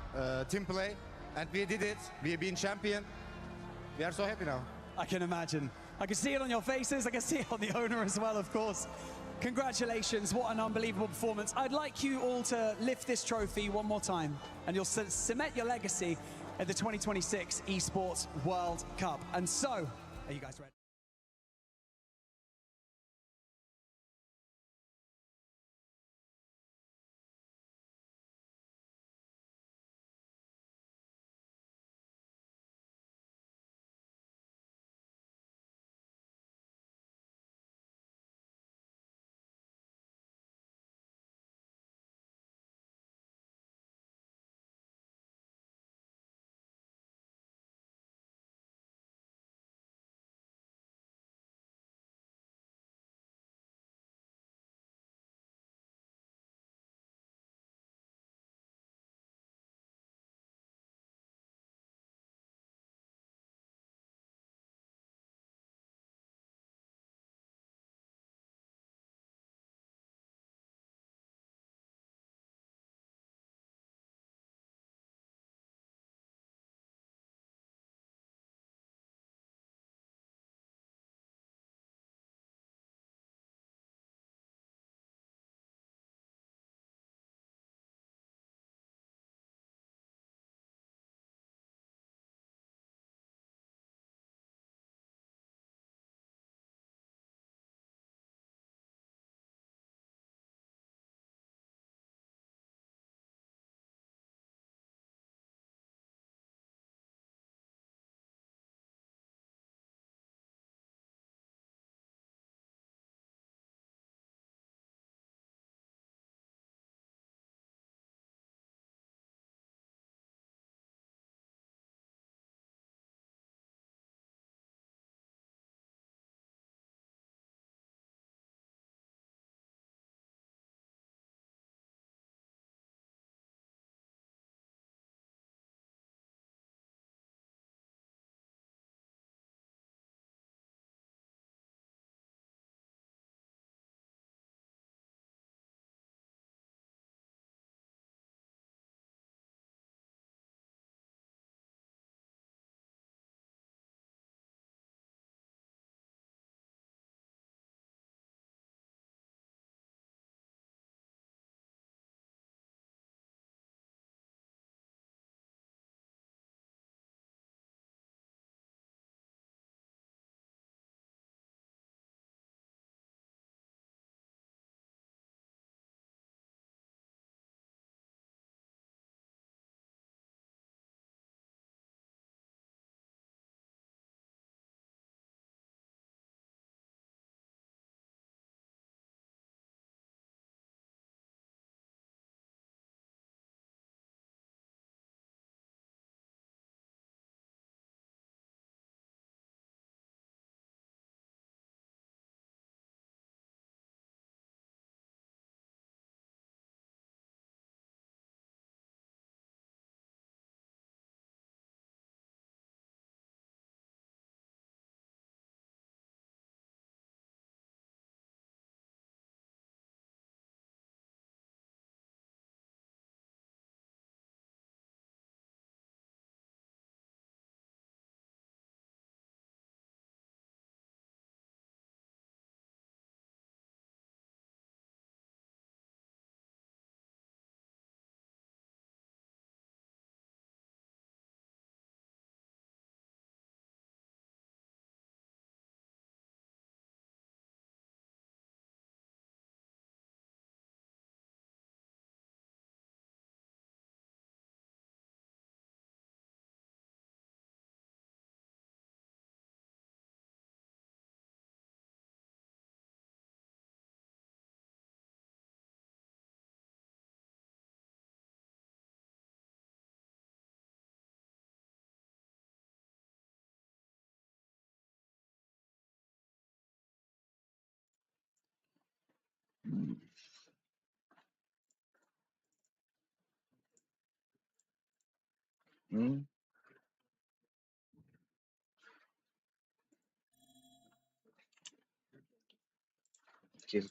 team play. And we did it. We've been champion. We are so happy now. I can imagine. I can see it on your faces. I can see it on the owner as well, of course. Congratulations, what an unbelievable performance. I'd like you all to lift this trophy one more time, and you'll cement your legacy at the 2026 Esports World Cup. And so, are you guys ready?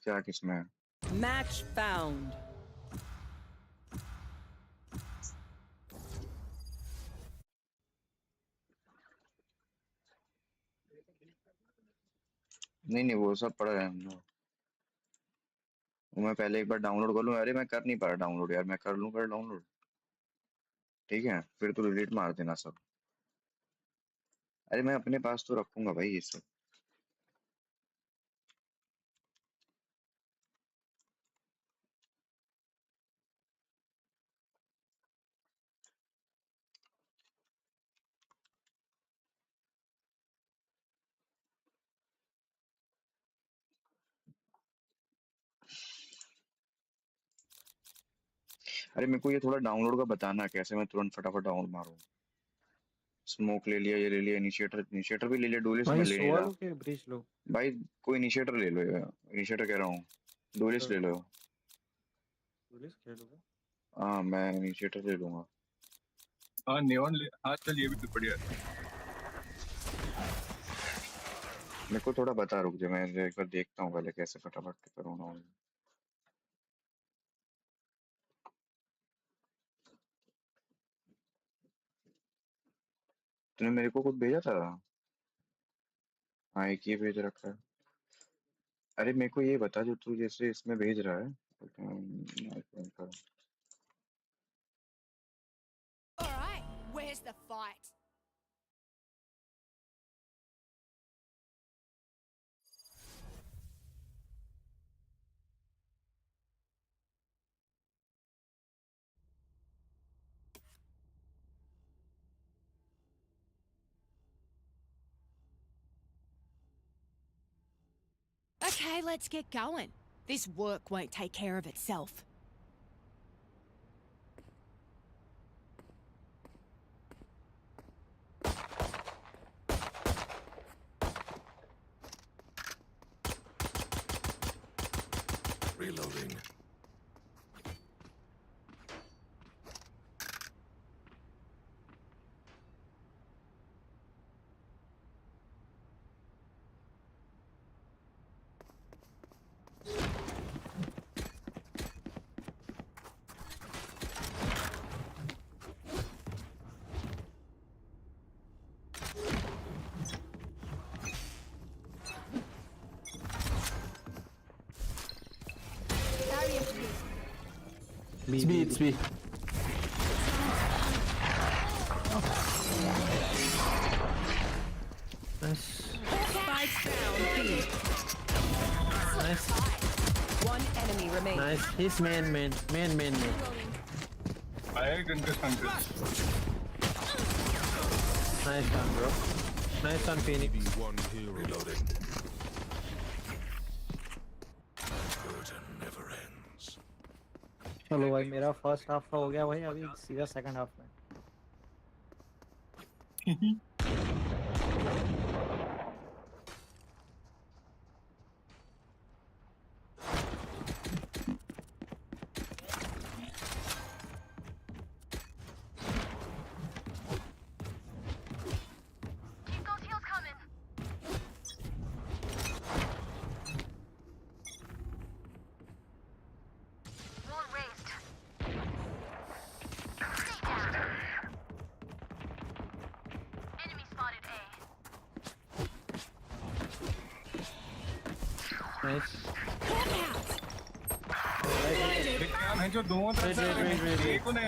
क्या किसमें है? Match found. नहीं वो सब पड़ा है। मैं पहले एक बार डाउनलोड कर लूँ। अरे मैं कर नहीं पा रहा डाउनलोड यार। मैं कर लूँ कर डाउनलोड। ठीक है फिर तो डिलीट मार देना सब। अरे मैं अपने पास तो रखूंगा भाई ये सब। अरे मेरे को ये थोड़ा डाउनलोड का बताना कैसे मैं तुरंत फटाफट डाउनलोड मारूं। स्मोक ले लिया, ये ले लिया, इनिशिएटर भी ले लिया। डुलिस्ट में ले नहीं रहा के ब्रिज लो भाई। कोई इनिशिएटर ले लो यार। इनिशिएटर कह रहा हूँ। डुलिस्ट ले लो। पुलिस खेलोगे? हाँ मैं इनिशिएटर ले लूंगा। हाँ नियॉन ले। हाँ चल ये भी तो बढ़िया है। मेरे को थोड़ा बता, रुक जा मैं एक बार देखता हूँ पहले कैसे फटाफट करूँ ना। तूने मेरे को कुछ भेजा था? हाँ एक ये भेज रखा है। अरे मेरे को ये बता जो तू जैसे इसमें भेज रहा है। All right, where's the fight? Okay, let's get going. This work won't take care of itself. Reloading. It's B, it's B. Nice. Spike down B. Nice. One enemy remaining. Nice. He's main. I can Nice one, bro. Nice one, Phoenix. One here. Reloading. Burden never ends. चलो भाई मेरा first half का हो गया भाई। अभी सीधा second half में। Nice. जो दोनों तरफ से एक ने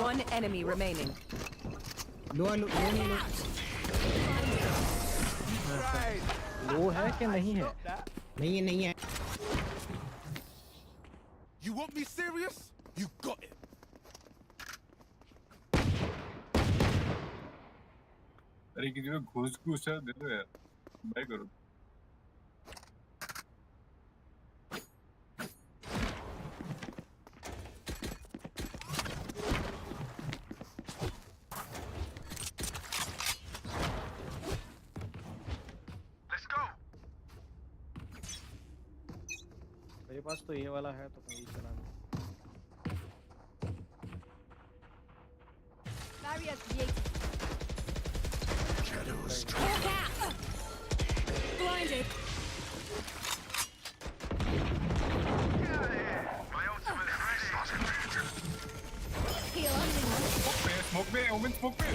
One enemy remaining. लो है कि नहीं है? नहीं है। You want me serious? You got it. अरे किसी को घूस है दे दो यार। बाय करो। Let's go. पास तो ये वाला है तो मैं ये चला लूँ. Barrier created. Shadows. Blinded. Smoke me, Omen, smoke me.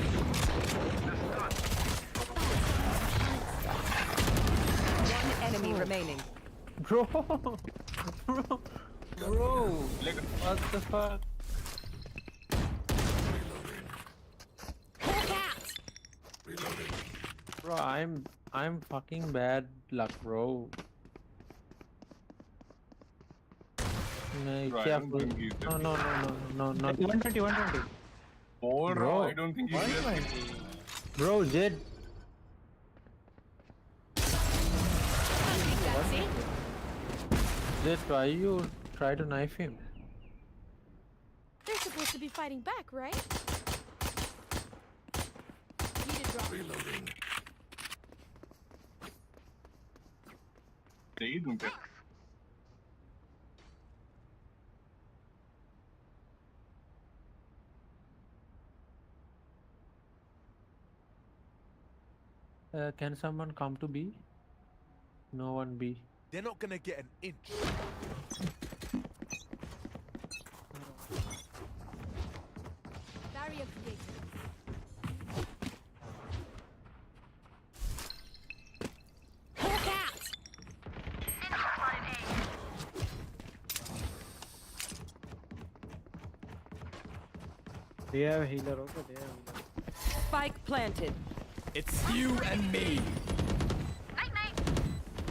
One enemy remaining. Bro, what the fuck? Bro, I'm fucking bad luck, bro. Bro, I don't think he's dead. No, 120. Oh, Bro, I don't think he's dead. Bro, Jed. Jed, why you try to knife him? They're supposed to be fighting back, right? Need a drop. Reloading. They don't get. Can someone come to B? No one B. They're not gonna get an inch. Barrier created. Hawk out! They have a healer, okay? They have a healer. Spike planted. It's you and me.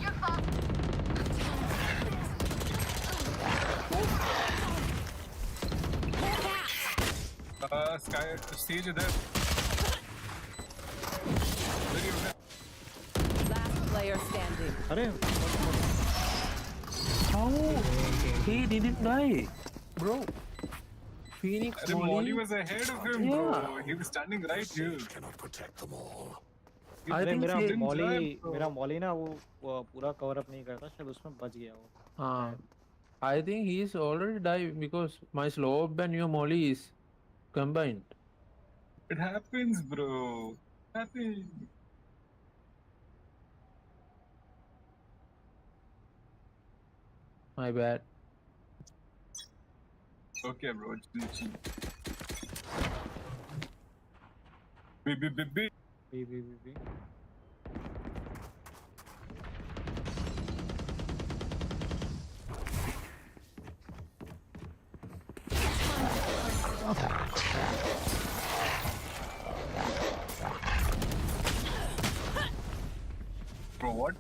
Your fault. Sky, stage is there. Last player standing. How? He didn't die, bro. Phoenix Molly was ahead of him, Yeah. bro. He was standing right here. Cannot protect them all. I think मेरा he- Molly ना वो पूरा cover up नहीं करता शायद उसमें बच गया वो. I think he is already died because my slow up and your molly is combined. It happens, bro. Happens. My bad. Okay, bro. Chill. B. B. Bro, what?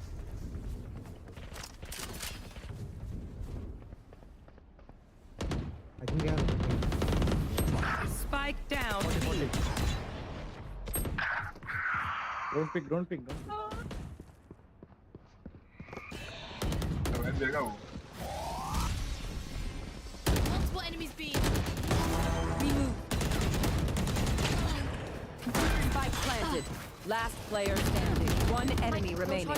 I think they have. Spike down. Don't pick. Where go? Multiple enemies B. Remove. Spike planted. Last player standing. One enemy remaining.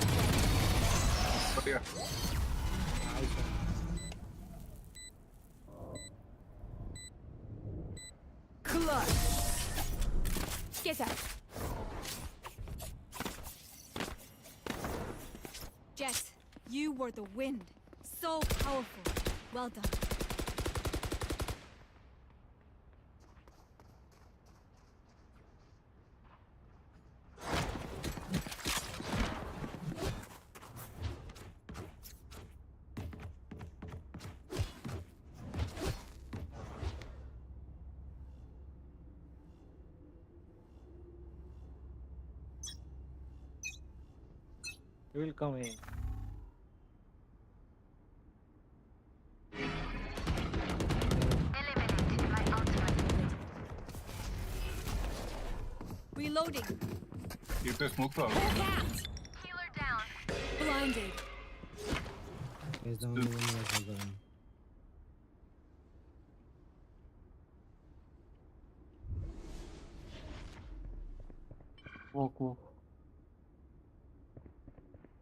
Clutch. Get out. Jess, you were the wind. So powerful. Well done. He will come in. Reloading. Keep the smoke out. Healer down. Blinded. He's the only one who has a gun. Walk.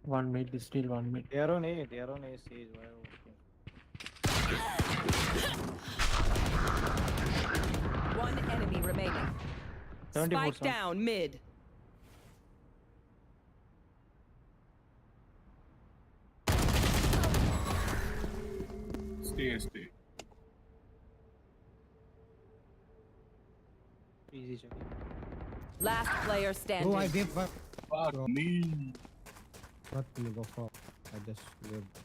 One mid, still one mid. They are on A stage. Why are walking? One enemy remaining. 74 Spike down mid. Stay. Easy check. Last player standing. Oh, I gave fuck. Fuck me. What will go for? I just lived.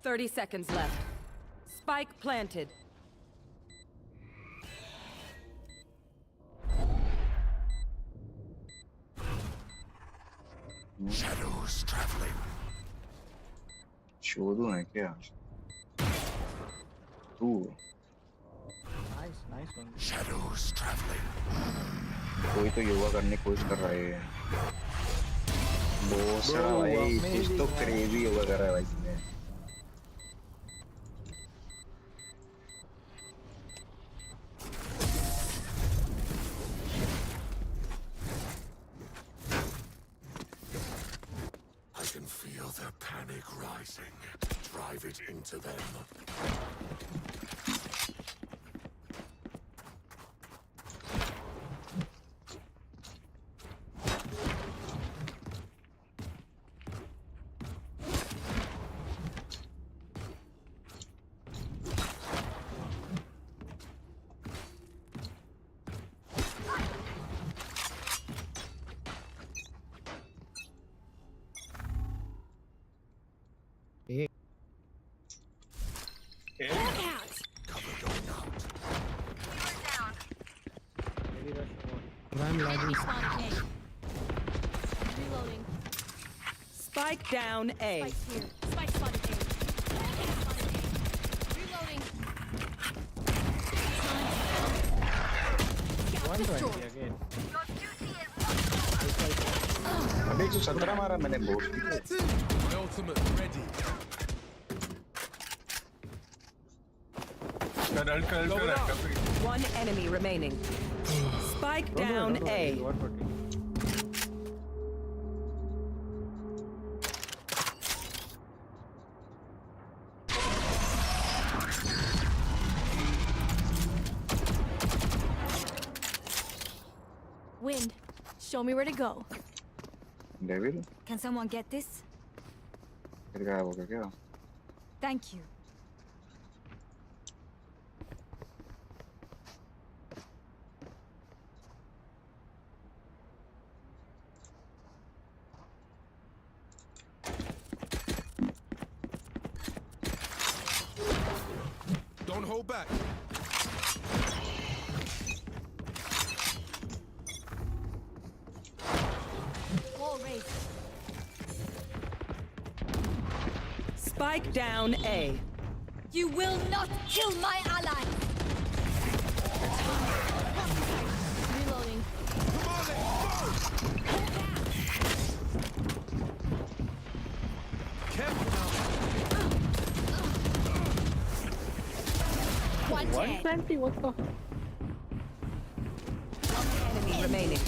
$30 seconds left. Spike planted. Shadows traveling. शोधू है क्या? तू. Nice one. Shadows traveling. कोई तो योगा करने की कोशिश कर रहा है. बहुत सारा भाई कुछ तो क्रेजी योगा कर रहा है भाई इसमें. I can feel their panic rising. Drive it into them. Cover going out. I'm lagging. Reloading. Spike down A. Spike's here. Spike spotted A. Reloading. 120 again. अबे 117 मारा मैंने board. My ultimate ready. One enemy remaining. Spike down A. Wind, show me where to go. Devil? Can someone get this? फिर गायब हो गया क्या? Thank you. Don't hold back. Wall raised. Spike down A. You will not kill my ally. Reloading. One dead. 120, what the? One enemy remaining.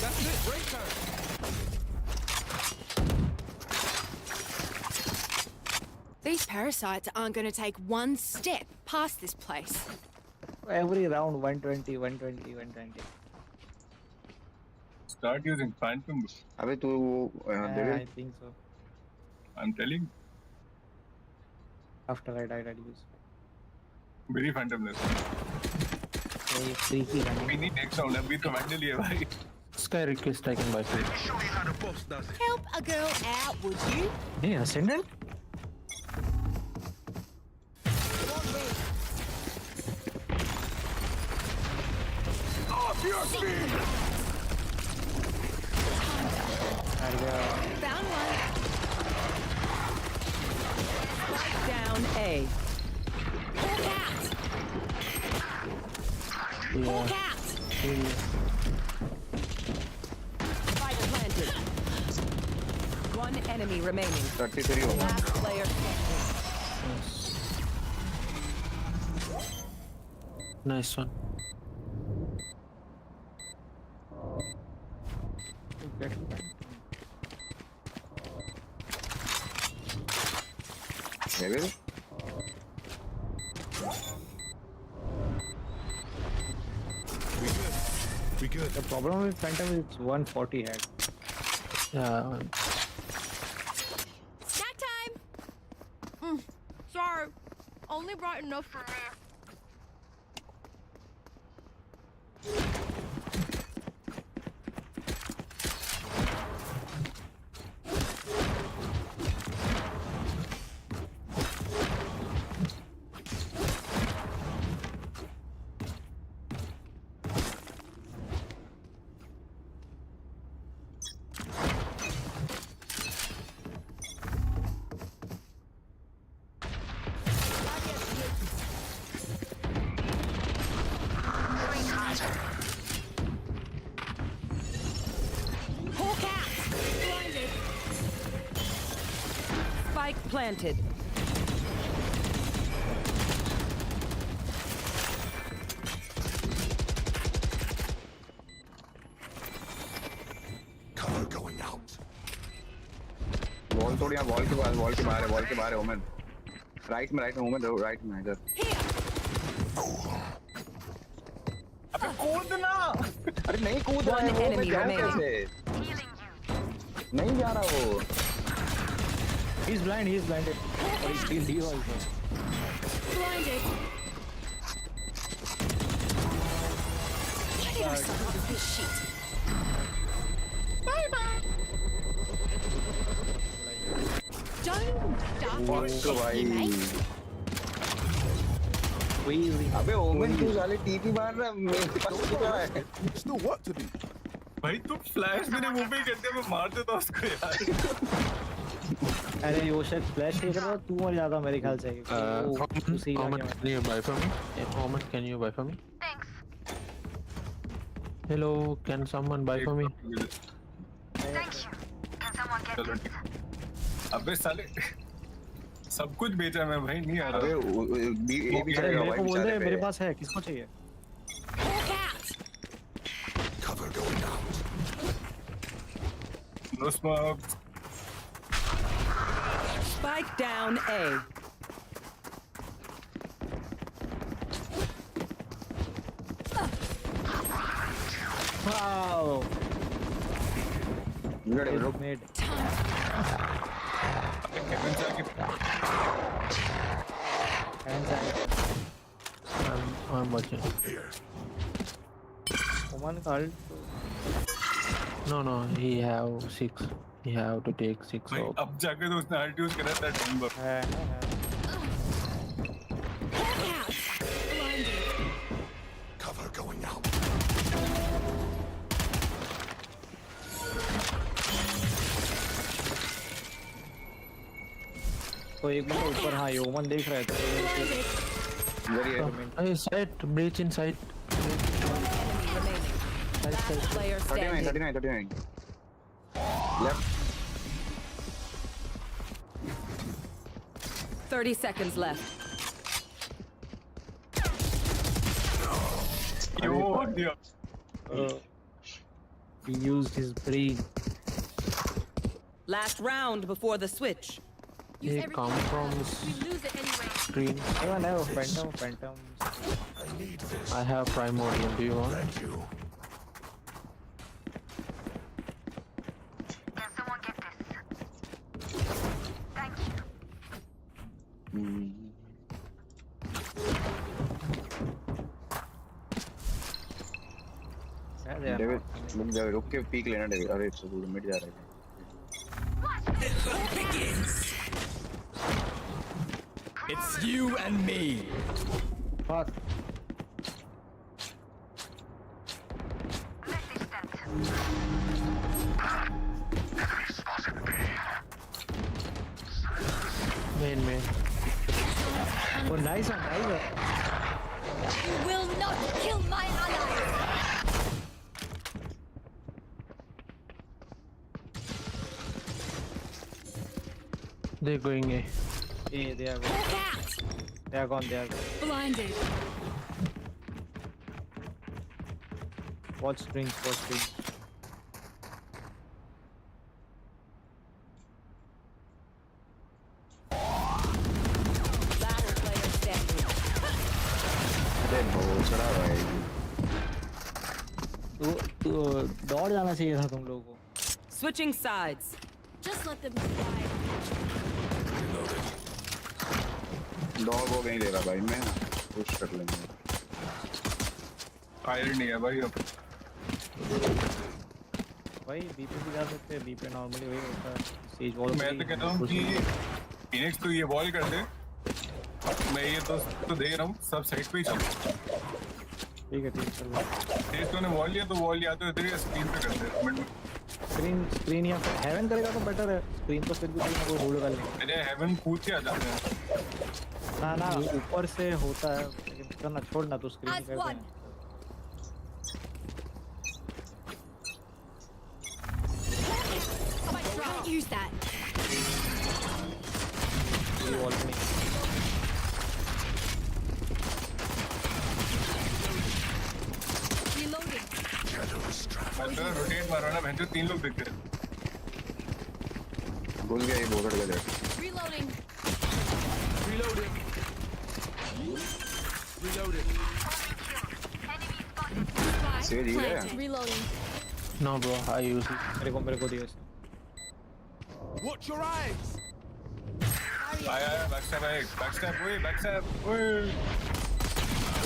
That's it, break time. These parasites aren't going to take one step past this place. Every round 120, 120, 120. Start using Phantom. अबे तू Yeah, I think so. I'm telling. After I died, I'd use. Very Phantomless. Very freaky running. We need next round. अभी तो Vandal ही है भाई. Sky request I can buy free. Show you how the boss does it. Help a girl out, would you? Hey, Ascendant? Off your feet. Found one. Down A. Hawk out. Hawk out. Spike planted. One enemy remaining. 33 होगा. Last player standing. Nice one. Maybe. We good. The problem with Phantom is it's 140 head. Yeah. Snack time! Sorry. Only brought enough for me. Spike planted. Cover going out. Wall तोड़ यहाँ wall के बाहर है Omen. Right में Omen right में इधर. अबे कूदना! अरे नहीं कूद रहा है वो, मैं जाऊँ कैसे? नहीं जा रहा वो. He's blinded. Or he's killed you also. Blinded. Why did I sign up for this shit? Bye bye. Don't darken shit, mate. अबे ओमेन क्यों साले टीपी मार रहा है? मेरे पास क्या है? Still work to do. भाई तू फ्लैश मेरे मुंह पे करते मैं मार देता उसको यार. अरे वो शायद फ्लैश नहीं कर रहा, तू मर जाता मेरे ख्याल से. Omen, can you buy for me? Omen, can you buy for me? Thanks. Hello, can someone buy for me? Thank you. Can someone get this? अबे साले सब कुछ बेचा मैं भाई नहीं आ रहा. अबे मेरे को बोल दे मेरे पास है, किसको चाहिए? Cover going out. No smoke. Spike down A. Wow. You got it, made. I'm watching. Oman called. No, he have 6. He have to take 6. भाई अब जाके तो उसने आल्ट यूज करा था नंबर. Cover going out. तो एक बार ऊपर हाँ ये ओमन देख रहे थे. Hey, sight, breach in sight. Player standing. 39. Left. 30 seconds left. He used his brain. Last round before the switch. He come from screen. No, Phantom. I have Primordial. Do you want? Thank you. Can someone get this? Thank you. David रुक के peak लेना David. अरे सब मिट जा रहा है. It's you and me. Fuck. Main. Oh, nice one. You will not kill my allies. They're going A. They are gone. Blinded. Watch screens, watch screens. Last player standing. अरे बहुत चढ़ा भाई। तो दौड़ जाना चाहिए था तुम लोगों को। Switching sides. Just let them slide. Dog हो गई ले रहा भाई मैं पुश कर लेंगे। फायर नहीं है भाई अब। भाई बी पे भी जा सकते हैं, बी पे नॉर्मली वही होता है। सेज वॉल मैं तो कहता हूँ कि फिनिक्स तो ये वॉल कर दे, मैं ये तो दे रहा हूँ, सब साइड पे ही चलो। ठीक है चलो। तेज तो ने वॉल लिया तो वॉल या तो इधर ही स्क्रीन पे कर दे। स्क्रीन या फिर हेवन करेगा तो बेटर है। स्क्रीन तो फिर भी कोई ना कोई होल्ड कर लेंगे। अरे हेवन कूद के आ जाते हैं। ना ऊपर से होता है, लेकिन करना छोड़ना तो स्क्रीन कर दें। Can't use that. ये वॉल पे नहीं। Reloading. अंदर रोटेट मारो ना, भैंचो 3 लोग दिख रहे। भूल गया ये बोर्ड का जट। Reloading. सेज ही है। Reloading. No bro, I use it. मेरे को दिया इसने। Watch your eyes. आया बैकस्टैप है, बैकस्टैप ओए।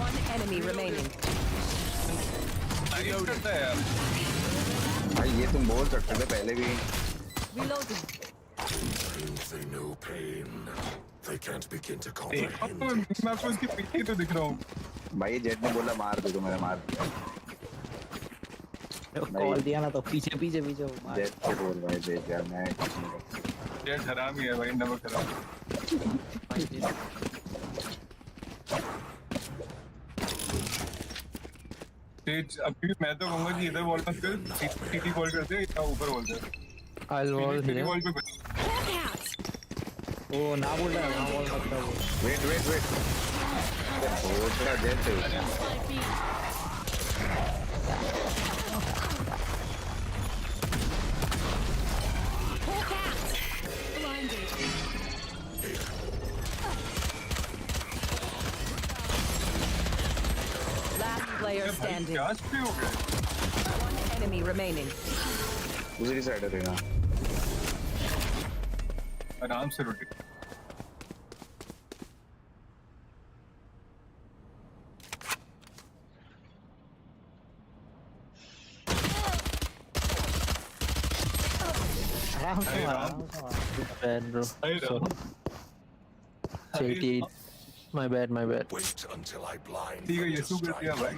One enemy remaining. आगे करता है यार। भाई ये तुम बोल सकते थे पहले भी। Reloading. They know pain. They can't begin to अब comprehend. मैं आपको उसकी पीछे तो दिख रहा हूँ। भाई जेट ने बोला मार दे तो मैंने मार दिया। कॉल दिया ना तो पीछे वो मार। जेट से बोल भाई जेट यार मैं जेट हरामी है भाई, नमक हराम। तेज अभी मैं तो कहूँगा कि इधर वॉल मत कर, सीटी वॉल करते हैं, इतना ऊपर वॉल कर। I'll wall सीटी here. वॉल पे ओ ना बोल रहा है, ना वॉल मत कर वो। वेट बहुत बड़ा जेट है। Last player standing. क्या स्प्रे हो गया? One enemy remaining. दूसरी साइड है ना। आराम से rotate. Bad bro. Sorry. 88. My bad. Wait until I blind. ठीक है, ये सू कर दिया भाई।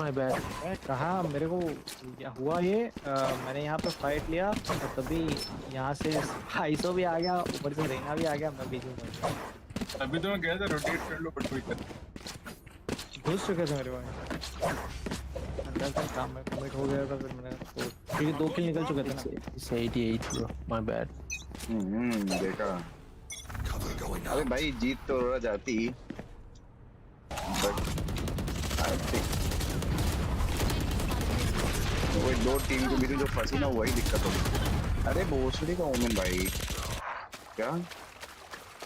My bad. कहा मेरे को क्या हुआ ये मैंने यहाँ पे फाइट लिया और तभी यहाँ से हाइसो भी आ गया, ऊपर से रेना भी आ गया, मैं बीच में अभी तो मैं गया था रोटेट कर लो बट कोई कर। घुस चुके थे मेरे भाई। अंदर से काम में कमिट हो गया था, फिर मैंने क्योंकि 2 किल निकल चुके थे ना। 88 bro. My bad. देखा। अबे भाई जीत तो हो जाती बट आई थिंक वो 2 टीम के बीच में जो फंसी ना वही दिक्कत होगी। अरे भोसड़ी का ओमेन भाई क्या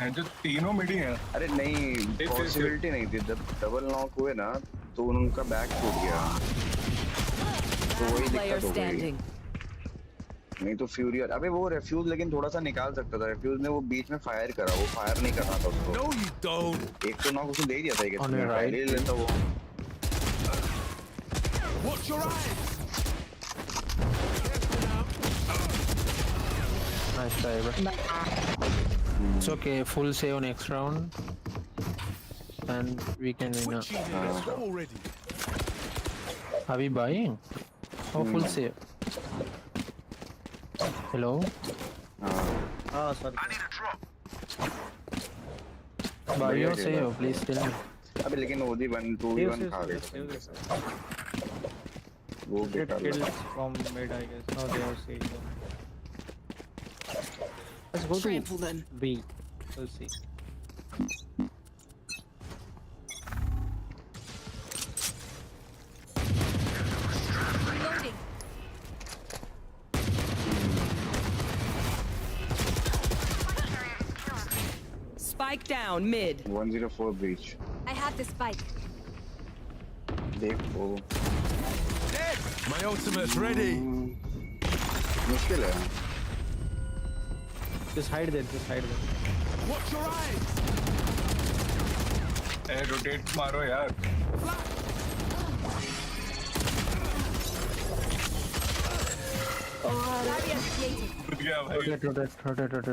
हैं जो तीनों मिडी हैं। अरे नहीं पॉसिबिलिटी नहीं थी, जब डबल नॉक हुए ना तो उनका बैक टूट गया तो वही दिक्कत हो गई। नहीं तो फ्यूरी अबे वो रेफ्यूज लेकिन थोड़ा सा निकाल सकता था। रेफ्यूज ने वो बीच में फायर करा, वो फायर नहीं करना था उसको। No you don't. एक तो नॉक उसने दे दिया था, एक On your right. ले लेता वो। Watch your eyes. Nice try bro. It's okay, full save next round and we can win. Let's go already. Are we buying? Oh, full save. Hello? Sorry. I need a drop. Buy your save, please tell me. अबे लेकिन ओदी 1-2v1 खा गए वो बेकार kills from mid I guess. No, they have saved them. Let's go to B. We'll see. Spike down mid. 104 breach. I have the spike. देखो. My ultimate's ready. मुश्किल है. Just hide there. Just hide there. Watch your eyes. Rotate मारो यार.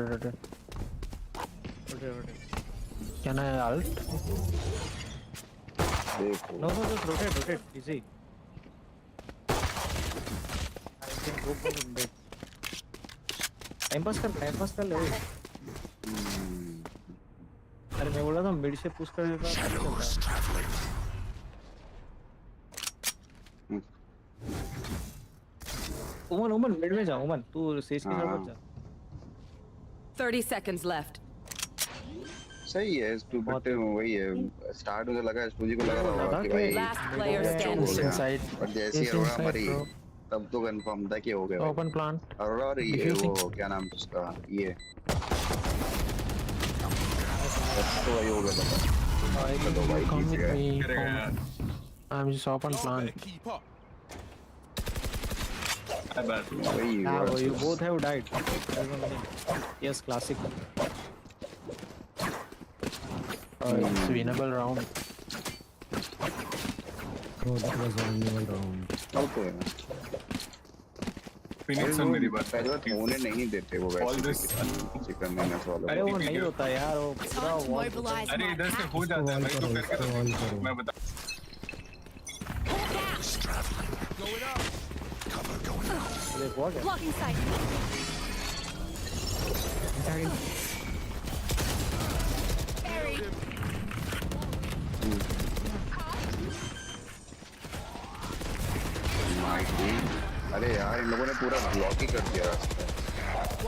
Rotate. Can I alt? No, just rotate. Easy. I think go mid. Time pass कर ले. अरे मैं बोला था मिड से पुश कर देता. उमन मिड में जा. उमन तू सेज के साथ मत जा. 30 seconds left. सही है. तू बट वही है. स्टार्ट में लगा स्टूजी को लगा रहा होगा कि भाई Last player standing. और जैसे ही अरोरा मरी तब तो कंफर्म था कि हो गया. Open plant. अरोरा और ये वो क्या नाम उसका ये तो वही हो गया था. Come with me. I'm just open plant. You both have died. Yes, classic. It's winnable round. Oh, that was a winnable round. Okay. Phoenix में मेरी बात. पहले तो होने नहीं देते वो वैसे चिकन मैंने वाला. अरे वो नहीं होता यार. वो पूरा वॉल. अरे इधर से हो जाता है भाई. तो करके तो मैं बता. Blocking sight. Buried. अरे यार इन लोगों ने पूरा ब्लॉक ही कर दिया.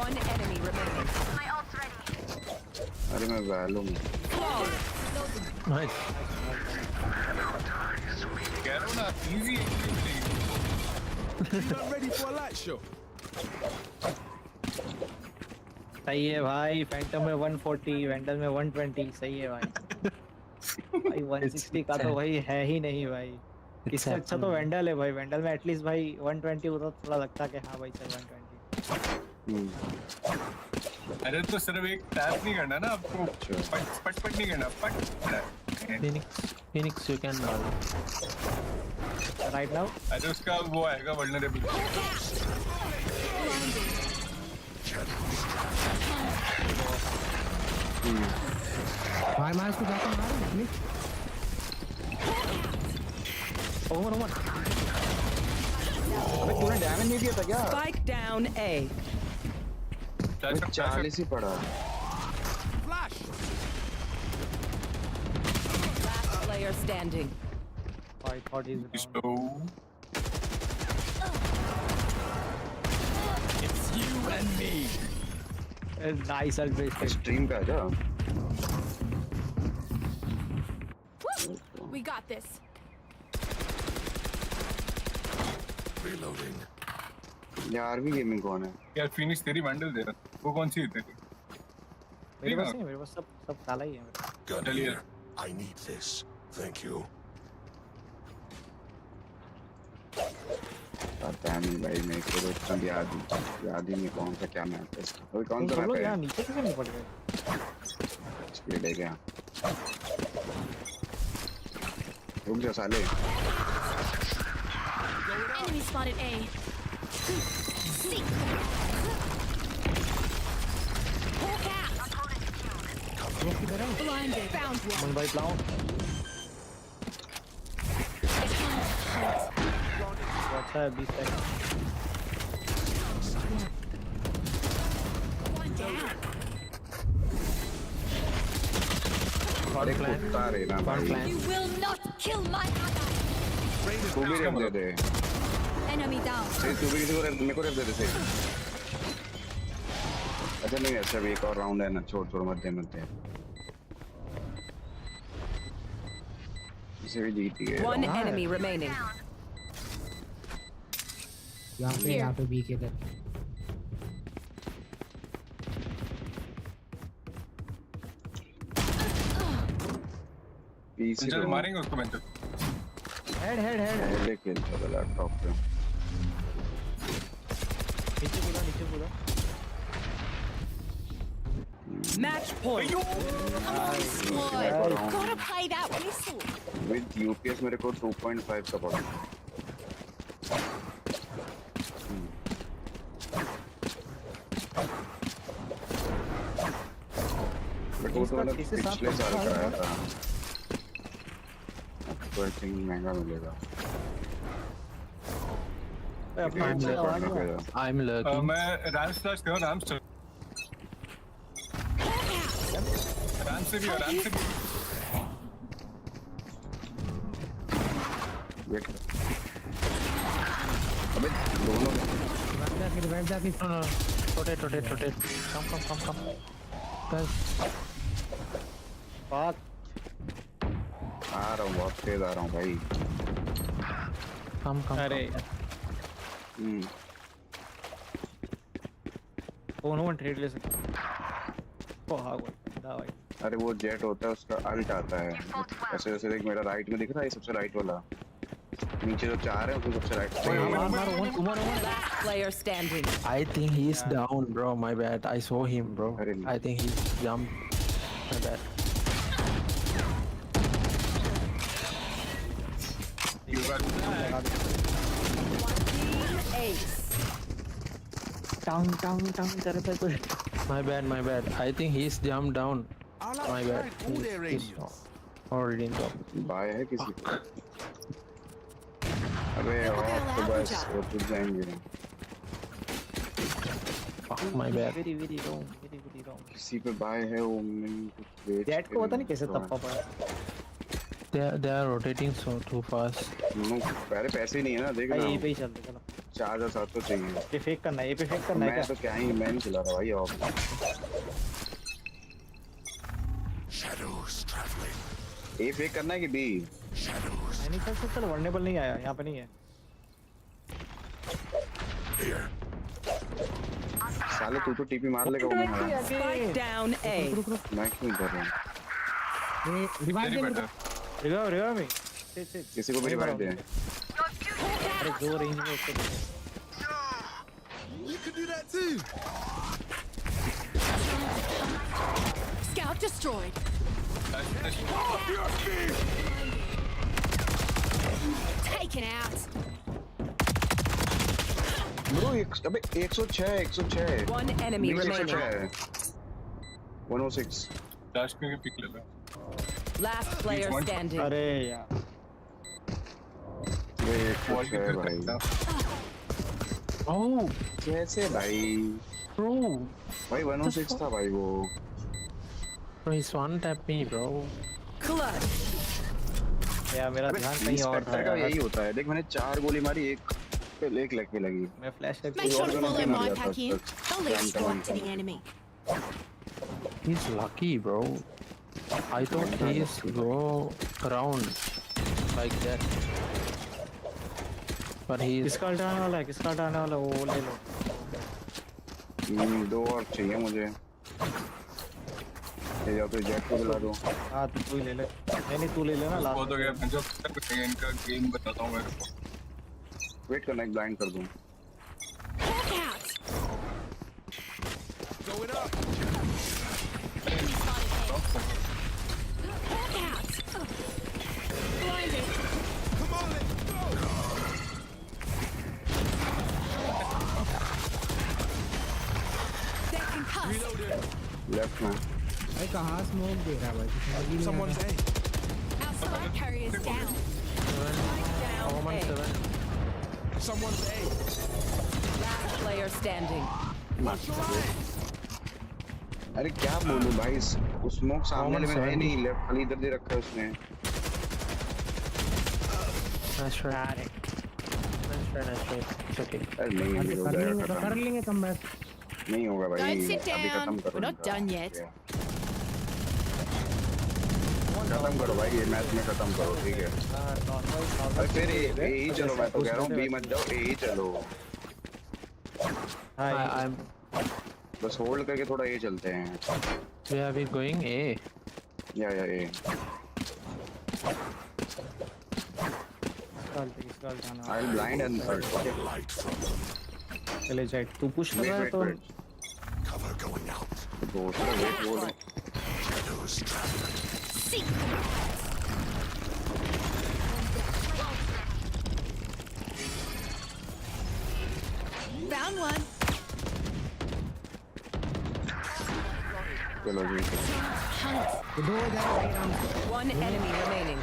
One enemy remaining. अरे मैं वैलो में. Nice. कह रहा हूँ ना easy. Not ready for a light show. सही है भाई. फैंटम में 140, वेंडल में 120. सही है भाई. भाई 160 का तो भाई है ही नहीं भाई. इससे अच्छा तो वेंडल है भाई. वेंडल में एटलीस्ट भाई 120 होता तो थोड़ा लगता कि हाँ भाई चल 120. अरे तो सिर्फ एक टैप नहीं करना ना आपको. पट नहीं करना. पट. Phoenix, you can roll. Right now? अरे उसका वो आएगा vulnerable. भाई मैं इसको जाता मार. ओमन. अबे तूने डैमेज नहीं दिया था क्या? Spike down A. 40 ही पड़ा. Flash. Last player standing. I thought he's down. It's you and me. Nice always. Stream का जा. We got this. Reloading. यार भी गेमिंग कौन है? यार फिनिक्स तेरी वैंडल दे रहा. वो कौन सी है तेरी? मेरे पास नहीं. मेरे पास सब काला ही है. Gun here. I need this. Thank you. पता नहीं भाई. मेरे को तो इतना याद ही नहीं कौन सा क्या मैप है. वो कौन सा मैप है? यार नीचे कैसे नहीं पड़ गए? स्पीड है क्या? रुक जा साले. Enemy spotted A. Hawk out. Blinded. Found one. One by clown. What's that? 20 seconds. One down. अरे कुत्ता रे ना भाई. You will not kill my ally. तू भी रेप दे दे. Enemy down. तू भी किसी को मेरे को रेप दे दे. अच्छा नहीं अच्छा भी एक और राउंड है ना. छोड़ मत दे. इसे भी जीत गए. One enemy remaining. यहाँ पे बी के इधर. डीसी चल मारेंगे उसको मैं तो हेड पहले खेल चला लैपटॉप पे नीचे कूदा Match point. Gotta play that whistle. With UPS मेरे को 2.5 का पड़ा पिछले साल का आया था तो आई थिंक महंगा मिलेगा I'm lurking. मैं रैम स्लैश कर रैम से भी वेट अबे दोनों Revive जाके rotate. Come. Guys. आ रहा हूँ बहुत तेज आ रहा हूँ भाई Come. अरे दोनों ट्रेड ले सकते भाई अरे वो जेट होता है उसका अल्ट आता है ऐसे जैसे देख मेरा राइट में दिख रहा है सबसे राइट वाला नीचे जो चार है उसमें सबसे right Player standing. I think he's down, bro. My bad. I saw him, bro. I think he jumped. My bad. You got My bad. I think he's jumped down. My bad. He's already in top. Buy है किसी को अबे और तो बस वो टूट जाएंगे My bad. very wrong. किसी पे बाय है वो कुछ वेट जेट को पता नहीं कैसे तप्पा पड़ा They are rotating so too fast. No पहले पैसे ही नहीं है ना देख ना ये पे ही चलते चलो 4700 चाहिए ये फेक करना है मैं तो क्या ही मैं नहीं चला रहा भाई of Shadows traveling. A fake करना है कि बी नहीं कर सकता वल्नरेबल नहीं आया यहाँ पे नहीं है साले तू तो टीपी मार लेगा वो मैं Spike down A. मैं क्यों कर रहा हूँ रिवाइव में किसी को भी रिवाइव दे अरे जो रेंज में उसको You can do that too. Scout destroyed. Taken out. Bro अबे 106 One enemy remaining. 106 लास्ट में पिक ले लो Last player standing. अरे यार ये 106 भाई Oh, कैसे भाई bro. भाई 106 था भाई वो Bro, he's one tap me, bro. Clutch. यार मेरा ध्यान कहीं और था का यही होता है देख मैंने 4 गोली मारी एक लेग पे लगी मैं flash Make sure to follow my pack in. Don't leave a strike to the enemy. He's lucky, bro. I thought he's go around like that. But he's किसका हटाने वाला है वो ले लो दो और चाहिए मुझे ये या तो जेट को दिला दो हाँ तू ही ले ले नहीं तू ले लेना लास्ट बहुत हो गया पंजो इनका गेम बताता हूँ मैं वेट करना एक ब्लाइंड कर दूं Going up. Blinded. Come on, let's go. They're concussed. Left में भाई कहाँ स्मोक दे रहा है भाई Someone's A. Our spike carrier's down. Common 7. Someone's A. Last player standing. अरे क्या बोलूं भाई उस स्मोक सामने में है नहीं लेफ्ट खाली इधर दे रखा है उसने Nice try. It's okay. अरे नहीं कर लेंगे कम बैक नहीं होगा भाई Don't sit अभी down. खत्म करो We're not done yet. खत्म करो भाई ये मैच में खत्म करो ठीक है अरे फिर ए ही चलो मैं तो कह रहा हूँ बी मत जाओ ए ही चलो I'm बस होल्ड करके थोड़ा ए चलते हैं where are we going? A. या ए I'll blind and ult. चले जाए तू पुश कर रहा है तो Cover going out. wait, hold on. Shadows traveling. Found one. One enemy remaining.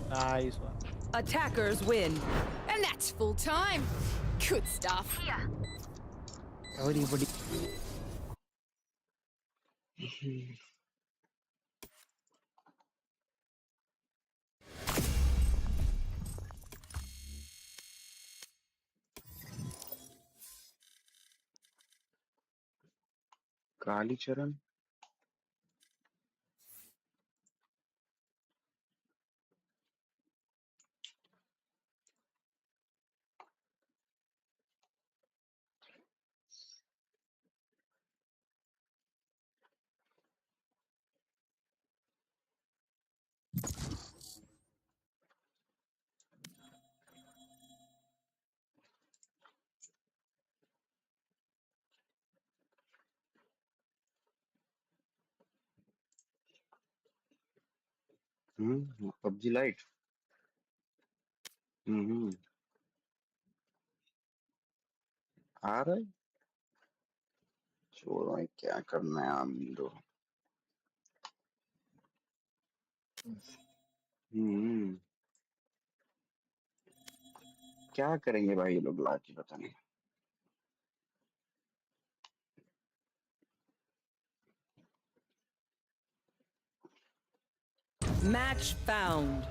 Nice one. Attackers win. And that's full time. Good stuff. Everybody. Kalicharan PUBG Lite आ रहा है छोड़ो क्या करना है आप दो क्या करेंगे भाई ये लोग लाके पता नहीं Match found.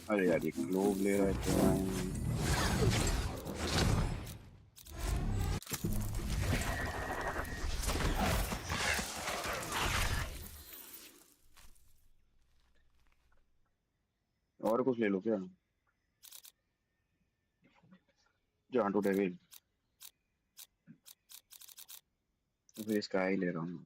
अरे यार ये ग्लोब ले रहा है और कुछ ले लो क्या जो हांटू डेविल तो फिर इसका ही ले रहा हूँ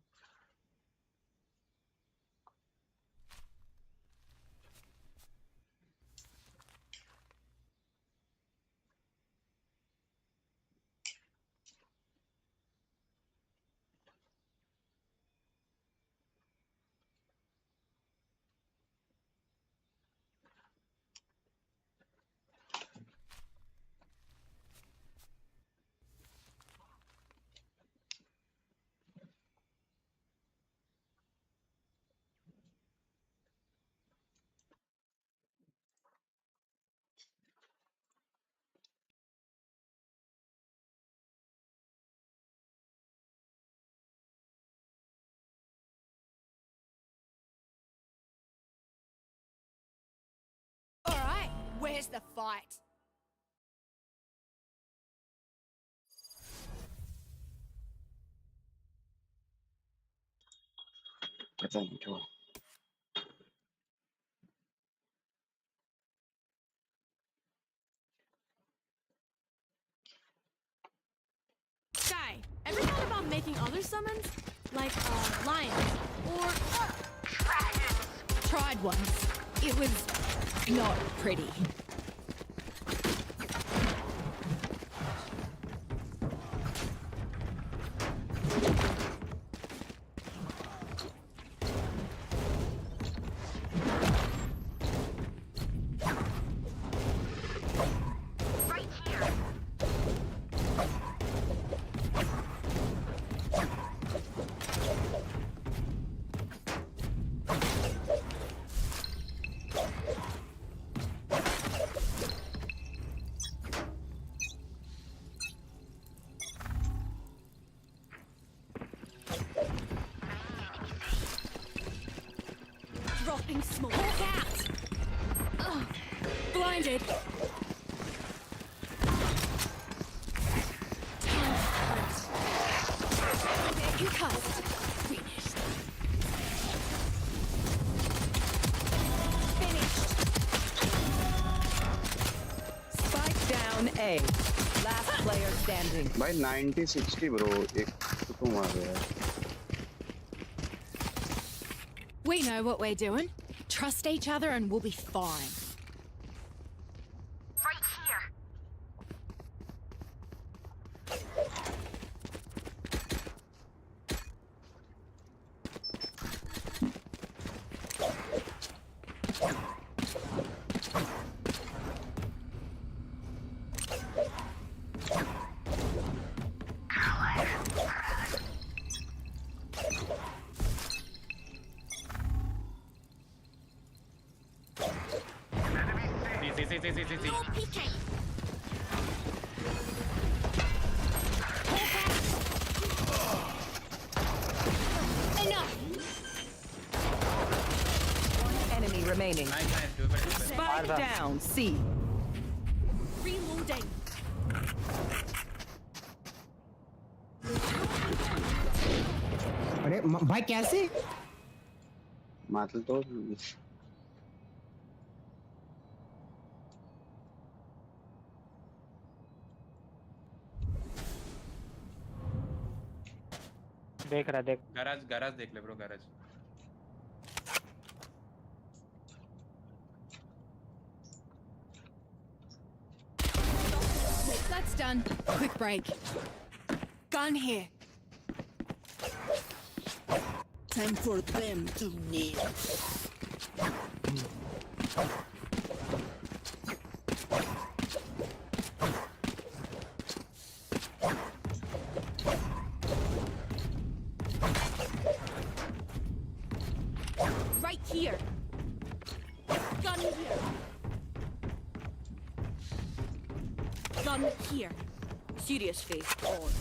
Where's the fight? पता नहीं क्यों Sky, ever thought about making other summons? Like, lions, or... Tried once. It was not pretty. Dropping smoke. Hawk out! Blinded. Down A. Last player standing. By 90-60 bro. एक तो मार रहा है. We know what we're doing. Trust each other and we'll be fine. Right here. See. No peeking. Enough. One enemy remaining. Nice. Do it. Spike down. C. Reloading. अरे भाई कैसे? मातल तो देख रहा देख. गैराज देख ले bro garage. That's done. Quick break. Gun here. Time for them to kneel. Right here. Gun here. Gun here. Serious face on.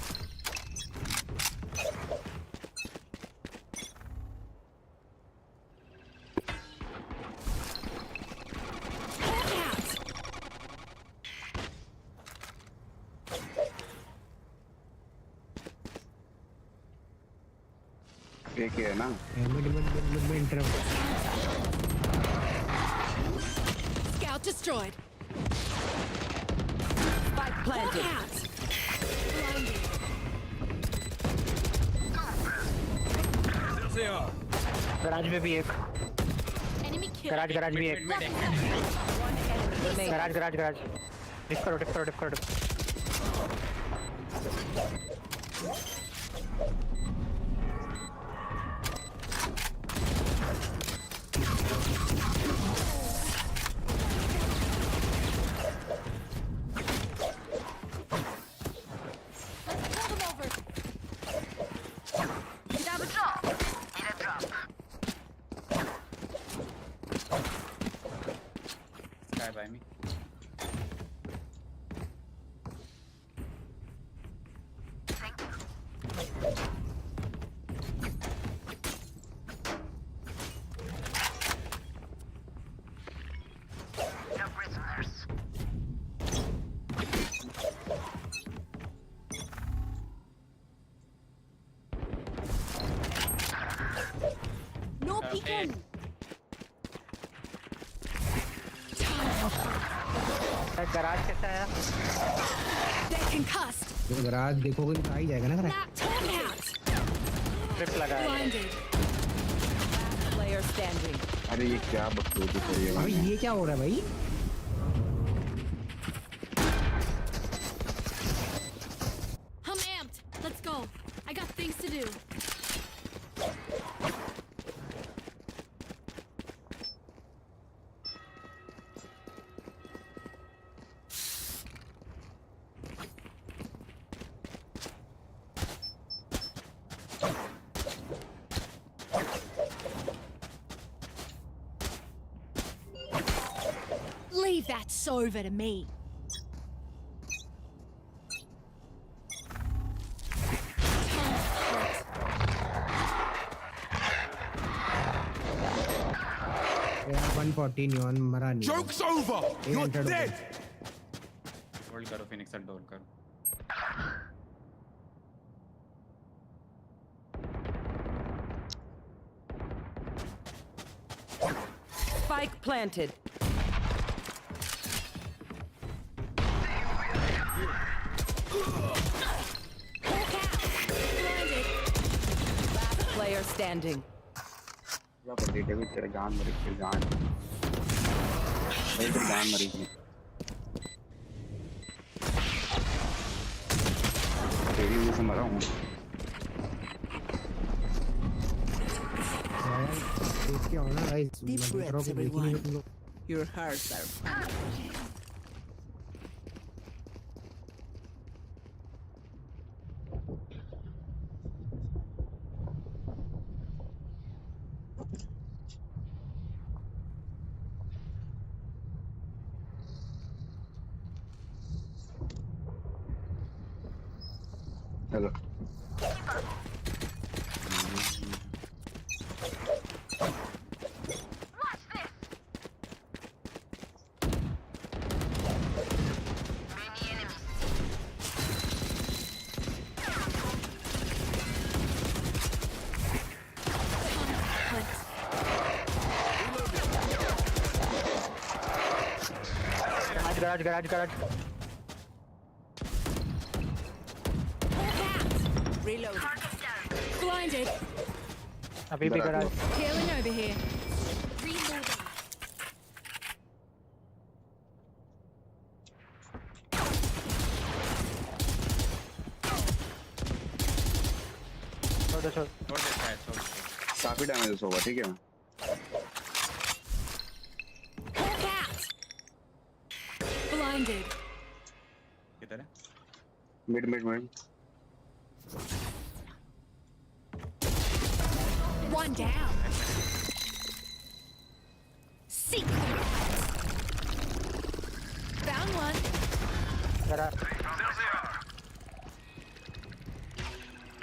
एक है ना. Scout destroyed. Spike planted. Garage में भी एक. Enemy kill. गराज भी एक. गराज. डिप करो. By me. No prisoners. No peeking. Garage कैसा है? They're concussed. तो गराज देखोगे तो आ ही जाएगा ना गराज. ट्रिप लगा है. Blinded. Player standing. अरे ये क्या बकचोदी कर रही है. अबे ये क्या हो रहा है भाई? I'm amped. Let's go. I got things to do. Leave that sober to me. यार 114 यौन मरा नहीं. Joke's over. You're dead. Hold करो फिनिक्स एट होल्ड करो. Spike planted. player standing. क्या कर रही है डेविड तेरा जान मरी तेरी जान मरी तेरी वजह से मरा हूँ देख के आओ ना guys Deep breaths, everyone. Your hearts are pounding. चलो garage. Reload. Blinded. अभी भी garage. Healing over here. Reloading. छोड़ काफी डैमेज होगा ठीक है Blinded. किधर है mid One down. Secret. Found one. Garage.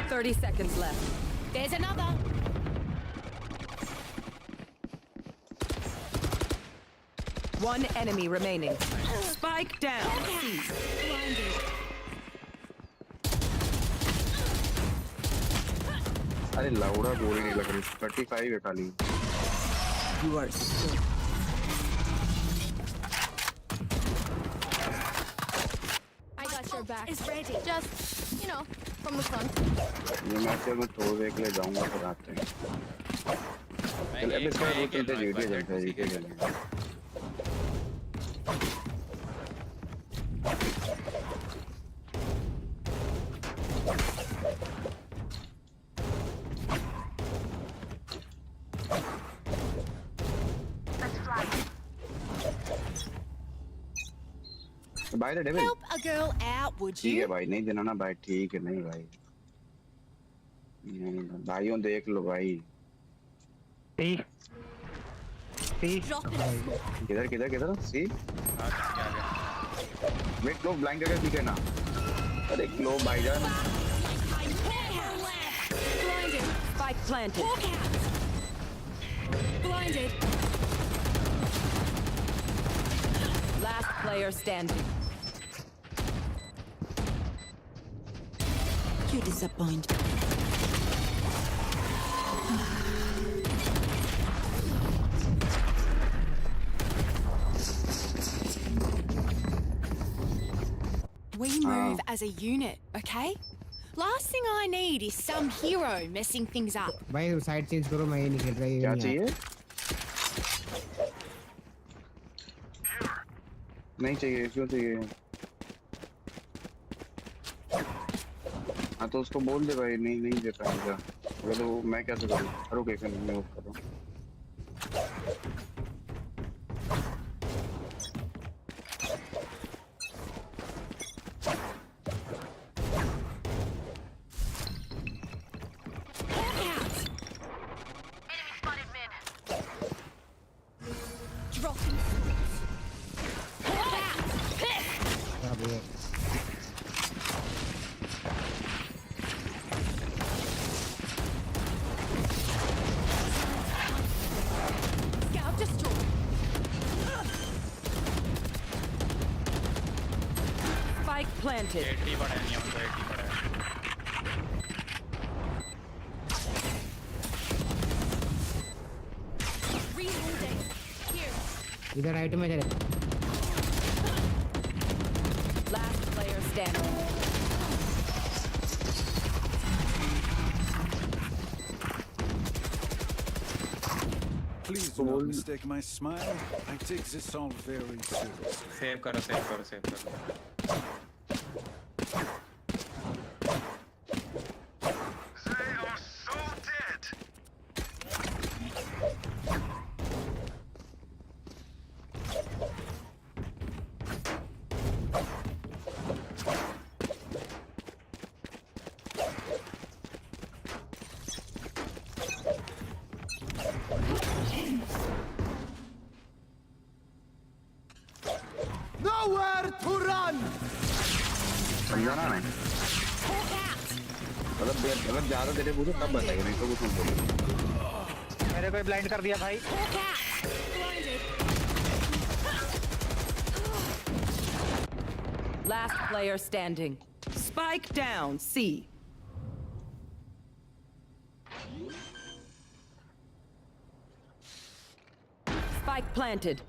30 seconds left. There's another. One enemy remaining. Spike down. Blinded. अरे लाउडा बोल ही नहीं लग रही 35 है खाली You are still. I got your back. It's ready. Just, from the front. ये मैच में थोड़ा देख ले जाऊंगा फिर आते हैं चल अब इसका वो चलते जीते चलते भाई the devil Help a girl out, would ठीक you? है भाई नहीं देना ना भाई ठीक है नहीं भाई नहीं भाइयों देख लो भाई किधर सी वेट लो ब्लाइंड करके दिखे ना अरे लो भाईजान Blinded. Spike planted. Blinded. Last player standing. You disappoint me. We move as a unit, okay? Last thing I need is some hero messing things up. भाई साइड चेंज करो मैं ये नहीं खेल रहा ये क्या चाहिए नहीं चाहिए क्यों चाहिए हाँ तो उसको बोल दे भाई नहीं दे पाएगा तो मैं कैसे करूँ करो कैसे मैं वो करूँ Planted. 80 बड़ा है नहीं होता 80 बड़ा है Reloading. Here. इधर राइट में चले Last player standing. उसको बोल mistake my smile. I take this all very seriously. Save करो Nowhere to run. समझा ना मतलब अगर ज्यादा देर पूछो तब बताइए नहीं तो कुछ मत बोलो मेरे को ब्लाइंड कर दिया भाई Last player standing. Spike down, C. Spike planted.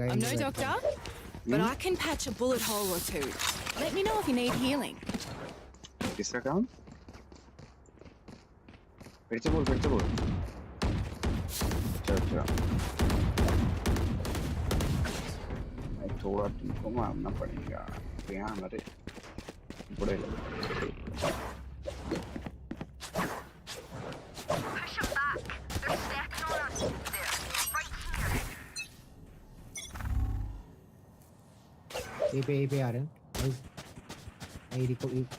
I'm no doctor, but I can patch a bullet hole or two. Let me know if you need healing. किसका काम फिर से बोल अच्छा थोड़ा तुमको मारना पड़ेगा यहाँ हमारे बड़े ये पे आ रहे हैं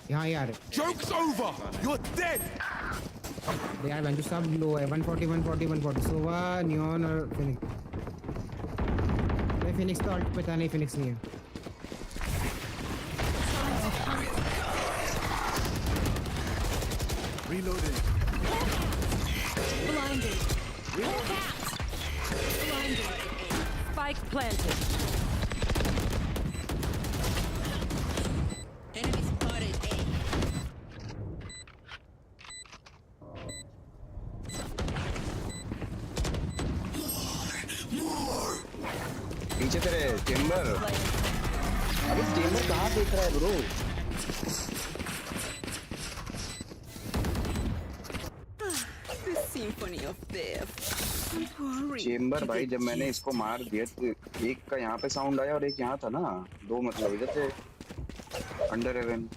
यहाँ आ रहे हैं Joke's over. You're dead. यार बंजू सब लो है 140 सोवा नियॉन और फिनिक्स फिनिक्स तो अल्ट पता नहीं फिनिक्स नहीं है Reloading. Blinded. Spike planted. Enemy spotted A. पीछे तेरे चेंबर अबे चेंबर कहाँ देख रहा है bro The symphony of death. Chamber भाई जब मैंने इसको मार दिया तो एक का यहाँ पे साउंड आया और एक यहाँ था ना दो मतलब इधर से under heaven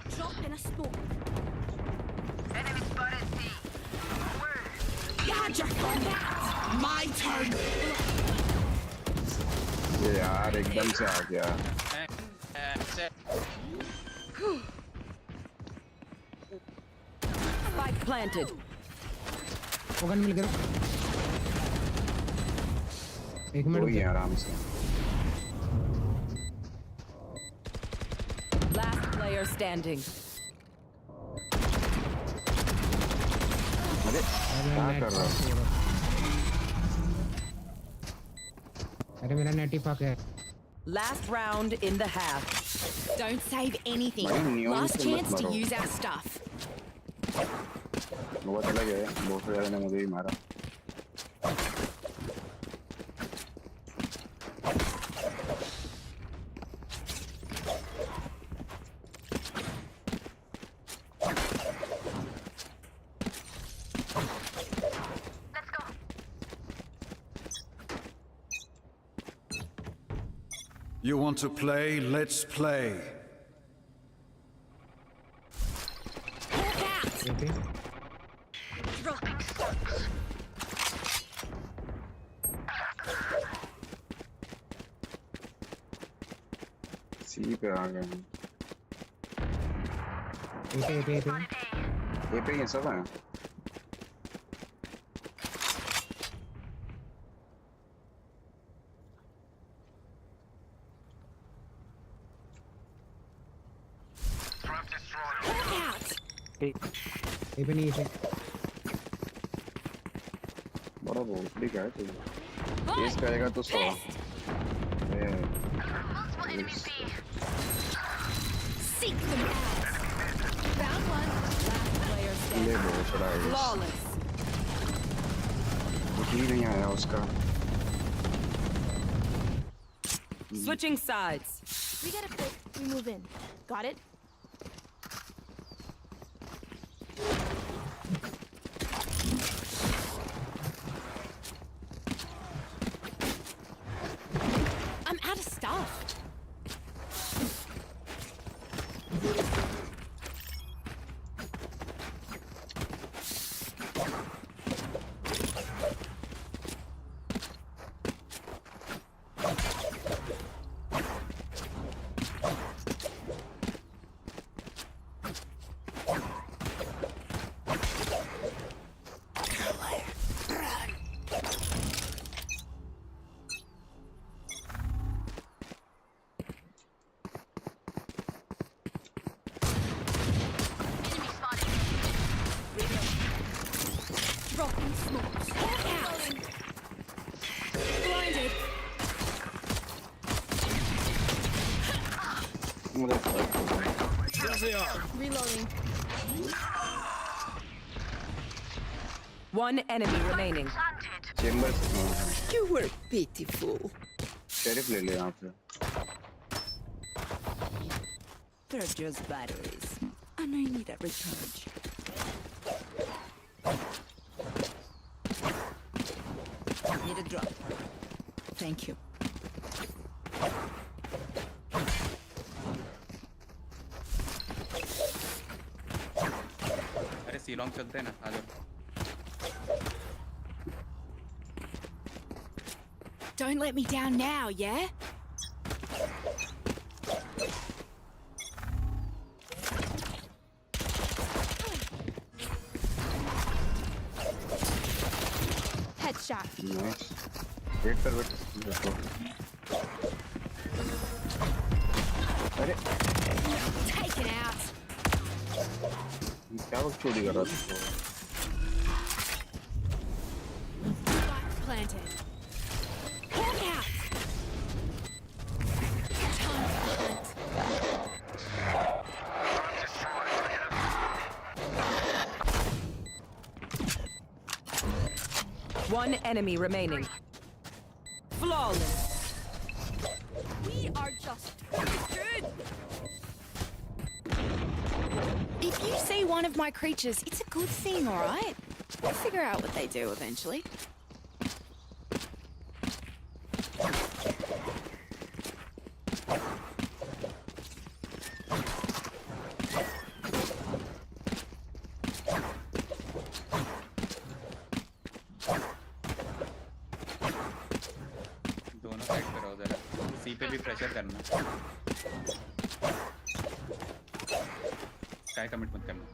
Drop in a smoke. Enemy spotted C. God, you're fucking out. My turn. ये यार एकदम से आ गया Spike planted. ओगन मिल गया एक मिनट वही आराम से Last player standing. अरे क्या कर रहा है अरे मेरा नेट ही फक है Last round in the half. Don't save anything. Last chance to use our stuff. वो चला गया बहुत ज्यादा ने मुझे ही मारा You want to play? Let's play. Okay Dropping smokes. सी पे आ गए ये पे ये सब है ए पे नहीं है बड़ा बहुत क्या है तू केस करेगा तो 100 Seek them out. Found one. Last player standing. Flawless. ही नहीं आया उसका Switching sides. We get a pick, we move in. Got it? I'm out of stuff. Dropping smokes. Blinded. There they are. Reloading. One enemy remaining. Chambers You were pitiful. Sheriff ले ले यहाँ पे They're just batteries, and I need a recharge. Need a drop. Thank you. अरे सीलोंग चलते हैं ना आ जाओ Don't let me down now, yeah? Headshot. Nice wait कर वेट देखो अरे Taken out. क्या वक्त चोरी कर रहा था Spike planted. Hawk out. Time to hunt. One enemy remaining. Flawless. We are just good. If you see one of my creatures, it's a good thing, alright? We'll figure out what they do eventually. दोनों side पे रहो जरा सी पे भी pressure करना sky commit मत करना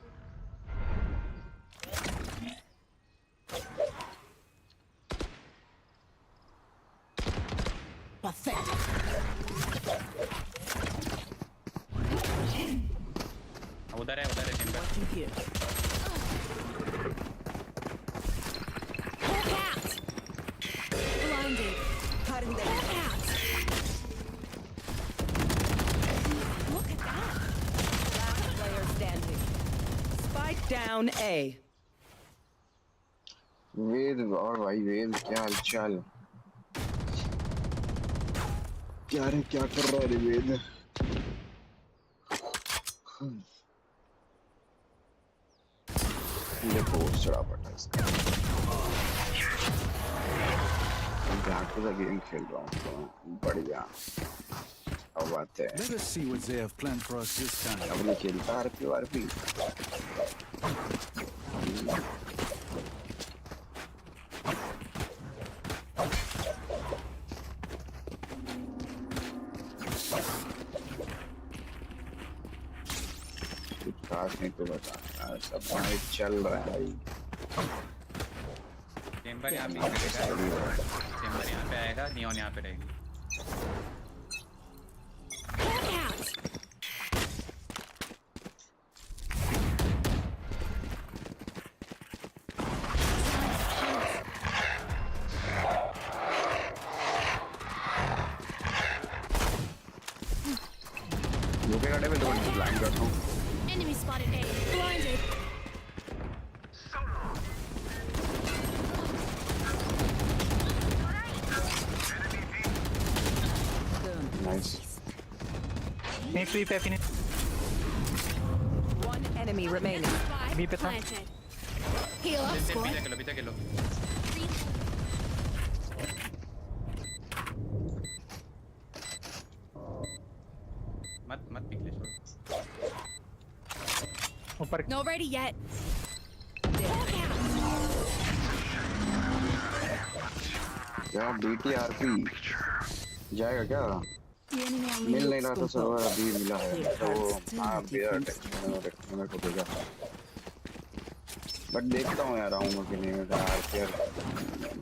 Pathetic. उधर है chamber Hawk out. Blinded. Hawk out. Look at that. Last player standing. Spike down A. वेद और भाई वेद क्या हालचाल क्या रे क्या कर रहा है वेद ये पोस्ट चढ़ा पड़ा इसका बैक टू द गेम खेल रहा हूँ बढ़िया अब बात है Let us see what they have planned for us this time. अब नहीं खेलता आरपी खास नहीं तो बता सब भाई चल रहा है भाई चेंबर यहाँ पे आएगा नियॉन यहाँ पे रहेगी ब्लाइंड करता हूँ। Enemy spotted A. Blinded. Nice. Next week, finish. One enemy remaining. Spike planted. Heal up, squad. पीछे खेलो। मत पिघले छोड़। Not ready yet. क्या BTRP जाएगा क्या? मिल नहीं रहा था सर्वर, अभी मिला है तो हाँ मेरे को भेजा। बट देखता हूँ यार आऊँगा कि नहीं। मेरा RPR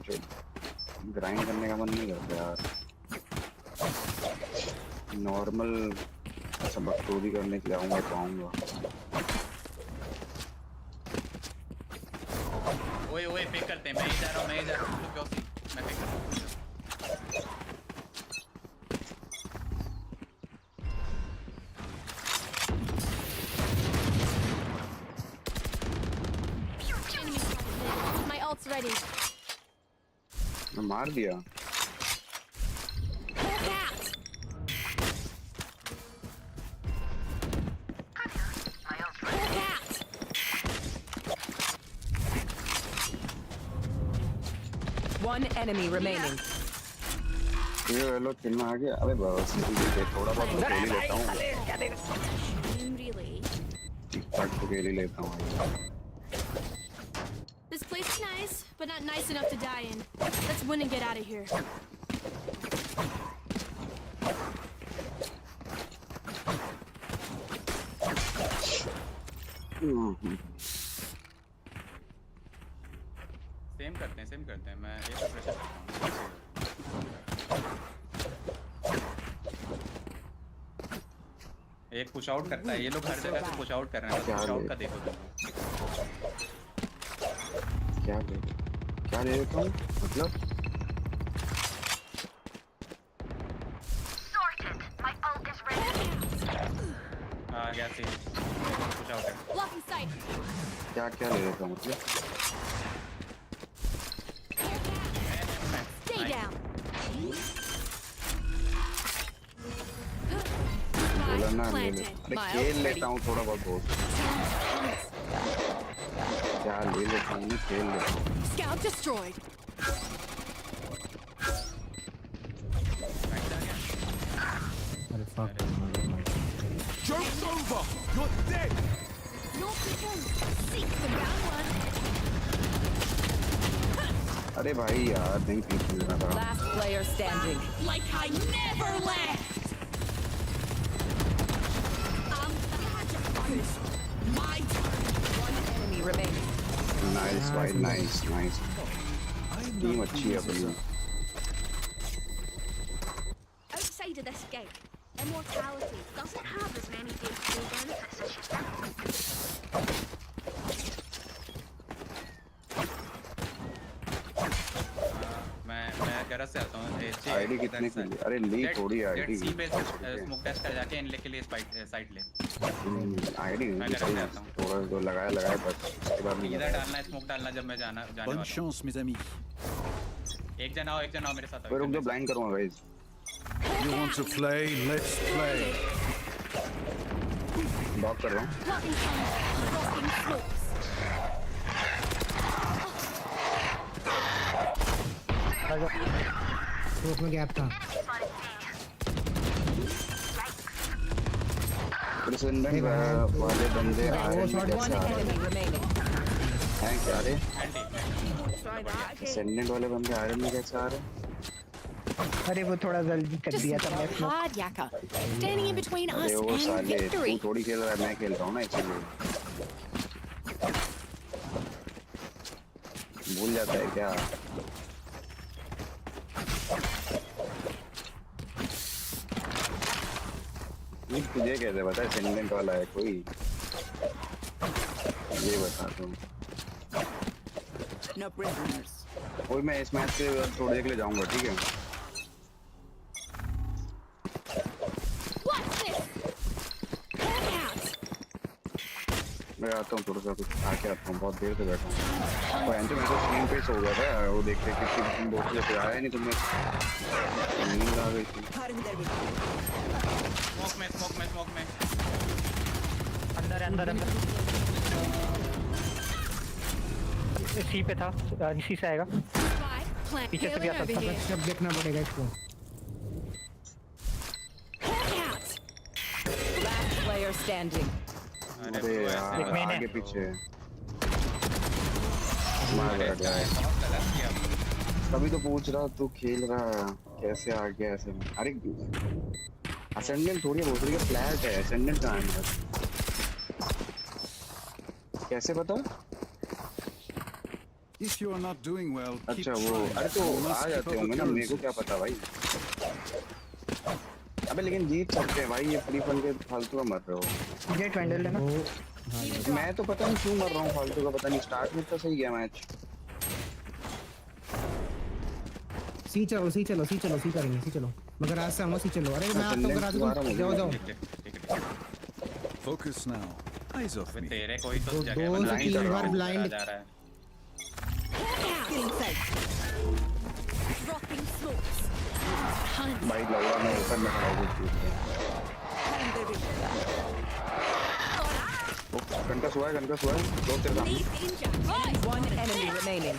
जो ग्राइंड करने का मन नहीं करता यार। नॉर्मल सबक चोरी करने के लिए आऊँगा तो आऊँगा। ओए पिक करते हैं। मैं ही जा रहा हूँ मैं पिक करता हूँ। My ult's ready. मैं मार दिया। One enemy remaining. ये लो किल में आ गया। अबे बस थोड़ा बहुत तो खेल ही लेता हूँ। Really? ठीक-ठाक तो खेल ही लेता हूँ। This place is nice, but not nice enough to die in. Let's win and get out of here. Same करते हैं। मैं एक प्रेशर करता हूँ। एक पुश आउट करता है। ये लोग हर जगह से पुश आउट कर रहे हैं। पुश आउट का देखो तुम। क्या ले लेता हूँ मतलब? गया सी पुश आउट है। Blocking sight. क्या ले लेता हूँ मतलब? Stay down. बोला ना ले ले। अरे खेल लेता हूँ थोड़ा बहुत क्या ले लेता हूँ? खेल लेता हूँ। Scout destroyed. अरे fuck. Joke's over! You're dead! Not again. Seek the round one. अरे भाई यार नहीं पीछे लेना था। Last player standing. Like I never left. My turn. One enemy remaining. Nice भाई nice. टीम अच्छी है अपनी। Outside of this gate, immortality doesn't have as many DeepCool benefits as you think. मैं गरज से आता हूँ। आईडी कितने की? अरे ली थोड़ी आईडी। सी पे स्मोक टेस्ट कर जाके इनले के लिए साइट ले। आईडी मैं गरज से आता हूँ। थोड़ा तो लगाया बस उसके बाद नहीं। इधर डालना है स्मोक डालना जब मैं जाने वाला हूँ। Bonne chance, mes amis. एक जन आओ मेरे साथ। रुक जाओ ब्लाइंड करूँगा guys. You want to play? Let's play. Lock कर रहा हूँ। Blocking sight. Blocking smokes. Smoke में गैप था। प्रेसिडेंट वाले बंदे One enemy remaining. हैं क्या रे? प्रेसिडेंट वाले बंदे आयरन में कैसे आ रहे हैं? अरे वो थोड़ा जल्दी कर दिया था मैं। Hard yakka. Standing in between us अरे वो and साले victory. तू थोड़ी खेल रहा है मैं खेल रहा हूँ ना इसलिए। भूल जाता है क्या? तुझे कैसे पता है सेंडेंट वाला है कोई? ये बता तुम। No prisoners. कोई मैं इस मैच से थोड़ी देर के लिए जाऊंगा ठीक है? Watch this. मैं आता हूँ थोड़ा सा कुछ खा के आता हूँ, बहुत देर से बैठा हूँ। और एंजो मेरे को स्क्रीन पे सो गया था वो देख के कि तुम दोस्त जैसे आया नहीं, तुमने नींद आ गई थी। स्मोक में अंदर सी पे था, सी से आएगा, पीछे से भी आ सकता है। सब देखना पड़ेगा इसको। Last player standing. अरे यार आगे पीछे तभी तो पूछ रहा तू खेल रहा कैसे आ गया ऐसे में। अरे असेंडेंट थोड़ी बहुत रही है, फ्लैट है, असेंडेंट कहाँ है मेरा? कैसे पता? If you are not doing well, अच्छा वो अरे तो आ जाते होंगे ना, मेरे को क्या पता भाई। अबे लेकिन जीत सकते हैं भाई, ये फ्री फन के फालतू का मर रहे हो। जेट वैंडल लेना। मैं तो पता नहीं क्यों मर रहा हूँ फालतू का, पता नहीं। स्टार्ट में तो सही गया मैच। सी चलो मगर आज से हम सी चलो। अरे मैं आता हूँ, जाओ focus now. Eyes off me. तेरे कोई तो जगह दो से तीन बार ब्लाइंड जा रहा है। भाई लगा मैं ऊपर में खड़ा हूँ। कंकस हुआ है दो तेरे सामने। One enemy remaining.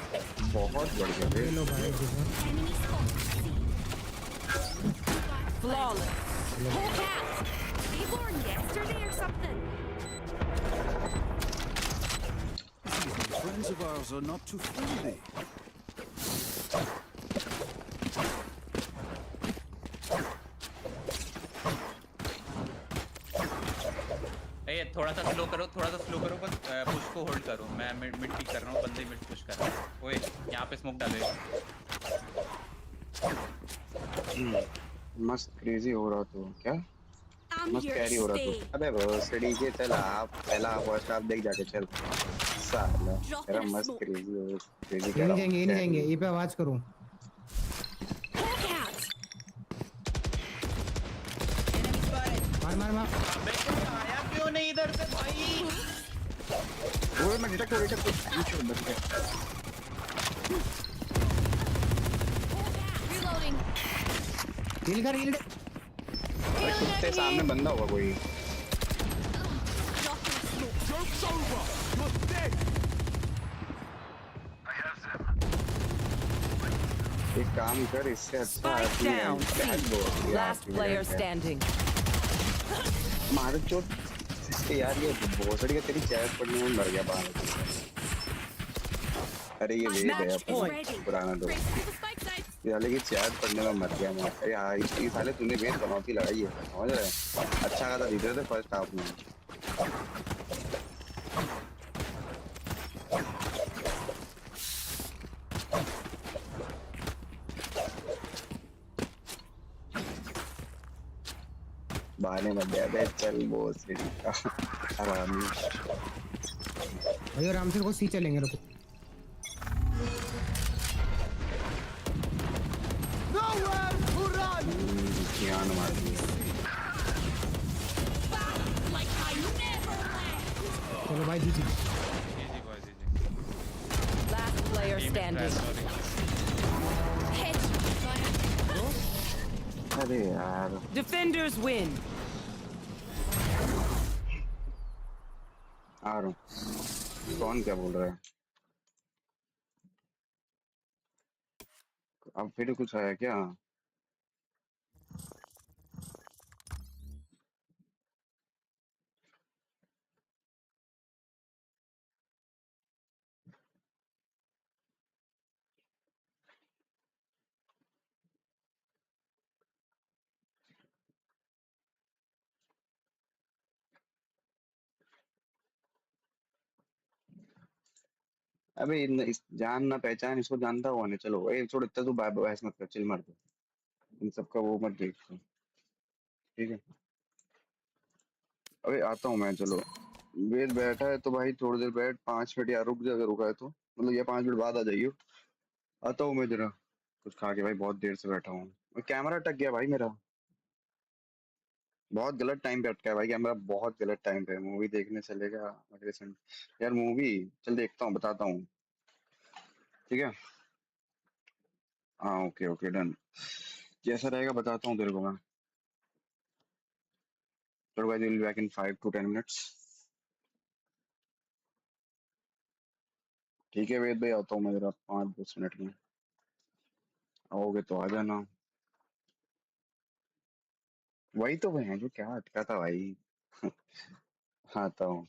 बहुत बढ़िया थे। Flawless. They born yesterday or something. Friends of ours are not too friendly. थोड़ा सा स्लो करो बस पुश को होल्ड करो। मैं मिड पिक कर रहा हूँ, बंदे मिड पुश कर रहा है। ओए यहाँ पे स्मोक डाले। मस्त क्रेजी हो रहा तो क्या मस्त कैरी हो रहा तो। अबे बॉसड़ी के चल आप पहला फर्स्ट हाफ देख जाके चल साला तेरा मस्त क्रेजी हो क्रेजी ये नहीं जाएंगे ये पे आवाज करो। मार आया क्यों नहीं इधर से भाई? वो मैं डिटेक्ट बच गया। Reloading. हील कर कुत्ते सामने बंदा होगा कोई। Joke's over. You're dead. एक काम कर इससे अच्छा Last player standing. मार चोट यार, ये भोसड़ी का तेरी चैट पढ़ने में मर गया बाहर। अरे ये वेद है पुराना तो यार, लेकिन चैट पढ़ने में मर गया मैं। अरे हाँ इसकी साले तूने वेद बनौती लगाई है, समझ रहे हैं? अच्छा खासा जीत रहे थे फर्स्ट हाफ में। बहाने मत दे बे, चल बोस आराम भाई आराम से को सी चलेंगे। रुको ध्यान मार दिया। चलो भाई जी Last player standing. अरे यार Defenders win. आ रहा हूँ। कौन क्या बोल रहा है? अब फिर कुछ आया क्या? अबे इस जान ना पहचान, इसको जानता हुआ नहीं। चलो ए छोड़, इतना तू बहस मत कर, चिल मार दो। इन सबका वो मत देख, ठीक है? अबे आता हूँ मैं, चलो। वेद बैठा है तो भाई थोड़ी देर बैठ, 5 मिनट यार रुक जा, अगर रुका है तो मतलब ये 5 मिनट बाद आ जाइयो। आता हूँ मैं जरा कुछ खा के, भाई बहुत देर से बैठा हूँ। कैमरा अटक गया भाई मेरा। बहुत गलत टाइम पे अटका है भाई कैमरा, बहुत गलत टाइम पे। मूवी देखने चलेगा अगले संडे यार? मूवी चल देखता हूँ, बताता हूँ। ठीक है, हाँ ओके ओके डन। जैसा रहेगा बताता हूँ तेरे को मैं। चलो guys, will be back in 5 to 10 minutes. ठीक है वेद भाई, आता हूँ मैं जरा 5-10 मिनट में। आओगे तो आ जाना। वही तो भाई, जो क्या अटका था भाई। आता हूँ।